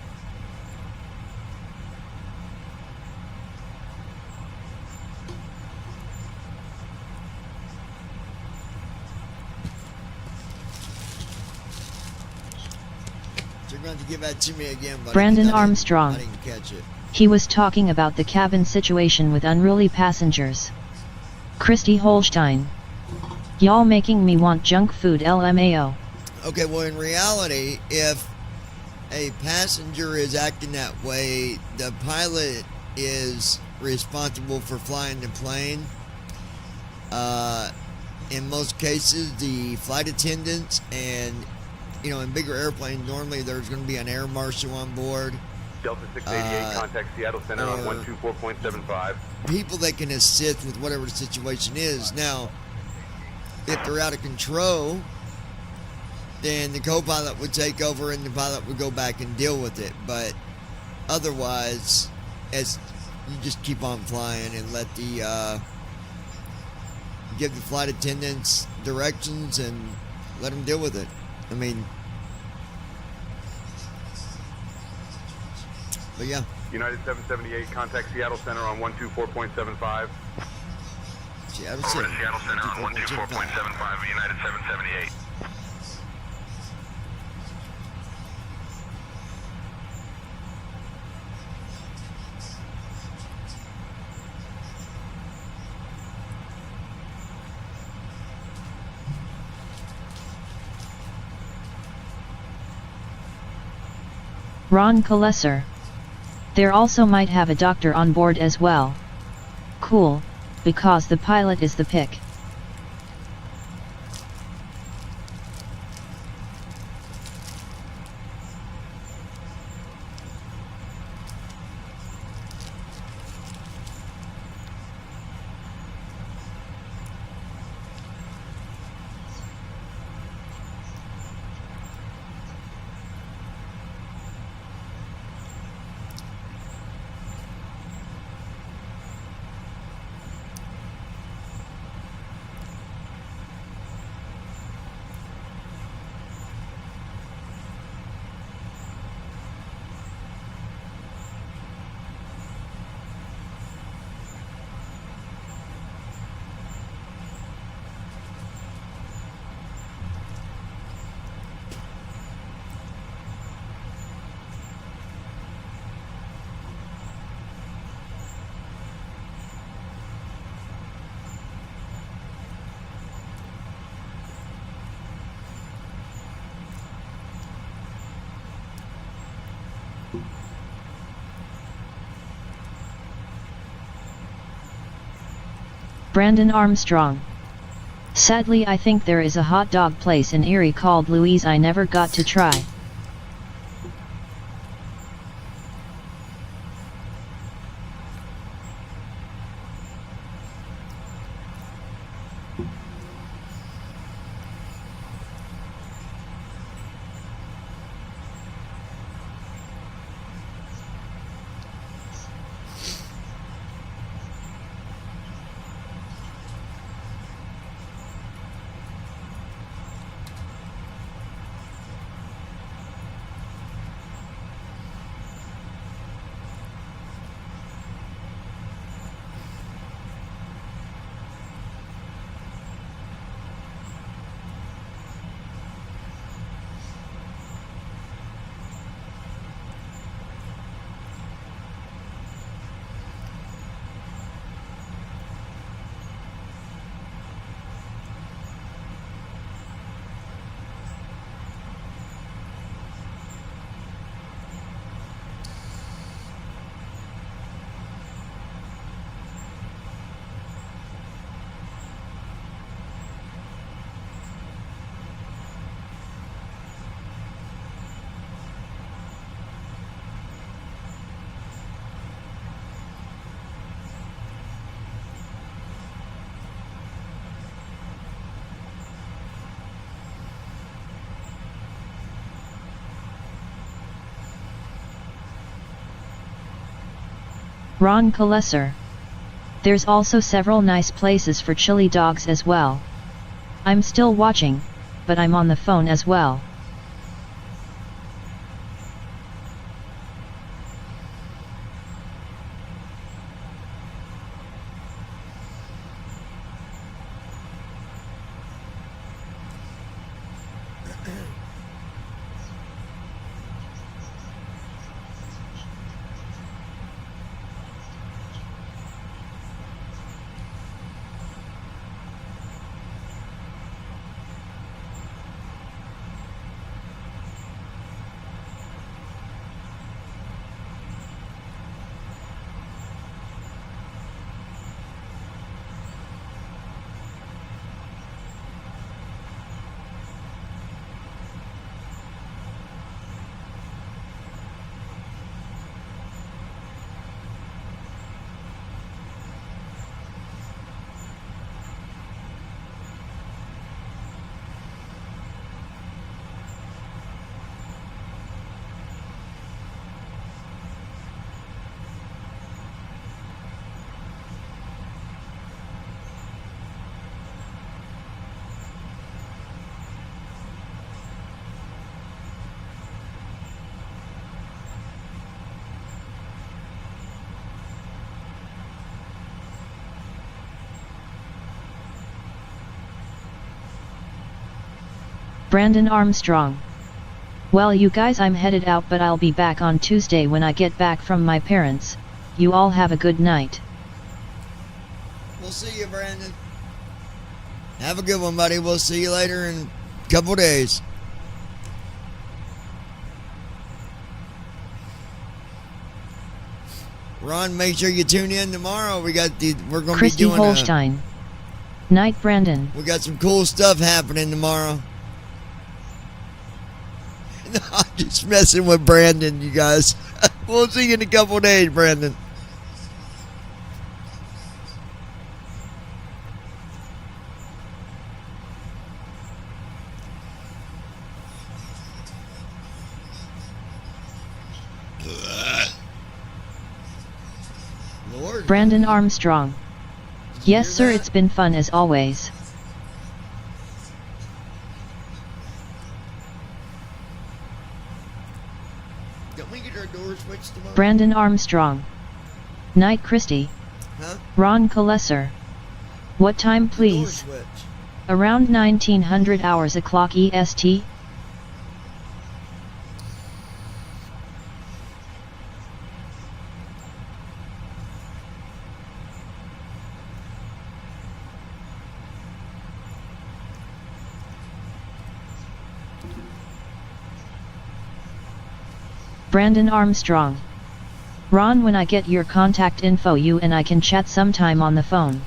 You're going to give that to me again, buddy. Brandon Armstrong. I didn't catch it. He was talking about the cabin situation with unruly passengers. Christy Holstein. Y'all making me want junk food, LMAO. Okay, well, in reality, if a passenger is acting that way, the pilot is responsible for flying the plane. In most cases, the flight attendants and, in bigger airplanes, normally there's going to be an air marshal on board. Delta 688, contact Seattle Center on 124.75. People that can assist with whatever the situation is. Now, if they're out of control, then the co-pilot would take over and the pilot would go back and deal with it. But otherwise, as you just keep on flying and let give the flight attendants directions and let them deal with it. I mean, but yeah. United 778, contact Seattle Center on 124.75. Seattle Over Center. to Seattle Center on 124.75, United 778. Ron Kalesser. There also might have a doctor on board as well. Cool, because the pilot is the pick. Brandon Armstrong. Sadly, I think there is a hot dog place in Erie called Louise I never got to try. Ron Kalesser. There's also several nice places for chili dogs as well. I'm still watching, but I'm on the phone as well. Brandon Armstrong. Well, you guys, I'm headed out, but I'll be back on Tuesday when I get back from my parents. You all have a good night. We'll see you, Brandon. Have a good one, buddy. We'll see you later in a couple days. Ron, make sure you tune in tomorrow. We're going to be doing Holstein. Night, Brandon. We got some cool stuff happening tomorrow. No, I'm just messing with Brandon, you guys. We'll see you in a couple days, Brandon. Lord. Brandon Armstrong. Yes, sir, it's been fun as always. Don't we get our door switched tomorrow? Brandon Armstrong. Night, Christy. Huh? Ron Kolesser. What time, please? Door switch. Around 1900 hours o'clock EST. Brandon Armstrong. Ron, when I get your contact info, you and I can chat sometime on the phone.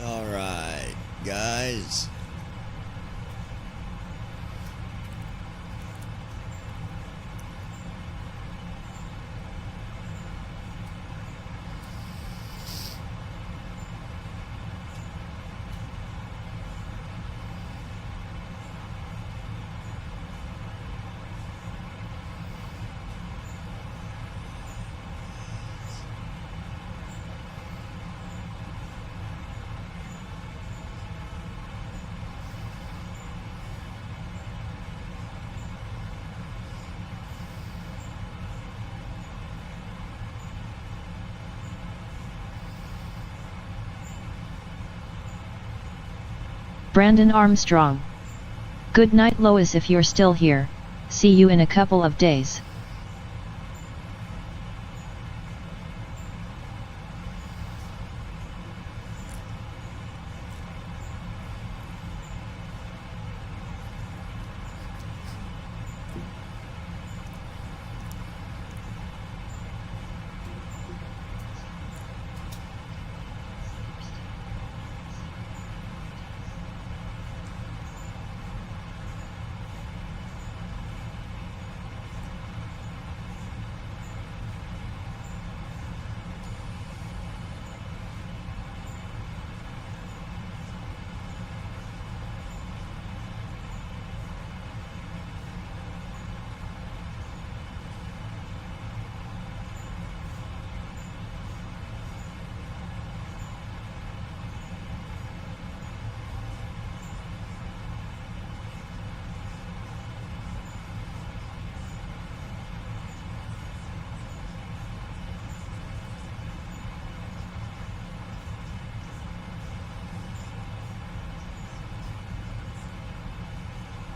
All right, guys. Brandon Armstrong. Good night, Lois, if you're still here. See you in a couple of days.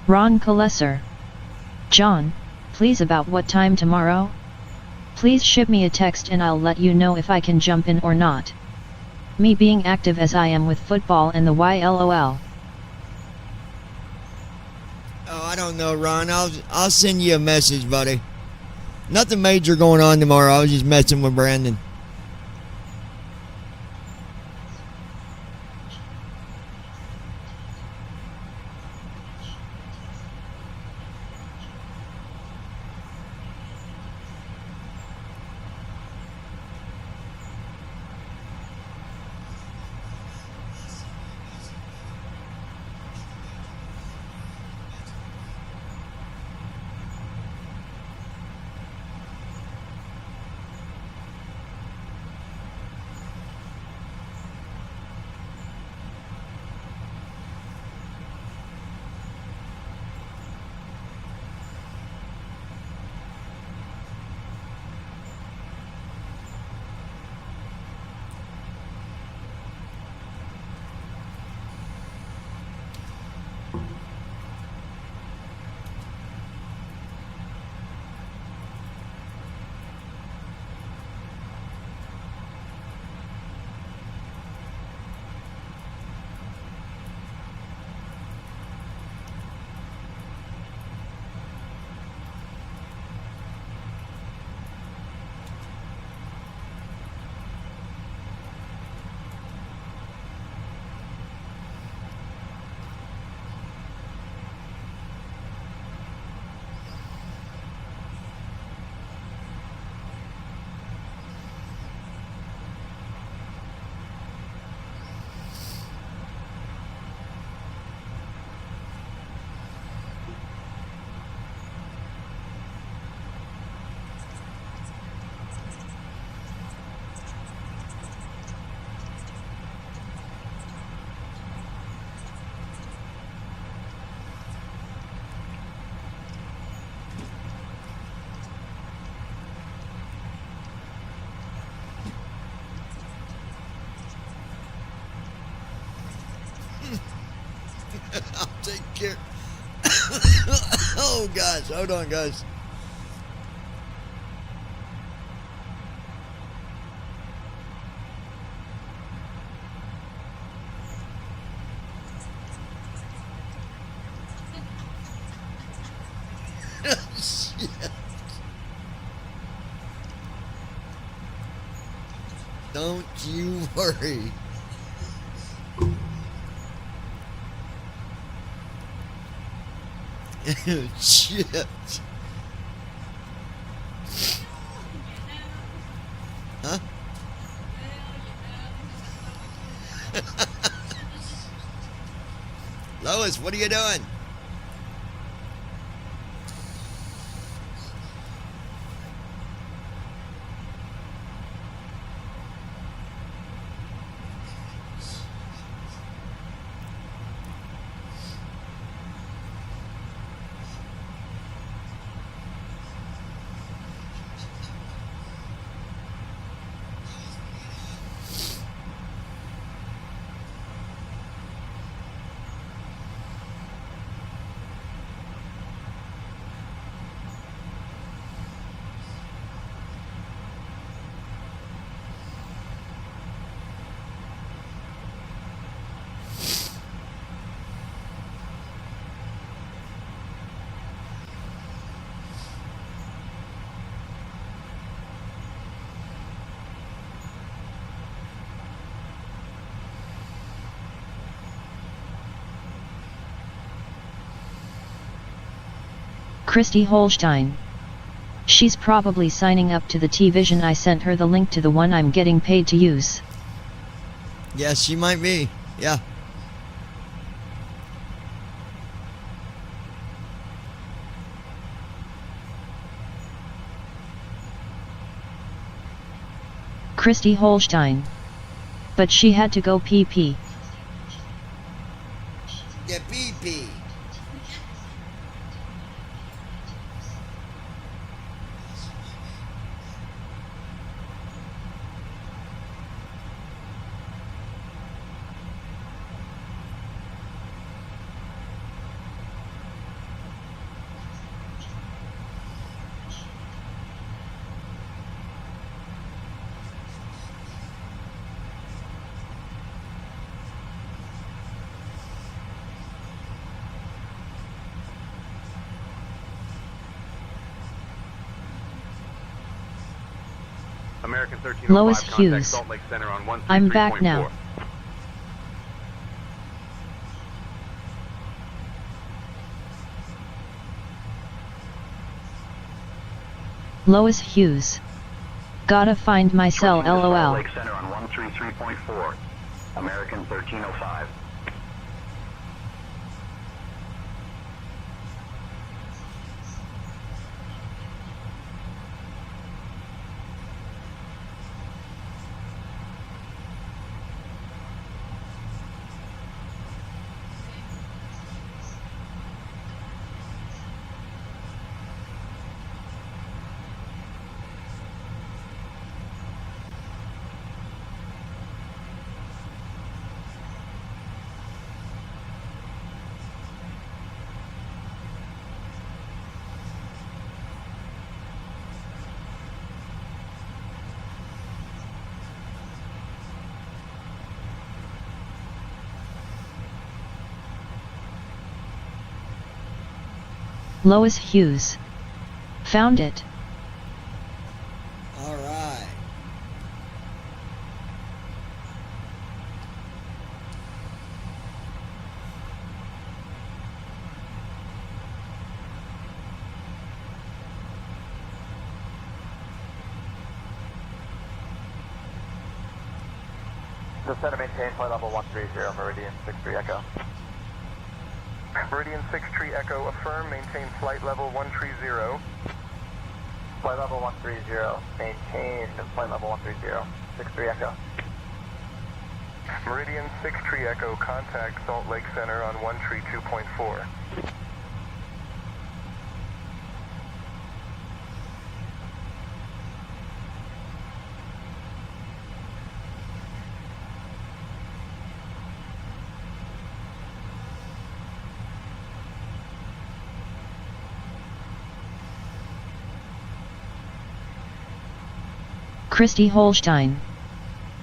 Ron Kolesser. John, please, about what time tomorrow? Please ship me a text and I'll let you know if I can jump in or not. Me being active as I am with football and the YLOL. don't know, Ron. I'll send you a message, buddy. Nothing major going on tomorrow. I was just messing with Brandon. I'll take care. Oh, gosh. Hold on, guys. Shit. Don't you worry. Shit. Huh? Lois, what are you doing? Christy Holstein. She's probably signing up to the T-Vision. I sent her the link to the one I'm getting paid to use. Yeah, she might be. Yeah. Christy Holstein. But she had to go pee. Yeah, pee. American 1305, Lois contact Hughes. Salt Lake Center on 133.4. I'm back now. Lois Hughes. Gotta find my cell, lol. Lake Center on 133.4. American 1305. Lois Hughes. Found it. All right. Descend and maintain flight level 130, Meridian 63 Echo. Meridian 63 Echo, affirm, maintain flight level 130. Flight level 130, maintain flight level 130, 63 Echo. Meridian 63 Echo, contact Salt Lake Center on 132.4. Christy Holstein.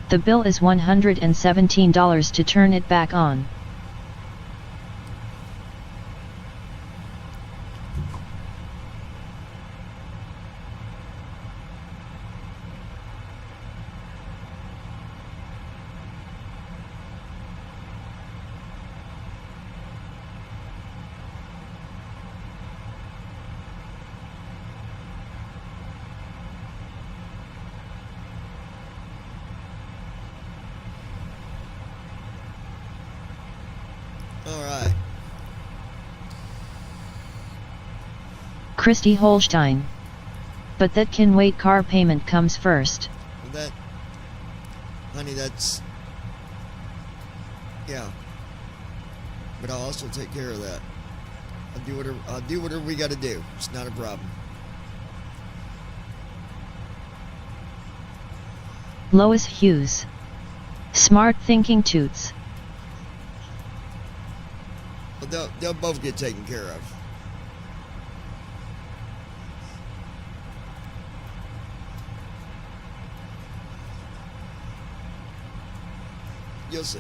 The bill is $117 to turn it back on. Alright. Christy Holstein. But that can wait, car payment comes first. Well, that, honey, that's, yeah. But I'll also take care of that. I'll do whatever we gotta do. It's not a problem. Lois Hughes. Smart thinking toots. Well, they'll both get taken care of. You'll see.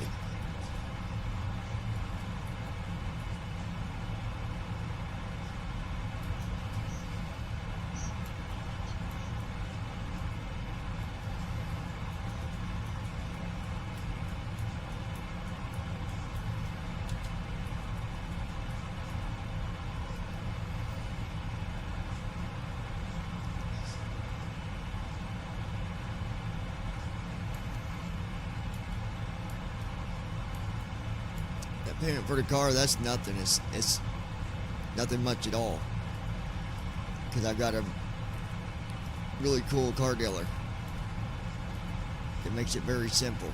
Payment for the car, that's nothing. It's nothing much at all. Because I've got a really cool car dealer. It makes it very simple.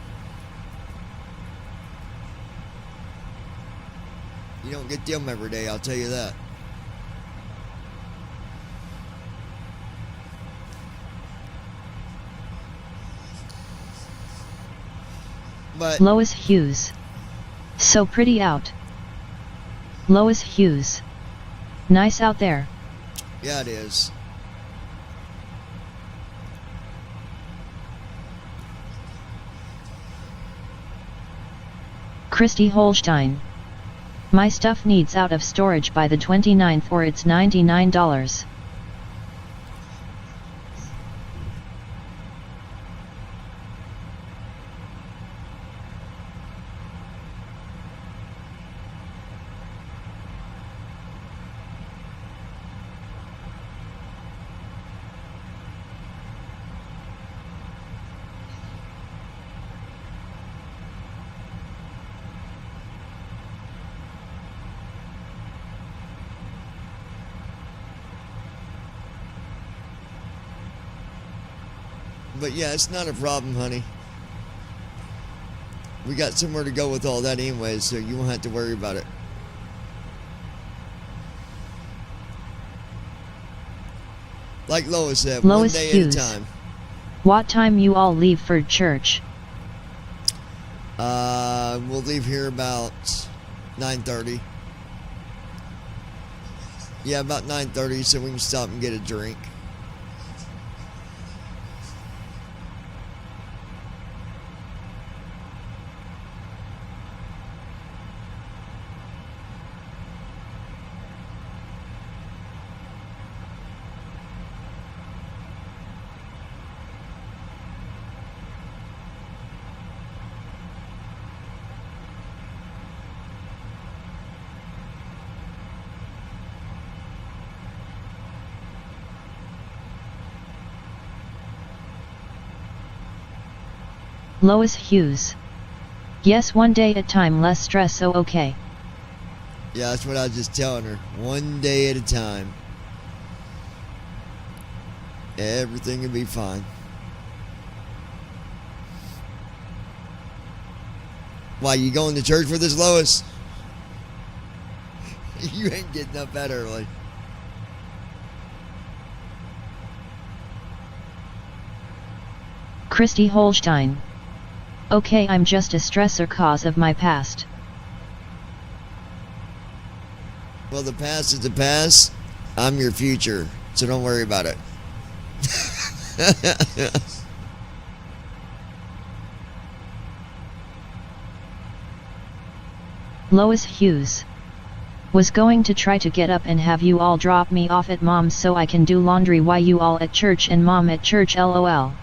You don't get them every day, I'll tell you that. But Lois Hughes. So pretty out. Lois Hughes. Nice out there. yeah, it is. Christy Holstein. My stuff needs out of storage by the 29th or it's $99. But yeah, it's not a problem, honey. We got somewhere to go with all that anyway, so you won't have to worry about it. Like Lois said, Lois one day Hughes. at a time. What time you all leave for church? We'll leave here about 9:30. Yeah, about 9:30, so we can stop and get a drink. Lois Hughes. Yes, one day at a time, less stress, so okay. Yeah, that's what I was just telling her. One day at a time. Everything will be fine. Why, you going to church with us, Lois? You ain't getting up that early. Christy Holstein. Okay, I'm just a stressor cause of my past. Well, the past is the past. I'm your future, so don't worry about it. Lois Hughes. Was going to try to get up and have you all drop me off at mom's so I can do laundry while you all at church and mom at church, lol.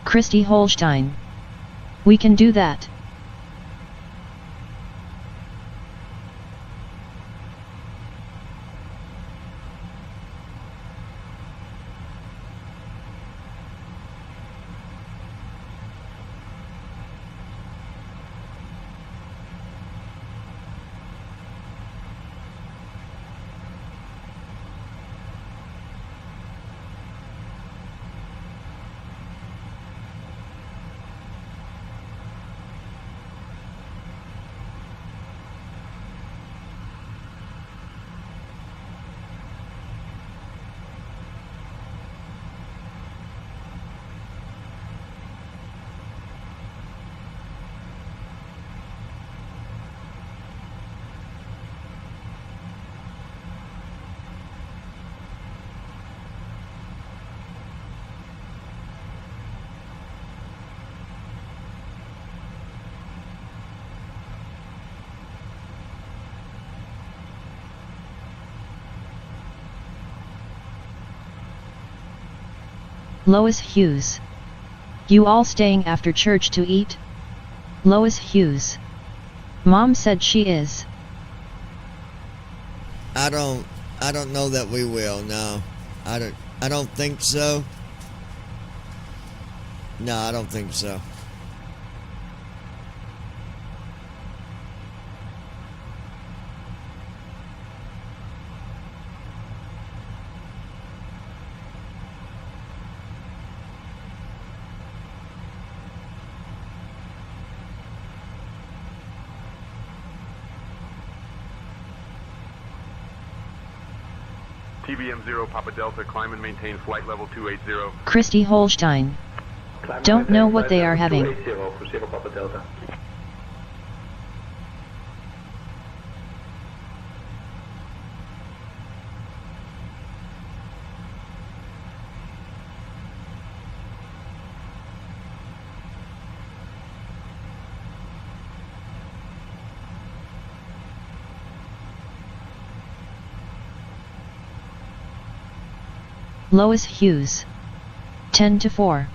Christy Holstein. We can do that. Lois Hughes. You all staying after church to eat? Lois Hughes. Mom said she is. I don't know that we will. No. I don't think so. No, I don't think so. TBM 0 Papa Delta, climb and maintain flight level 280. Christy Holstein. Don't know what they are having. 280 for 0 Papa Delta. Lois Hughes. 10-4.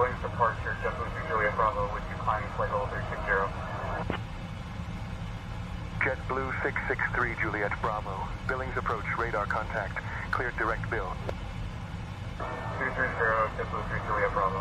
Billings departure, JetBlue 2 Juliet Bravo with you climbing flight level 360. JetBlue 663 Juliet Bravo. Billings approach, radar contact. Cleared direct bill. 230, JetBlue 3 Juliet Bravo.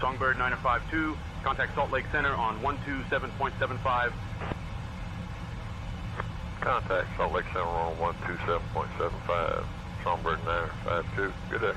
Songbird 9052, contact Salt Lake Center on 127.75. Contact Salt Lake Center on 127.75. Songbird 952. Good day.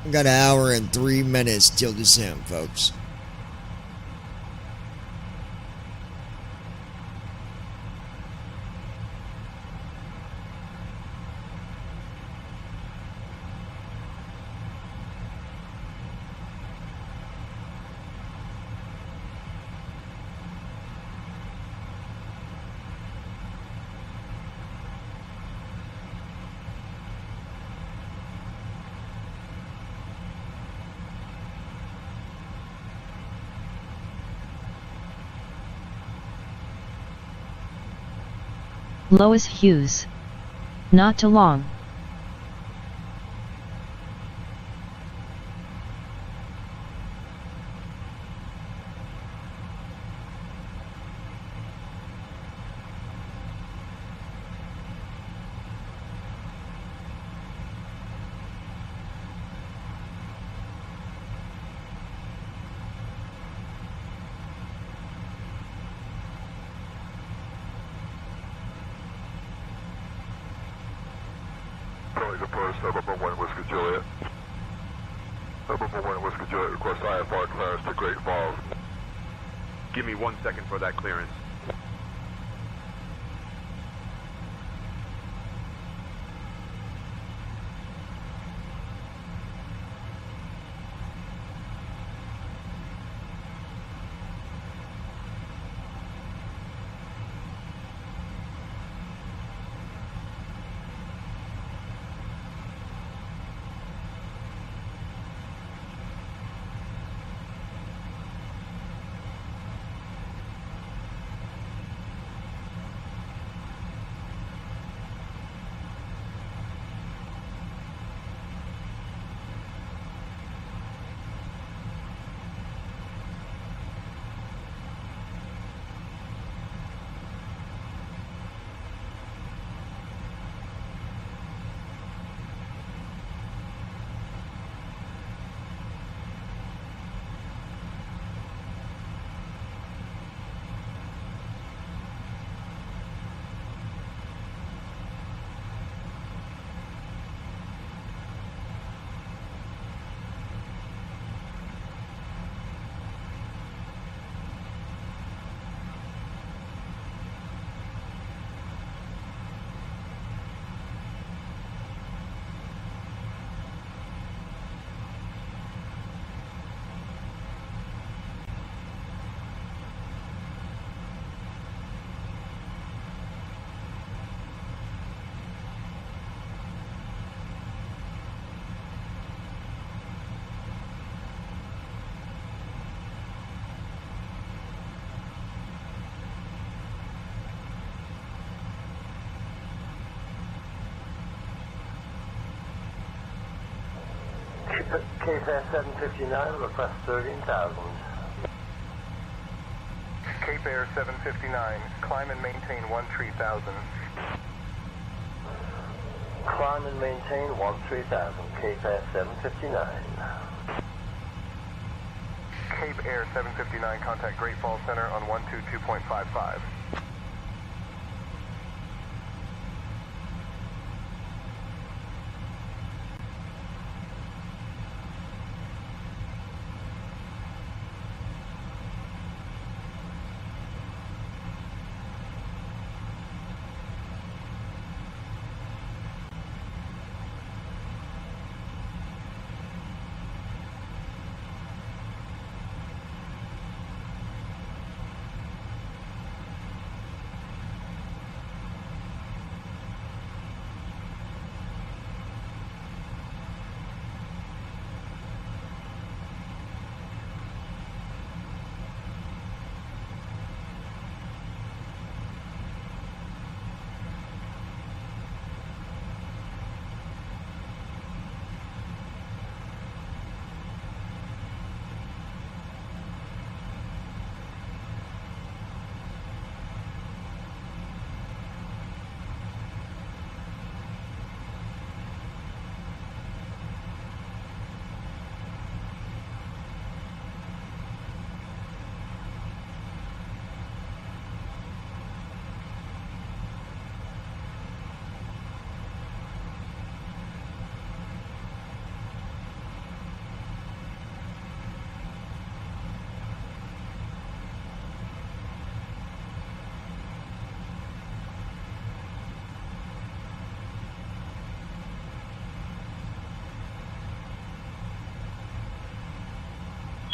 We got an hour and 3 minutes till descent, folks. Lois Hughes. Not too long. Charlie Departs, November 1 Whiskey Juliet. November 1 Whiskey Juliet, request IFR clearance to Great Falls. Give me 1 second for that clearance. Cape 759, request 13,000. Cape Air 759, climb and maintain 13,000. Climb and maintain 13,000, Cape Air 759. Cape Air 759, contact Great Falls Center on 122.55.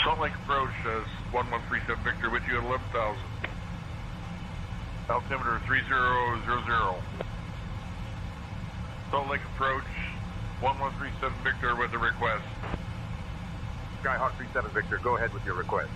Salt Lake approach says 1137 Victor with you at 11,000. Altimeter 3000. Salt Lake approach 1137 Victor with a request. Skyhawk 37 Victor, go ahead with your request.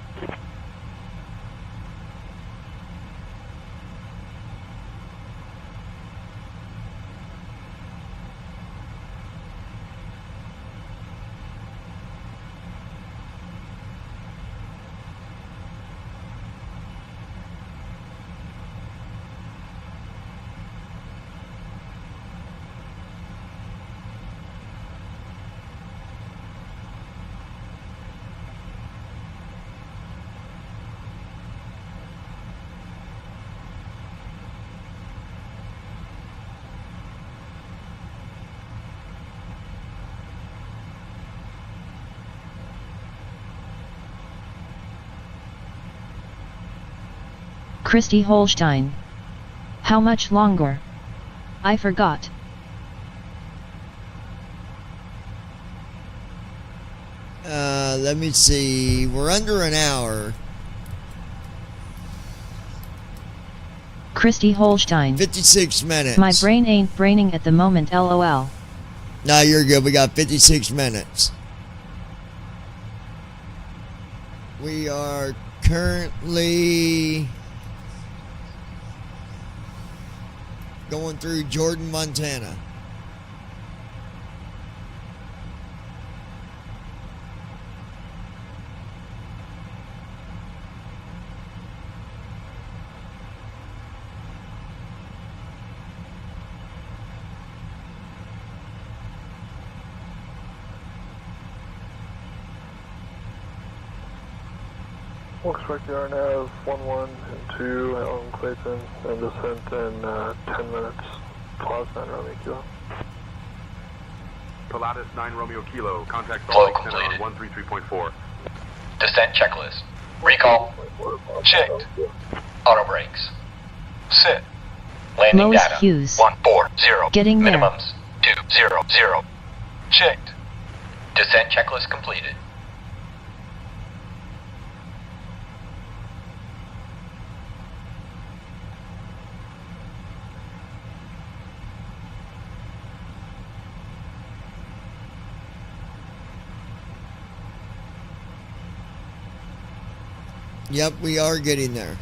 Christy Holstein. How much longer? I forgot. Let me see. We're under an hour. Christy Holstein. 56 minutes. My brain ain't braining at the moment, lol. No, you're good. We got 56 minutes. We are currently going through Jordan, Montana. We'll expect the RNAV 11 and 2 on Clayton and descent in 10 minutes. Pause 9 Romeo Kilo. Pilatus 9 Romeo Kilo. Contact Flow Salt Lake Center on completed. 133.4. Descent checklist. Recall. Checked. Auto brakes. Sit. Landing Lois data. Hughes. 140. Getting there. Minimums. 200. Checked. Descent checklist completed. Yep, we are getting there.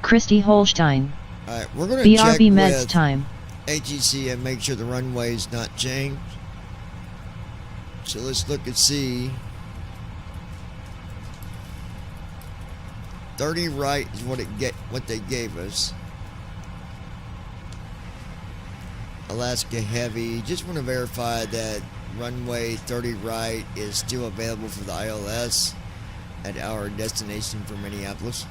Christy Holstein. All right, we're going to check BRB meds with time. ATC and make sure the runway is not changed. So let's look and see. 30 right is what they gave us. Alaska Heavy. Just want to verify that runway 30 right is still available for the ILS at our destination for Minneapolis.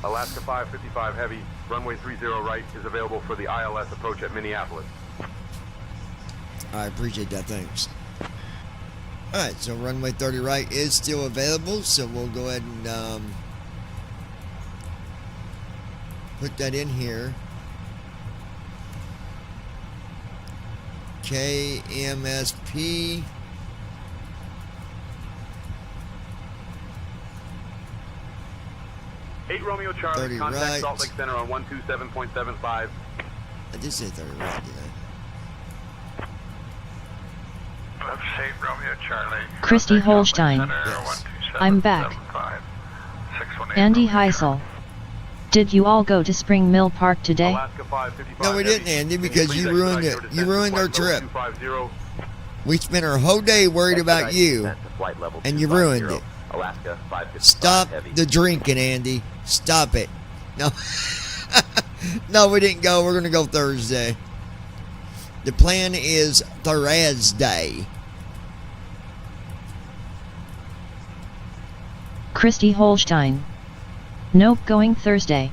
Alaska 555 Heavy, runway 30 right is available for the ILS approach at Minneapolis. I appreciate that, thanks. Alright, so runway 30 right is still available, so we'll go ahead and put that in here. KMSP. Eight Romeo Charlie, 30 contact right. Salt Lake Center on 127.75. I did say 30 right, did I? Left 8 Romeo Charlie. Christy Holstein. Yes. I'm back. Andy Heisel. Did you all go to Spring Mill Park today? Alaska 555 No, we Heavy, didn't, Andy, can because please you ruined expedite it. your You ruined our descent trip. to flight level 250. We spent our whole day worried about Expedite you, descent to flight level and you 250, ruined it. Alaska 555 Stop Heavy. the drinking, Andy. Stop it. No. No, we didn't go. We're going to go Thursday. The plan is Thursday. Christy Holstein. Nope, going Thursday.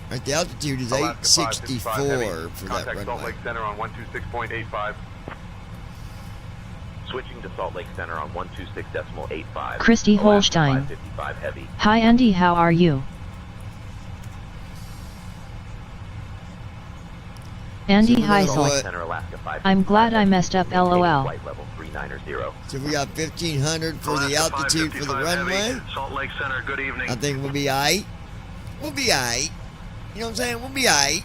Right, the altitude is Alaska 864 555 for that Contact Salt runway. Lake Center on 126.85. Switching to Salt Lake Center on 126.85. Christy Alaska Holstein. 555 Heavy. Hi Andy, how are you? Andy So we're gonna Heisel. put- Center, Alaska 555 I'm glad I Heavy. messed up, Maintain lol. Flight level 390. So we got 1500 for the Alaska altitude for the 555 runway. Heavy, Salt Lake Center, good evening. I think we'll be aight. We'll be aight. You know what I'm saying? We'll be aight.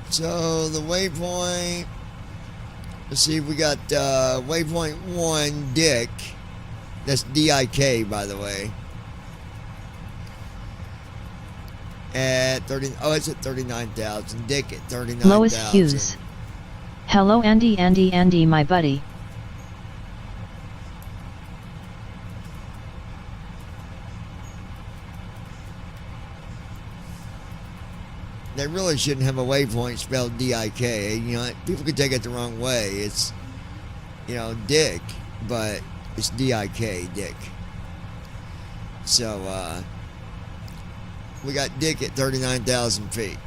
So the waypoint, let's see if we got waypoint 1 Dick. That's DIK, by the way. At 30, oh, it's at 39,000. Dick at 39,000. Lois Hughes. Hello Andy, my buddy. They really shouldn't have a waypoint spelled D-I-K. You know, people could take it the wrong way. It's, you know, Dick, but it's D-I-K, Dick. So, we got Dick at 39,000 feet.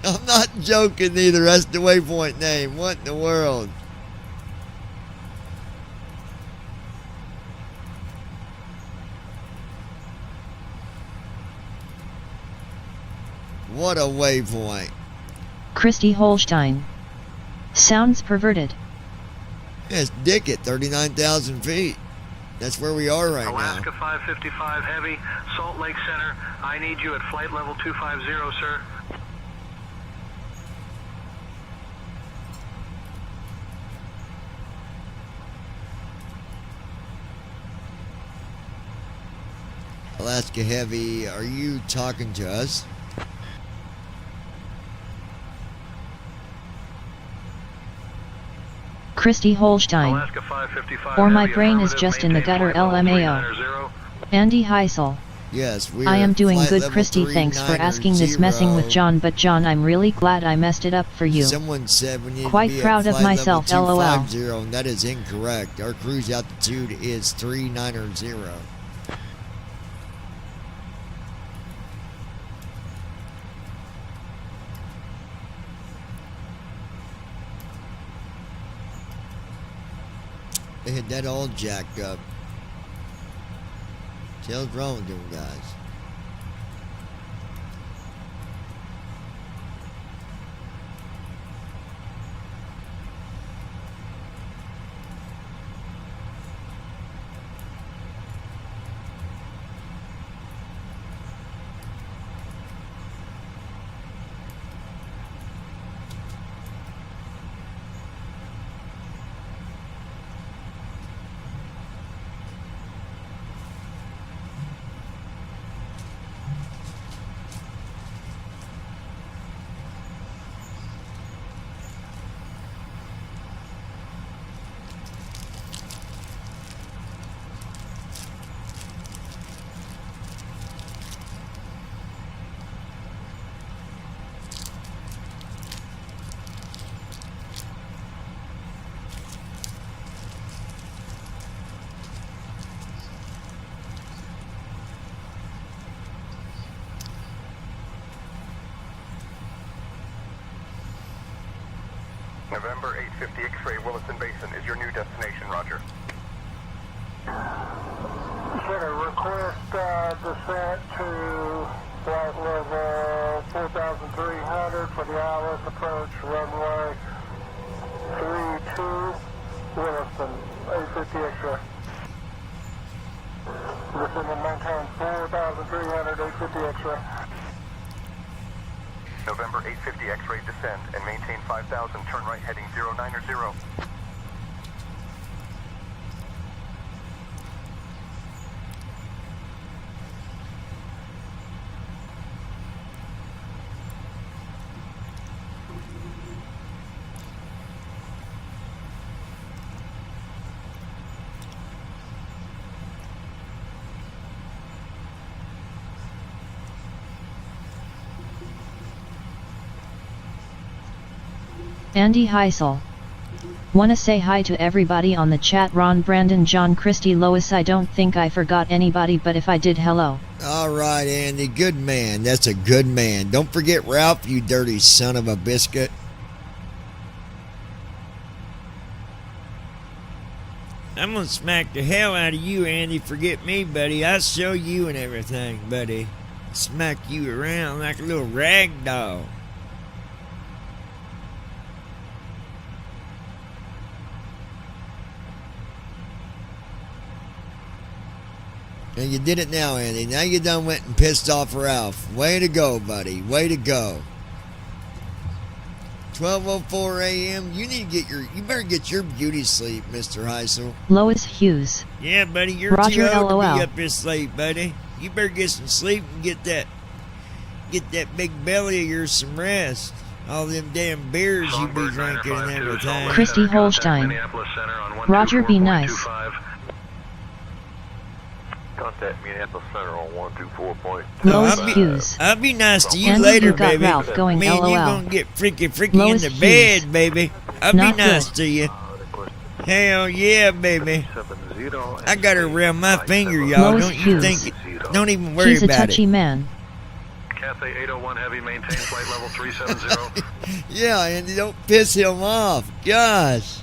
I'm not joking either. That's the waypoint name. What in the world? What a waypoint. Christy Holstein. Sounds perverted. Yeah, it's Dick at 39,000 feet. That's where we are right Alaska now. 555 Heavy, Salt Lake Center. I need you at flight level 250, sir. Alaska Heavy, are you talking to us? Christy Holstein. Alaska 555 Or my Heavy, brain is affirmative, just in the maintain gutter flight level LMAO. 390. Andy Heisel. Yes, we I are am doing flight good level Christy, thanks for asking this, messing with John, but John, I'm really glad I messed it up for you. Someone said we need Quite to be proud at of flight myself, level LOL. 250, and that is incorrect. Our cruise altitude is 390. They had that all jacked up. What's wrong with them guys? November 850 X-ray Williston Basin is your new destination, roger. Should I request descent to flight level 4,300 for the ILS approach, runway 32, Williston, 850 X-ray. Descend and maintain 4,300, 850 X-ray. November 850 X-ray descend and maintain 5,000, turn right heading 090. Andy Heisel. Wanna say hi to everybody on the chat, Ron, Brandon, John, Christy, Lois. I don't think I forgot anybody, but if I did, hello. Alright, Andy, good man. That's a good man. Don't forget Ralph, you dirty son of a biscuit. I'm gonna smack the hell out of you, Andy. Forget me, buddy. I'll show you and everything, buddy. Smack you around like a little rag doll. And you did it now, Andy. Now you done went and pissed off Ralph. Way to go, buddy. Way to go. 12:04 a.m. You better get your beauty sleep, Mr. Heisel. Lois Hughes. Yeah, buddy, you're Roger, too old LOL. to be up this late, buddy. You better get some sleep and get get that big belly of yours some rest. All them damn beers you be drinking and everything. Christy Holstein. Roger, be nice. Contact Minneapolis Center on 124.2. Lois Hughes. I'll be nice to you Andy, later, you got baby. Ralph going Me and you LOL. gonna get freaky Lois in the Hughes. bed, baby. I'll Not be nice good. to you. Hell yeah, baby. I got her around my finger, y'all. Lois Don't you Hughes. think it? Don't even worry He's a about touchy it. man. Cathay 801 Heavy, maintain flight level 370. Yeah, and don't piss him off. Gosh.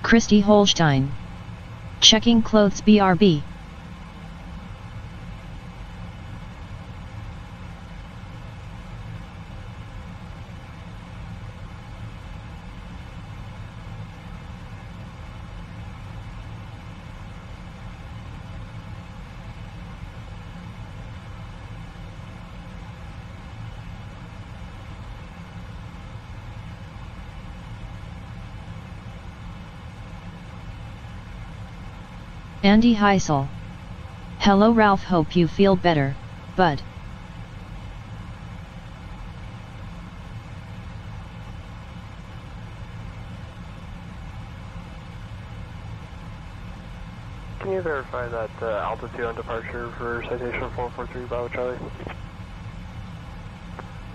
Christy Holstein. Checking clothes BRB. Andy Heisel. Hello Ralph, hope you feel better, bud. Can you verify that altitude on departure for citation 443 Bravo Charlie?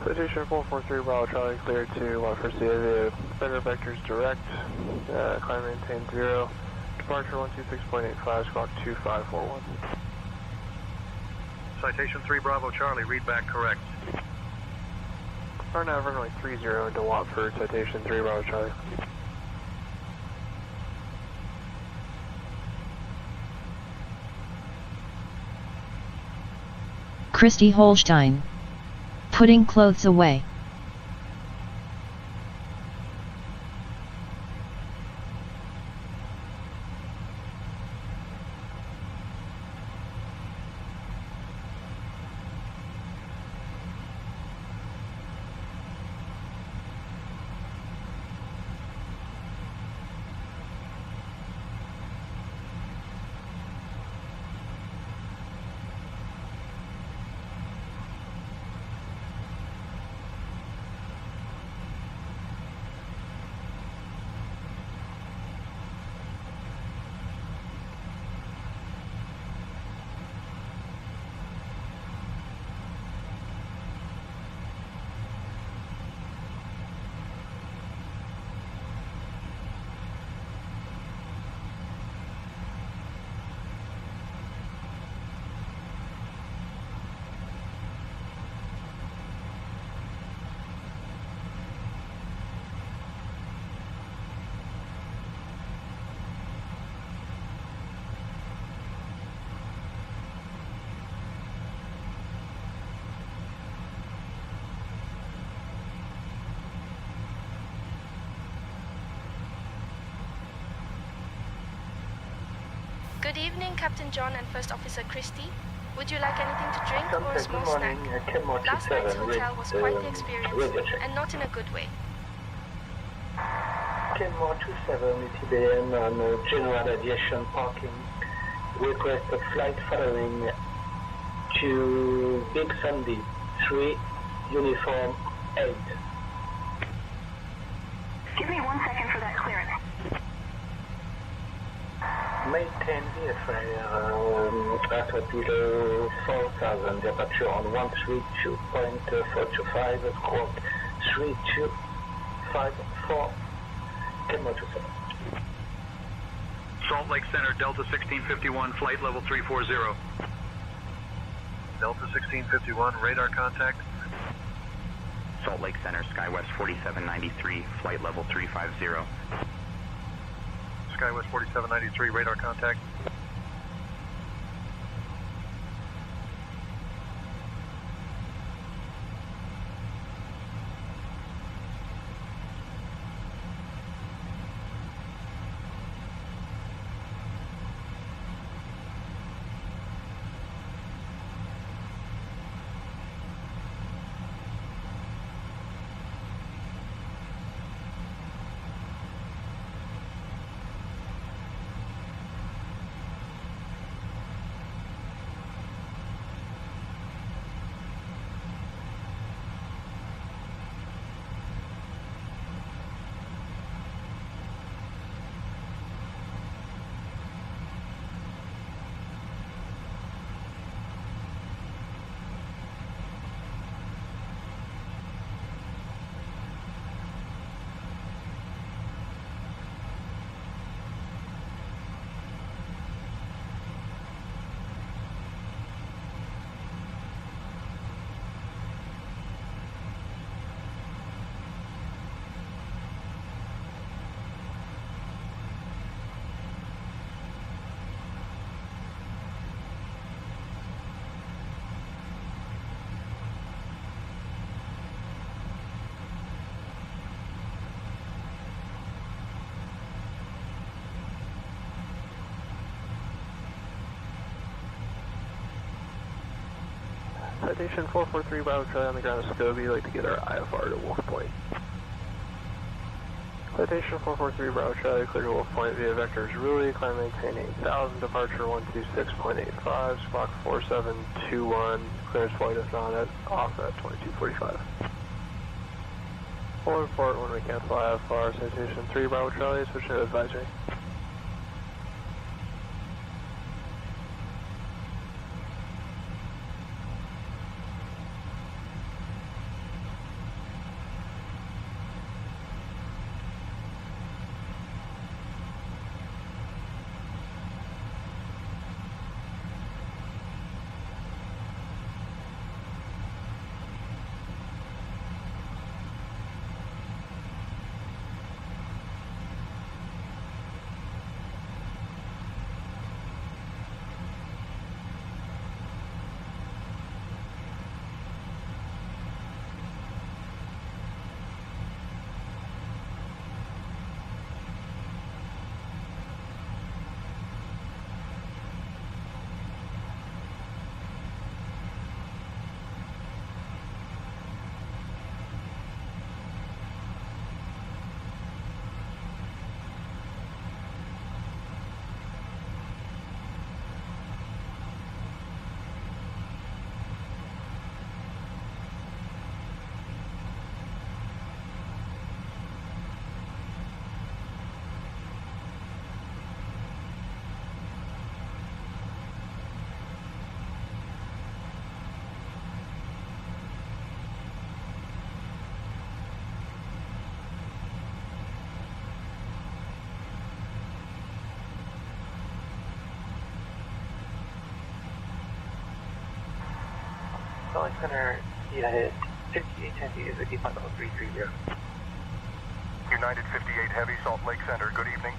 Citation 443 Bravo Charlie cleared to 1 the better vectors direct, climb maintain 0. Departure 126.85, squawk 2541. Citation 3 Bravo Charlie, read back correct. RNAV runway 30 into Watford, citation 3 Bravo Charlie. Christy Holstein. Putting clothes away. Good evening, Captain John and First Officer Christie. Would you like anything to drink or a small snack? Last night's hotel was quite the experience, and not in a good way. Kenmore 27 ETBM on General Aviation Parking. Request a flight following to Big Sandy 3, Uniform 8. Give me 1 second for that clearance. Maintain VFR at below 4,000, departure on 132.425, squawk 3254, Kenmore 27. Salt Lake Center, Delta 1651, flight level 340. Delta 1651, radar contact. Salt Lake Center, SkyWest 4793, flight level 350. SkyWest 4793, radar contact. Citation 443 Bravo Charlie on the ground of Scobie. Like to get our IFR to Wolf Point. Citation 443 Bravo Charlie, clear to Wolf Point via vectors Ruli, climb maintain 8000, departure 126.85, Spock 4721, clearance flight is on it, off at 2245. Full report when we cancel IFR, Citation 3 Bravo Charlie, switch to advisory. Salt Lake Center, United 58 Heavy is a flight level 330. United 58 Heavy, Salt Lake Center, good evening.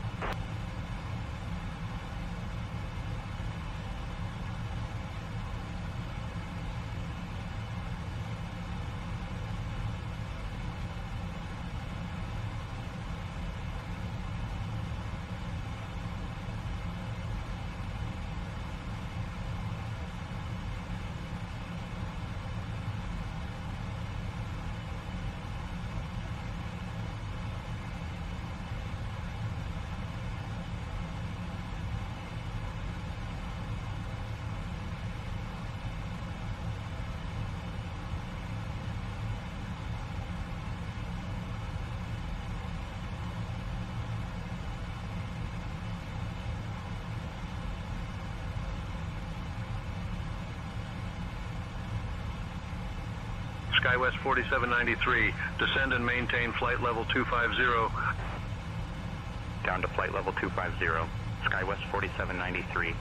SkyWest 4793, descend and maintain flight level 250. Down to flight level 250, SkyWest 4793.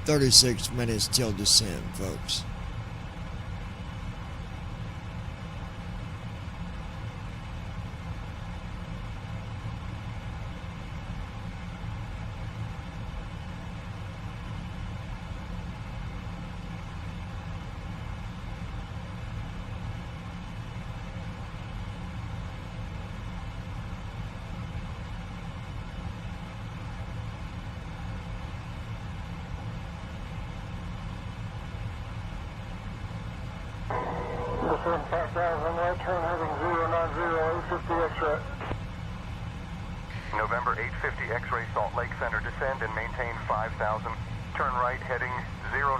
36 minutes till descent, folks. Descend 5000, right turn heading 090, 850 X-ray. November 850 X-ray Salt Lake Center, descend and maintain 5000. Turn right heading 090.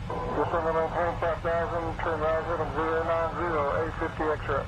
Descend and maintain 5000, turn right heading 090, 850 X-ray.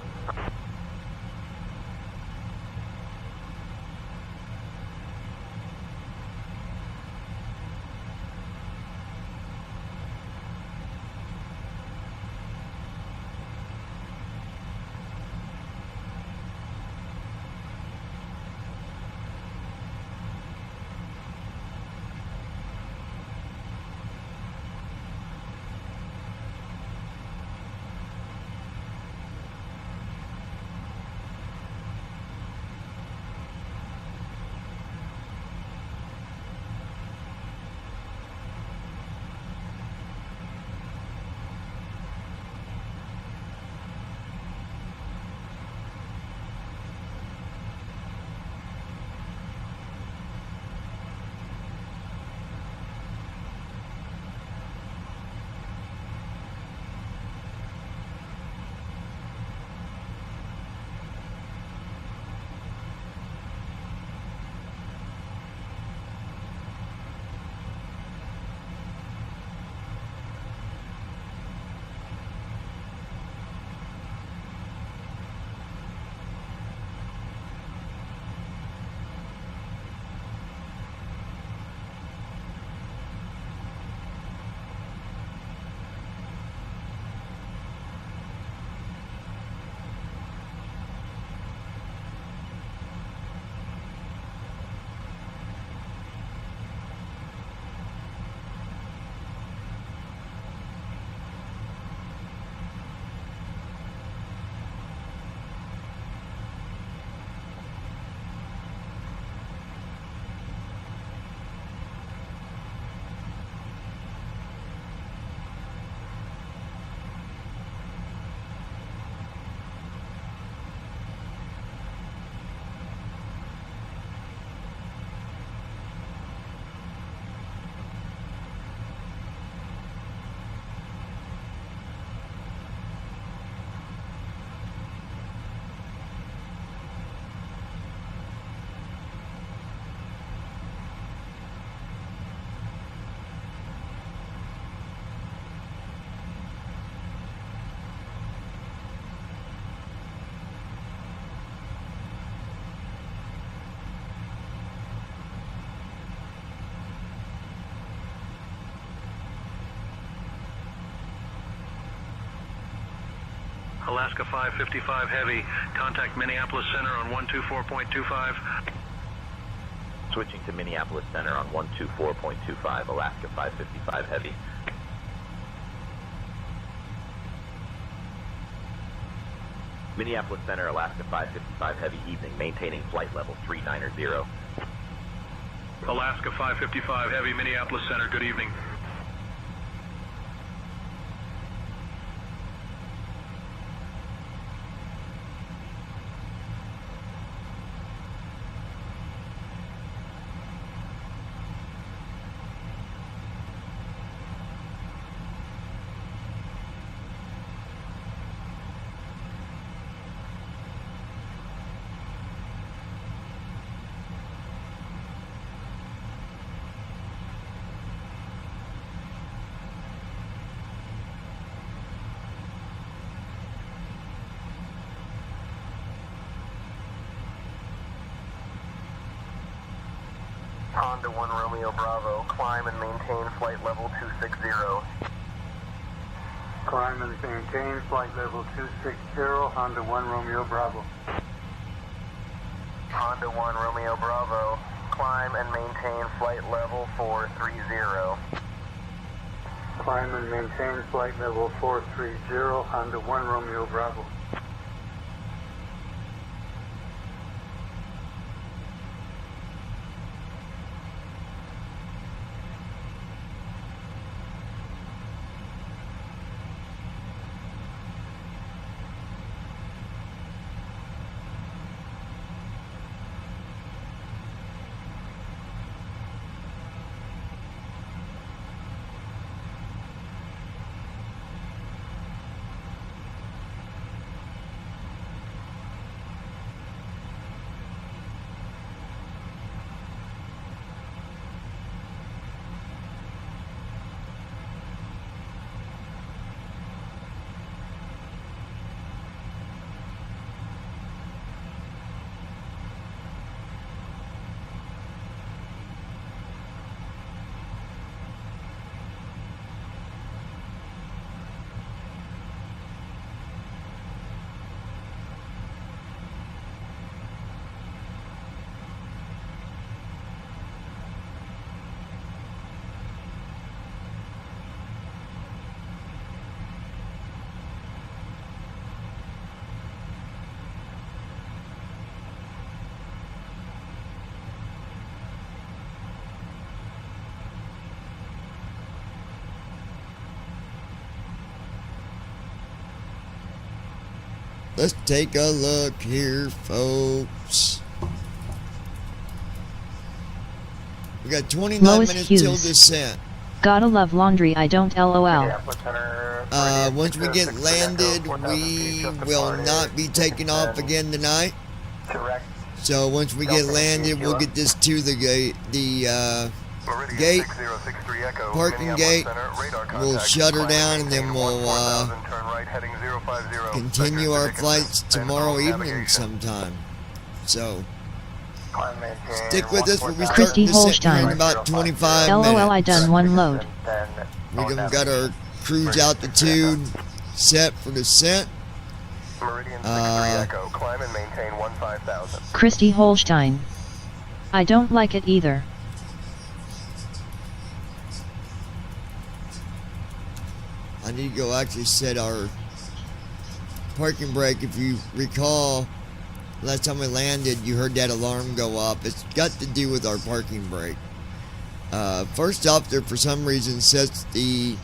Alaska 555 Heavy, contact Minneapolis Center on 124.25. Switching to Minneapolis Center on 124.25, Alaska 555 Heavy. Minneapolis Center, Alaska 555 Heavy, evening, maintaining flight level 390. Alaska 555 Heavy, Minneapolis Center, good evening. Honda 1 Romeo Bravo, climb and maintain flight level 260. Climb and maintain flight level 260, Honda 1 Romeo Bravo. Honda 1 Romeo Bravo, climb and maintain flight level 430. Climb and maintain flight level 430 onto 1 Romeo Bravo. Let's take a look here, folks. We got 29 Lois minutes Hughes. till descent. Gotta love laundry, I don't LOL. Once we get landed, we will not be taking off again tonight. So once we get landed, we'll get this to the gate, gate, parking gate. We'll shut her down, and then we'll continue our flights tomorrow evening sometime. So stick with us. We'll be Christy starting to sit here in Holstein. about 25 LOL, minutes. I done one load. We done got our cruise altitude set for descent. Climb and maintain 15,000. Christy Holstein. I don't like it either. I need to go actually set our parking brake. If you recall, last time we landed, you heard that alarm go off. It's got to do with our parking brake. First off, there for some reason sets the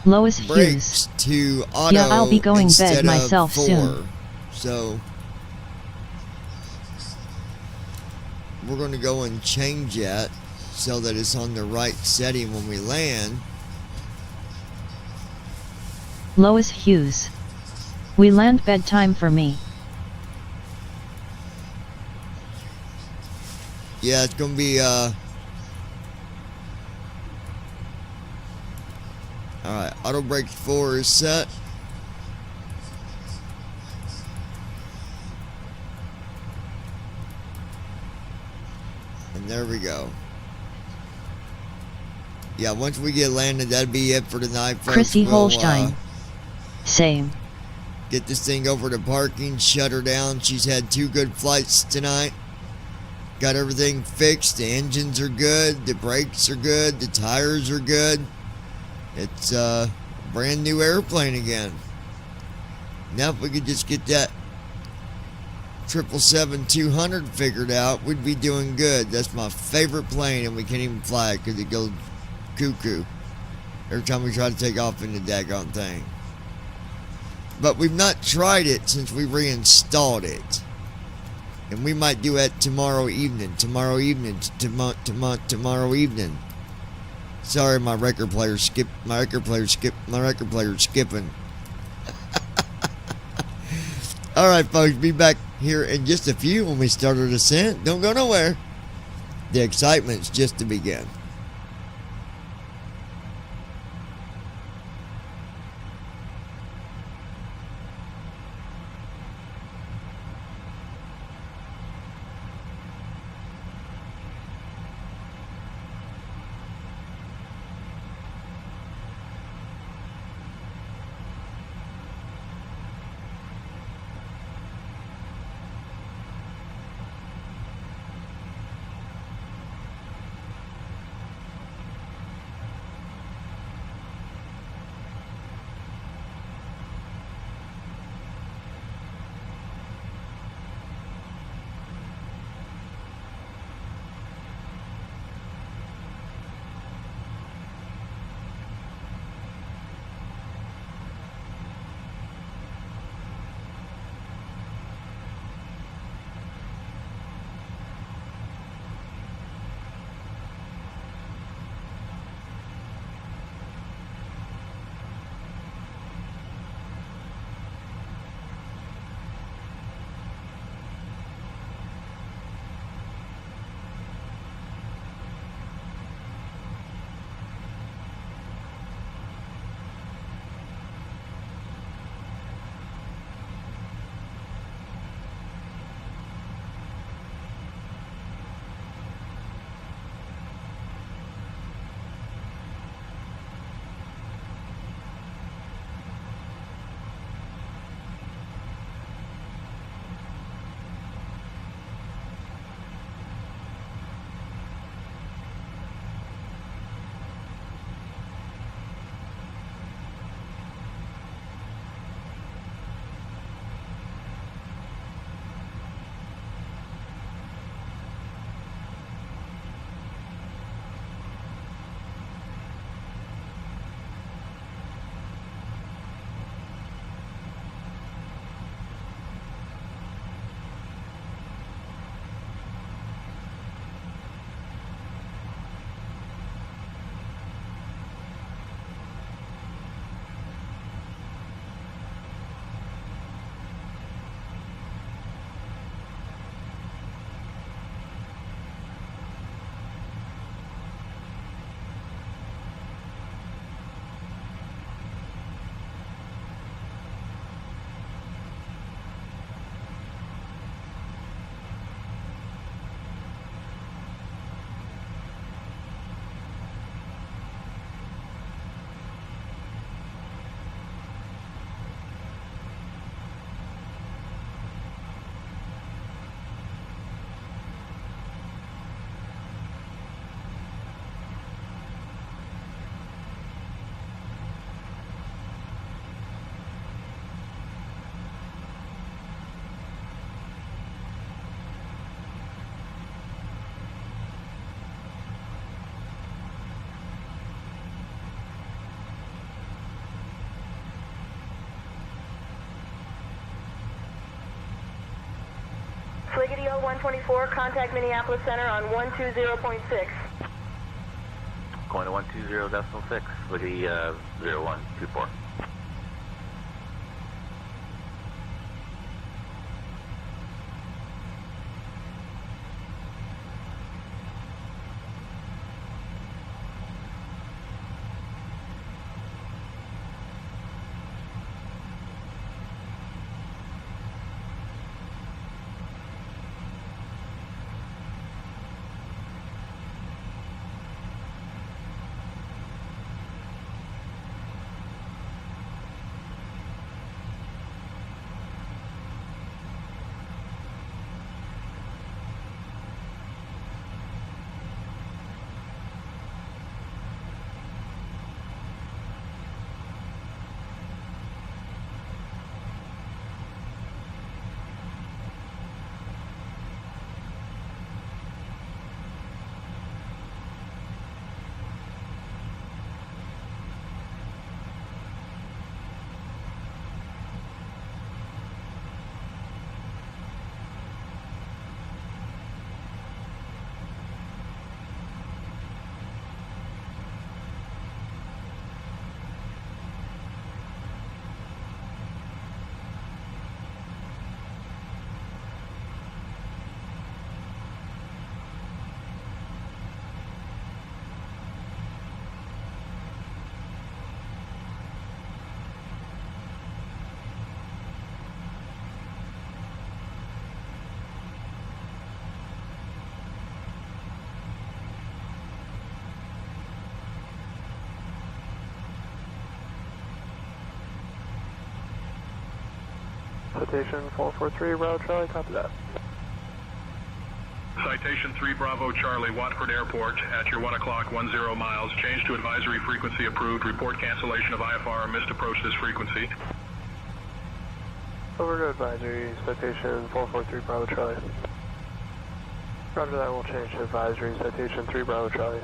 Lois brakes Hughes. to auto Yeah, I'll be going instead bed myself of 4. soon. So we're going to go and change that so that it's on the right setting when we land. Lois Hughes. We land bedtime for me. Yeah, it's going to be alright, auto brake 4 is set. And there we go. Yeah, once we get landed, that'll be it for tonight, folks. Christy We'll, Holstein. Same. get this thing over to parking, shut her down. She's had 2 good flights tonight. Got everything fixed. The engines are good. The brakes are good. The tires are good. It's a brand new airplane again. Now if we could just get that 777-200 figured out, we'd be doing good. That's my favorite plane, and we can't even fly it because it goes cuckoo every time we try to take off in the daggone thing. But we've not tried it since we reinstalled it. And we might do it tomorrow evening. Tomorrow evening. Sorry, my record player's skipping. Alright, folks, be back here in just a few when we start our descent. Don't go nowhere. The excitement's just to begin. Sliggity 0124, contact Minneapolis Center on 120.6. Going to 120.6, Sliggity 0124. Citation 443, Bravo Charlie, copy that. Citation 3 Bravo Charlie, Watford Airport, at your 1 o'clock, 10 miles. Change to advisory frequency approved. Report cancellation of IFR, missed approach this frequency. Over to advisory, citation 443, Bravo Charlie. Roger that, we'll change to advisory, citation 3 Bravo Charlie.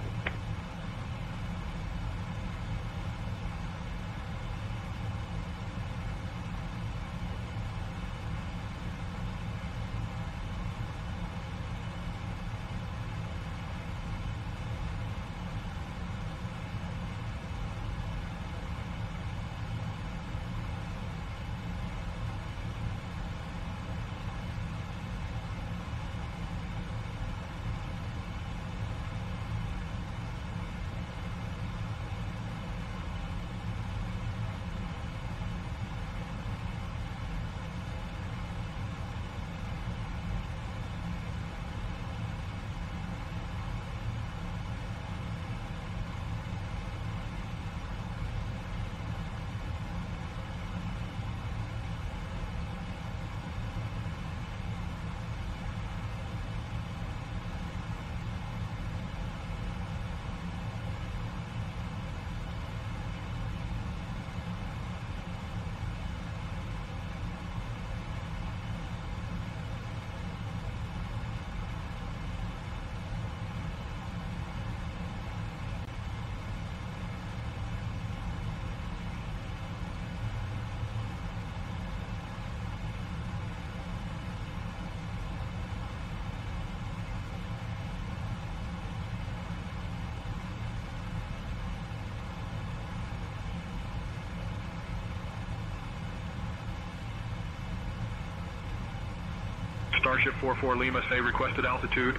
Starship 44 Lima, say requested altitude.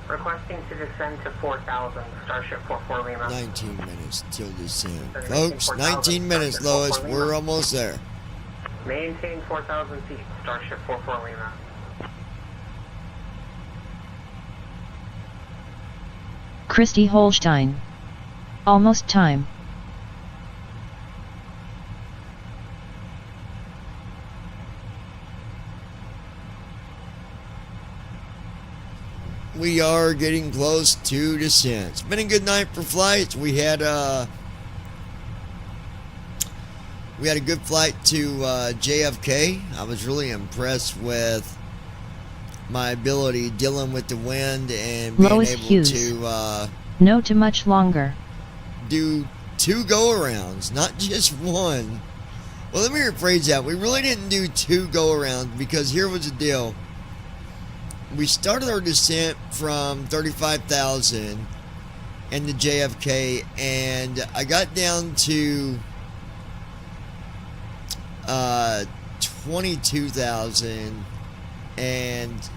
Requesting to descend to 4,000, Starship 44 Lima. 19 minutes till descent. Folks, 19 minutes, Lois. We're almost there. Maintain 4,000 feet, Starship 44 Lima. Christy Holstein. Almost time. We are getting close to descent. It's been a good night for flights. We had a good flight to JFK. I was really impressed with my ability dealing with the wind and being Lois able Hughes. to No too much longer. do 2 go-arounds, not just one. Well, let me rephrase that. We really didn't do 2 go-arounds because here was the deal. We started our descent from 35,000 and the JFK, and I got down to 22,000, and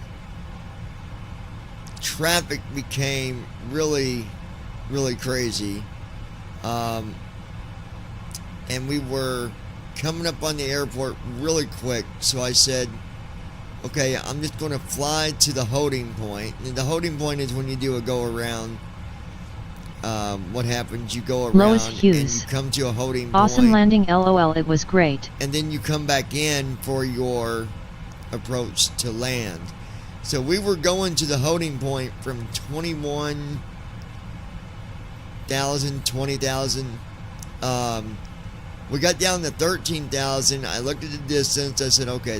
traffic became really crazy. And we were coming up on the airport really quick, so I said, okay, I'm just going to fly to the holding point. And the holding point is when you do a go around. What happens? You go around Lois and Hughes. you come to a holding Awesome point. landing, LOL, it was great. And then you come back in for your approach to land. So we were going to the holding point from 21,000, 20,000. We got down to 13,000. I looked at the distance. I said, okay,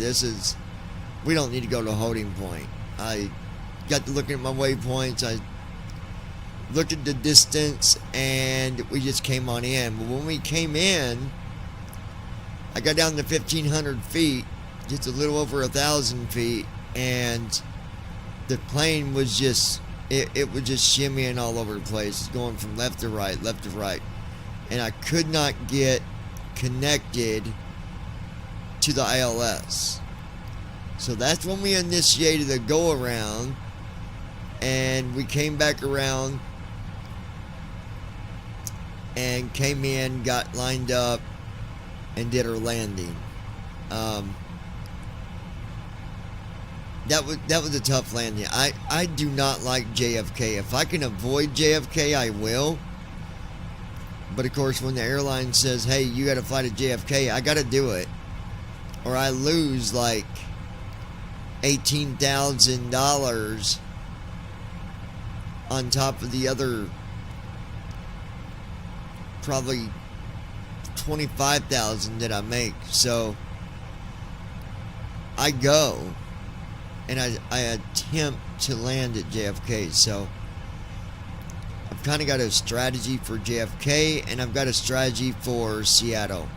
we don't need to go to a holding point. I got to looking at my waypoints. I looked at the distance, and we just came on in. But when we came in, I got down to 1,500 feet, just a little over 1,000 feet, and the plane was just, it was just shimmying all over the place, going from left to right, and I could not get connected to the ILS. So that's when we initiated a go around, and we came back around and came in, got lined up, and did our landing. That was a tough landing. I do not like JFK. If I can avoid JFK, I will. But of course, when the airline says, hey, you got to fly to JFK, I got to do it, or I lose like $18,000 on top of the other probably 25,000 that I make. So I go and I attempt to land at JFK. So I've kind of got a strategy for JFK, and I've got a strategy for Seattle.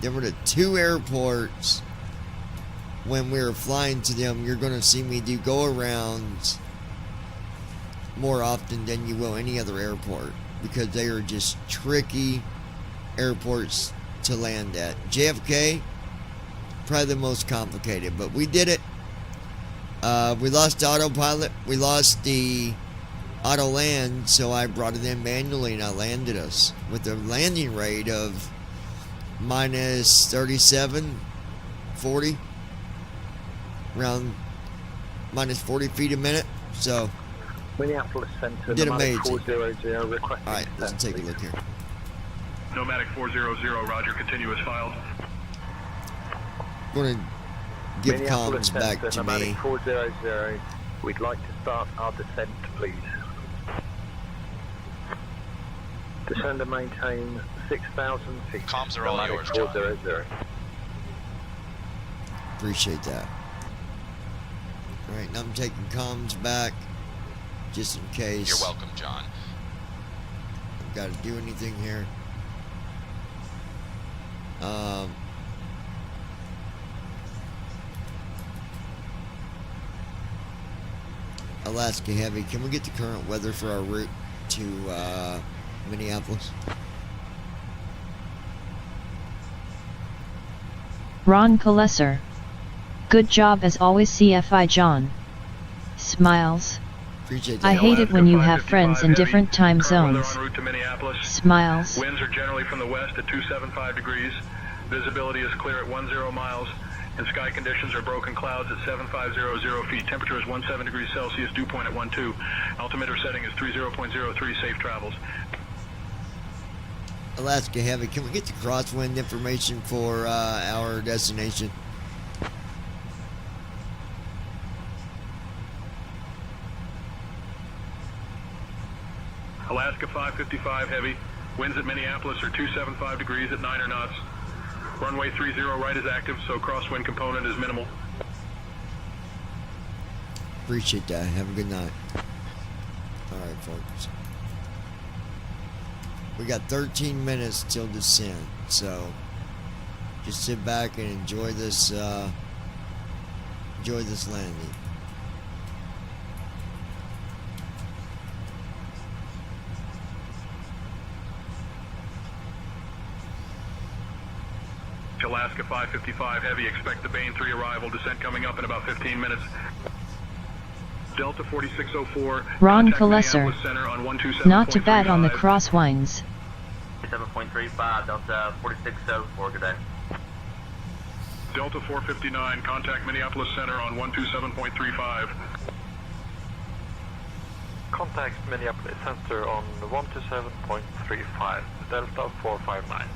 There were the 2 airports. When we were flying to them, you're going to see me do go-arounds more often than you will any other airport, because they are just tricky airports to land at. JFK, probably the most complicated, but we did it. We lost the autopilot. We lost the auto land, so I brought it in manually, and I landed us with a landing rate of minus 37, 40, around minus 40 feet a minute. So Minneapolis Center, did amazing. 400 requesting. All right, let's take a look here. Nomadic 400, roger, continuous filed. Going to give Minneapolis comms back Center, to Nomadic me. 400, we'd like to start our descent, please. Descend and maintain 6,000 feet. Comms are all yours, John. 400. Appreciate that. All right, now I'm taking comms back just in case. You're welcome, John. I've got to do anything here. Alaska Heavy, can we get the current weather for our route to Minneapolis? Ron Kalesser. Good job as always, CFI John. Smiles. Appreciate I that. hate it when you have friends in different time zones. En route to Minneapolis. Smiles. Winds are generally from the west at 275 degrees. Visibility is clear at 10 miles. And sky conditions are broken clouds at 7500 feet. Temperature is 17 degrees Celsius. Dew point at 12. Altimeter setting is 30.03. Safe travels. Alaska Heavy, can we get the crosswind information for our destination? Alaska 555 heavy. Winds at Minneapolis are 275 degrees at 9 knots. Runway 30 right is active, so crosswind component is minimal. Appreciate that. Have a good night. All right, folks. We got 13 minutes till descent, so just sit back and enjoy this landing. Alaska 555 Heavy, expect the Bane 3 arrival. Descent coming up in about 15 minutes. Delta 4604. Ron Kalesser. Not too bad on the crosswinds. 7.35, Delta 4604, good day. Delta 459, contact Minneapolis Center on 127.35. Contact Minneapolis Center on 127.35, Delta 459.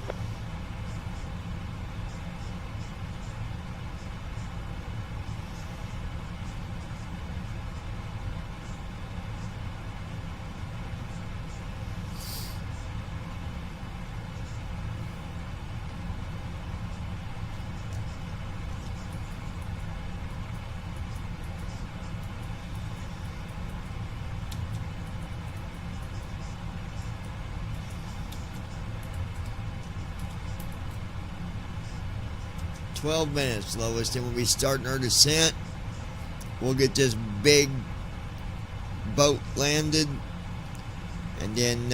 Minutes, Lois, and we'll be starting our descent. We'll get this big boat landed, and then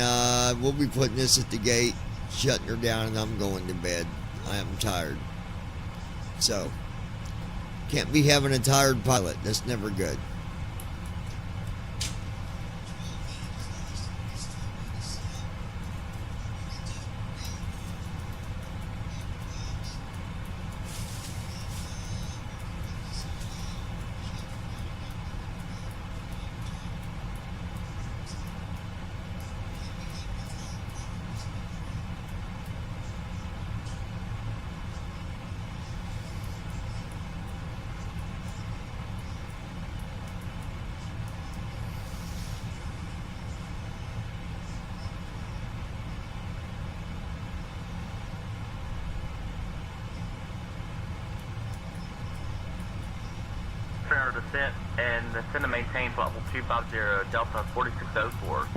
we'll be putting this at the gate, shutting her down, and I'm going to bed. I am tired. So, can't be having a tired pilot. That's never good. Descent and descend and maintain level 250, Delta 4604.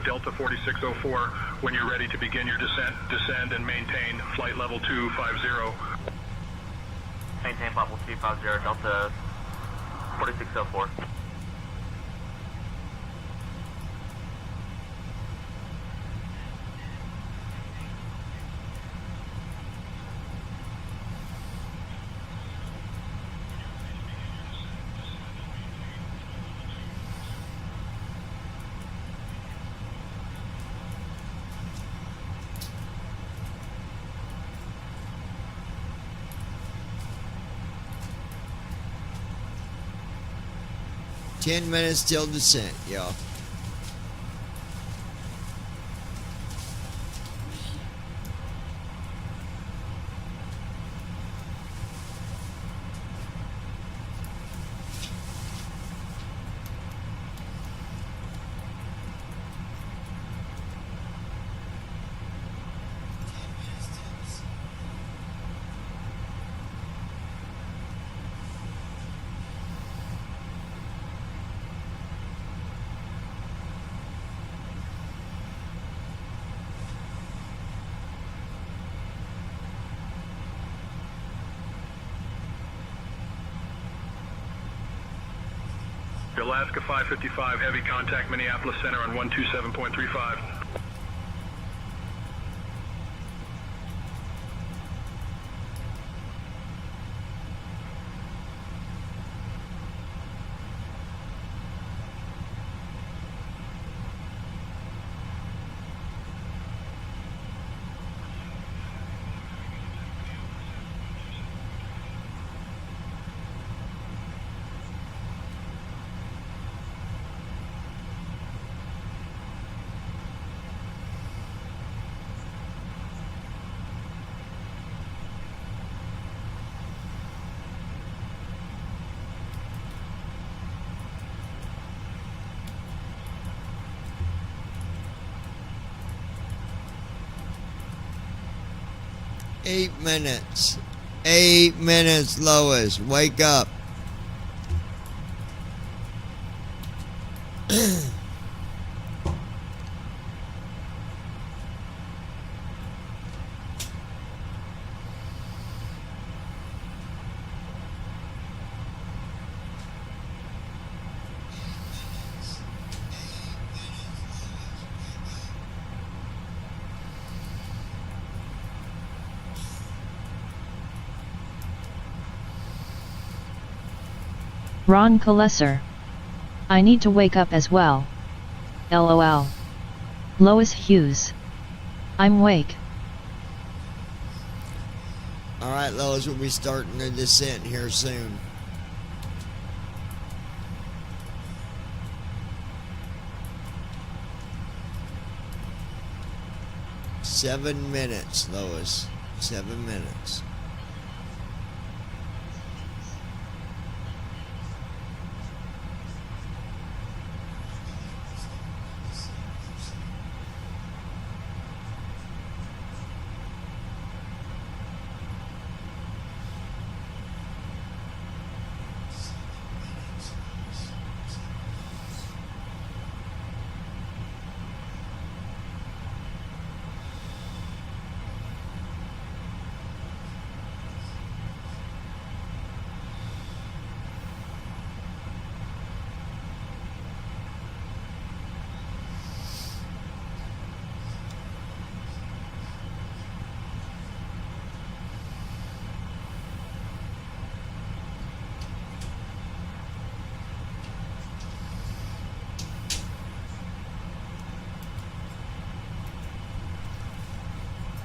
Delta 4604, when you're ready to begin your descent, descend and maintain flight level 250. Maintain level 250, Delta 4604. Minutes till descent, y'all. Alaska 555 Heavy, contact Minneapolis Center on 127.35. Eight minutes. 8 minutes, Lois. Wake up. Ron Kalesser. I need to wake up as well. LOL. Lois Hughes. I'm wake. Alright, Lois, we'll be starting the descent here soon. Seven minutes, Lois. 7 minutes.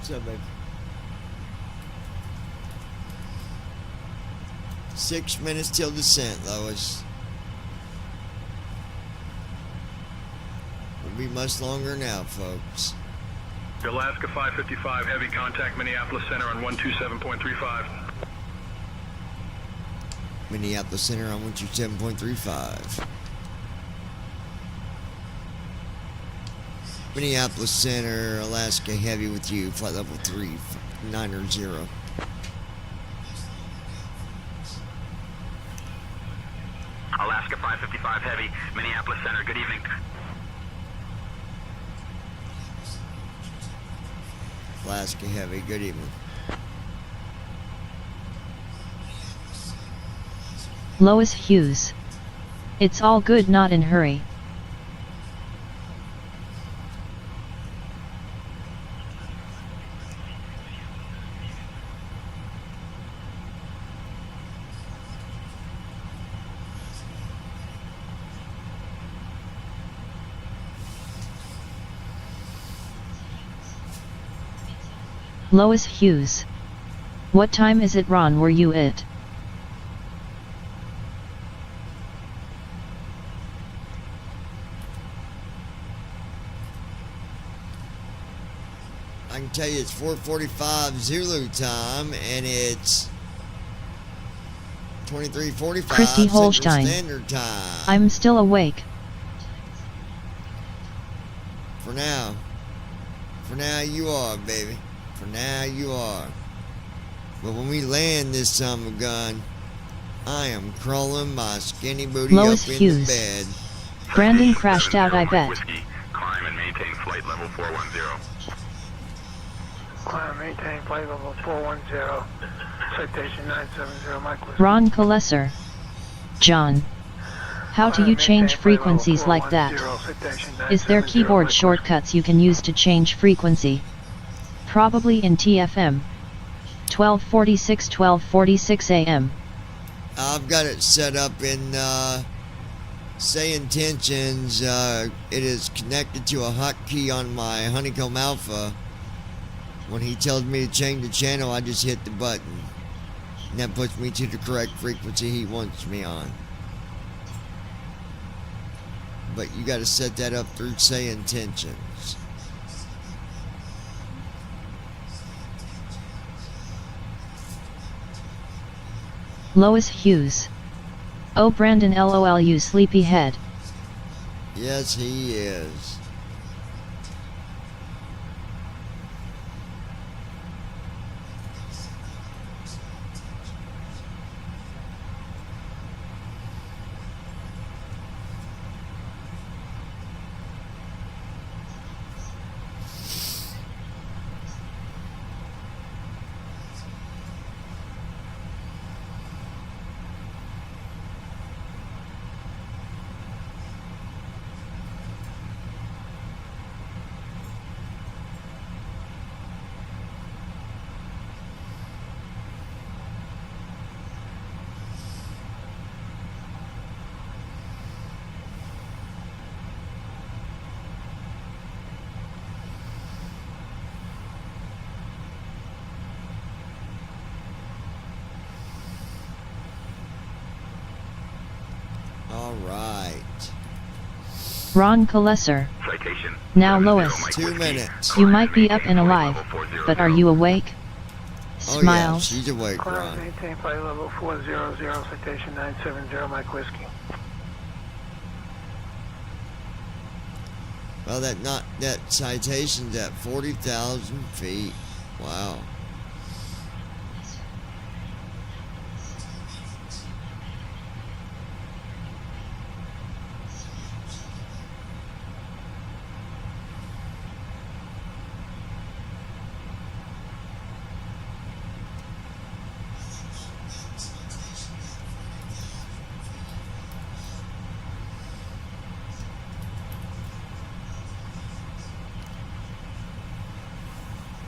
What's up, babe? 6 minutes till descent, Lois. Will be much longer now, folks. Alaska 555, heavy contact Minneapolis Center on 127.35. Minneapolis Center on 127.35. Minneapolis Center, Alaska Heavy with you, flight level 390. Alaska 555 Heavy, Minneapolis Center, good evening. Alaska Heavy, good evening. Lois Hughes. It's all good, not in hurry. Lois Hughes. What time is it, Ron? Were you it? I can tell you it's 4:45 Zulu time, and it's 23:45 Christy Central Holstein. Standard Time. I'm still awake. For now. For now you are, baby. For now you are. But when we land this son of a gun, I am crawling my skinny booty Lois up in Hughes. the bed. Brandon crashed out, I bet. Whiskey, climb and maintain flight level 410. Climb, maintain flight level 410. Citation 970, Mike. Ron Kalesser. John. How do you change frequencies like that? Is there keyboard shortcuts you can use to change frequency? Probably in TFM. 1246 AM. I've got it set up in say intentions. It is connected to a hotkey on my Honeycomb Alpha. When he tells me to change the channel, I just hit the button. And that puts me to the correct frequency he wants me on. But you got to set that up through say intentions. Lois Hughes. Oh, Brandon, LOL, you sleepyhead. Yes, he is. All right. Ron Kalesser. Citation. Now Lois. 2 minutes. You might be up and alive, but are you awake? Oh yeah, Smiles. she's awake, Climb Ron. maintain flight level 400, citation 970, Mike Whiskey. Well, that citation's at 40,000 feet. Wow.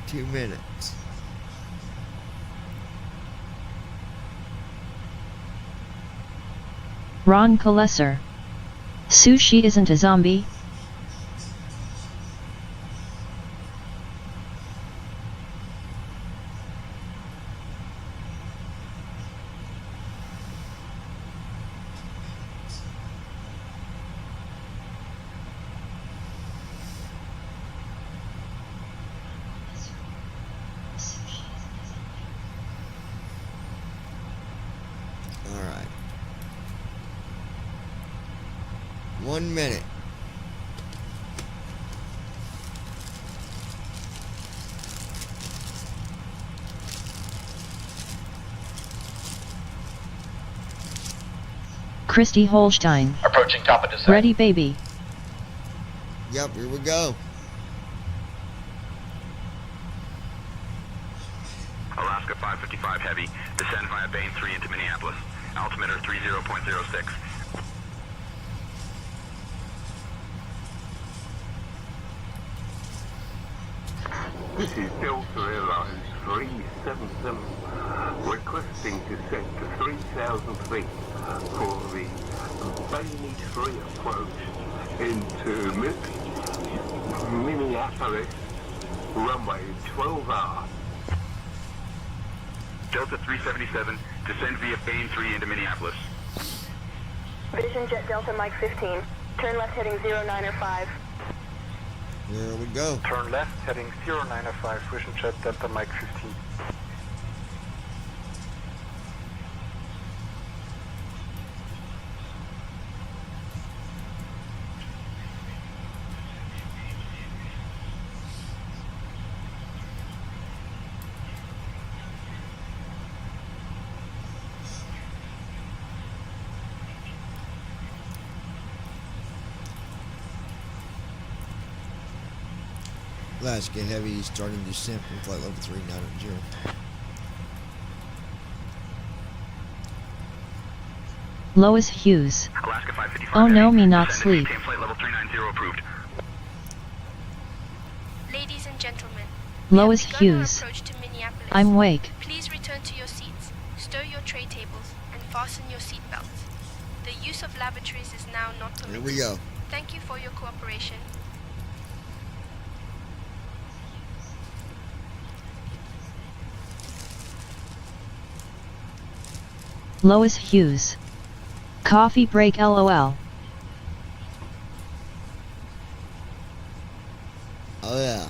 Two minutes. Ron Kalesser. Sushi isn't a zombie? All right. 1 minute. Christy Holstein. Approaching top of descent. Ready, baby. Yep, here we go. Alaska 555 Heavy, descend via Bane 3 into Minneapolis. Altimeter 30.06. This is Delta Airlines 377, requesting descent to 3,000 feet for the Bane 3 approach into Minneapolis, runway 12R. Delta 377, descend via Bane 3 into Minneapolis. Vision Jet Delta Mike 15. Turn left heading 0905. There we go. Turn left heading 0905, Vision Jet Delta Mike 15. Alaska Heavy starting descent from flight level 390. Lois Hughes. Alaska 555 Oh no, Heavy, me not descend sleep. and maintain flight level 390 approved. Ladies and gentlemen, Lois we have begun our Hughes. approach to Minneapolis. I'm awake. Please return to your seats, stir your tray tables, and fasten your seat belts. The use of lavatories is now not permitted. Here we go. Thank you for your cooperation. Lois Hughes. Coffee break LOL. Oh yeah.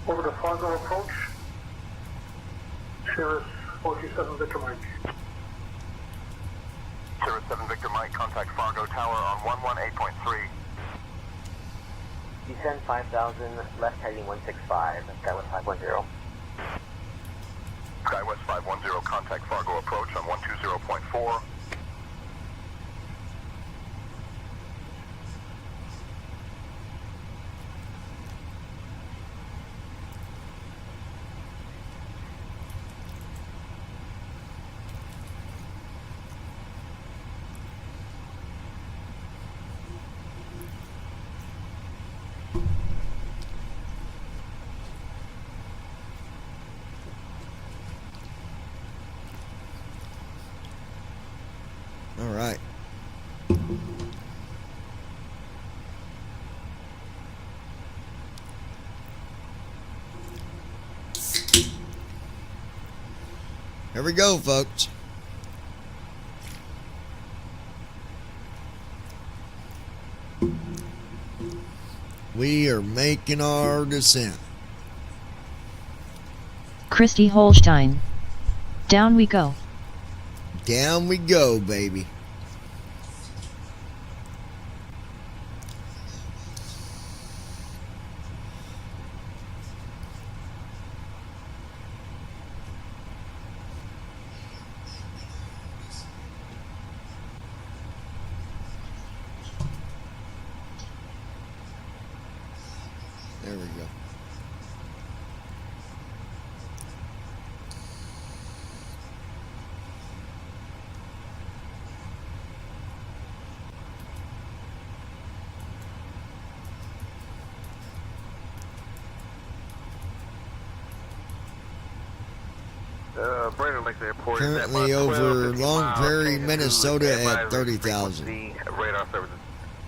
Over to Fargo approach. Sheriff 47 Victor Mike. Sierra 7 Victor Mike, contact Fargo Tower on 118.3. Descend 5,000, left heading 165, Skywest 510. Skywest 510, contact Fargo approach on 120.4. Here we go, folks. We are making our descent. Christy Holstein. Down we go. Down we go, baby. There we go. Brandon Lakes Airport. Currently over Long Prairie, Minnesota at 30,000. Radar services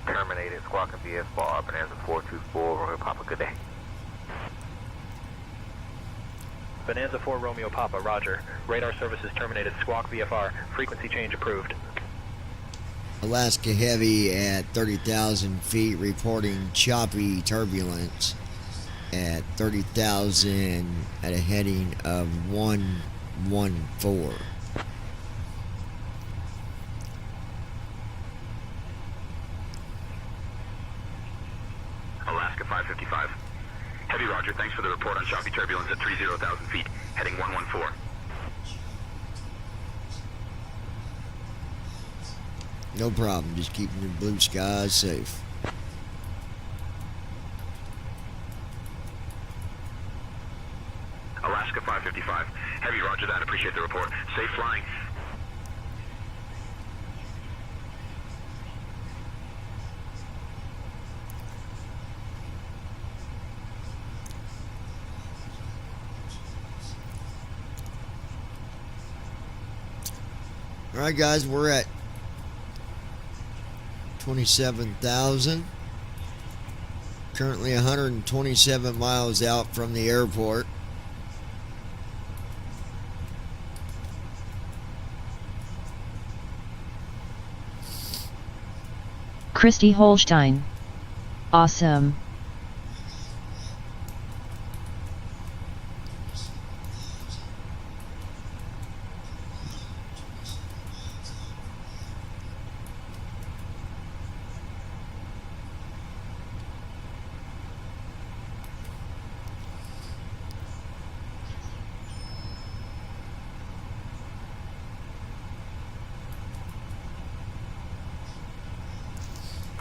terminated. Squawk and VS bar. Bonanza 424. Romeo Papa. Good day. Bonanza 4 Romeo Papa, roger. Radar services terminated. Squawk VFR. Frequency change approved. Alaska Heavy at 30,000 feet reporting choppy turbulence at 30,000 at a heading of 114. Alaska 555. Heavy roger. Thanks for the report on choppy turbulence at 30,000 feet. Heading 114. No problem, just keeping the blue skies safe. Alaska 555. Heavy roger that. Appreciate the report. Safe flying. Alright guys, we're at 27,000. Currently 127 miles out from the airport. Christy Holstein. Awesome.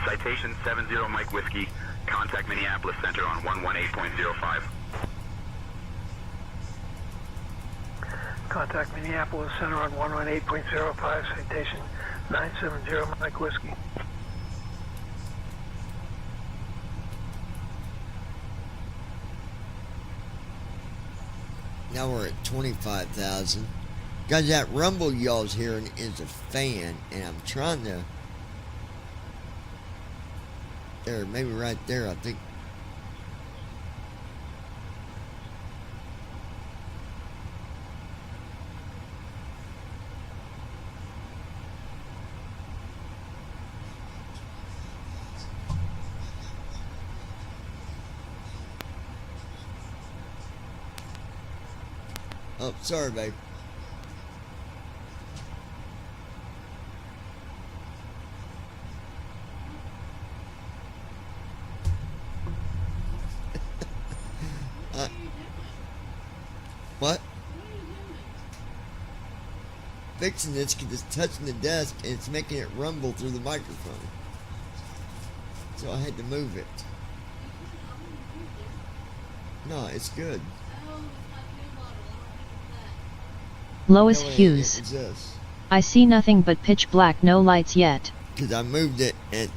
Citation 70 Mike Whiskey. Contact Minneapolis Center on 118.05. Contact Minneapolis Center on 118.05, citation 970 Mike Whiskey. Now we're at 25,000. Guys, that rumble y'all's hearing is a fan, and I'm trying to... There, maybe right there, I think. Oh, sorry, babe. What? Fixing this because it's touching the desk and it's making it rumble through the microphone. So I had to move it. No, it's good. Lois No, Hughes. it was this. I see nothing but pitch black, no lights yet. Because I moved it and...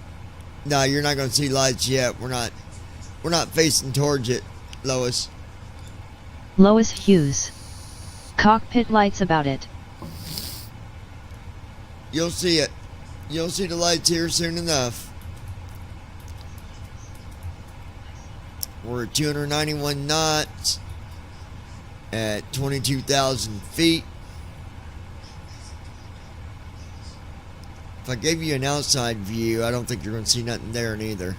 No, you're not going to see lights yet. We're not facing towards it, Lois. Lois Hughes. Cockpit lights about it. You'll see it. You'll see the lights here soon enough. We're at 291 knots at 22,000 feet. If I gave you an outside view, I don't think you're going to see nothing there neither.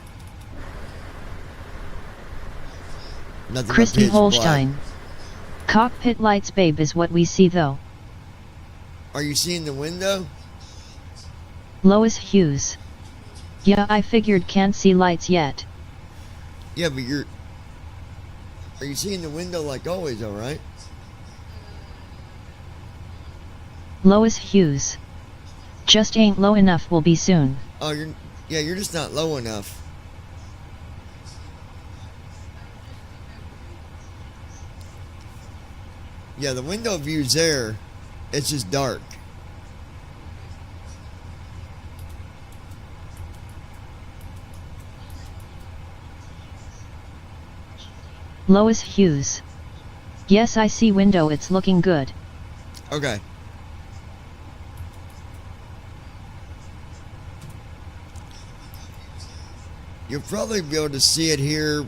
Nothing Christy up pitch Holstein. black. Cockpit lights, babe, is what we see though. Are you seeing the window? Lois Hughes. Yeah, I figured can't see lights yet. Yeah, but are you seeing the window like always, alright? Lois Hughes. Just ain't low enough, will be soon. Oh, you're just not low enough. Yeah, the window view's there. It's just dark. Lois Hughes. Yes, I see window, it's looking good. Okay. You'll probably be able to see it here.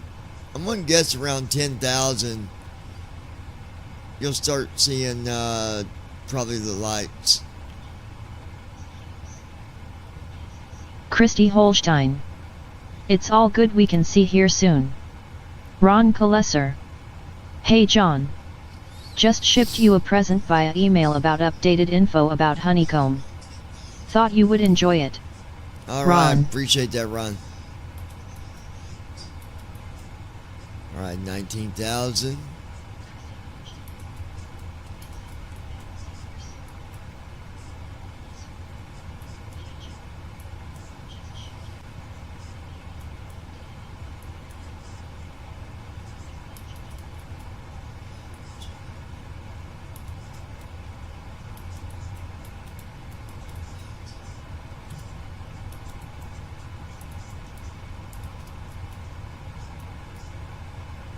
I'm going to guess around 10,000. You'll start seeing probably the lights. Christy Holstein. It's all good, we can see here soon. Ron Kalesser. Hey John. Just shipped you a present via email about updated info about Honeycomb. Thought you would enjoy it. Alright, appreciate that, Ron. Alright, 19,000.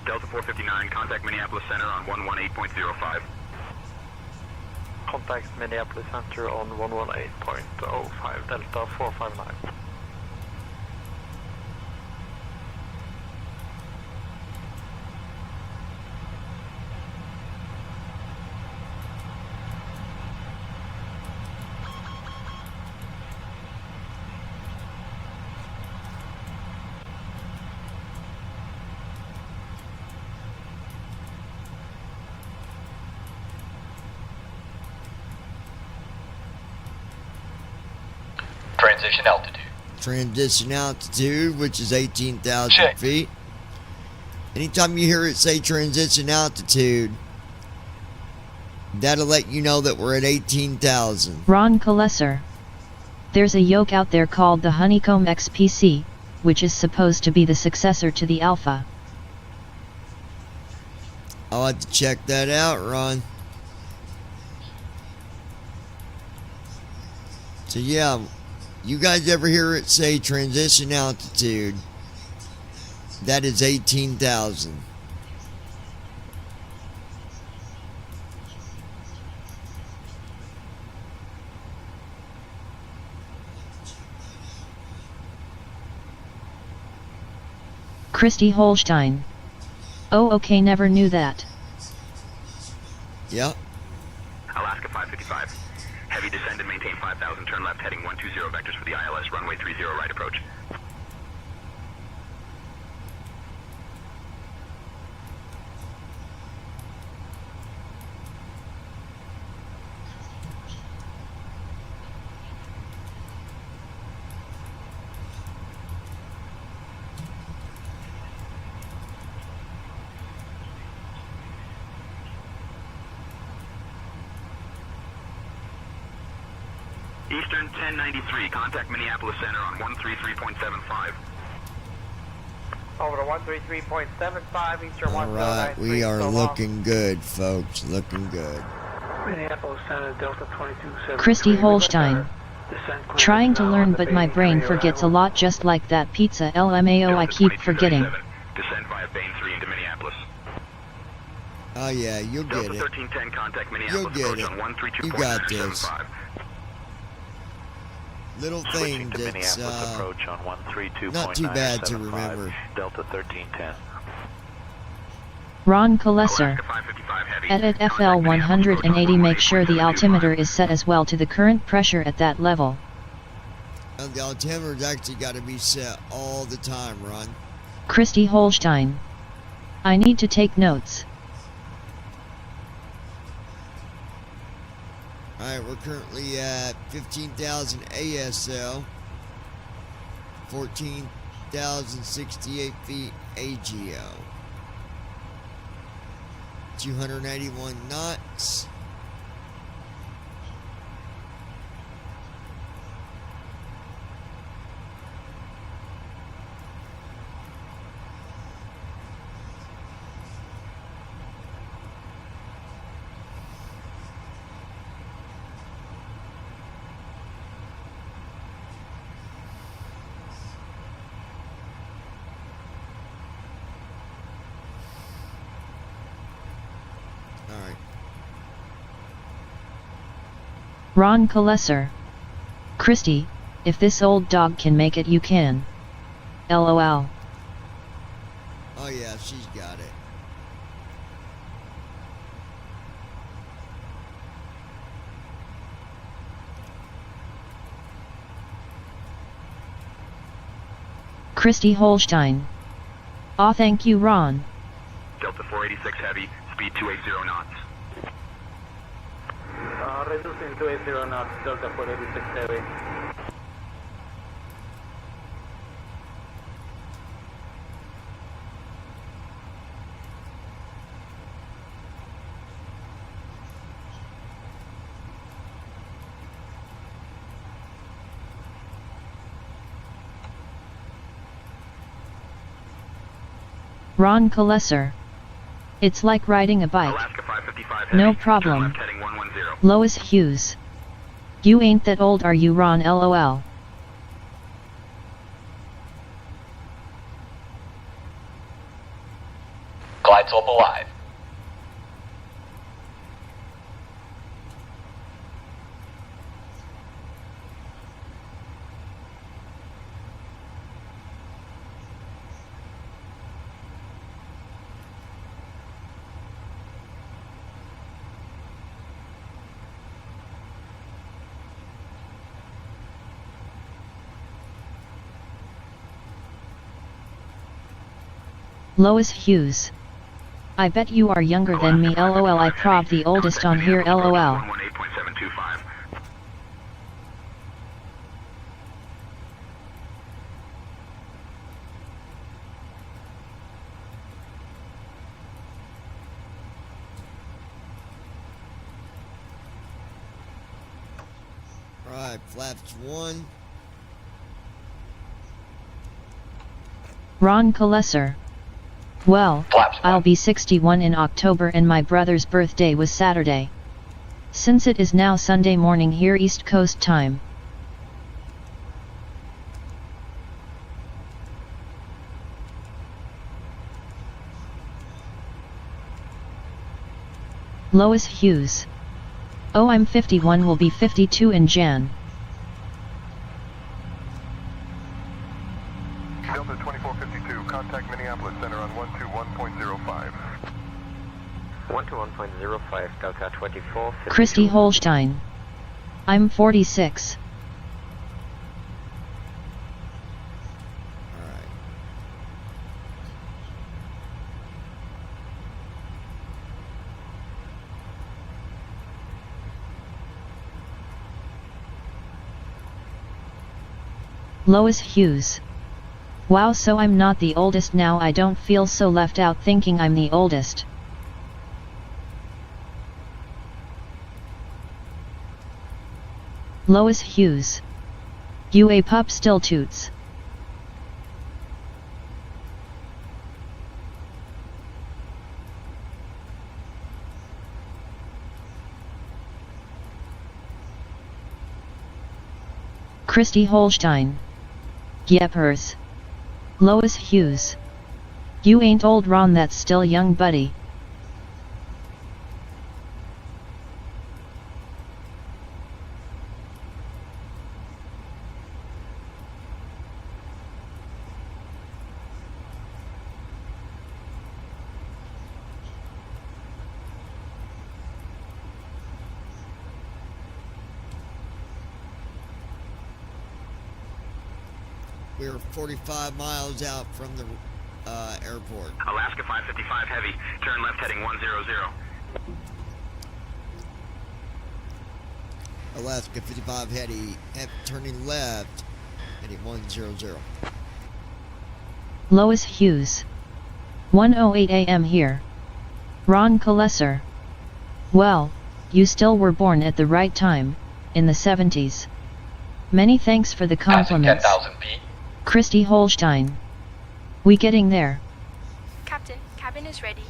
Delta 459, contact Minneapolis Center on 118.05. Contact Minneapolis Center on 118.05, Delta 459. Transition altitude. Transition altitude, which is 18,000 feet. Anytime you hear it say transition altitude, that'll let you know that we're at 18,000. Ron Kalesser. There's a yoke out there called the Honeycomb XPC, which is supposed to be the successor to the Alpha. I'll have to check that out, Ron. So yeah, you guys ever hear it say transition altitude? That is 18,000. Christy Holstein. Oh, okay, never knew that. Yep. Alaska 555. Heavy descend and maintain 5,000, turn left heading 120 vectors for the ILS, runway 30 right approach. Eastern 1093, contact Minneapolis Center on 133.75. Over to 133.75, Eastern 193. Alright, we are looking good, folks. Looking good. Minneapolis Center, Delta 2273. Christy Holstein. Trying to learn, but my brain forgets a lot, just like that pizza LMAO I keep forgetting. Descend via Bane 3 into Minneapolis. Oh yeah, you'll get Delta it. 1310, contact Minneapolis You'll get approach it. on 132.75. You got this. Little thing that's approach on 132.975, not too bad to remember. Delta 1310. Ron Kalesser. Edit FL 180, make sure the altimeter is set as well to the current pressure at that level. The altimeter's actually got to be set all the time, Ron. Christy Holstein. I need to take notes. Alright, we're currently at 15,000 ASL, 14,068 feet AGO, 281 knots. Alright. Ron Kalesser. Christy, if this old dog can make it, you can. LOL. Oh yeah, she's got it. Christy Holstein. Aw, thank you, Ron. Delta 486 Heavy, speed 280 knots. Reducing 280 knots, Delta 486 Heavy. Ron Kalesser. It's like riding a bike. Alaska 555 Heavy, No turn problem. left heading 110. Lois Hughes. You ain't that old, are you, Ron? LOL. Glide slope alive. Lois Hughes. I bet you are younger than me, LOL. I prob the oldest on here, LOL. 118.725. Alright, flaps 1. Ron Kalesser. Well, I'll be 61 in October and my brother's birthday was Saturday. Since it is now Sunday morning here East Coast time. Lois Hughes. Oh, I'm 51, will be 52 in Jan. Delta 2452, contact Minneapolis Center on 121.05. 121.05, Delta 2452. Christy Holstein. I'm 46. Alright. Lois Hughes. Wow, so I'm not the oldest now. I don't feel so left out thinking I'm the oldest. Lois Hughes. You a pup still toots. Christy Holstein. Yepers. Lois Hughes. You ain't old, Ron, that's still young, buddy. We're 45 miles out from the airport. Alaska 555 heavy, turn left heading 100. Alaska 55 heavy, turning left, heading 100. Lois Hughes. 1:08 a.m. here. Ron Kalesser. Well, you still were born at the right time, in the 70s. Many thanks for the compliments. 10,000 feet. Christy Holstein. We getting there. Captain, cabin is ready.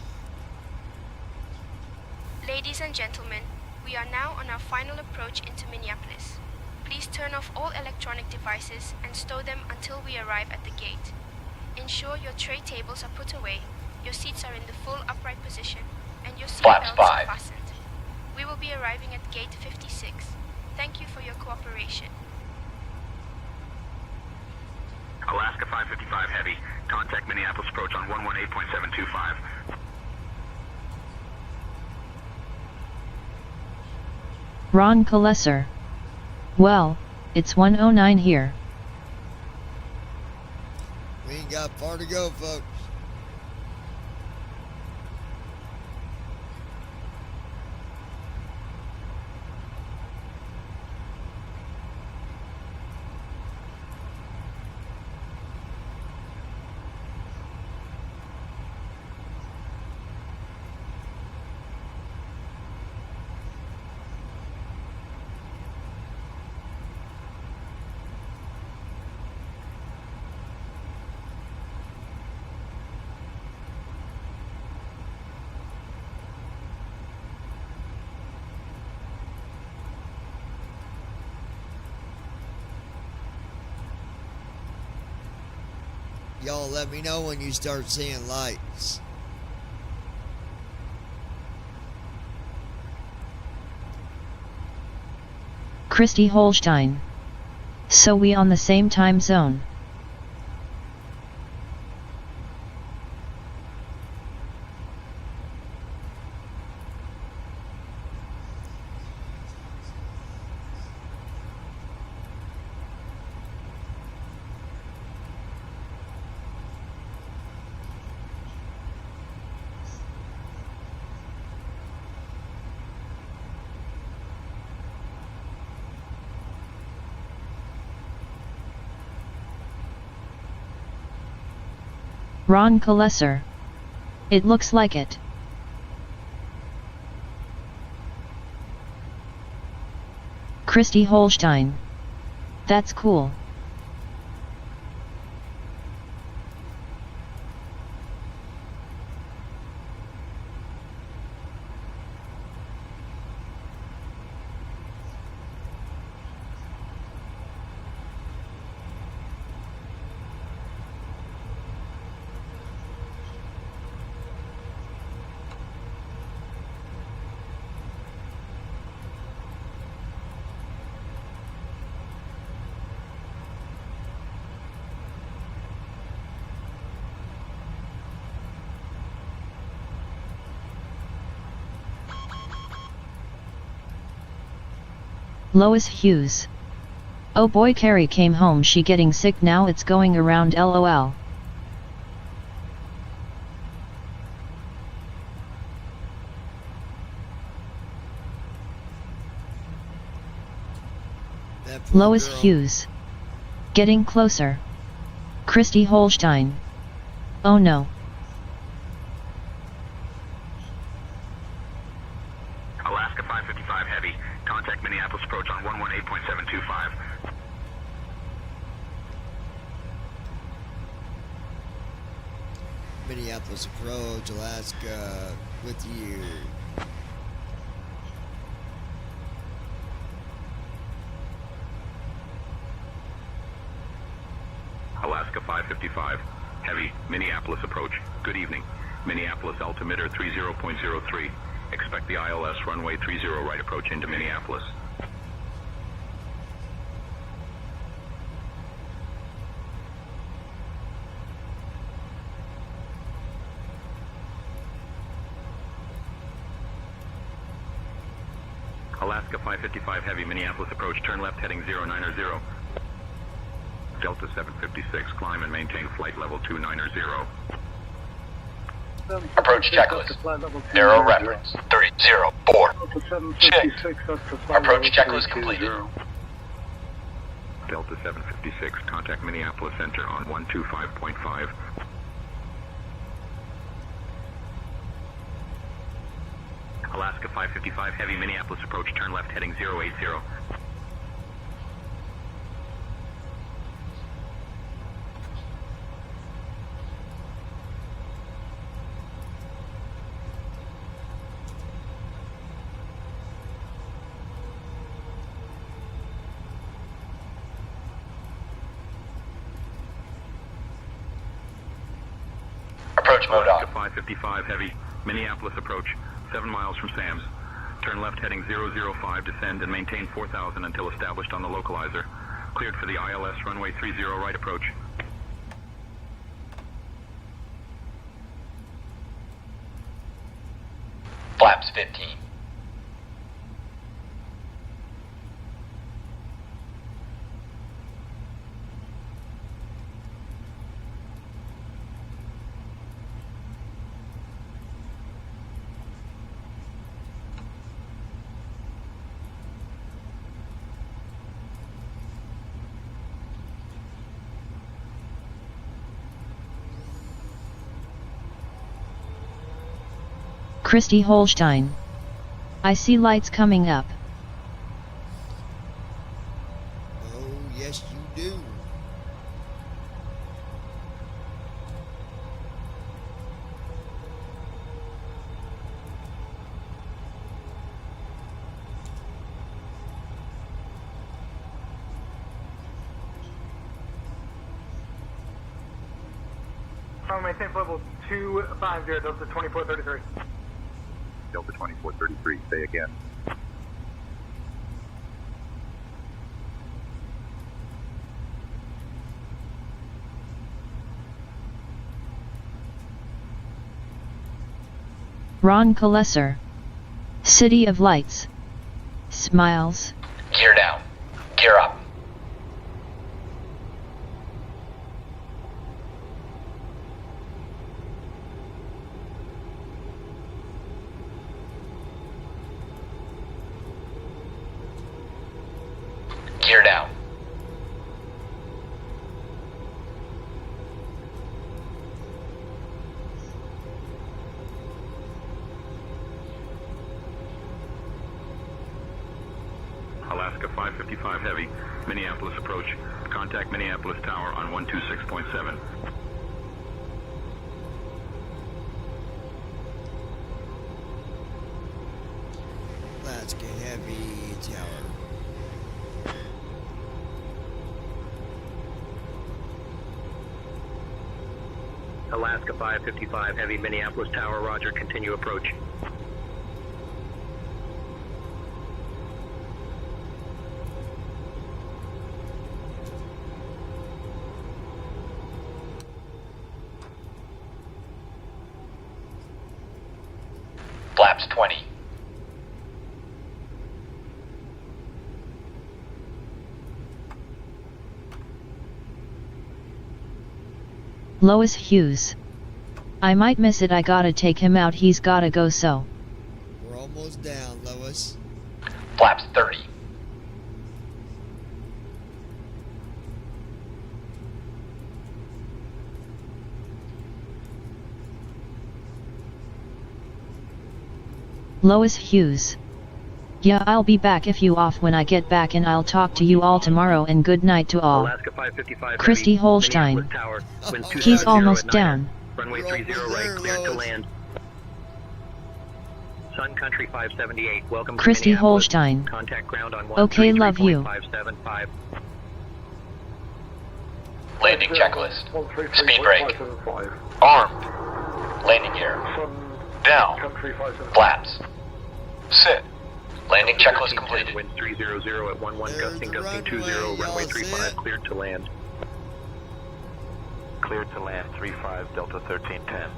Ladies and gentlemen, we are now on our final approach into Minneapolis. Please turn off all electronic devices and stow them until we arrive at the gate. Ensure your tray tables are put away, your seats are in the full upright position, and your Flaps seatbelts 5. are fastened. We will be arriving at gate 56. Thank you for your cooperation. Alaska 555 heavy, contact Minneapolis approach on 118.725. Ron Kalesser. Well, it's 1:09 here. We ain't got far to go, folks. Y'all let me know when you start seeing lights. Christy Holstein. So we on the same time zone. Ron Kalesser. It looks like it. Christy Holstein. That's cool. Lois Hughes. Oh boy, Carrie came home, she getting sick now, it's going around LOL. Lois Hughes. Getting closer. Christy Holstein. Oh no. Alaska 555 heavy, contact Minneapolis approach on 118.725. Minneapolis approach, Alaska, with you. Alaska 555 heavy, Minneapolis approach. Good evening. Minneapolis altimeter 30.03. Expect the ILS runway 30 right approach into Minneapolis. Alaska 555 heavy, Minneapolis approach, turn left heading 090. Delta 756, climb and maintain flight level 290. Approach checklist. Arrow reference 304. Checked. Approach checklist completed. Delta 756, contact Minneapolis Center on 125.5. Alaska 555, heavy Minneapolis approach, turn left heading 080. Approach mode Alaska on. 555, heavy Minneapolis approach, 7 miles from Sam's. Turn left heading 005, descend and maintain 4,000 until established on the localizer. Cleared for the ILS runway 30 right approach. Flaps 15. Christy Holstein. I see lights coming up. Oh, yes you do. Maintain level 250, Delta 2433. Delta 2433, say again. Ron Kalesser. City of Lights. Smiles. Gear down. Gear up. Gear down. Alaska 555 heavy, Minneapolis approach. Contact Minneapolis Tower on 126.7. Alaska Heavy Tower. Alaska 555, heavy Minneapolis Tower, roger, continue approach. Flaps 20. Lois Hughes. I might miss it, I gotta take him out, he's gotta go so. We're almost down, Lois. Flaps 30. Lois Hughes. Yeah, I'll be back if you off when I get back, and I'll talk to you all tomorrow, and good night to all. Alaska 555 Christy heavy, Holstein. Tower, wind He's 250 almost at down. Runway 30 right, cleared to land. Sun Country 578, welcome Christy to Minneapolis. Holstein. Contact ground on Okay, love you. 575. Landing checklist. Speed brake. Armed. Landing gear. Down. Flaps. Sit. Landing checklist completed. Wind 300 at 11, gusting 20, runway 35, cleared to land. Cleared to land 35, Delta 1310.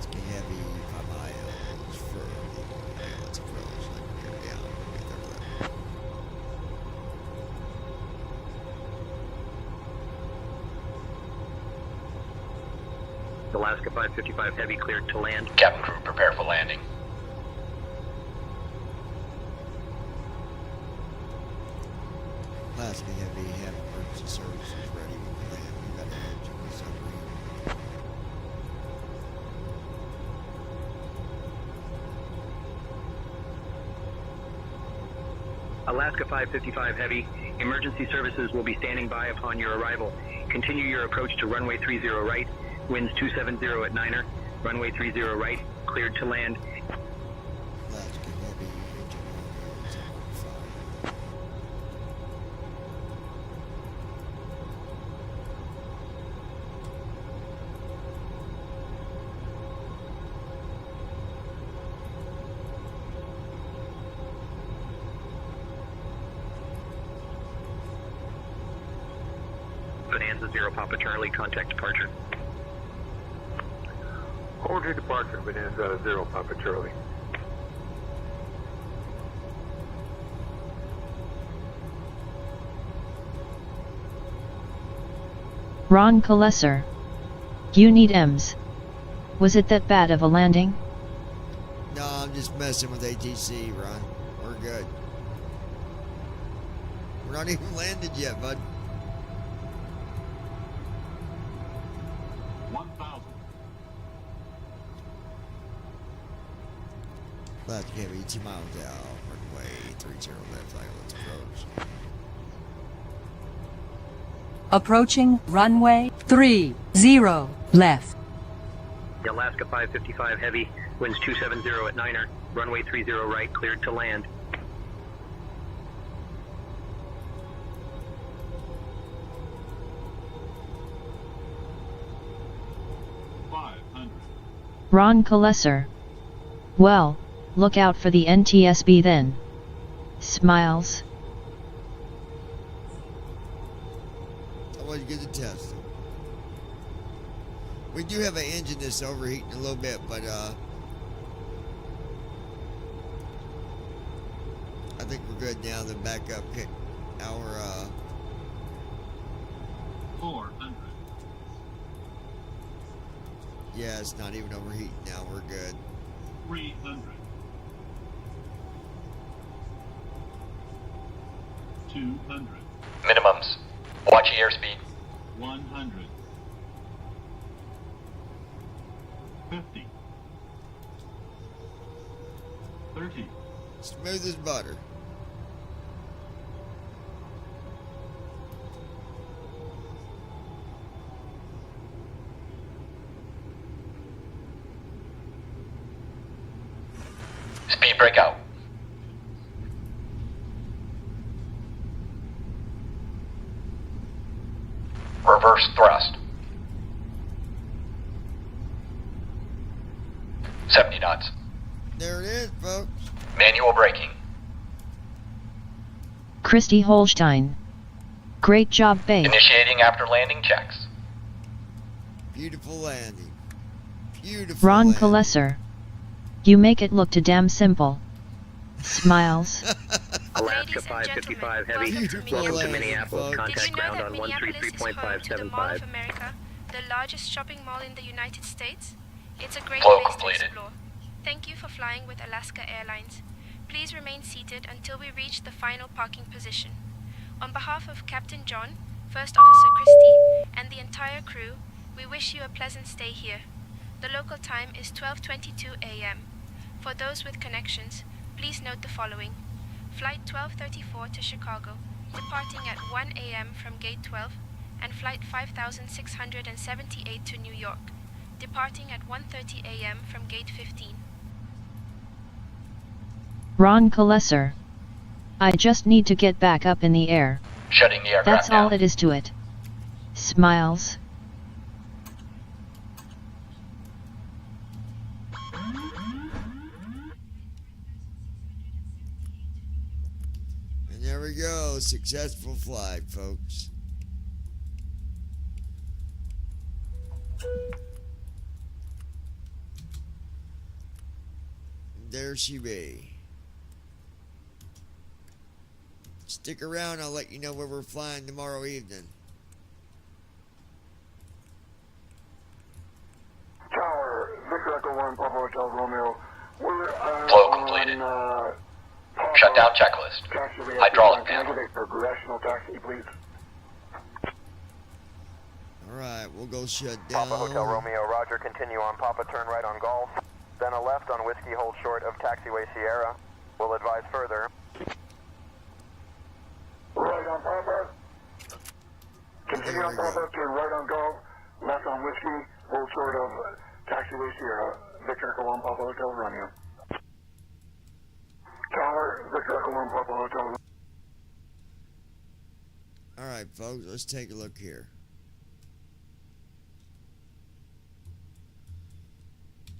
Alaska Heavy, 5 miles for the let's approach. Like, down. Alaska 555 Heavy cleared to land. Cabin crew, prepare for landing. Alaska Heavy, have emergency services ready when we land. We got an engine in the submarine. Alaska 555 Heavy, emergency services will be standing by upon your arrival. Continue your approach to runway 30 right, winds 270 at 9er, runway 30 right, cleared to land. Alaska Heavy, engine on 715. Bonanza 0 Papa Charlie, contact departure. Hold your departure, Bonanza 0 Papa Charlie. Ron Kalesser. You need M's. Was it that bad of a landing? No, I'm just messing with ATC, Ron. We're good. We're not even landed yet, bud. 1,000. Alaska Heavy, 2 miles out. Runway 30 left, let's approach. Approaching runway 30 left. Alaska 555 Heavy, winds 270 at 9er, runway 30 right, cleared to land. Ron Kalesser. Well, look out for the NTSB then. Smiles. Always good to test. We do have an engine that's overheating a little bit, but I think we're good now. The backup hit our 400. yeah, it's not even overheating now. We're good. 300. 200. Minimums. Watch your airspeed. 100. 50. 30. Smooth as butter. Speed breakout. Reverse thrust. 70 knots. There it is, folks. Manual braking. Christy Holstein. Great job, babe. Initiating after landing checks. Beautiful landing. Beautiful Ron landing. Kalesser. You make it look too damn simple. Smiles. Alaska 555 Heavy, welcome to Minneapolis, contact ground on 133.575. The Mall of America, the largest shopping mall in the United States. It's a great Flow place completed. to explore. Thank you for flying with Alaska Airlines. Please remain seated until we reach the final parking position. On behalf of Captain John, First Officer Christie, and the entire crew, we wish you a pleasant stay here. The local time is 12:22 a.m. For those with connections, please note the following. Flight 1234 to Chicago, departing at 1 a.m. from Gate 12, and Flight 5678 to New York, departing at 1:30 a.m. from Gate 15. Ron Kalesser. I just need to get back up in the air. Shutting the aircraft That's down. all it is to it. Smiles. And there we go. Successful flight, folks. there she be. Stick around, I'll let you know where we're flying tomorrow evening. Tower, Victor Echo 1, Papa Hotel Romeo. We're Flow completed. Shutdown checklist. Hydraulic panel. Progressional taxi, please. Alright, we'll go shut down. Papa Hotel Romeo, roger, continue on Papa, turn right on Golf. Then a left on Whiskey, hold short of Taxiway Sierra. We'll advise further. Right on Papa. Continue on Papa, turn right on Golf. Left on Whiskey, hold short of Taxiway Sierra. Victor Echo 1, Papa Hotel Romeo. Tower, Victor Echo 1, Papa Hotel. Alright, folks, let's take a look here.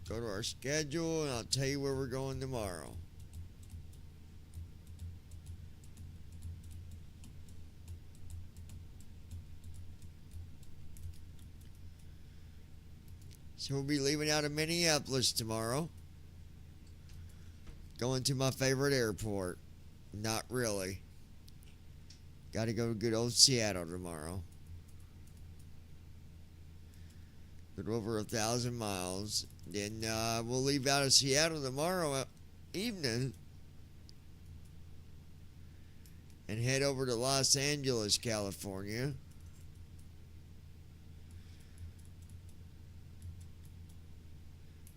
Go to our schedule and I'll tell you where we're going tomorrow. So we'll be leaving out of Minneapolis tomorrow. Going to my favorite airport. Not really. Got to go to good old Seattle tomorrow. A little over 1,000 miles. Then we'll leave out of Seattle tomorrow evening and head over to Los Angeles, California.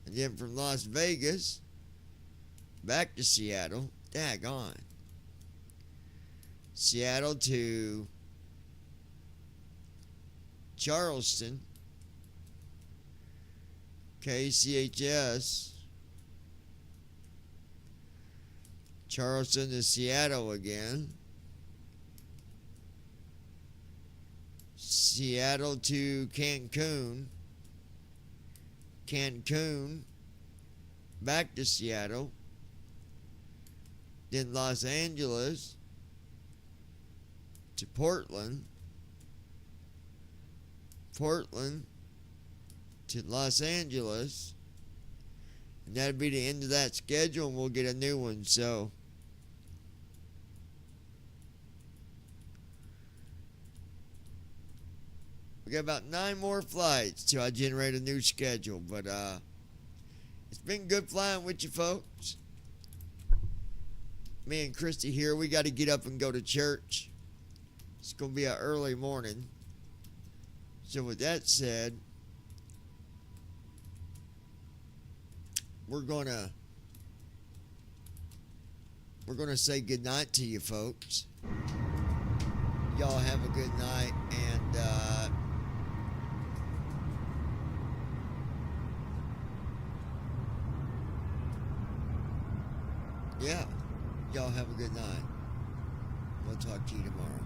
And then from Las Vegas back to Seattle. Daggone. Seattle to Charleston. KCHS. Charleston to Seattle again. Seattle to Cancun. Cancun back to Seattle. Then Los Angeles to Portland. Portland to Los Angeles, and that'll be the end of that schedule, and we'll get a new one. So we got about 9 more flights till I generate a new schedule, but it's been good flying with you folks. Me and Christy here, we got to get up and go to church. It's gonna be an early morning. So with that said, we're gonna say goodnight to you folks. Y'all have a good night, and yeah, y'all have a good night. We'll talk to you tomorrow.